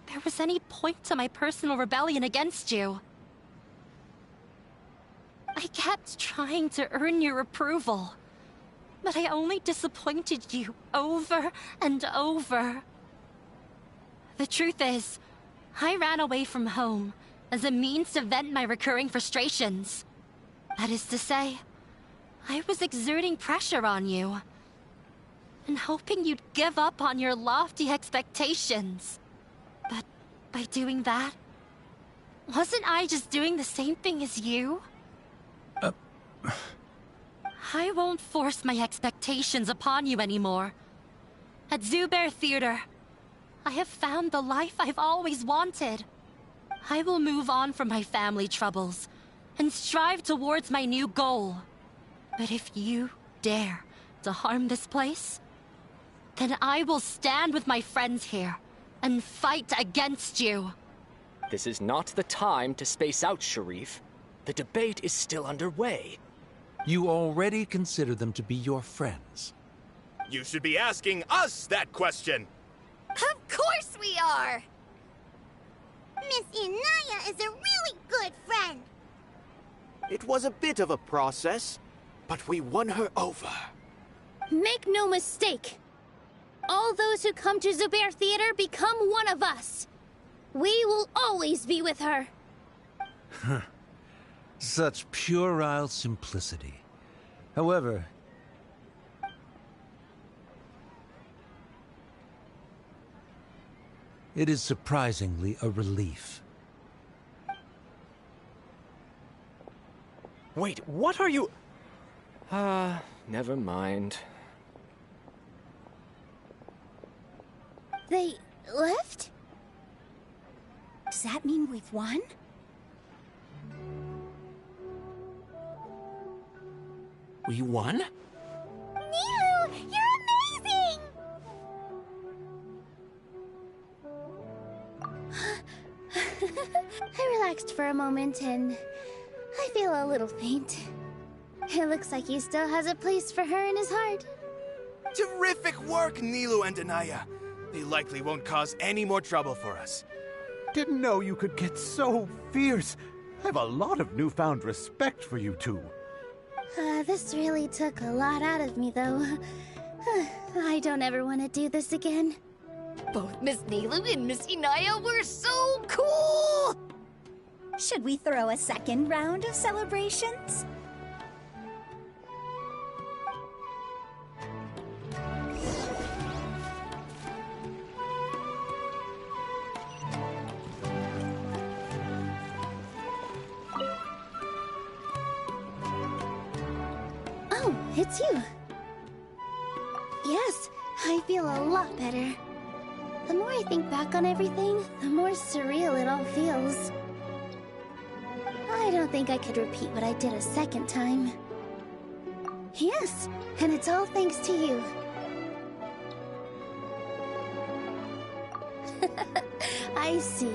H: there was any point to my personal rebellion against you. I kept trying to earn your approval, but I only disappointed you over and over. The truth is, I ran away from home as a means to vent my recurring frustrations. That is to say, I was exerting pressure on you, and hoping you'd give up on your lofty expectations. But by doing that, wasn't I just doing the same thing as you? I won't force my expectations upon you anymore. At Zubair Theater, I have found the life I've always wanted. I will move on from my family troubles and strive towards my new goal. But if you dare to harm this place, then I will stand with my friends here and fight against you.
C: This is not the time to space out, Sharif. The debate is still underway.
U: You already consider them to be your friends.
M: You should be asking us that question!
A: Of course we are! Miss Inaya is a really good friend.
R: It was a bit of a process, but we won her over.
L: Make no mistake. All those who come to Zubair Theater become one of us. We will always be with her.
U: Such puerile simplicity. However, it is surprisingly a relief.
C: Wait, what are you... never mind.
L: They left?
G: Does that mean we've won?
T: We won?
A: Nilu, you're amazing!
L: I relaxed for a moment and I feel a little faint. It looks like he still has a place for her in his heart.
M: Terrific work, Nilu and Anaya. They likely won't cause any more trouble for us.
I: Didn't know you could get so fierce. I have a lot of newfound respect for you two.
L: This really took a lot out of me, though. I don't ever want to do this again.
N: Both Miss Nilu and Miss Inaya were so cool!
G: Should we throw a second round of celebrations?
L: Oh, it's you. Yes, I feel a lot better. The more I think back on everything, the more surreal it all feels. I don't think I could repeat what I did a second time. Yes, and it's all thanks to you. I see.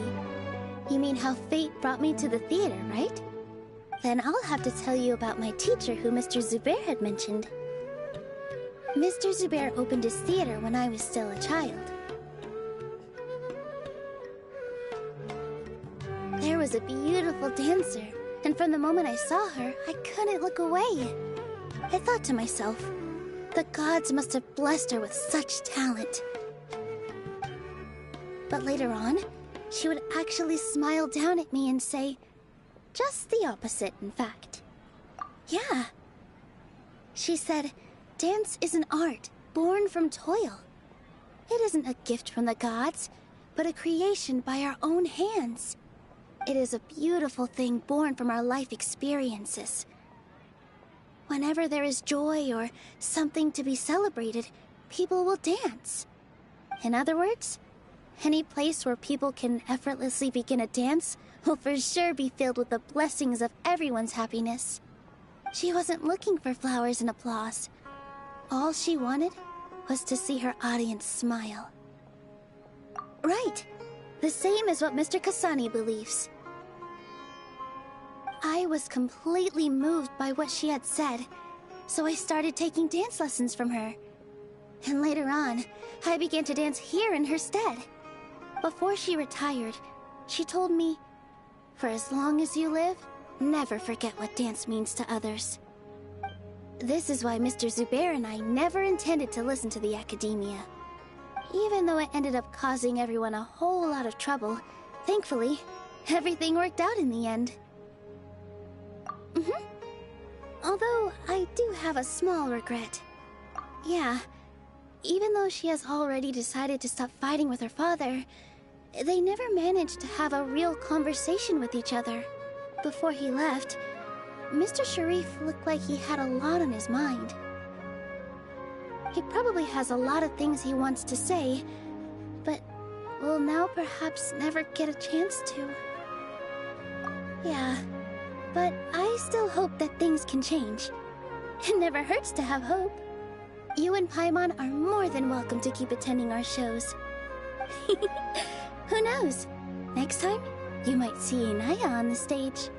L: You mean how fate brought me to the theater, right? Then I'll have to tell you about my teacher who Mr. Zubair had mentioned. Mr. Zubair opened his theater when I was still a child. There was a beautiful dancer, and from the moment I saw her, I couldn't look away. I thought to myself, the gods must have blessed her with such talent. But later on, she would actually smile down at me and say, just the opposite, in fact. Yeah. She said, dance is an art born from toil. It isn't a gift from the gods, but a creation by our own hands. It is a beautiful thing born from our life experiences. Whenever there is joy or something to be celebrated, people will dance. In other words, any place where people can effortlessly begin a dance will for sure be filled with the blessings of everyone's happiness. She wasn't looking for flowers and applause. All she wanted was to see her audience smile. Right. The same as what Mr. Kasani believes. I was completely moved by what she had said, so I started taking dance lessons from her. And later on, I began to dance here in her stead.
B: Before she retired, she told me, "For as long as you live, never forget what dance means to others." This is why Mr. Zubair and I never intended to listen to the academia. Even though it ended up causing everyone a whole lot of trouble, thankfully, everything worked out in the end. Although, I do have a small regret. Yeah, even though she has already decided to stop fighting with her father, they never managed to have a real conversation with each other. Before he left, Mr. Sharif looked like he had a lot on his mind. He probably has a lot of things he wants to say, but will now perhaps never get a chance to. Yeah, but I still hope that things can change. It never hurts to have hope. You and Paimon are more than welcome to keep attending our shows. Who knows? Next time, you might see Inaya on the stage.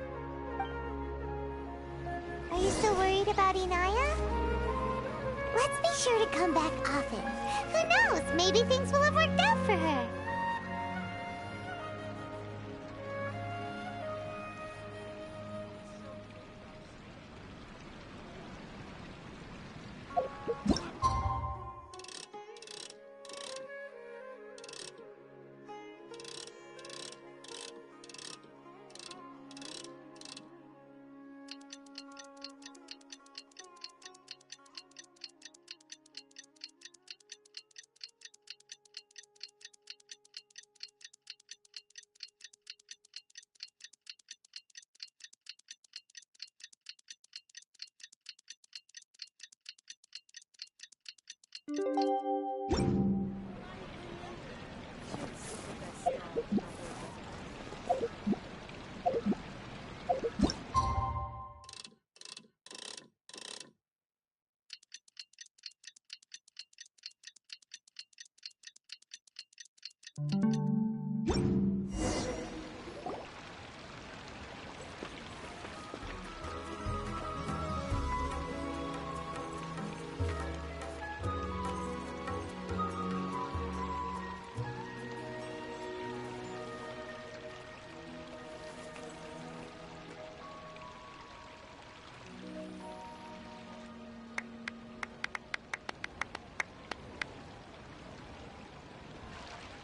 A: Are you still worried about Inaya? Let's be sure to come back often. Who knows? Maybe things will have worked out for her.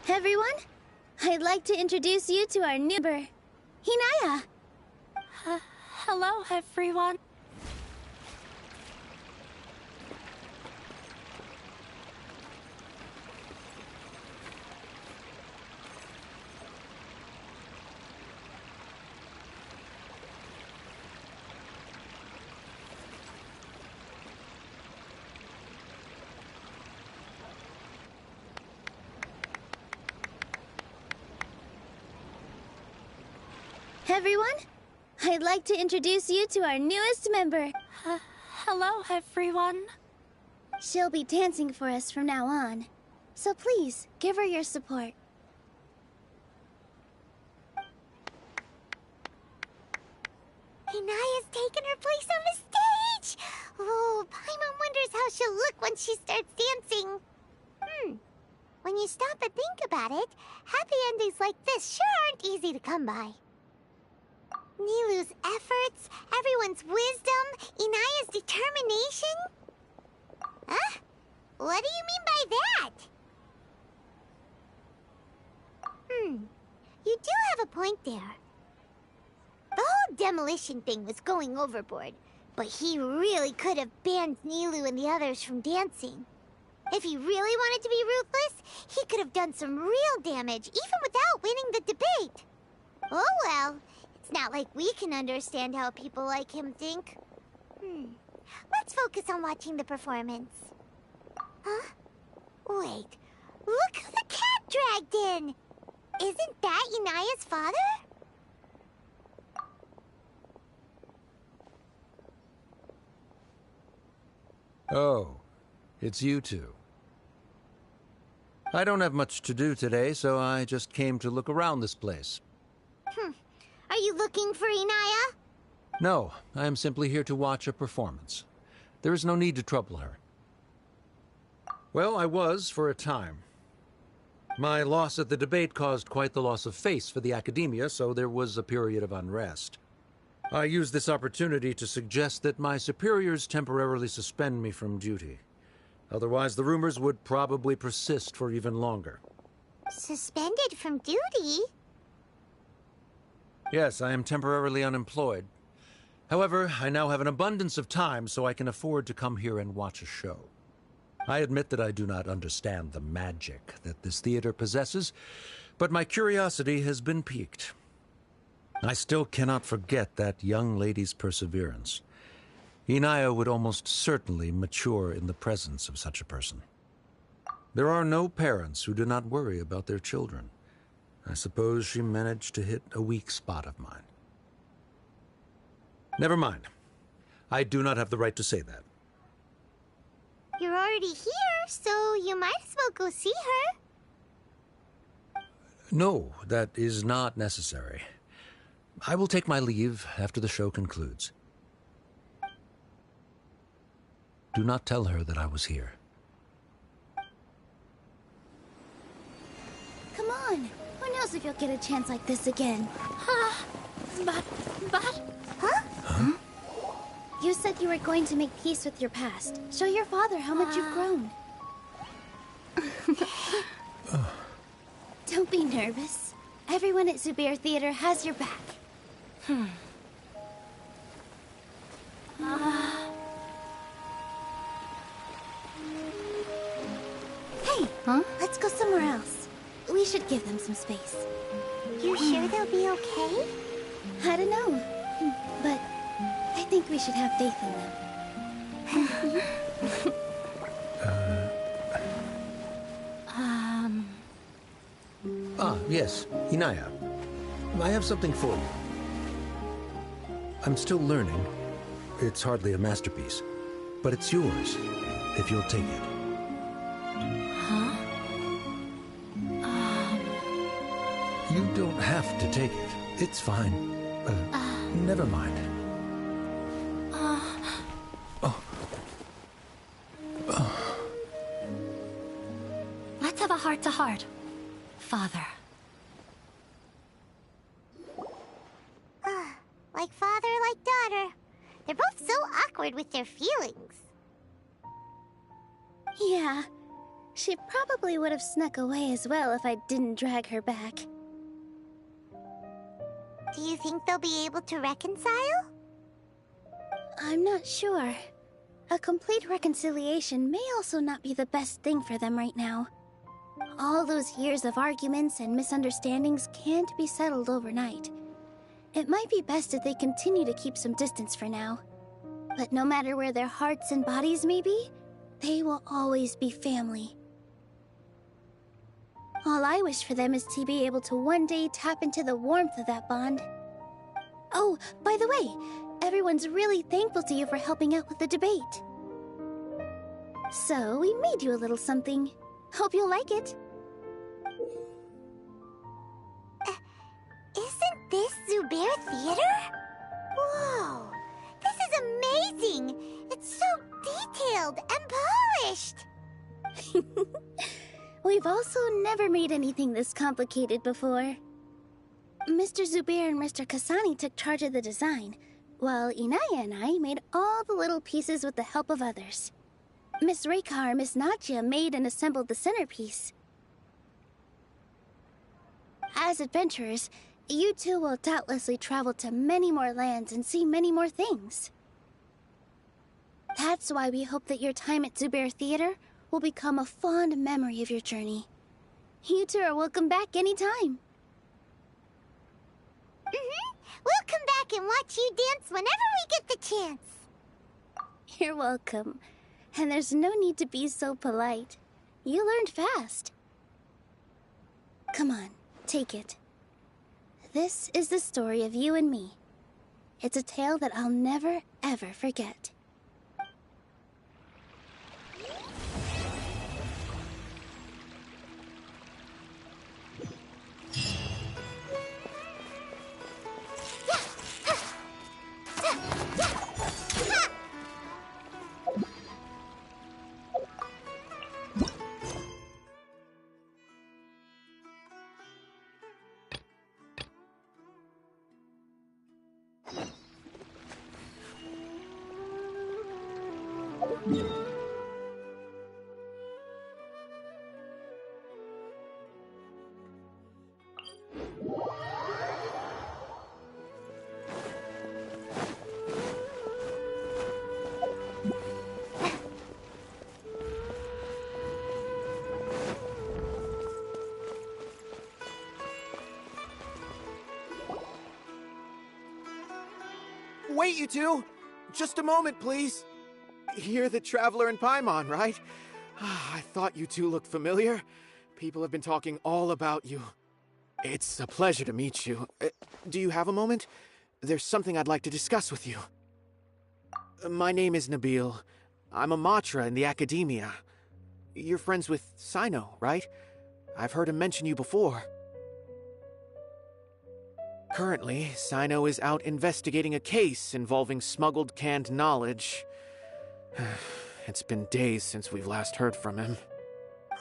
B: Everyone, I'd like to introduce you to our new member, Hinaya.
H: Hello, everyone.
B: Everyone, I'd like to introduce you to our newest member.
H: Hello, everyone.
B: She'll be dancing for us from now on, so please give her your support.
A: Inaya's taken her place on the stage! Oh, Paimon wonders how she'll look when she starts dancing. When you stop and think about it, happy endings like this sure aren't easy to come by. Nilou's efforts, everyone's wisdom, Inaya's determination? Huh? What do you mean by that? You do have a point there. The whole demolition thing was going overboard, but he really could have banned Nilou and the others from dancing. If he really wanted to be ruthless, he could have done some real damage, even without winning the debate. Oh well. It's not like we can understand how people like him think. Let's focus on watching the performance. Huh? Wait. Look who the cat dragged in! Isn't that Inaya's father?
U: Oh, it's you two. I don't have much to do today, so I just came to look around this place.
A: Are you looking for Inaya?
U: No, I am simply here to watch a performance. There is no need to trouble her. Well, I was for a time. My loss at the debate caused quite the loss of face for the academia, so there was a period of unrest. I used this opportunity to suggest that my superiors temporarily suspend me from duty. Otherwise, the rumors would probably persist for even longer.
A: Suspended from duty?
U: Yes, I am temporarily unemployed. However, I now have an abundance of time, so I can afford to come here and watch a show. I admit that I do not understand the magic that this theater possesses, but my curiosity has been piqued. I still cannot forget that young lady's perseverance. Inaya would almost certainly mature in the presence of such a person. There are no parents who do not worry about their children. I suppose she managed to hit a weak spot of mine. Never mind. I do not have the right to say that.
A: You're already here, so you might as well go see her.
U: No, that is not necessary. I will take my leave after the show concludes. Do not tell her that I was here.
B: Come on. Who knows if you'll get a chance like this again? But...
U: Huh?
B: You said you were going to make peace with your past. Show your father how much you've grown. Don't be nervous. Everyone at Zubair Theater has your back. Hey, let's go somewhere else. We should give them some space.
A: You sure they'll be okay?
B: I don't know, but I think we should have faith in them.
U: Yes, Inaya. I have something for you. I'm still learning. It's hardly a masterpiece, but it's yours, if you'll take it. You don't have to take it. It's fine. Never mind.
H: Let's have a heart-to-heart, Father.
A: Like father, like daughter. They're both so awkward with their feelings.
B: Yeah, she probably would have snuck away as well if I didn't drag her back.
A: Do you think they'll be able to reconcile?
B: I'm not sure. A complete reconciliation may also not be the best thing for them right now. All those years of arguments and misunderstandings can't be settled overnight. It might be best if they continue to keep some distance for now. But no matter where their hearts and bodies may be, they will always be family. All I wish for them is to be able to one day tap into the warmth of that bond. Oh, by the way, everyone's really thankful to you for helping out with the debate. So, we made you a little something. Hope you'll like it.
A: Isn't this Zubair Theater? Whoa! This is amazing! It's so detailed and polished!
B: We've also never made anything this complicated before. Mr. Zubair and Mr. Kasani took charge of the design, while Inaya and I made all the little pieces with the help of others. Miss Reika or Miss Nadia made and assembled the centerpiece. As adventurers, you two will doubtlessly travel to many more lands and see many more things. That's why we hope that your time at Zubair Theater will become a fond memory of your journey. You two are welcome back anytime.
A: We'll come back and watch you dance whenever we get the chance.
B: You're welcome. And there's no need to be so polite. You learned fast. Come on, take it. This is the story of you and me. It's a tale that I'll never, ever forget.
R: Wait, you two! Just a moment, please. You're the Traveler in Paimon, right? I thought you two looked familiar. People have been talking all about you. It's a pleasure to meet you. Do you have a moment? There's something I'd like to discuss with you. My name is Nabil. I'm a Matra in the Academia. You're friends with Sino, right? I've heard him mention you before. Currently, Sino is out investigating a case involving smuggled canned knowledge. It's been days since we've last heard from him.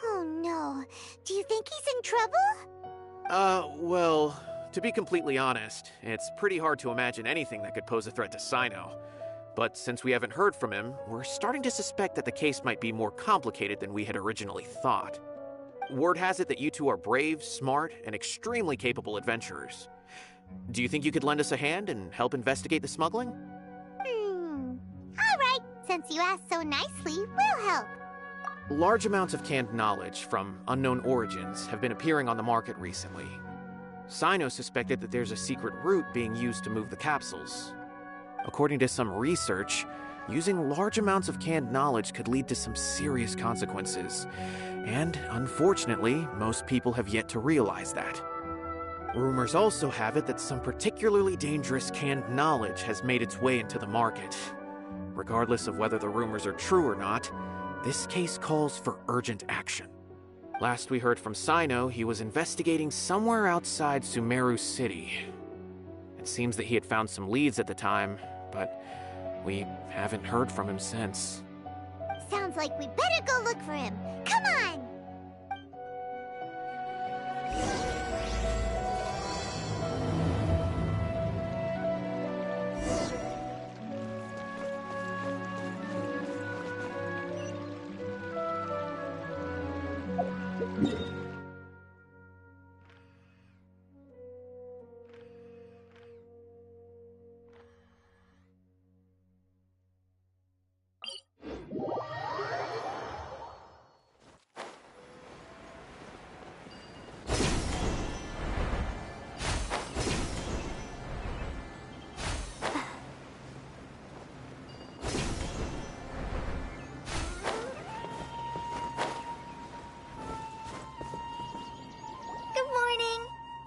A: Oh no. Do you think he's in trouble?
R: Well, to be completely honest, it's pretty hard to imagine anything that could pose a threat to Sino. But since we haven't heard from him, we're starting to suspect that the case might be more complicated than we had originally thought. Word has it that you two are brave, smart, and extremely capable adventurers. Do you think you could lend us a hand and help investigate the smuggling?
A: Alright, since you asked so nicely, we'll help.
R: Large amounts of canned knowledge from unknown origins have been appearing on the market recently. Sino suspected that there's a secret route being used to move the capsules. According to some research, using large amounts of canned knowledge could lead to some serious consequences. And unfortunately, most people have yet to realize that. Rumors also have it that some particularly dangerous canned knowledge has made its way into the market. Regardless of whether the rumors are true or not, this case calls for urgent action. Last we heard from Sino, he was investigating somewhere outside Sumeru City. It seems that he had found some leads at the time, but we haven't heard from him since.
A: Sounds like we better go look for him. Come on!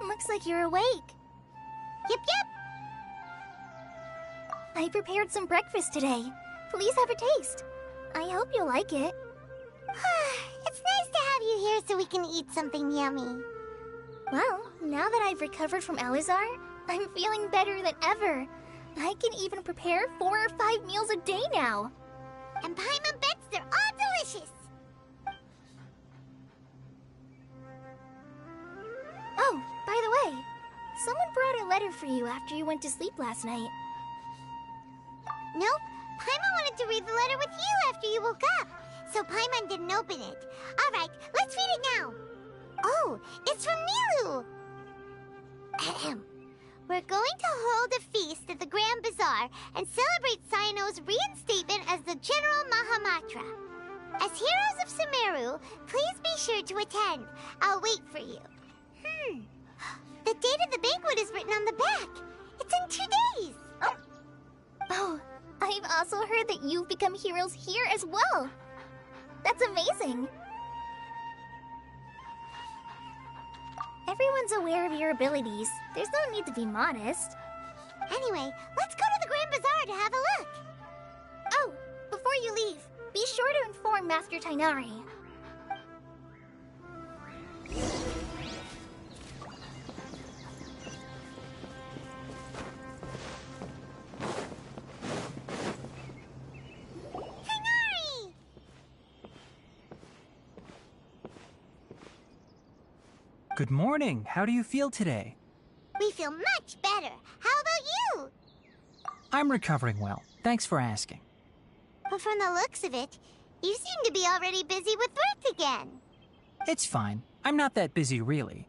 L: Looks like you're awake.
A: Yep.
L: I prepared some breakfast today. Please have a taste. I hope you'll like it.
A: It's nice to have you here so we can eat something yummy.
L: Well, now that I've recovered from Alizar, I'm feeling better than ever. I can even prepare 4 or 5 meals a day now.
A: And Paimon bets they're all delicious.
L: Oh, by the way, someone brought a letter for you after you went to sleep last night.
A: Nope, Paimon wanted to read the letter with you after you woke up, so Paimon didn't open it. Alright, let's read it now. Oh, it's from Nilou! Ahem. We're going to hold a feast at the Grand Bazaar and celebrate Sino's reinstatement as the General Mahamatra. As heroes of Sumeru, please be sure to attend. I'll wait for you. The date of the banquet is written on the back. It's in 2 days.
L: Oh, I've also heard that you've become heroes here as well. That's amazing. Everyone's aware of your abilities. There's no need to be modest.
A: Anyway, let's go to the Grand Bazaar to have a look.
L: Oh, before you leave, be sure to inform Master Tainari.
J: Good morning. How do you feel today?
A: We feel much better. How about you?
J: I'm recovering well. Thanks for asking.
A: But from the looks of it, you seem to be already busy with work again.
J: It's fine. I'm not that busy, really.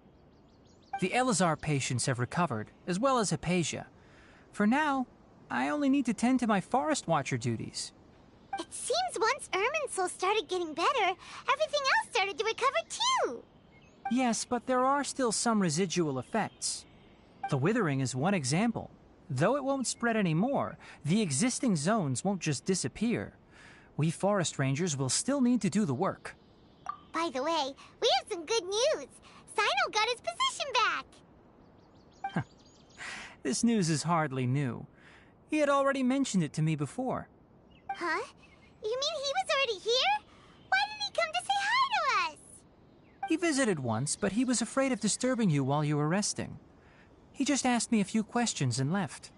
J: The Elazar patients have recovered, as well as Hypatia. For now, I only need to tend to my Forest Watcher duties.
A: It seems once Irminsul started getting better, everything else started to recover too.
J: Yes, but there are still some residual effects. The withering is one example. Though it won't spread anymore, the existing zones won't just disappear. We forest rangers will still need to do the work.
A: By the way, we have some good news. Sino got his position back.
J: This news is hardly new. He had already mentioned it to me before.
A: Huh? You mean he was already here? Why did he come to say hi to us?
J: He visited once, but he was afraid of disturbing you while you were resting. He just asked me a few questions and left.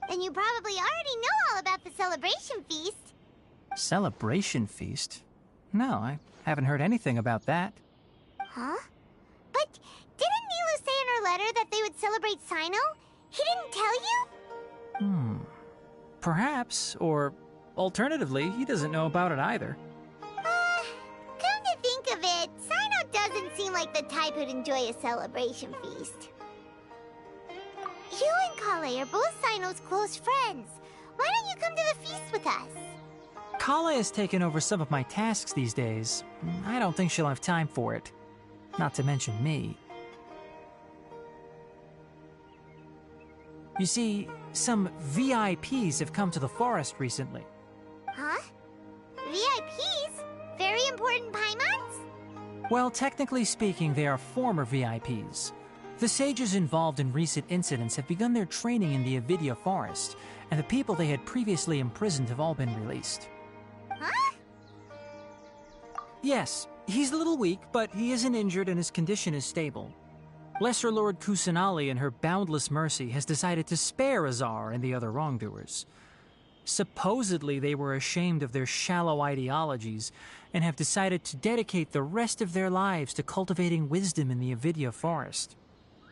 A: Then you probably already know all about the celebration feast.
J: Celebration feast? No, I haven't heard anything about that.
A: Huh? But didn't Nilu say in her letter that they would celebrate Sino? He didn't tell you?
J: Perhaps, or alternatively, he doesn't know about it either.
A: Come to think of it, Sino doesn't seem like the type who'd enjoy a celebration feast. You and Kale are both Sino's close friends. Why don't you come to the feast with us?
J: Kale has taken over some of my tasks these days. I don't think she'll have time for it. Not to mention me. You see, some VIPs have come to the forest recently.
A: Huh? VIPs? Very important Paimons?
J: Well, technically speaking, they are former VIPs. The sages involved in recent incidents have begun their training in the Avidya forest, and the people they had previously imprisoned have all been released.
A: Huh?
J: Yes, he's a little weak, but he isn't injured and his condition is stable. Lesser Lord Kusanali, in her boundless mercy, has decided to spare Azar and the other wrongdoers. Supposedly, they were ashamed of their shallow ideologies and have decided to dedicate the rest of their lives to cultivating wisdom in the Avidya forest.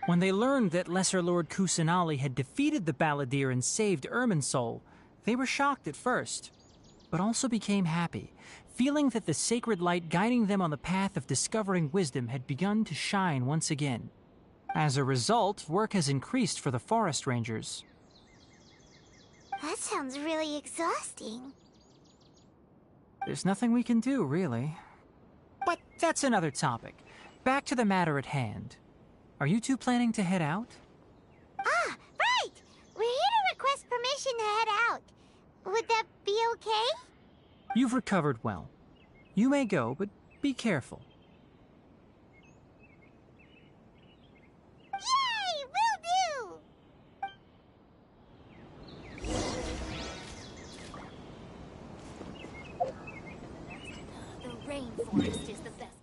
J: When they learned that Lesser Lord Kusanali had defeated the Balladeer and saved Irminsul, they were shocked at first, but also became happy, feeling that the sacred light guiding them on the path of discovering wisdom had begun to shine once again. As a result, work has increased for the forest rangers.
A: That sounds really exhausting.
J: There's nothing we can do, really. But that's another topic. Back to the matter at hand. Are you two planning to head out?
A: Ah, right! We're here to request permission to head out. Would that be okay?
J: You've recovered well. You may go, but be careful.
A: Yay! Will do!
B: The rainforest is the best.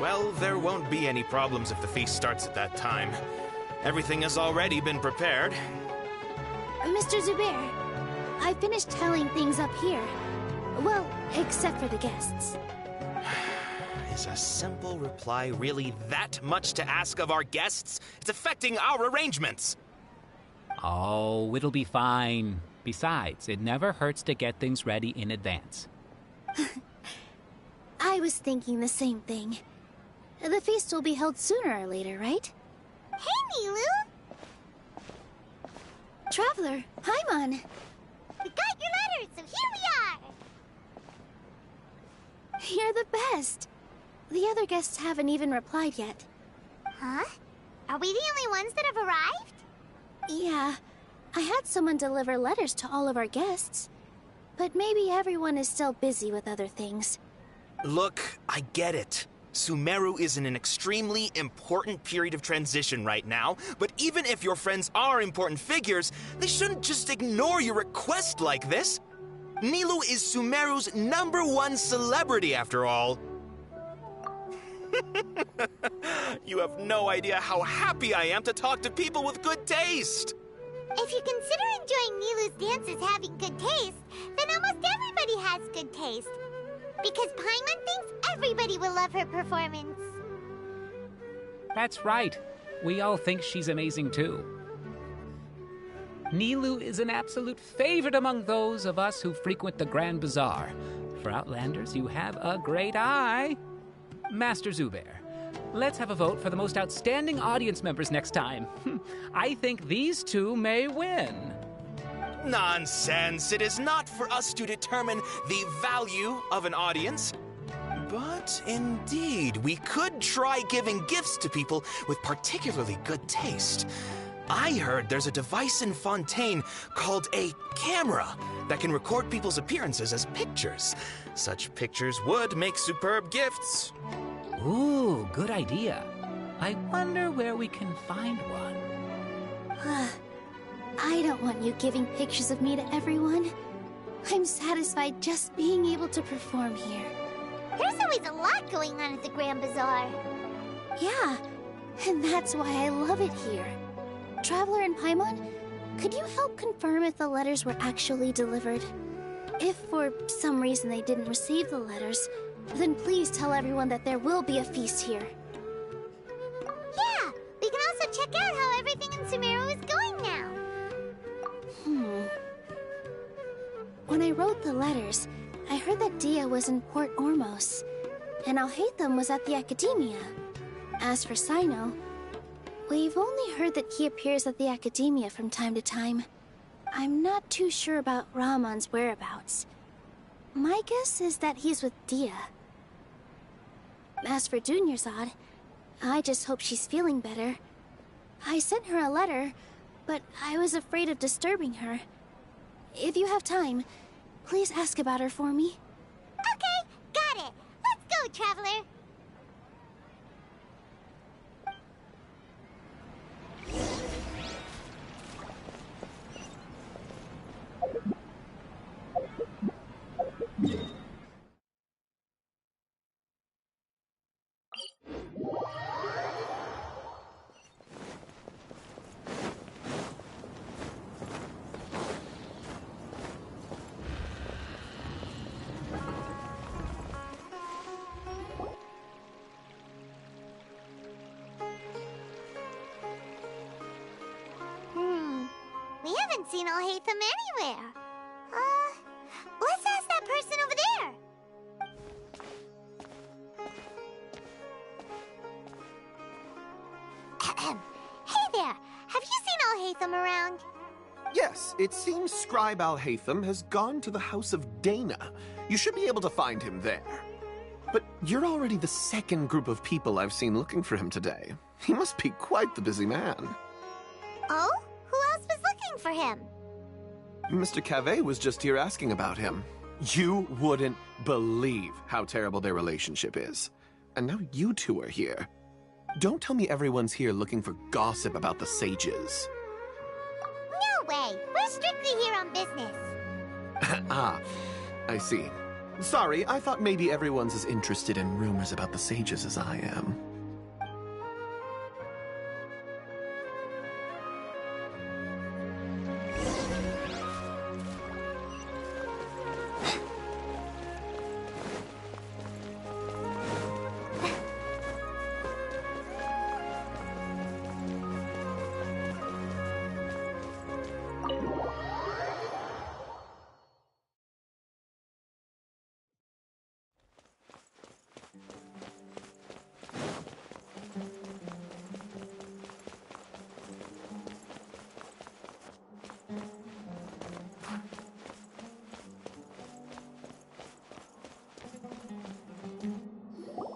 M: Well, there won't be any problems if the feast starts at that time. Everything has already been prepared.
B: Mr. Zubair, I finished tallying things up here. Well, except for the guests.
M: Is a simple reply really that much to ask of our guests? It's affecting our arrangements.
D: Oh, it'll be fine. Besides, it never hurts to get things ready in advance.
B: I was thinking the same thing. The feast will be held sooner or later, right?
A: Hey, Nilou!
B: Traveler, Paimon.
A: We got your letters, so here we are!
B: You're the best. The other guests haven't even replied yet.
A: Huh? Are we the only ones that have arrived?
B: Yeah. I had someone deliver letters to all of our guests. But maybe everyone is still busy with other things.
M: Look, I get it. Sumeru is in an extremely important period of transition right now, but even if your friends are important figures, they shouldn't just ignore your request like this. Nilou is Sumeru's #1 celebrity, after all. You have no idea how happy I am to talk to people with good taste.
A: If you consider enjoying Nilou's dances having good taste, then almost everybody has good taste. Because Paimon thinks everybody will love her performance.
D: That's right. We all think she's amazing too. Nilou is an absolute favorite among those of us who frequent the Grand Bazaar. For Outlanders, you have a great eye. Master Zubair, let's have a vote for the most outstanding audience members next time. I think these two may win.
M: Nonsense! It is not for us to determine the value of an audience. But indeed, we could try giving gifts to people with particularly good taste. I heard there's a device in Fontaine called a camera that can record people's appearances as pictures. Such pictures would make superb gifts.
D: Ooh, good idea. I wonder where we can find one.
B: I don't want you giving pictures of me to everyone. I'm satisfied just being able to perform here.
A: There's always a lot going on at the Grand Bazaar.
B: Yeah, and that's why I love it here. Traveler and Paimon, could you help confirm if the letters were actually delivered? If for some reason they didn't receive the letters, then please tell everyone that there will be a feast here.
A: Yeah, we can also check out how everything in Sumeru is going now.
B: When I wrote the letters, I heard that Dia was in Port Ormos, and Alhaitham was at the Academia. As for Sino, we've only heard that he appears at the Academia from time to time. I'm not too sure about Ramon's whereabouts. My guess is that he's with Dia. As for Dunyarzad, I just hope she's feeling better. I sent her a letter, but I was afraid of disturbing her. If you have time, please ask about her for me.
A: Okay, got it. Let's go, Traveler. We haven't seen Alhaitham anywhere. Let's ask that person over there. Hey there, have you seen Alhaitham around?
K: Yes, it seems Scribe Alhaitham has gone to the House of Dana. You should be able to find him there. But you're already the second group of people I've seen looking for him today. He must be quite the busy man.
A: Oh? Who else was looking for him?
K: Mr. Cavey was just here asking about him. You wouldn't believe how terrible their relationship is. And now you two are here. Don't tell me everyone's here looking for gossip about the sages.
A: No way! We're strictly here on business.
K: Ah, I see. Sorry, I thought maybe everyone's as interested in rumors about the sages as I am.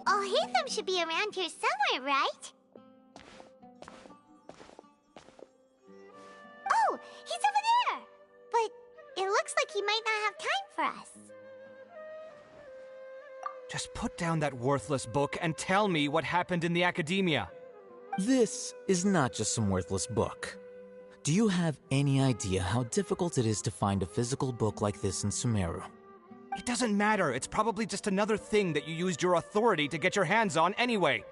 A: Alhaitham should be around here somewhere, right? Oh, he's over there! But it looks like he might not have time for us.
Q: Just put down that worthless book and tell me what happened in the academia.
W: This is not just some worthless book. Do you have any idea how difficult it is to find a physical book like this in Sumeru?
Q: It doesn't matter. It's probably just another thing that you used your authority to get your hands on anyway.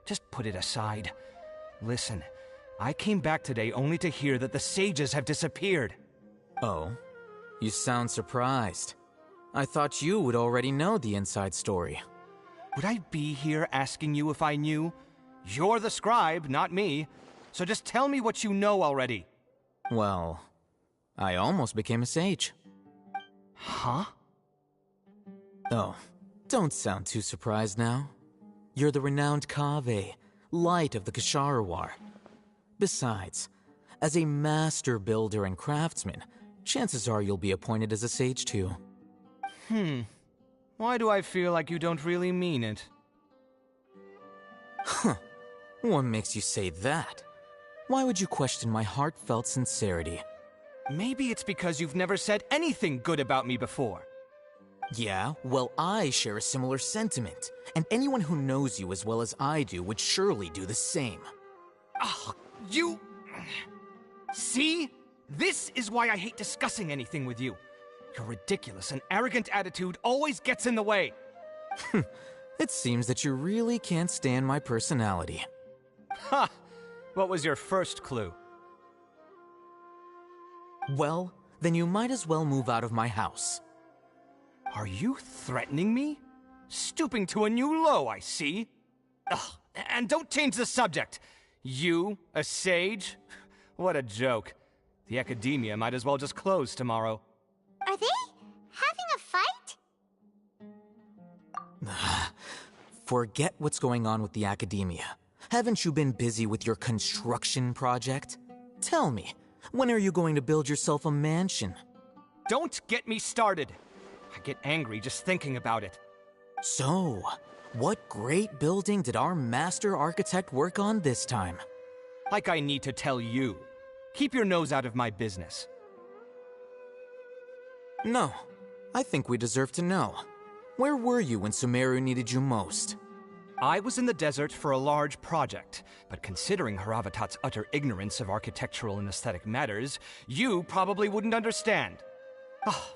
Q: Just put it aside. Listen, I came back today only to hear that the sages have disappeared.
W: Oh, you sound surprised. I thought you would already know the inside story.
Q: Would I be here asking you if I knew? You're the scribe, not me. So just tell me what you know already.
W: Well, I almost became a sage.
Q: Huh?
W: Oh, don't sound too surprised now. You're the renowned Kaveh, light of the Ksharawar. Besides, as a master builder and craftsman, chances are you'll be appointed as a sage too.
Q: Why do I feel like you don't really mean it?
W: Huh. What makes you say that? Why would you question my heartfelt sincerity?
Q: Maybe it's because you've never said anything good about me before.
W: Yeah, well, I share a similar sentiment, and anyone who knows you as well as I do would surely do the same.
Q: Oh, you... See? This is why I hate discussing anything with you. Your ridiculous and arrogant attitude always gets in the way.
W: It seems that you really can't stand my personality.
Q: Ha! What was your first clue?
W: Well, then you might as well move out of my house.
Q: Are you threatening me? Stooping to a new low, I see. Ugh, and don't change the subject. You, a sage? What a joke. The academia might as well just close tomorrow.
A: Are they having a fight?
W: Forget what's going on with the academia. Haven't you been busy with your construction project? Tell me, when are you going to build yourself a mansion?
Q: Don't get me started. I get angry just thinking about it.
W: So, what great building did our master architect work on this time?
Q: Like I need to tell you. Keep your nose out of my business.
W: No, I think we deserve to know. Where were you when Sumeru needed you most?
Q: I was in the desert for a large project, but considering Haravatat's utter ignorance of architectural and aesthetic matters, you probably wouldn't understand.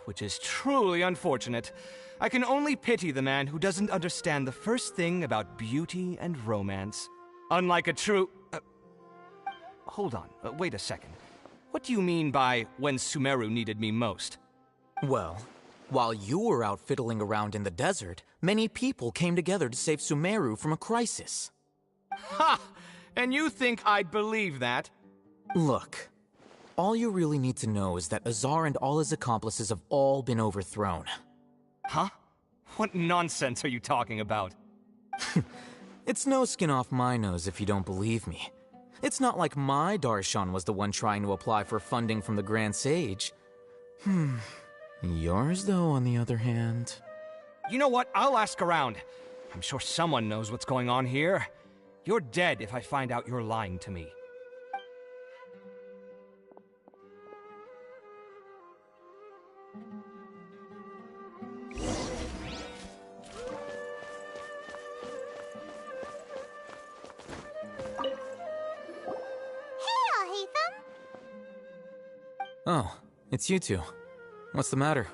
Q: Which is truly unfortunate. I can only pity the man who doesn't understand the first thing about beauty and romance. Unlike a true... hold on, wait a second. What do you mean by when Sumeru needed me most?
W: Well, while you were out fiddling around in the desert, many people came together to save Sumeru from a crisis.
Q: Ha! And you think I'd believe that?
W: Look, All you really need to know is that Azar and all his accomplices have all been overthrown.
Q: Huh? What nonsense are you talking about?
W: It's no skin off my nose if you don't believe me. It's not like my Darshan was the one trying to apply for funding from the Grand Sage. Yours, though, on the other hand...
Q: You know what? I'll ask around. I'm sure someone knows what's going on here. You're dead if I find out you're lying to me.
W: Oh, it's you two. What's the matter?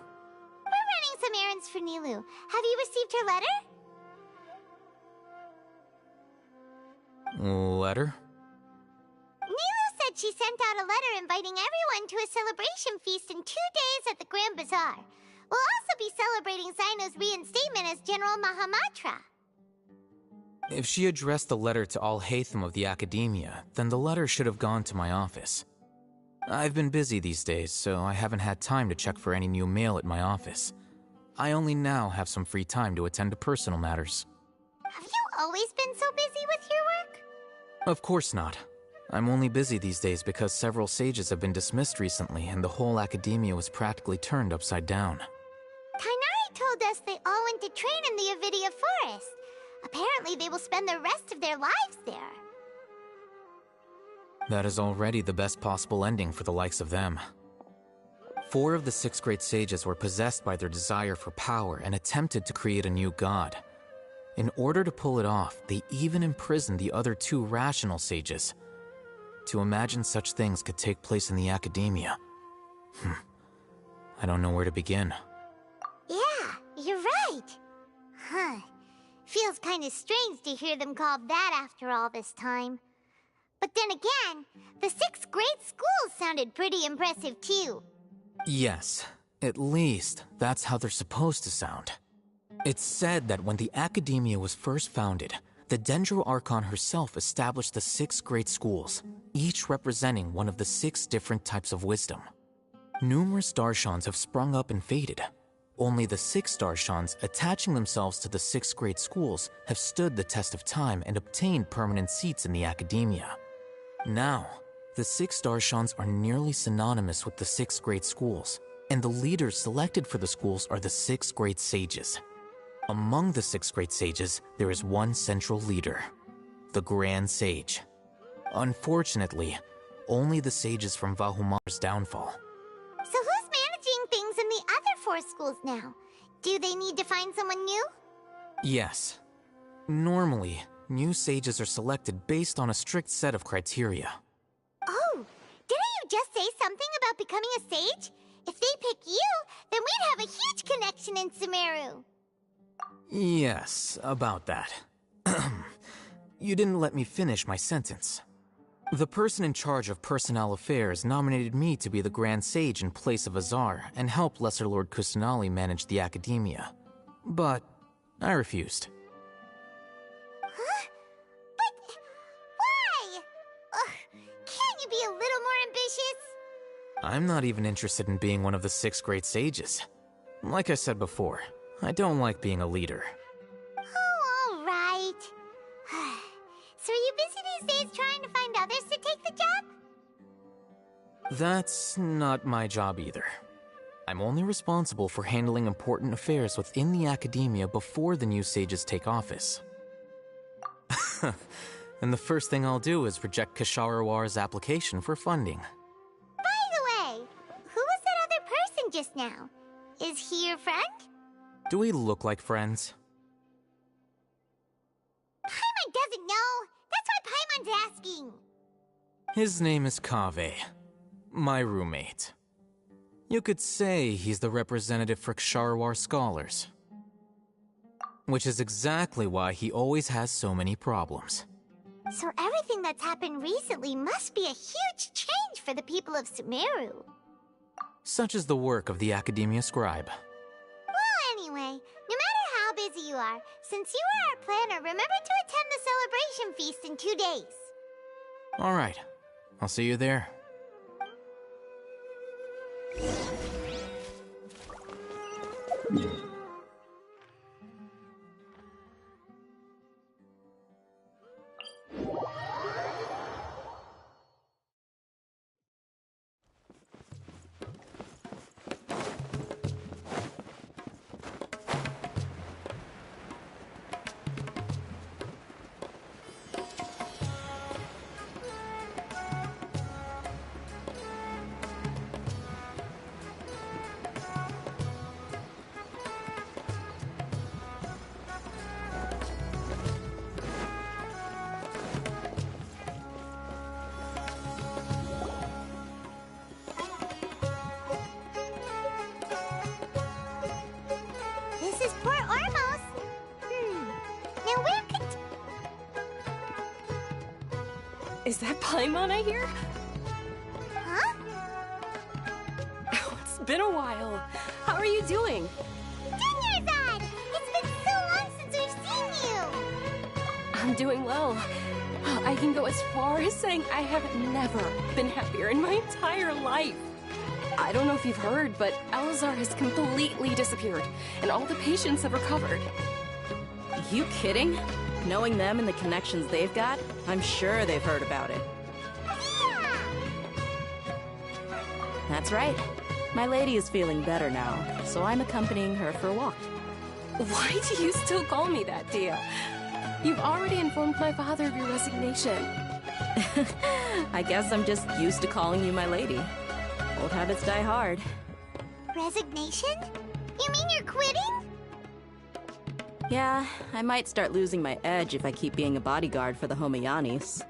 A: We're running some errands for Nilou. Have you received her letter?
W: Letter?
A: Nilou said she sent out a letter inviting everyone to a celebration feast in 2 days at the Grand Bazaar. We'll also be celebrating Zaino's reinstatement as General Mahamatra.
W: If she addressed the letter to Al Haytham of the Academia, then the letter should have gone to my office. I've been busy these days, so I haven't had time to check for any new mail at my office. I only now have some free time to attend to personal matters.
A: Have you always been so busy with your work?
W: Of course not. I'm only busy these days because several sages have been dismissed recently and the whole Academia was practically turned upside down.
A: Kainari told us they all went to train in the Avidia Forest. Apparently they will spend the rest of their lives there.
W: That is already the best possible ending for the likes of them. 4 of the 6 great sages were possessed by their desire for power and attempted to create a new god. In order to pull it off, they even imprisoned the other 2 rational sages. To imagine such things could take place in the Academia. I don't know where to begin.
A: Yeah, you're right. Huh. Feels kinda strange to hear them called that after all this time. But then again, the 6 great schools sounded pretty impressive too.
W: Yes, at least that's how they're supposed to sound. It's said that when the Academia was first founded, the Dendro Archon herself established the 6 great schools, each representing one of the 6 different types of wisdom. Numerous Darshans have sprung up and faded. Only the 6 Darshans attaching themselves to the 6 great schools have stood the test of time and obtained permanent seats in the Academia. Now, the 6 Darshans are nearly synonymous with the 6 great schools, and the leaders selected for the schools are the 6 great sages. Among the 6 great sages, there is one central leader, the Grand Sage. Unfortunately, only the sages from Valhumar's downfall.
A: So who's managing things in the other 4 schools now? Do they need to find someone new?
W: Yes. Normally, new sages are selected based on a strict set of criteria.
A: Oh, didn't you just say something about becoming a sage? If they pick you, then we'd have a huge connection in Sumeru.
W: Yes, about that. You didn't let me finish my sentence. The person in charge of personnel affairs nominated me to be the Grand Sage in place of Azar and help Lesser Lord Kusanali manage the Academia. But I refused.
A: Huh? But why? Can't you be a little more ambitious?
W: I'm not even interested in being one of the 6 great sages. Like I said before, I don't like being a leader.
A: Oh, all right. So are you busy these days trying to find others to take the job?
W: That's not my job either. I'm only responsible for handling important affairs within the Academia before the new sages take office. And the first thing I'll do is reject Kasharawar's application for funding.
A: By the way, who was that other person just now? Is he your friend?
W: Do we look like friends?
A: Paimon doesn't know. That's why Paimon's asking.
W: His name is Kaveh, my roommate. You could say he's the representative for Ksharawar scholars. Which is exactly why he always has so many problems.
A: So everything that's happened recently must be a huge change for the people of Sumeru.
W: Such is the work of the Academia Scribe.
A: Well, anyway, no matter how busy you are, since you are our planner, remember to attend the celebration feast in 2 days.
W: Alright, I'll see you there.
F: Is that Paimon I hear?
A: Huh?
F: Oh, it's been a while. How are you doing?
A: Dinnerzad! It's been so long since we've seen you!
F: I'm doing well. I can go as far as saying I have never been happier in my entire life. I don't know if you've heard, but Elazar has completely disappeared, and all the patients have recovered.
O: You kidding? Knowing them and the connections they've got, I'm sure they've heard about it.
A: Yeah!
O: That's right. My lady is feeling better now, so I'm accompanying her for a walk.
F: Why do you still call me that, Dia? You've already informed my father of your resignation.
O: I guess I'm just used to calling you my lady. Old habits die hard.
A: Resignation? You mean you're quitting?
O: Yeah, I might start losing my edge if I keep being a bodyguard for the Homayanis.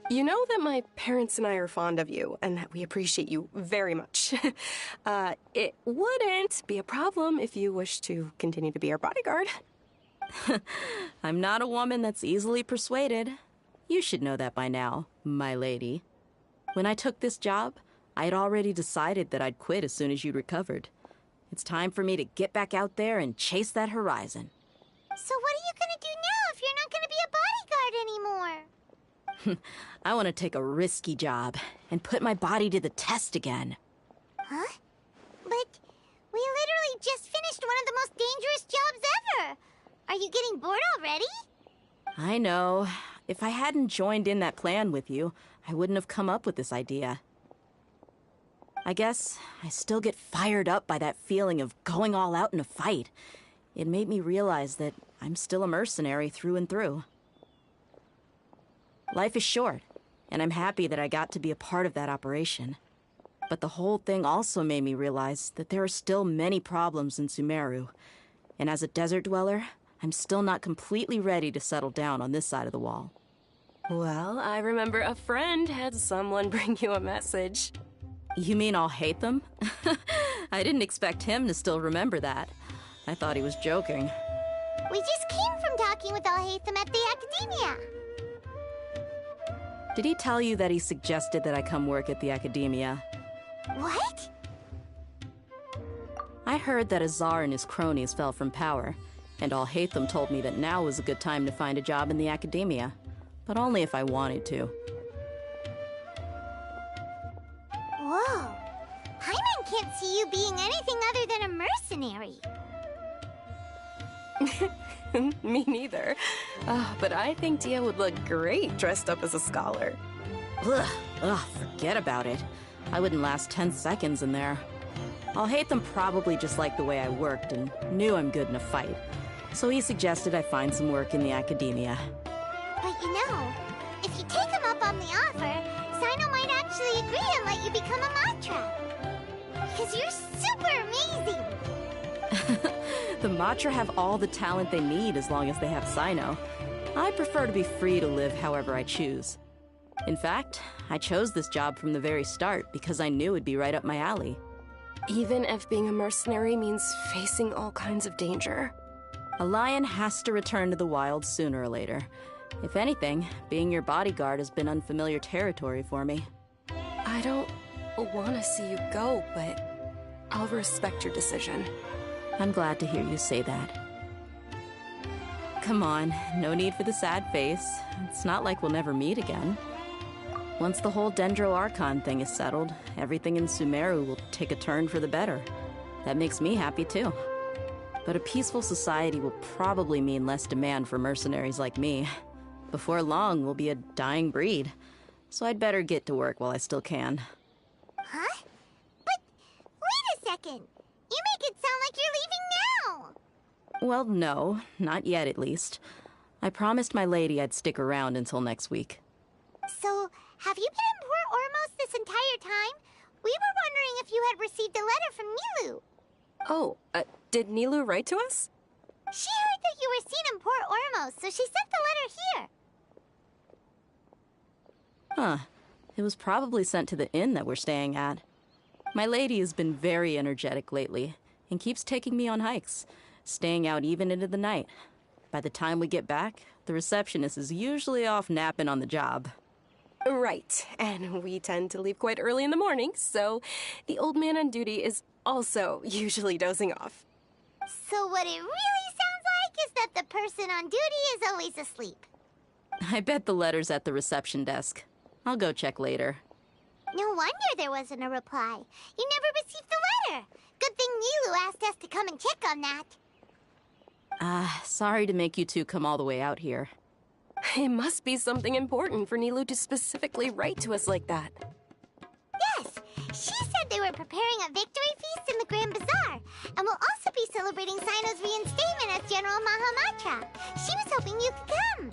F: You know that my parents and I are fond of you, and that we appreciate you very much. It wouldn't be a problem if you wish to continue to be our bodyguard.
O: I'm not a woman that's easily persuaded. You should know that by now, my lady. When I took this job, I had already decided that I'd quit as soon as you'd recovered. It's time for me to get back out there and chase that horizon.
A: So what are you gonna do now if you're not gonna be a bodyguard anymore?
O: I want to take a risky job and put my body to the test again.
A: Huh? But we literally just finished one of the most dangerous jobs ever! Are you getting bored already?
O: I know. If I hadn't joined in that plan with you, I wouldn't have come up with this idea. I guess I still get fired up by that feeling of going all out in a fight. It made me realize that I'm still a mercenary through and through. Life is short, and I'm happy that I got to be a part of that operation. But the whole thing also made me realize that there are still many problems in Sumeru. And as a desert dweller, I'm still not completely ready to settle down on this side of the wall.
F: Well, I remember a friend had someone bring you a message.
O: You mean I'll hate them? I didn't expect him to still remember that. I thought he was joking.
A: We just came from talking with Alhaitham at the Academia.
O: Did he tell you that he suggested that I come work at the Academia?
A: What?
O: I heard that Azar and his cronies fell from power, and Alhaitham told me that now was a good time to find a job in the Academia, but only if I wanted to.
A: Whoa. Paimon can't see you being anything other than a mercenary.
F: Me neither. But I think Dia would look great dressed up as a scholar.
O: Ugh, forget about it. I wouldn't last 10 seconds in there. Alhaitham probably just liked the way I worked and knew I'm good in a fight. So he suggested I find some work in the Academia.
A: But you know, if you take him up on the offer, Sino might actually agree and let you become a Matra. Because you're super amazing!
O: The Matra have all the talent they need as long as they have Sino. I prefer to be free to live however I choose. In fact, I chose this job from the very start because I knew it'd be right up my alley.
F: Even if being a mercenary means facing all kinds of danger.
O: A lion has to return to the wild sooner or later. If anything, being your bodyguard has been unfamiliar territory for me.
F: I don't want to see you go, but I'll respect your decision.
O: I'm glad to hear you say that. Come on, no need for the sad face. It's not like we'll never meet again. Once the whole Dendro Archon thing is settled, everything in Sumeru will take a turn for the better. That makes me happy too. But a peaceful society will probably mean less demand for mercenaries like me. Before long, we'll be a dying breed. So I'd better get to work while I still can.
A: Huh? But wait a second! You make it sound like you're leaving now!
O: Well, no, not yet at least. I promised my lady I'd stick around until next week.
A: So, have you been in Port Ormos this entire time? We were wondering if you had received a letter from Nilu.
F: Oh, did Nilu write to us?
A: She heard that you were seen in Port Ormos, so she sent the letter here.
O: Huh. It was probably sent to the inn that we're staying at. My lady has been very energetic lately and keeps taking me on hikes, staying out even into the night. By the time we get back, the receptionist is usually off napping on the job.
F: Right, and we tend to leave quite early in the morning, so the old man on duty is also usually dozing off.
A: So what it really sounds like is that the person on duty is always asleep.
O: I bet the letter's at the reception desk. I'll go check later.
A: No wonder there wasn't a reply. You never received the letter. Good thing Nilu asked us to come and check on that.
O: Sorry to make you two come all the way out here.
F: It must be something important for Nilu to specifically write to us like that.
A: Yes, she said they were preparing a victory feast in the Grand Bazaar, and will also be celebrating Sino's reinstatement as General Mahamatra. She was hoping you could come.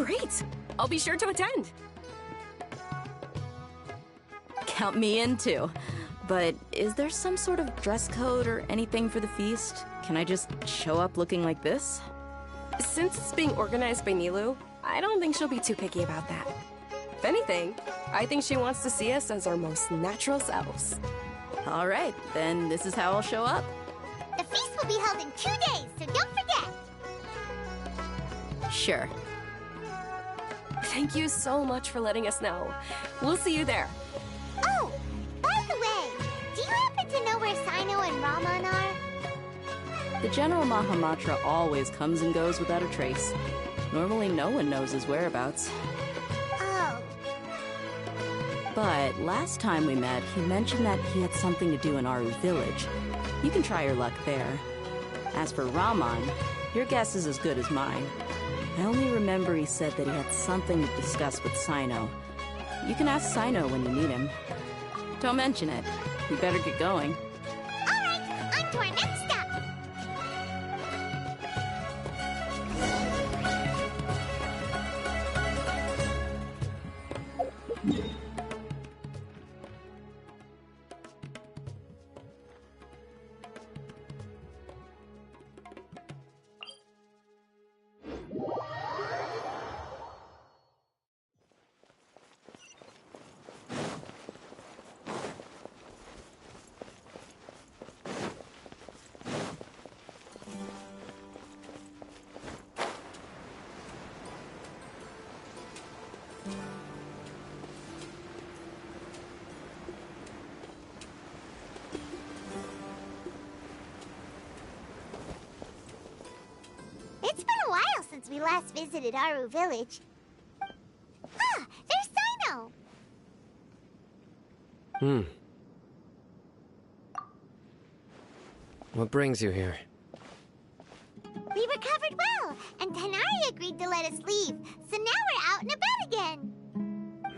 F: Great! I'll be sure to attend.
O: Count me in too. But is there some sort of dress code or anything for the feast? Can I just show up looking like this?
F: Since it's being organized by Nilu, I don't think she'll be too picky about that. If anything, I think she wants to see us as our most natural selves.
O: All right, then this is how I'll show up.
A: The feast will be held in 2 days, so don't forget.
O: Sure.
F: Thank you so much for letting us know. We'll see you there.
A: Oh, by the way, do you happen to know where Sino and Raman are?
O: The General Mahamatra always comes and goes without a trace. Normally no one knows his whereabouts.
A: Oh.
O: But last time we met, he mentioned that he had something to do in Aru Village. You can try your luck there. As for Raman, your guess is as good as mine. I only remember he said that he had something to discuss with Sino. You can ask Sino when you meet him. Don't mention it. We better get going.
A: All right, on to our next stop. It's been a while since we last visited Aru Village. Ah, there's Sino!
E: What brings you here?
A: We recovered well, and Tanari agreed to let us leave, so now we're out and about again.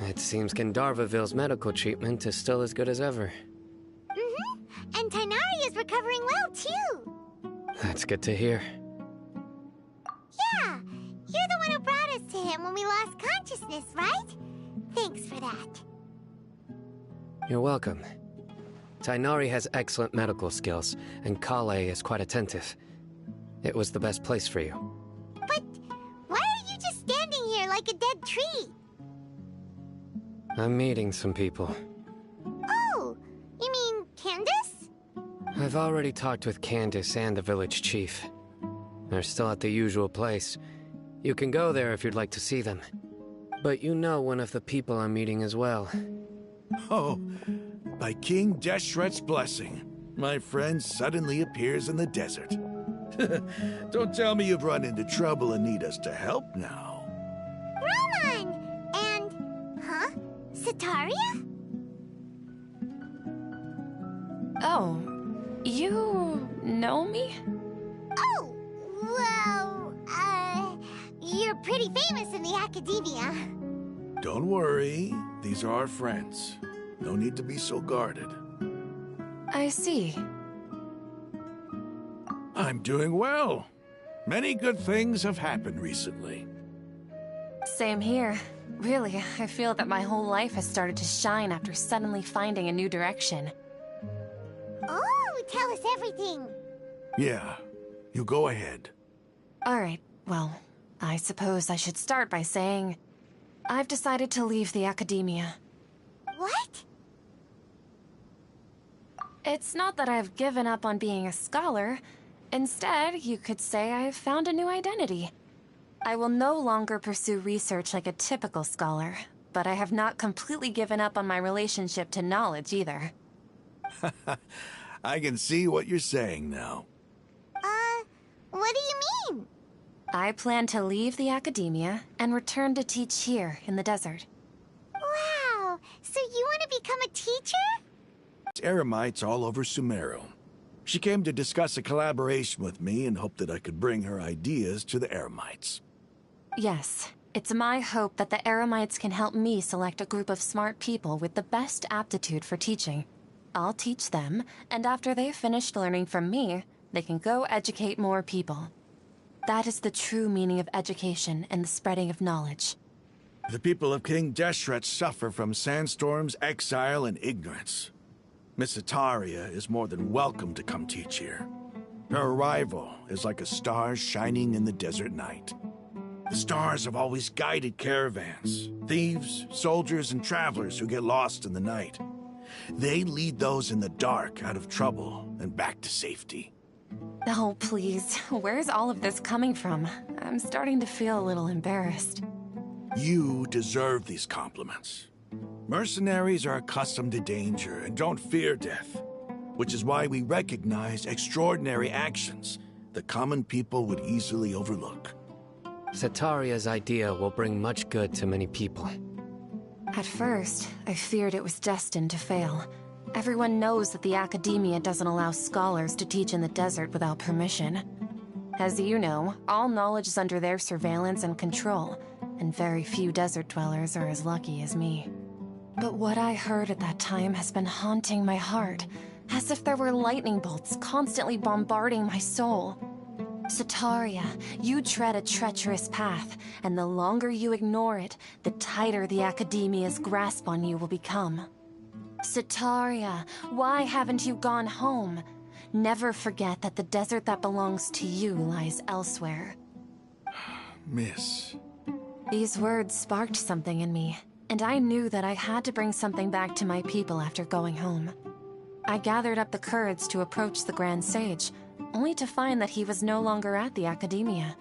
E: It seems Gandharvaville's medical treatment is still as good as ever.
A: Mm-hmm, and Tanari is recovering well, too.
E: That's good to hear.
A: Yeah, you're the one who brought us to him when we lost consciousness, right? Thanks for that.
E: You're welcome. Tainari has excellent medical skills, and Kale is quite attentive. It was the best place for you.
A: But why are you just standing here like a dead tree?
E: I'm meeting some people.
A: Oh, you mean Candace?
E: I've already talked with Candace and the village chief. They're still at the usual place. You can go there if you'd like to see them. But you know one of the people I'm meeting as well.
S: Oh, by King Deshret's blessing, my friend suddenly appears in the desert. Don't tell me you've run into trouble and need us to help now.
A: Roman! And... huh? Sataria?
F: Oh, you know me?
A: Oh, well, you're pretty famous in the academia.
S: Don't worry, these are our friends. No need to be so guarded.
F: I see.
S: I'm doing well. Many good things have happened recently.
F: Same here. Really, I feel that my whole life has started to shine after suddenly finding a new direction.
A: Oh, tell us everything.
S: Yeah, you go ahead.
F: Alright, well, I suppose I should start by saying I've decided to leave the academia.
A: What?
F: It's not that I've given up on being a scholar. Instead, you could say I've found a new identity. I will no longer pursue research like a typical scholar, but I have not completely given up on my relationship to knowledge either.
S: I can see what you're saying now.
A: What do you mean?
F: I plan to leave the academia and return to teach here in the desert.
A: Wow, so you want to become a teacher?
S: Eremites all over Sumeru. She came to discuss a collaboration with me and hoped that I could bring her ideas to the Eremites.
F: Yes, it's my hope that the Eremites can help me select a group of smart people with the best aptitude for teaching. I'll teach them, and after they've finished learning from me, they can go educate more people. That is the true meaning of education and the spreading of knowledge.
S: The people of King Deshret suffer from sandstorms, exile, and ignorance. Miss Itaria is more than welcome to come teach here. Her arrival is like a star shining in the desert night. The stars have always guided caravans, thieves, soldiers, and travelers who get lost in the night. They lead those in the dark out of trouble and back to safety.
F: Oh, please. Where's all of this coming from? I'm starting to feel a little embarrassed.
S: You deserve these compliments. Mercenaries are accustomed to danger and don't fear death, which is why we recognize extraordinary actions that common people would easily overlook.
E: Sataria's idea will bring much good to many people.
F: At first, I feared it was destined to fail. Everyone knows that the academia doesn't allow scholars to teach in the desert without permission. As you know, all knowledge is under their surveillance and control, and very few desert dwellers are as lucky as me. But what I heard at that time has been haunting my heart, as if there were lightning bolts constantly bombarding my soul. Sataria, you tread a treacherous path, and the longer you ignore it, the tighter the academia's grasp on you will become. Sataria, why haven't you gone home? Never forget that the desert that belongs to you lies elsewhere.
S: Miss.
F: These words sparked something in me, and I knew that I had to bring something back to my people after going home. I gathered up the courage to approach the Grand Sage, only to find that he was no longer at the Academia.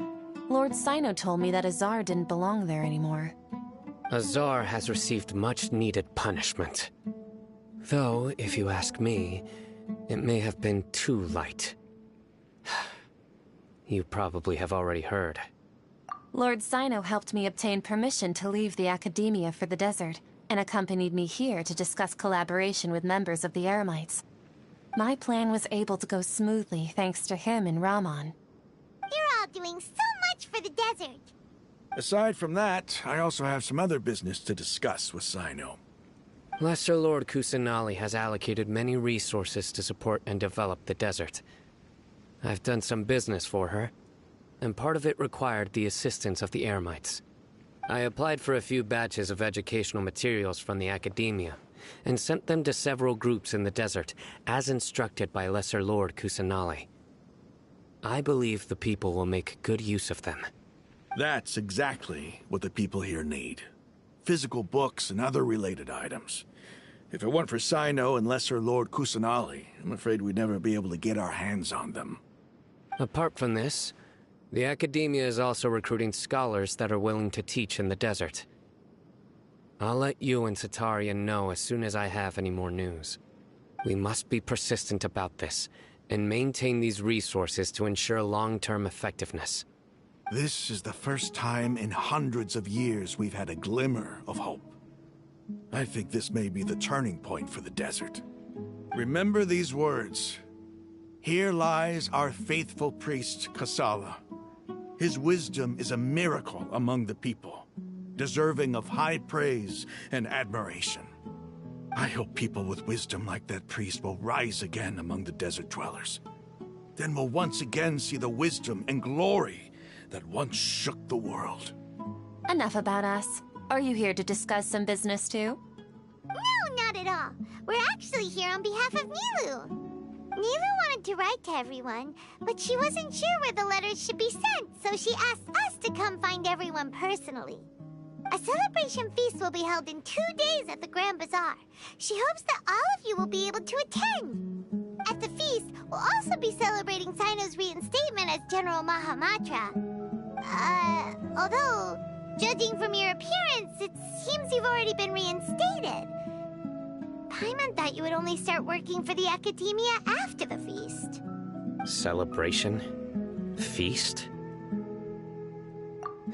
F: Lord Sino told me that Azar didn't belong there anymore.
E: Azar has received much-needed punishment. Though, if you ask me, it may have been too light. You probably have already heard.
F: Lord Sino helped me obtain permission to leave the Academia for the desert, and accompanied me here to discuss collaboration with members of the Eremites. My plan was able to go smoothly thanks to him and Rahman.
A: You're all doing so much for the desert.
S: Aside from that, I also have some other business to discuss with Sino.
E: Lesser Lord Kusanali has allocated many resources to support and develop the desert. I've done some business for her, and part of it required the assistance of the Eremites. I applied for a few batches of educational materials from the Academia, and sent them to several groups in the desert, as instructed by Lesser Lord Kusanali. I believe the people will make good use of them.
S: That's exactly what the people here need. Physical books and other related items. If it weren't for Sino and Lesser Lord Kusanali, I'm afraid we'd never be able to get our hands on them.
E: Apart from this, the Academia is also recruiting scholars that are willing to teach in the desert. I'll let you and Sataria know as soon as I have any more news. We must be persistent about this, and maintain these resources to ensure long-term effectiveness.
S: This is the first time in hundreds of years we've had a glimmer of hope. I think this may be the turning point for the desert. Remember these words. Here lies our faithful priest, Kasala. His wisdom is a miracle among the people, deserving of high praise and admiration. I hope people with wisdom like that priest will rise again among the desert dwellers. Then we'll once again see the wisdom and glory that once shook the world.
F: Enough about us. Are you here to discuss some business too?
A: No, not at all. We're actually here on behalf of Nilou. Nilou wanted to write to everyone, but she wasn't sure where the letters should be sent, so she asked us to come find everyone personally. A celebration feast will be held in 2 days at the Grand Bazaar. She hopes that all of you will be able to attend. At the feast, we'll also be celebrating Sino's reinstatement as General Mahamatra. Although, Judging from your appearance, it seems you've already been reinstated. Paimon thought you would only start working for the Academia after the feast.
E: Celebration? Feast?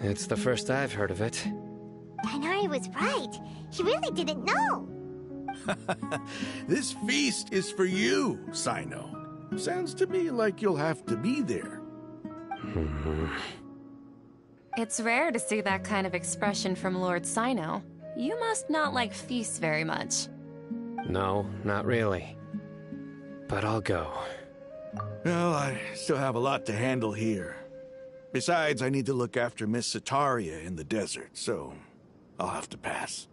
E: It's the first I've heard of it.
A: Tighnari was right. He really didn't know.
S: This feast is for you, Sino. Sounds to me like you'll have to be there.
F: It's rare to see that kind of expression from Lord Sino. You must not like feasts very much.
E: No, not really. But I'll go.
S: Well, I still have a lot to handle here. Besides, I need to look after Miss Sataria in the desert, so I'll have to pass.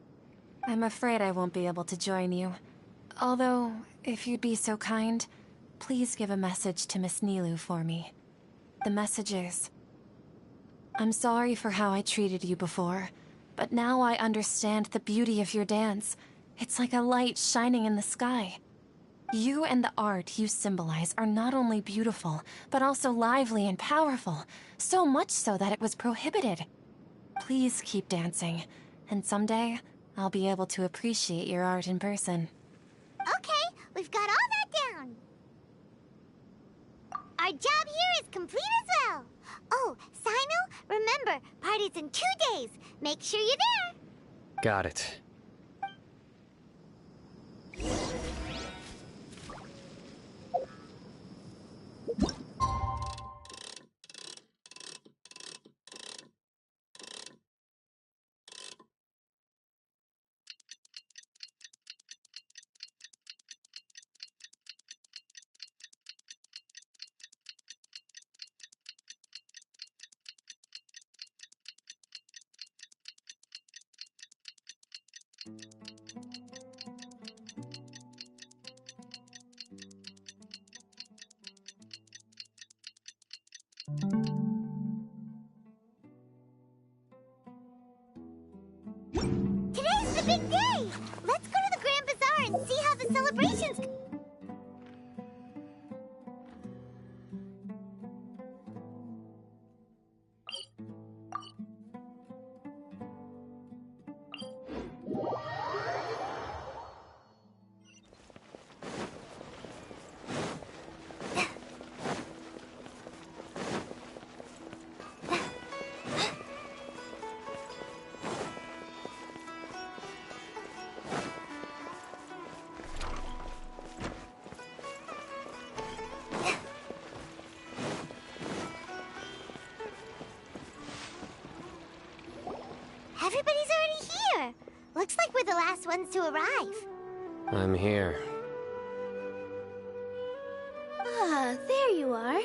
F: I'm afraid I won't be able to join you. Although, if you'd be so kind, please give a message to Miss Nilou for me. The message is, I'm sorry for how I treated you before, but now I understand the beauty of your dance. It's like a light shining in the sky. You and the art you symbolize are not only beautiful, but also lively and powerful, so much so that it was prohibited. Please keep dancing, and someday, I'll be able to appreciate your art in person.
A: Okay, we've got all that down. Our job here is complete as well. Oh, Sino, remember, party's in 2 days. Make sure you're there.
E: Got it.
A: Today's the big day. Let's go to the Grand Bazaar and see how the celebrations... Everybody's already here. Looks like we're the last ones to arrive.
E: I'm here.
B: Ah, there you are.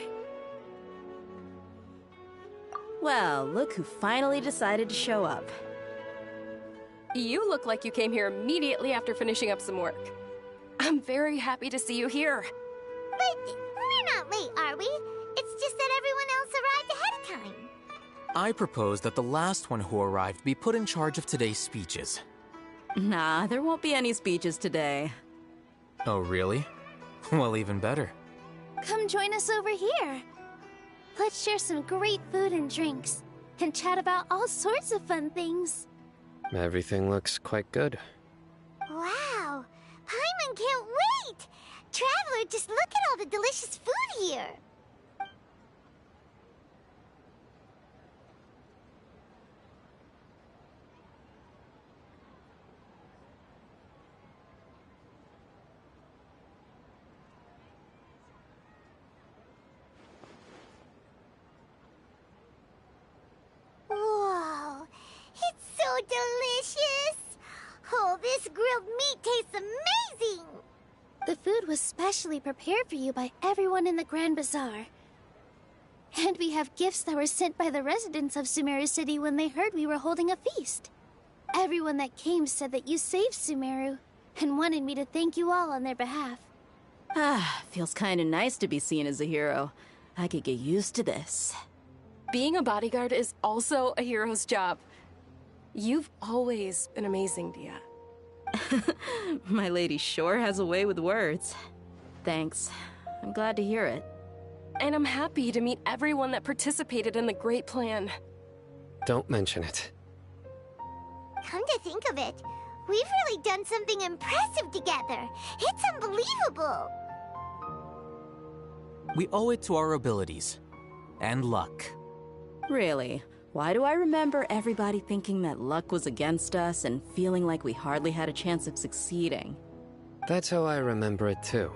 O: Well, look who finally decided to show up.
F: You look like you came here immediately after finishing up some work. I'm very happy to see you here.
A: But we're not late, are we? It's just that everyone else arrived ahead of time.
W: I propose that the last one who arrived be put in charge of today's speeches.
O: Nah, there won't be any speeches today.
W: Oh, really? Well, even better.
B: Come join us over here. Let's share some great food and drinks, and chat about all sorts of fun things.
E: Everything looks quite good.
A: Wow! Paimon can't wait! Traveler, just look at all the delicious food here! Whoa! It's so delicious! Oh, this grilled meat tastes amazing!
B: The food was specially prepared for you by everyone in the Grand Bazaar. And we have gifts that were sent by the residents of Sumeru City when they heard we were holding a feast. Everyone that came said that you saved Sumeru, and wanted me to thank you all on their behalf.
O: Ah, feels kinda nice to be seen as a hero. I could get used to this.
F: Being a bodyguard is also a hero's job. You've always been amazing, Dia.
O: My lady sure has a way with words. Thanks. I'm glad to hear it.
F: And I'm happy to meet everyone that participated in the great plan.
E: Don't mention it.
A: Come to think of it, we've really done something impressive together. It's unbelievable.
W: We owe it to our abilities. And luck.
O: Really? Why do I remember everybody thinking that luck was against us and feeling like we hardly had a chance of succeeding?
E: That's how I remember it too.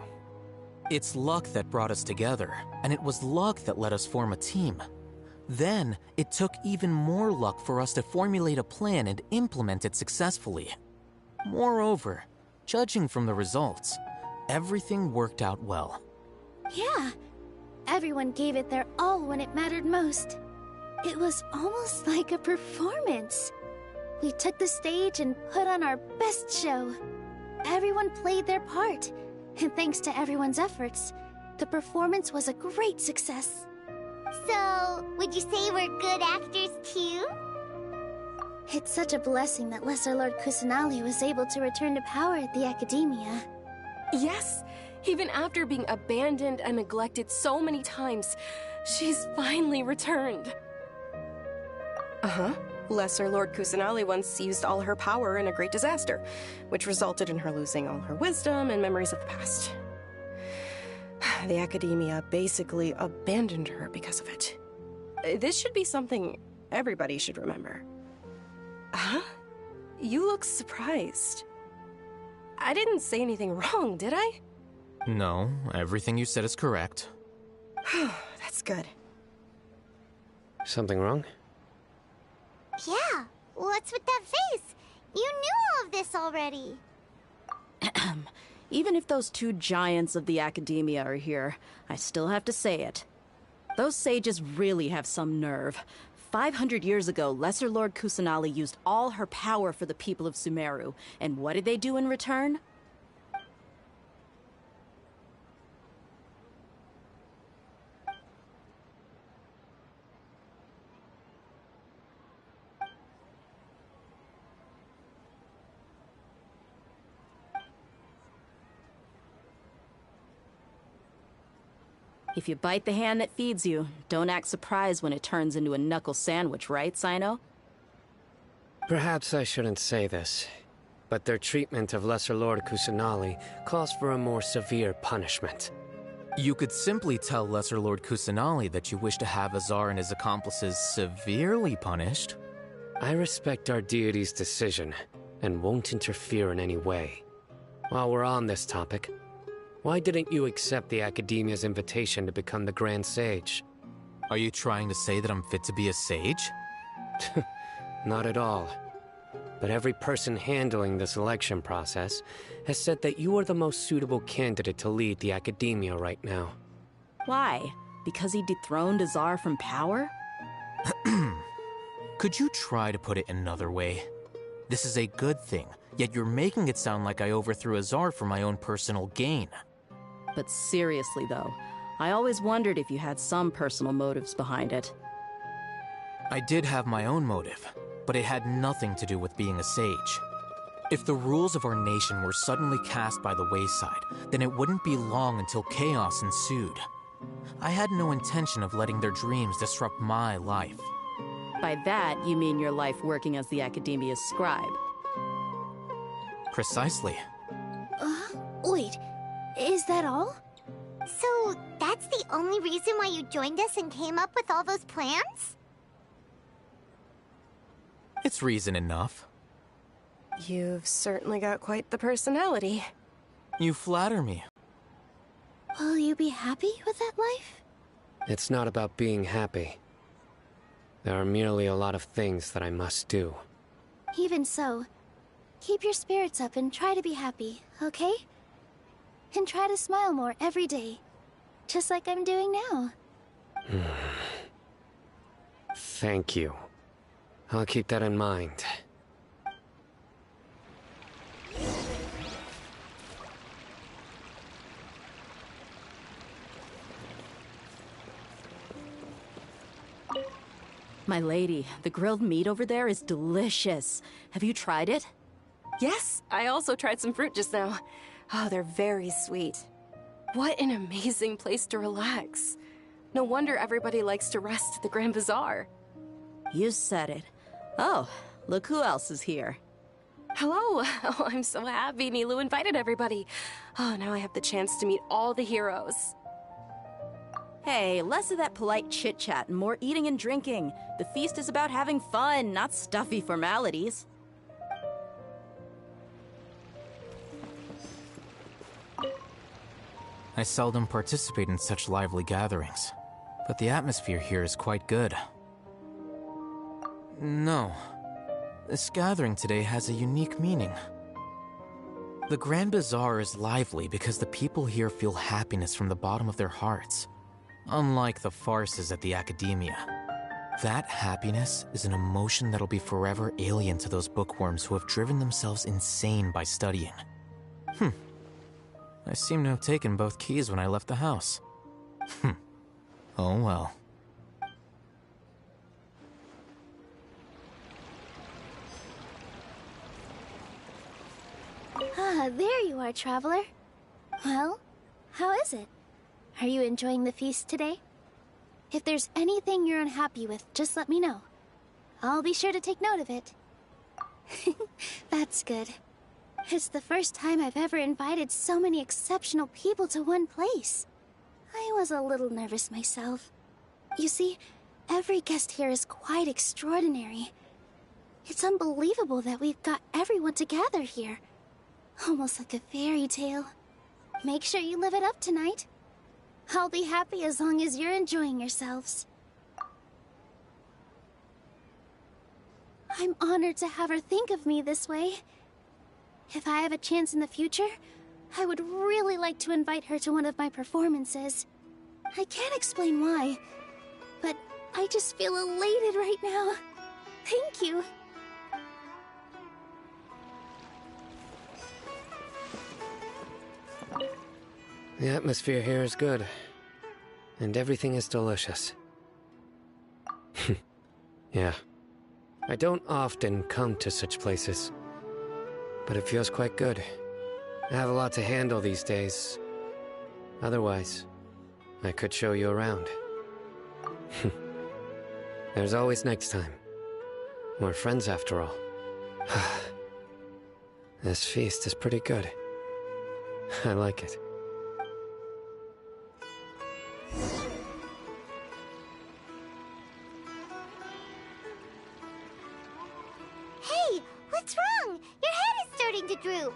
W: It's luck that brought us together, and it was luck that let us form a team. Then, it took even more luck for us to formulate a plan and implement it successfully. Moreover, judging from the results, everything worked out well.
B: Yeah, everyone gave it their all when it mattered most. It was almost like a performance. We took the stage and put on our best show. Everyone played their part, and thanks to everyone's efforts, the performance was a great success.
A: So, would you say we're good actors too?
B: It's such a blessing that Lesser Lord Kusanali was able to return to power at the Academia.
F: Yes, even after being abandoned and neglected so many times, she's finally returned. Uh-huh. Lesser Lord Kusanali once used all her power in a great disaster, which resulted in her losing all her wisdom and memories of the past. The Academia basically abandoned her because of it. This should be something everybody should remember. Huh? You look surprised. I didn't say anything wrong, did I?
W: No, everything you said is correct.
F: That's good.
E: Something wrong?
A: Yeah, what's with that face? You knew all of this already.
O: Even if those two giants of the Academia are here, I still have to say it. Those sages really have some nerve. 500 years ago, Lesser Lord Kusanali used all her power for the people of Sumeru, and what did they do in return? If you bite the hand that feeds you, don't act surprised when it turns into a knuckle sandwich, right, Sino?
E: Perhaps I shouldn't say this, but their treatment of Lesser Lord Kusanali calls for a more severe punishment.
W: You could simply tell Lesser Lord Kusanali that you wish to have Azar and his accomplices severely punished.
E: I respect our deity's decision, and won't interfere in any way. While we're on this topic, why didn't you accept the Academia's invitation to become the Grand Sage?
W: Are you trying to say that I'm fit to be a sage?
E: Not at all. But every person handling the selection process has said that you are the most suitable candidate to lead the Academia right now.
O: Why? Because he dethroned Azar from power?
W: Could you try to put it another way? This is a good thing, yet you're making it sound like I overthrew Azar for my own personal gain.
O: But seriously, though, I always wondered if you had some personal motives behind it.
W: I did have my own motive, but it had nothing to do with being a sage. If the rules of our nation were suddenly cast by the wayside, then it wouldn't be long until chaos ensued. I had no intention of letting their dreams disrupt my life.
O: By that, you mean your life working as the Academia's scribe?
W: Precisely.
B: Wait, is that all?
A: So, that's the only reason why you joined us and came up with all those plans?
W: It's reason enough.
F: You've certainly got quite the personality.
W: You flatter me.
B: Will you be happy with that life?
E: It's not about being happy. There are merely a lot of things that I must do.
B: Even so, keep your spirits up and try to be happy, okay? And try to smile more every day, just like I'm doing now.
E: Thank you. I'll keep that in mind.
O: My lady, the grilled meat over there is delicious. Have you tried it?
F: Yes, I also tried some fruit just now. Oh, they're very sweet. What an amazing place to relax. No wonder everybody likes to rest at the Grand Bazaar.
O: You said it. Oh, Look who else is here.
F: Hello! Oh, I'm so happy Nilou invited everybody. Oh, now I have the chance to meet all the heroes.
O: Hey, less of that polite chit-chat and more eating and drinking. The feast is about having fun, not stuffy formalities.
W: I seldom participate in such lively gatherings, but the atmosphere here is quite good. No. This gathering today has a unique meaning. The Grand Bazaar is lively because the people here feel happiness from the bottom of their hearts, unlike the farces at the Academia. That happiness is an emotion that'll be forever alien to those bookworms who have driven themselves insane by studying. I seem to have taken both keys when I left the house. Oh well.
B: Ah, there you are, traveler. Well, how is it? Are you enjoying the feast today? If there's anything you're unhappy with, just let me know. I'll be sure to take note of it. That's good. It's the first time I've ever invited so many exceptional people to one place. I was a little nervous myself. You see, every guest here is quite extraordinary. It's unbelievable that we've got everyone together here. Almost like a fairy tale. Make sure you live it up tonight. I'll be happy as long as you're enjoying yourselves. I'm honored to have her think of me this way. If I have a chance in the future, I would really like to invite her to one of my performances. I can't explain why, but I just feel elated right now. Thank you.
E: The atmosphere here is good, and everything is delicious. Yeah. I don't often come to such places, but it feels quite good. I have a lot to handle these days. Otherwise, I could show you around. There's always next time. We're friends after all. This feast is pretty good. I like it.
A: Hey, what's wrong? Your head is starting to droop.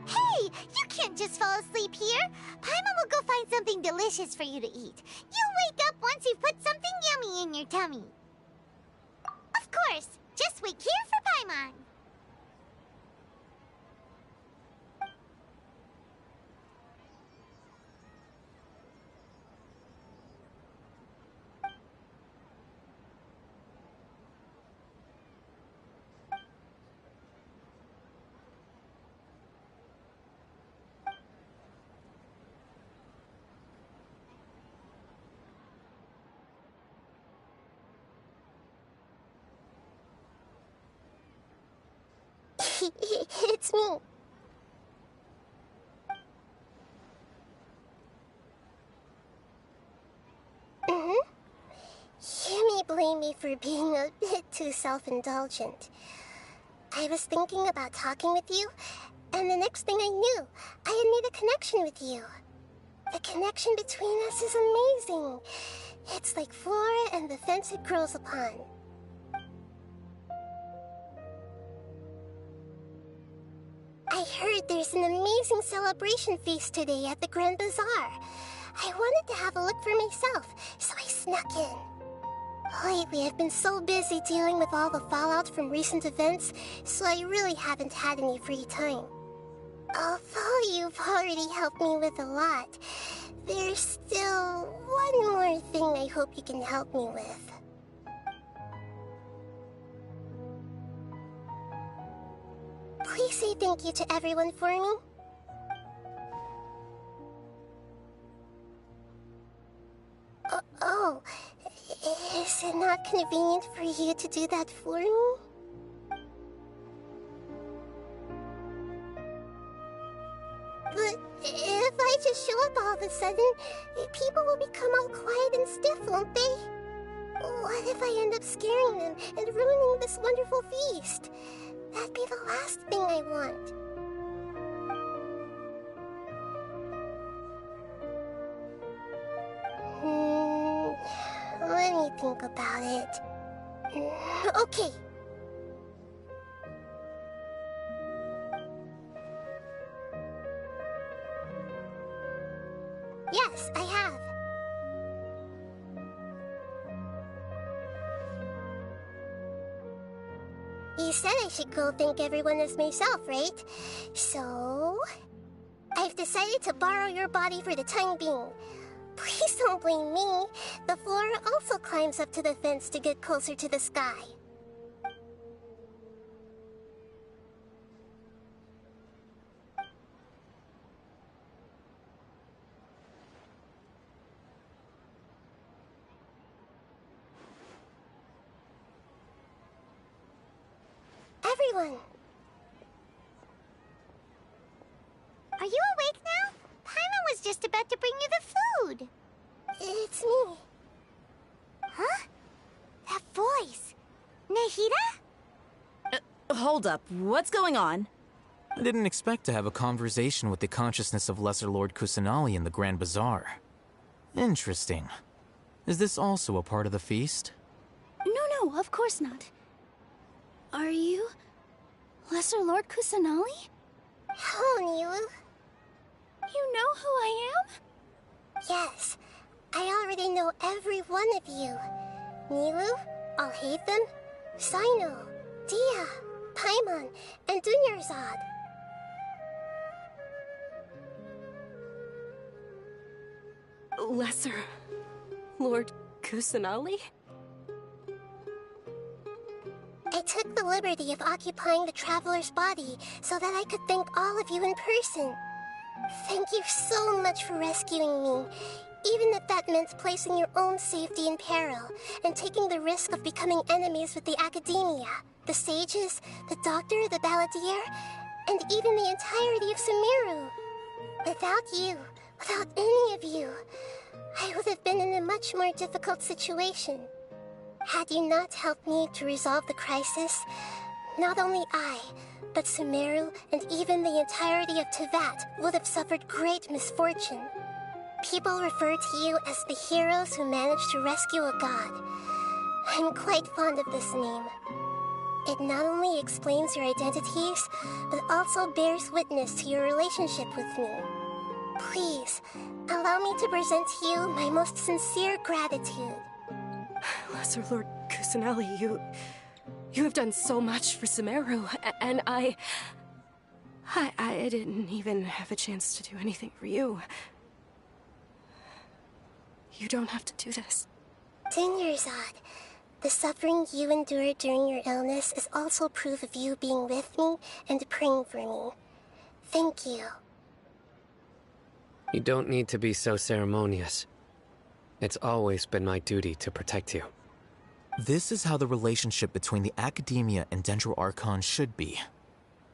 A: Hey, you can't just fall asleep here. Paimon will go find something delicious for you to eat. You'll wake up once you've put something yummy in your tummy. Of course, just wait here for Paimon. It's me. You may blame me for being a bit too self-indulgent. I was thinking about talking with you, and the next thing I knew, I had made a connection with you. The connection between us is amazing. It's like flora and the fence it grows upon. I heard there's an amazing celebration feast today at the Grand Bazaar. I wanted to have a look for myself, so I snuck in. Lately, I've been so busy dealing with all the fallout from recent events, so I really haven't had any free time. Although you've already helped me with a lot, there's still one more thing I hope you can help me with. Please say thank you to everyone for me. Oh, is it not convenient for you to do that for me? But if I just show up all of a sudden, people will become all quiet and stiff, won't they? What if I end up scaring them and ruining this wonderful feast? That'd be the last thing I want. Let me think about it. Okay. Yes, I have. You said I should go thank everyone as myself, right? So... I've decided to borrow your body for the time being. Please don't blame me. The flora also climbs up to the fence to get closer to the sky. Everyone!
L: Are you awake now? Paimon was just about to bring you the food.
A: It's me.
L: Huh? That voice. Nahida?
O: Hold up. What's going on?
W: I didn't expect to have a conversation with the consciousness of Lesser Lord Kusanali in the Grand Bazaar. Interesting. Is this also a part of the feast?
B: No, of course not. Are you... Lesser Lord Kusanali?
A: Hello, Nilu.
B: You know who I am?
A: Yes. I already know every one of you. Nilu, Alhaitham, Sino, Dia, Paimon, and Dunyarzad.
F: Lesser Lord Kusanali?
A: I took the liberty of occupying the Traveler's body so that I could thank all of you in person. Thank you so much for rescuing me, even if that meant placing your own safety in peril and taking the risk of becoming enemies with the Academia, the Sages, the Doctor, the Balladeer, and even the entirety of Sumeru. Without you, without any of you, I would have been in a much more difficult situation. Had you not helped me to resolve the crisis, not only I, but Sumeru and even the entirety of Teyvat would have suffered great misfortune. People refer to you as the heroes who managed to rescue a god. I'm quite fond of this name. It not only explains your identities, but also bears witness to your relationship with me. Please, allow me to present to you my most sincere gratitude.
F: Lesser Lord Kusanali, you have done so much for Sumeru, and I didn't even have a chance to do anything for you. You don't have to do this.
A: Dunyarzad, the suffering you endured during your illness is also proof of you being with me and praying for me. Thank you.
E: You don't need to be so ceremonious. It's always been my duty to protect you.
W: This is how the relationship between the Academia and Dendro Archon should be.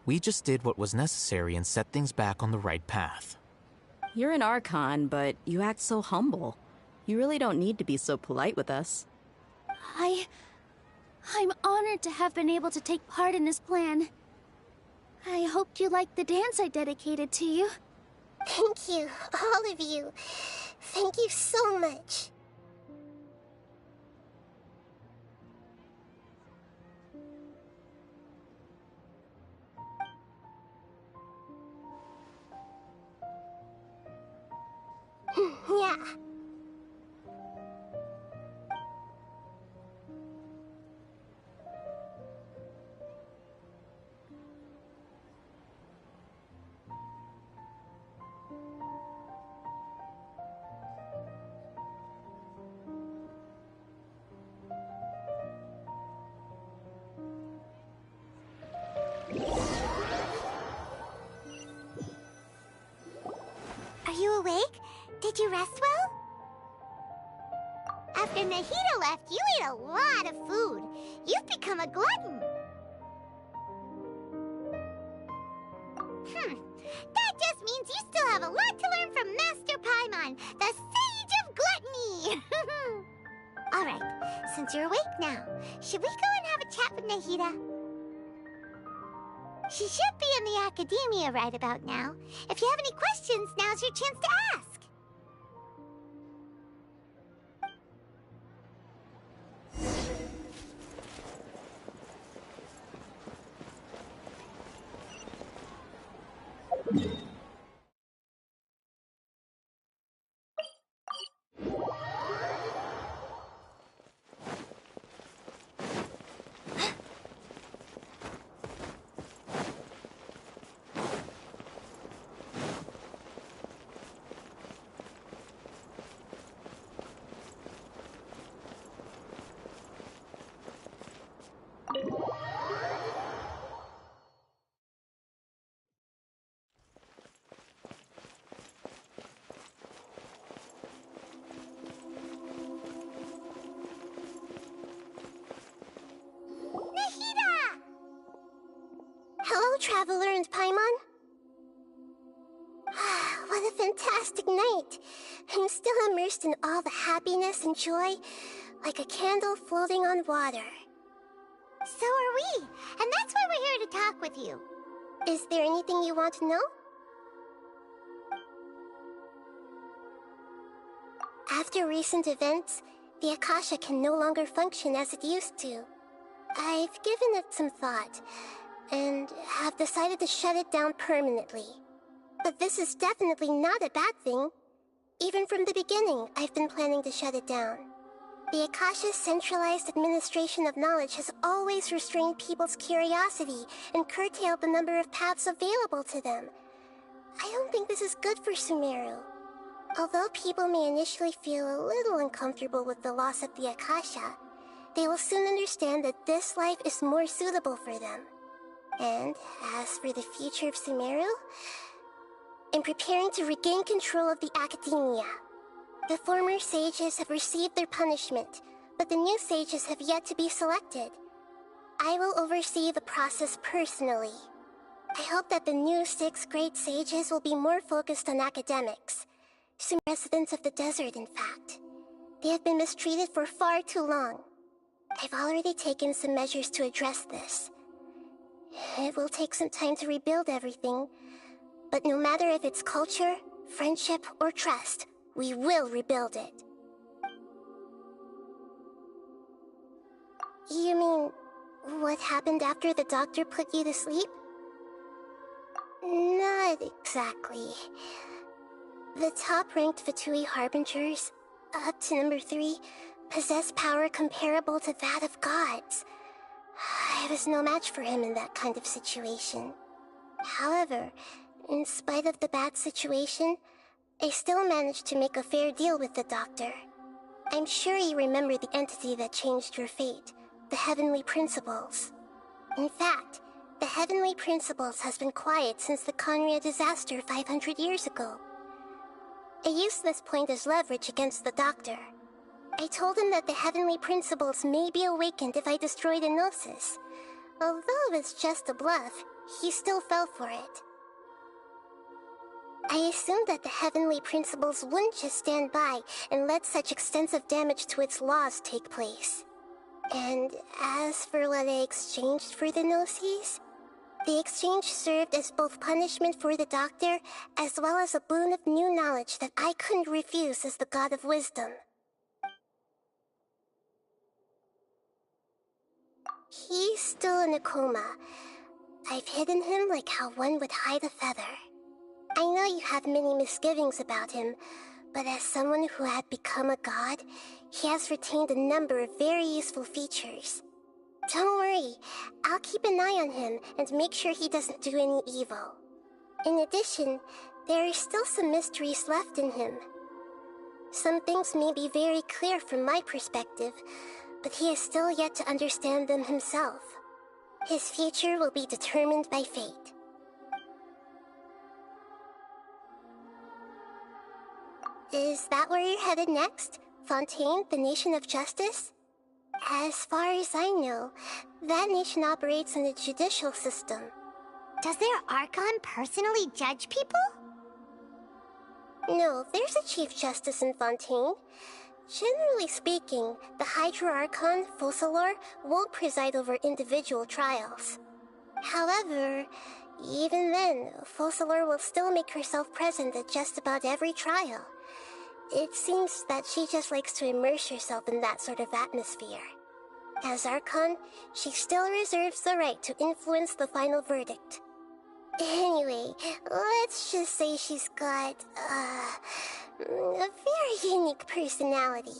W: We just did what was necessary and set things back on the right path.
O: You're an Archon, but you act so humble. You really don't need to be so polite with us.
B: I'm honored to have been able to take part in this plan. I hoped you liked the dance I dedicated to you.
A: Thank you, all of you. Thank you so much. Yeah.
L: Are you awake? Did you rest well? After Nahida left, you ate a lot of food. You've become a glutton. That
A: just means you still have a lot to learn from Master Paimon, the Sage of Gluttony! Alright, since you're awake now, should we go and have a chat with Nahida? She should be in the academia right about now. If you have any questions, now's your chance to ask. Hello, Traveler and Paimon. What a fantastic night. I'm still immersed in all the happiness and joy, like a candle floating on water. So are we, and that's why we're here to talk with you. Is there anything you want to know? After recent events, the Akasha can no longer function as it used to. I've given it some thought, and have decided to shut it down permanently. But this is definitely not a bad thing. Even from the beginning, I've been planning to shut it down. The Akasha's centralized administration of knowledge has always restrained people's curiosity and curtailed the number of paths available to them. I don't think this is good for Sumeru. Although people may initially feel a little uncomfortable with the loss of the Akasha, they will soon understand that this life is more suitable for them. And as for the future of Sumeru, I'm preparing to regain control of the academia. The former sages have received their punishment, but the new sages have yet to be selected. I will oversee the process personally. I hope that the new 6 great sages will be more focused on academics. Some residents of the desert, in fact. They have been mistreated for far too long. I've already taken some measures to address this. It will take some time to rebuild everything, but no matter if it's culture, friendship, or trust, we will rebuild it. You mean, what happened after the doctor put you to sleep? Not exactly. The top-ranked Fatui Harbingers, up to number 3, possess power comparable to that of gods. I was no match for him in that kind of situation. However, in spite of the bad situation, I still managed to make a fair deal with the doctor. I'm sure you remember the entity that changed your fate, the Heavenly Principles. In fact, the Heavenly Principles has been quiet since the Conria disaster 500 years ago. I used this point as leverage against the doctor. I told him that the Heavenly Principles may be awakened if I destroy the Gnosis. Although it's just a bluff, he still fell for it. I assumed that the Heavenly Principles wouldn't just stand by and let such extensive damage to its laws take place. And as for what I exchanged for the Gnosis, the exchange served as both punishment for the doctor, as well as a boon of new knowledge that I couldn't refuse as the God of Wisdom. He's still in a coma. I've hidden him like how one would hide a feather. I know you have many misgivings about him, but as someone who had become a god, he has retained a number of very useful features. Don't worry, I'll keep an eye on him and make sure he doesn't do any evil. In addition, there are still some mysteries left in him. Some things may be very clear from my perspective, but he is still yet to understand them himself. His future will be determined by fate. Is that where you're headed next? Fontaine, the Nation of Justice? As far as I know, that nation operates in a judicial system. Does their Archon personally judge people? No, there's a Chief Justice in Fontaine. Generally speaking, the Hydra Archon, Focalor, won't preside over individual trials. However, even then, Focalor will still make herself present at just about every trial. It seems that she just likes to immerse herself in that sort of atmosphere. As Archon, she still reserves the right to influence the final verdict. Anyway, let's just say she's got, a very unique personality.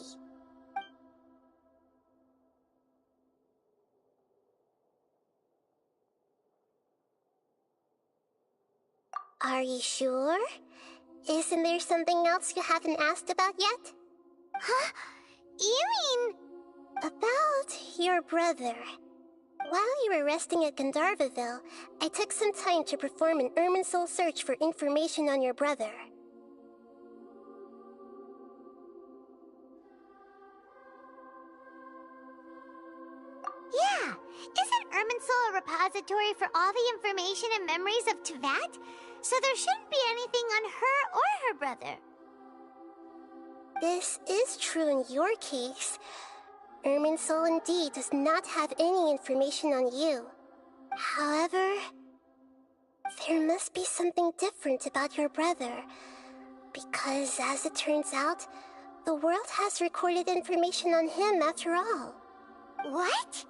A: Are you sure? Isn't there something else you haven't asked about yet? Huh? You mean... About your brother. While you were resting at Gandharvaville, I took some time to perform an Irminsul search for information on your brother.
L: Yeah! Isn't Irminsul a repository for all the information and memories of Teyvat? So there shouldn't be anything on her or her brother.
A: This is true in your case. Irminsul indeed does not have any information on you. However, there must be something different about your brother. Because, as it turns out, the world has recorded information on him after all.
L: What?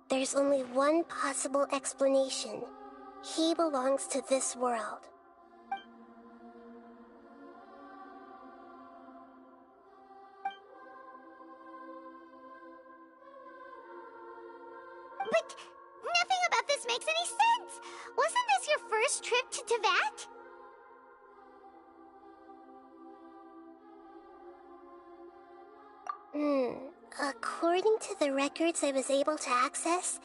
A: There's only one possible explanation. He belongs to this world.
L: But nothing about this makes any sense! Wasn't this your first trip to Teyvat?
A: According to the records I was able to access,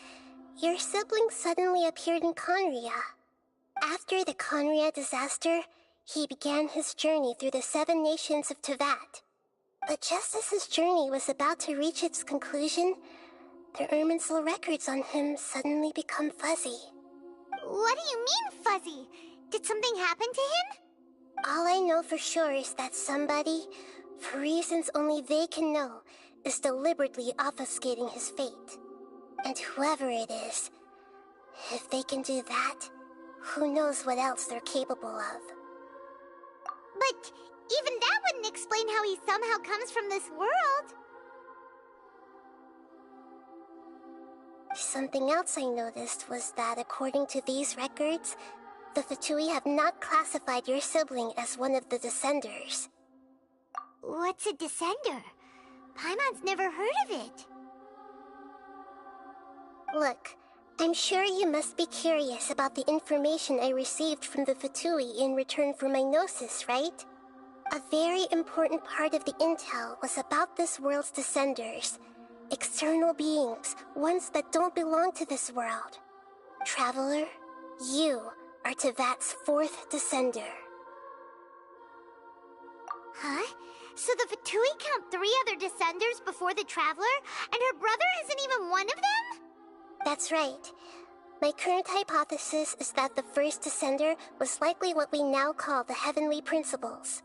A: your sibling suddenly appeared in Conria. After the Conria disaster, he began his journey through the 7 nations of Teyvat. But just as his journey was about to reach its conclusion, the Irminsul records on him suddenly become fuzzy.
L: What do you mean, fuzzy? Did something happen to him?
A: All I know for sure is that somebody, for reasons only they can know, is deliberately obfuscating his fate. And whoever it is, if they can do that, who knows what else they're capable of.
L: But even that wouldn't explain how he somehow comes from this world.
A: Something else I noticed was that according to these records, the Fatui have not classified your sibling as one of the Descenders.
L: What's a Descender? Paimon's never heard of it.
A: Look, I'm sure you must be curious about the information I received from the Fatui in return for my gnosis, right? A very important part of the intel was about this world's Descenders. External beings, ones that don't belong to this world. Traveler, you are Teyvat's 4th Descender.
L: Huh? So the Fatui count 3 other Descenders before the Traveler, and her brother isn't even one of them?
A: That's right. My current hypothesis is that the first Descender was likely what we now call the Heavenly Principles.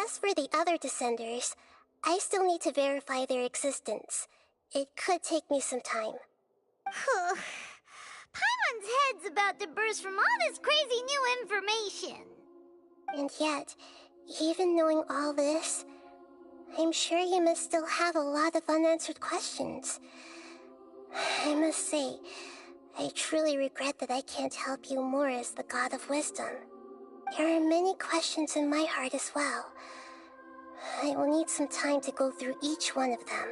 A: As for the other Descenders, I still need to verify their existence. It could take me some time.
L: Paimon's head's about to burst from all this crazy new information.
A: And yet, even knowing all this, I'm sure you must still have a lot of unanswered questions. I must say, I truly regret that I can't help you more as the God of Wisdom. There are many questions in my heart as well. I will need some time to go through each one of them.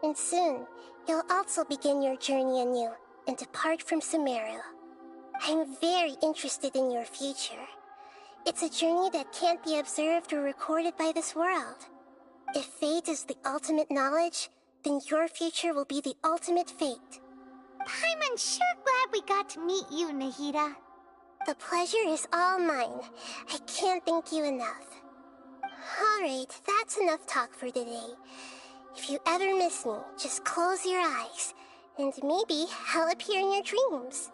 A: And soon, you'll also begin your journey anew and depart from Sumeru. I'm very interested in your future. It's a journey that can't be observed or recorded by this world. If fate is the ultimate knowledge, then your future will be the ultimate fate.
L: Paimon's sure glad we got to meet you, Nahida.
A: The pleasure is all mine. I can't thank you enough. Alright, that's enough talk for today. If you ever miss me, just close your eyes, And maybe I'll appear in your dreams.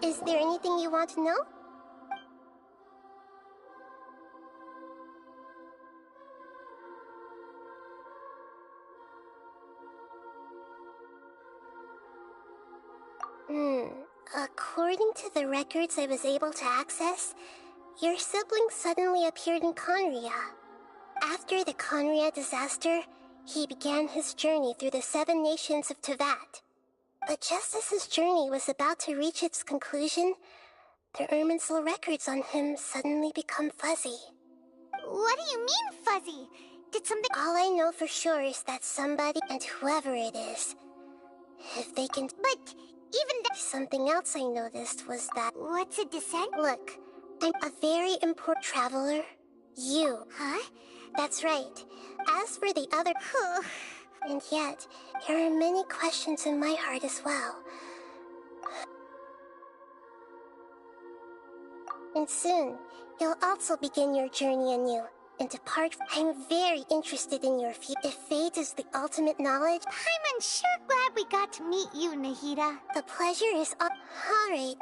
A: Is there anything you want to know? According to the records I was able to access, your sibling suddenly appeared in Conria. After the Conria disaster, he began his journey through the 7 nations of Tevat. But just as his journey was about to reach its conclusion, the Irminsul records on him suddenly become fuzzy.
L: What do you mean, fuzzy? Did something—
A: All I know for sure is that somebody, and whoever it is, if they can—
L: But even
A: something else I noticed was that—
L: What's a descent?
A: Look, I'm a very important traveler. You.
L: Huh?
A: That's right. As for the other— And yet, there are many questions in my heart as well. And soon, you'll also begin your journey anew, and depart. I'm very interested in your future. If fate is the ultimate knowledge,
L: I'm sure glad we got to meet you, Nahida.
A: the pleasure is all. Alright,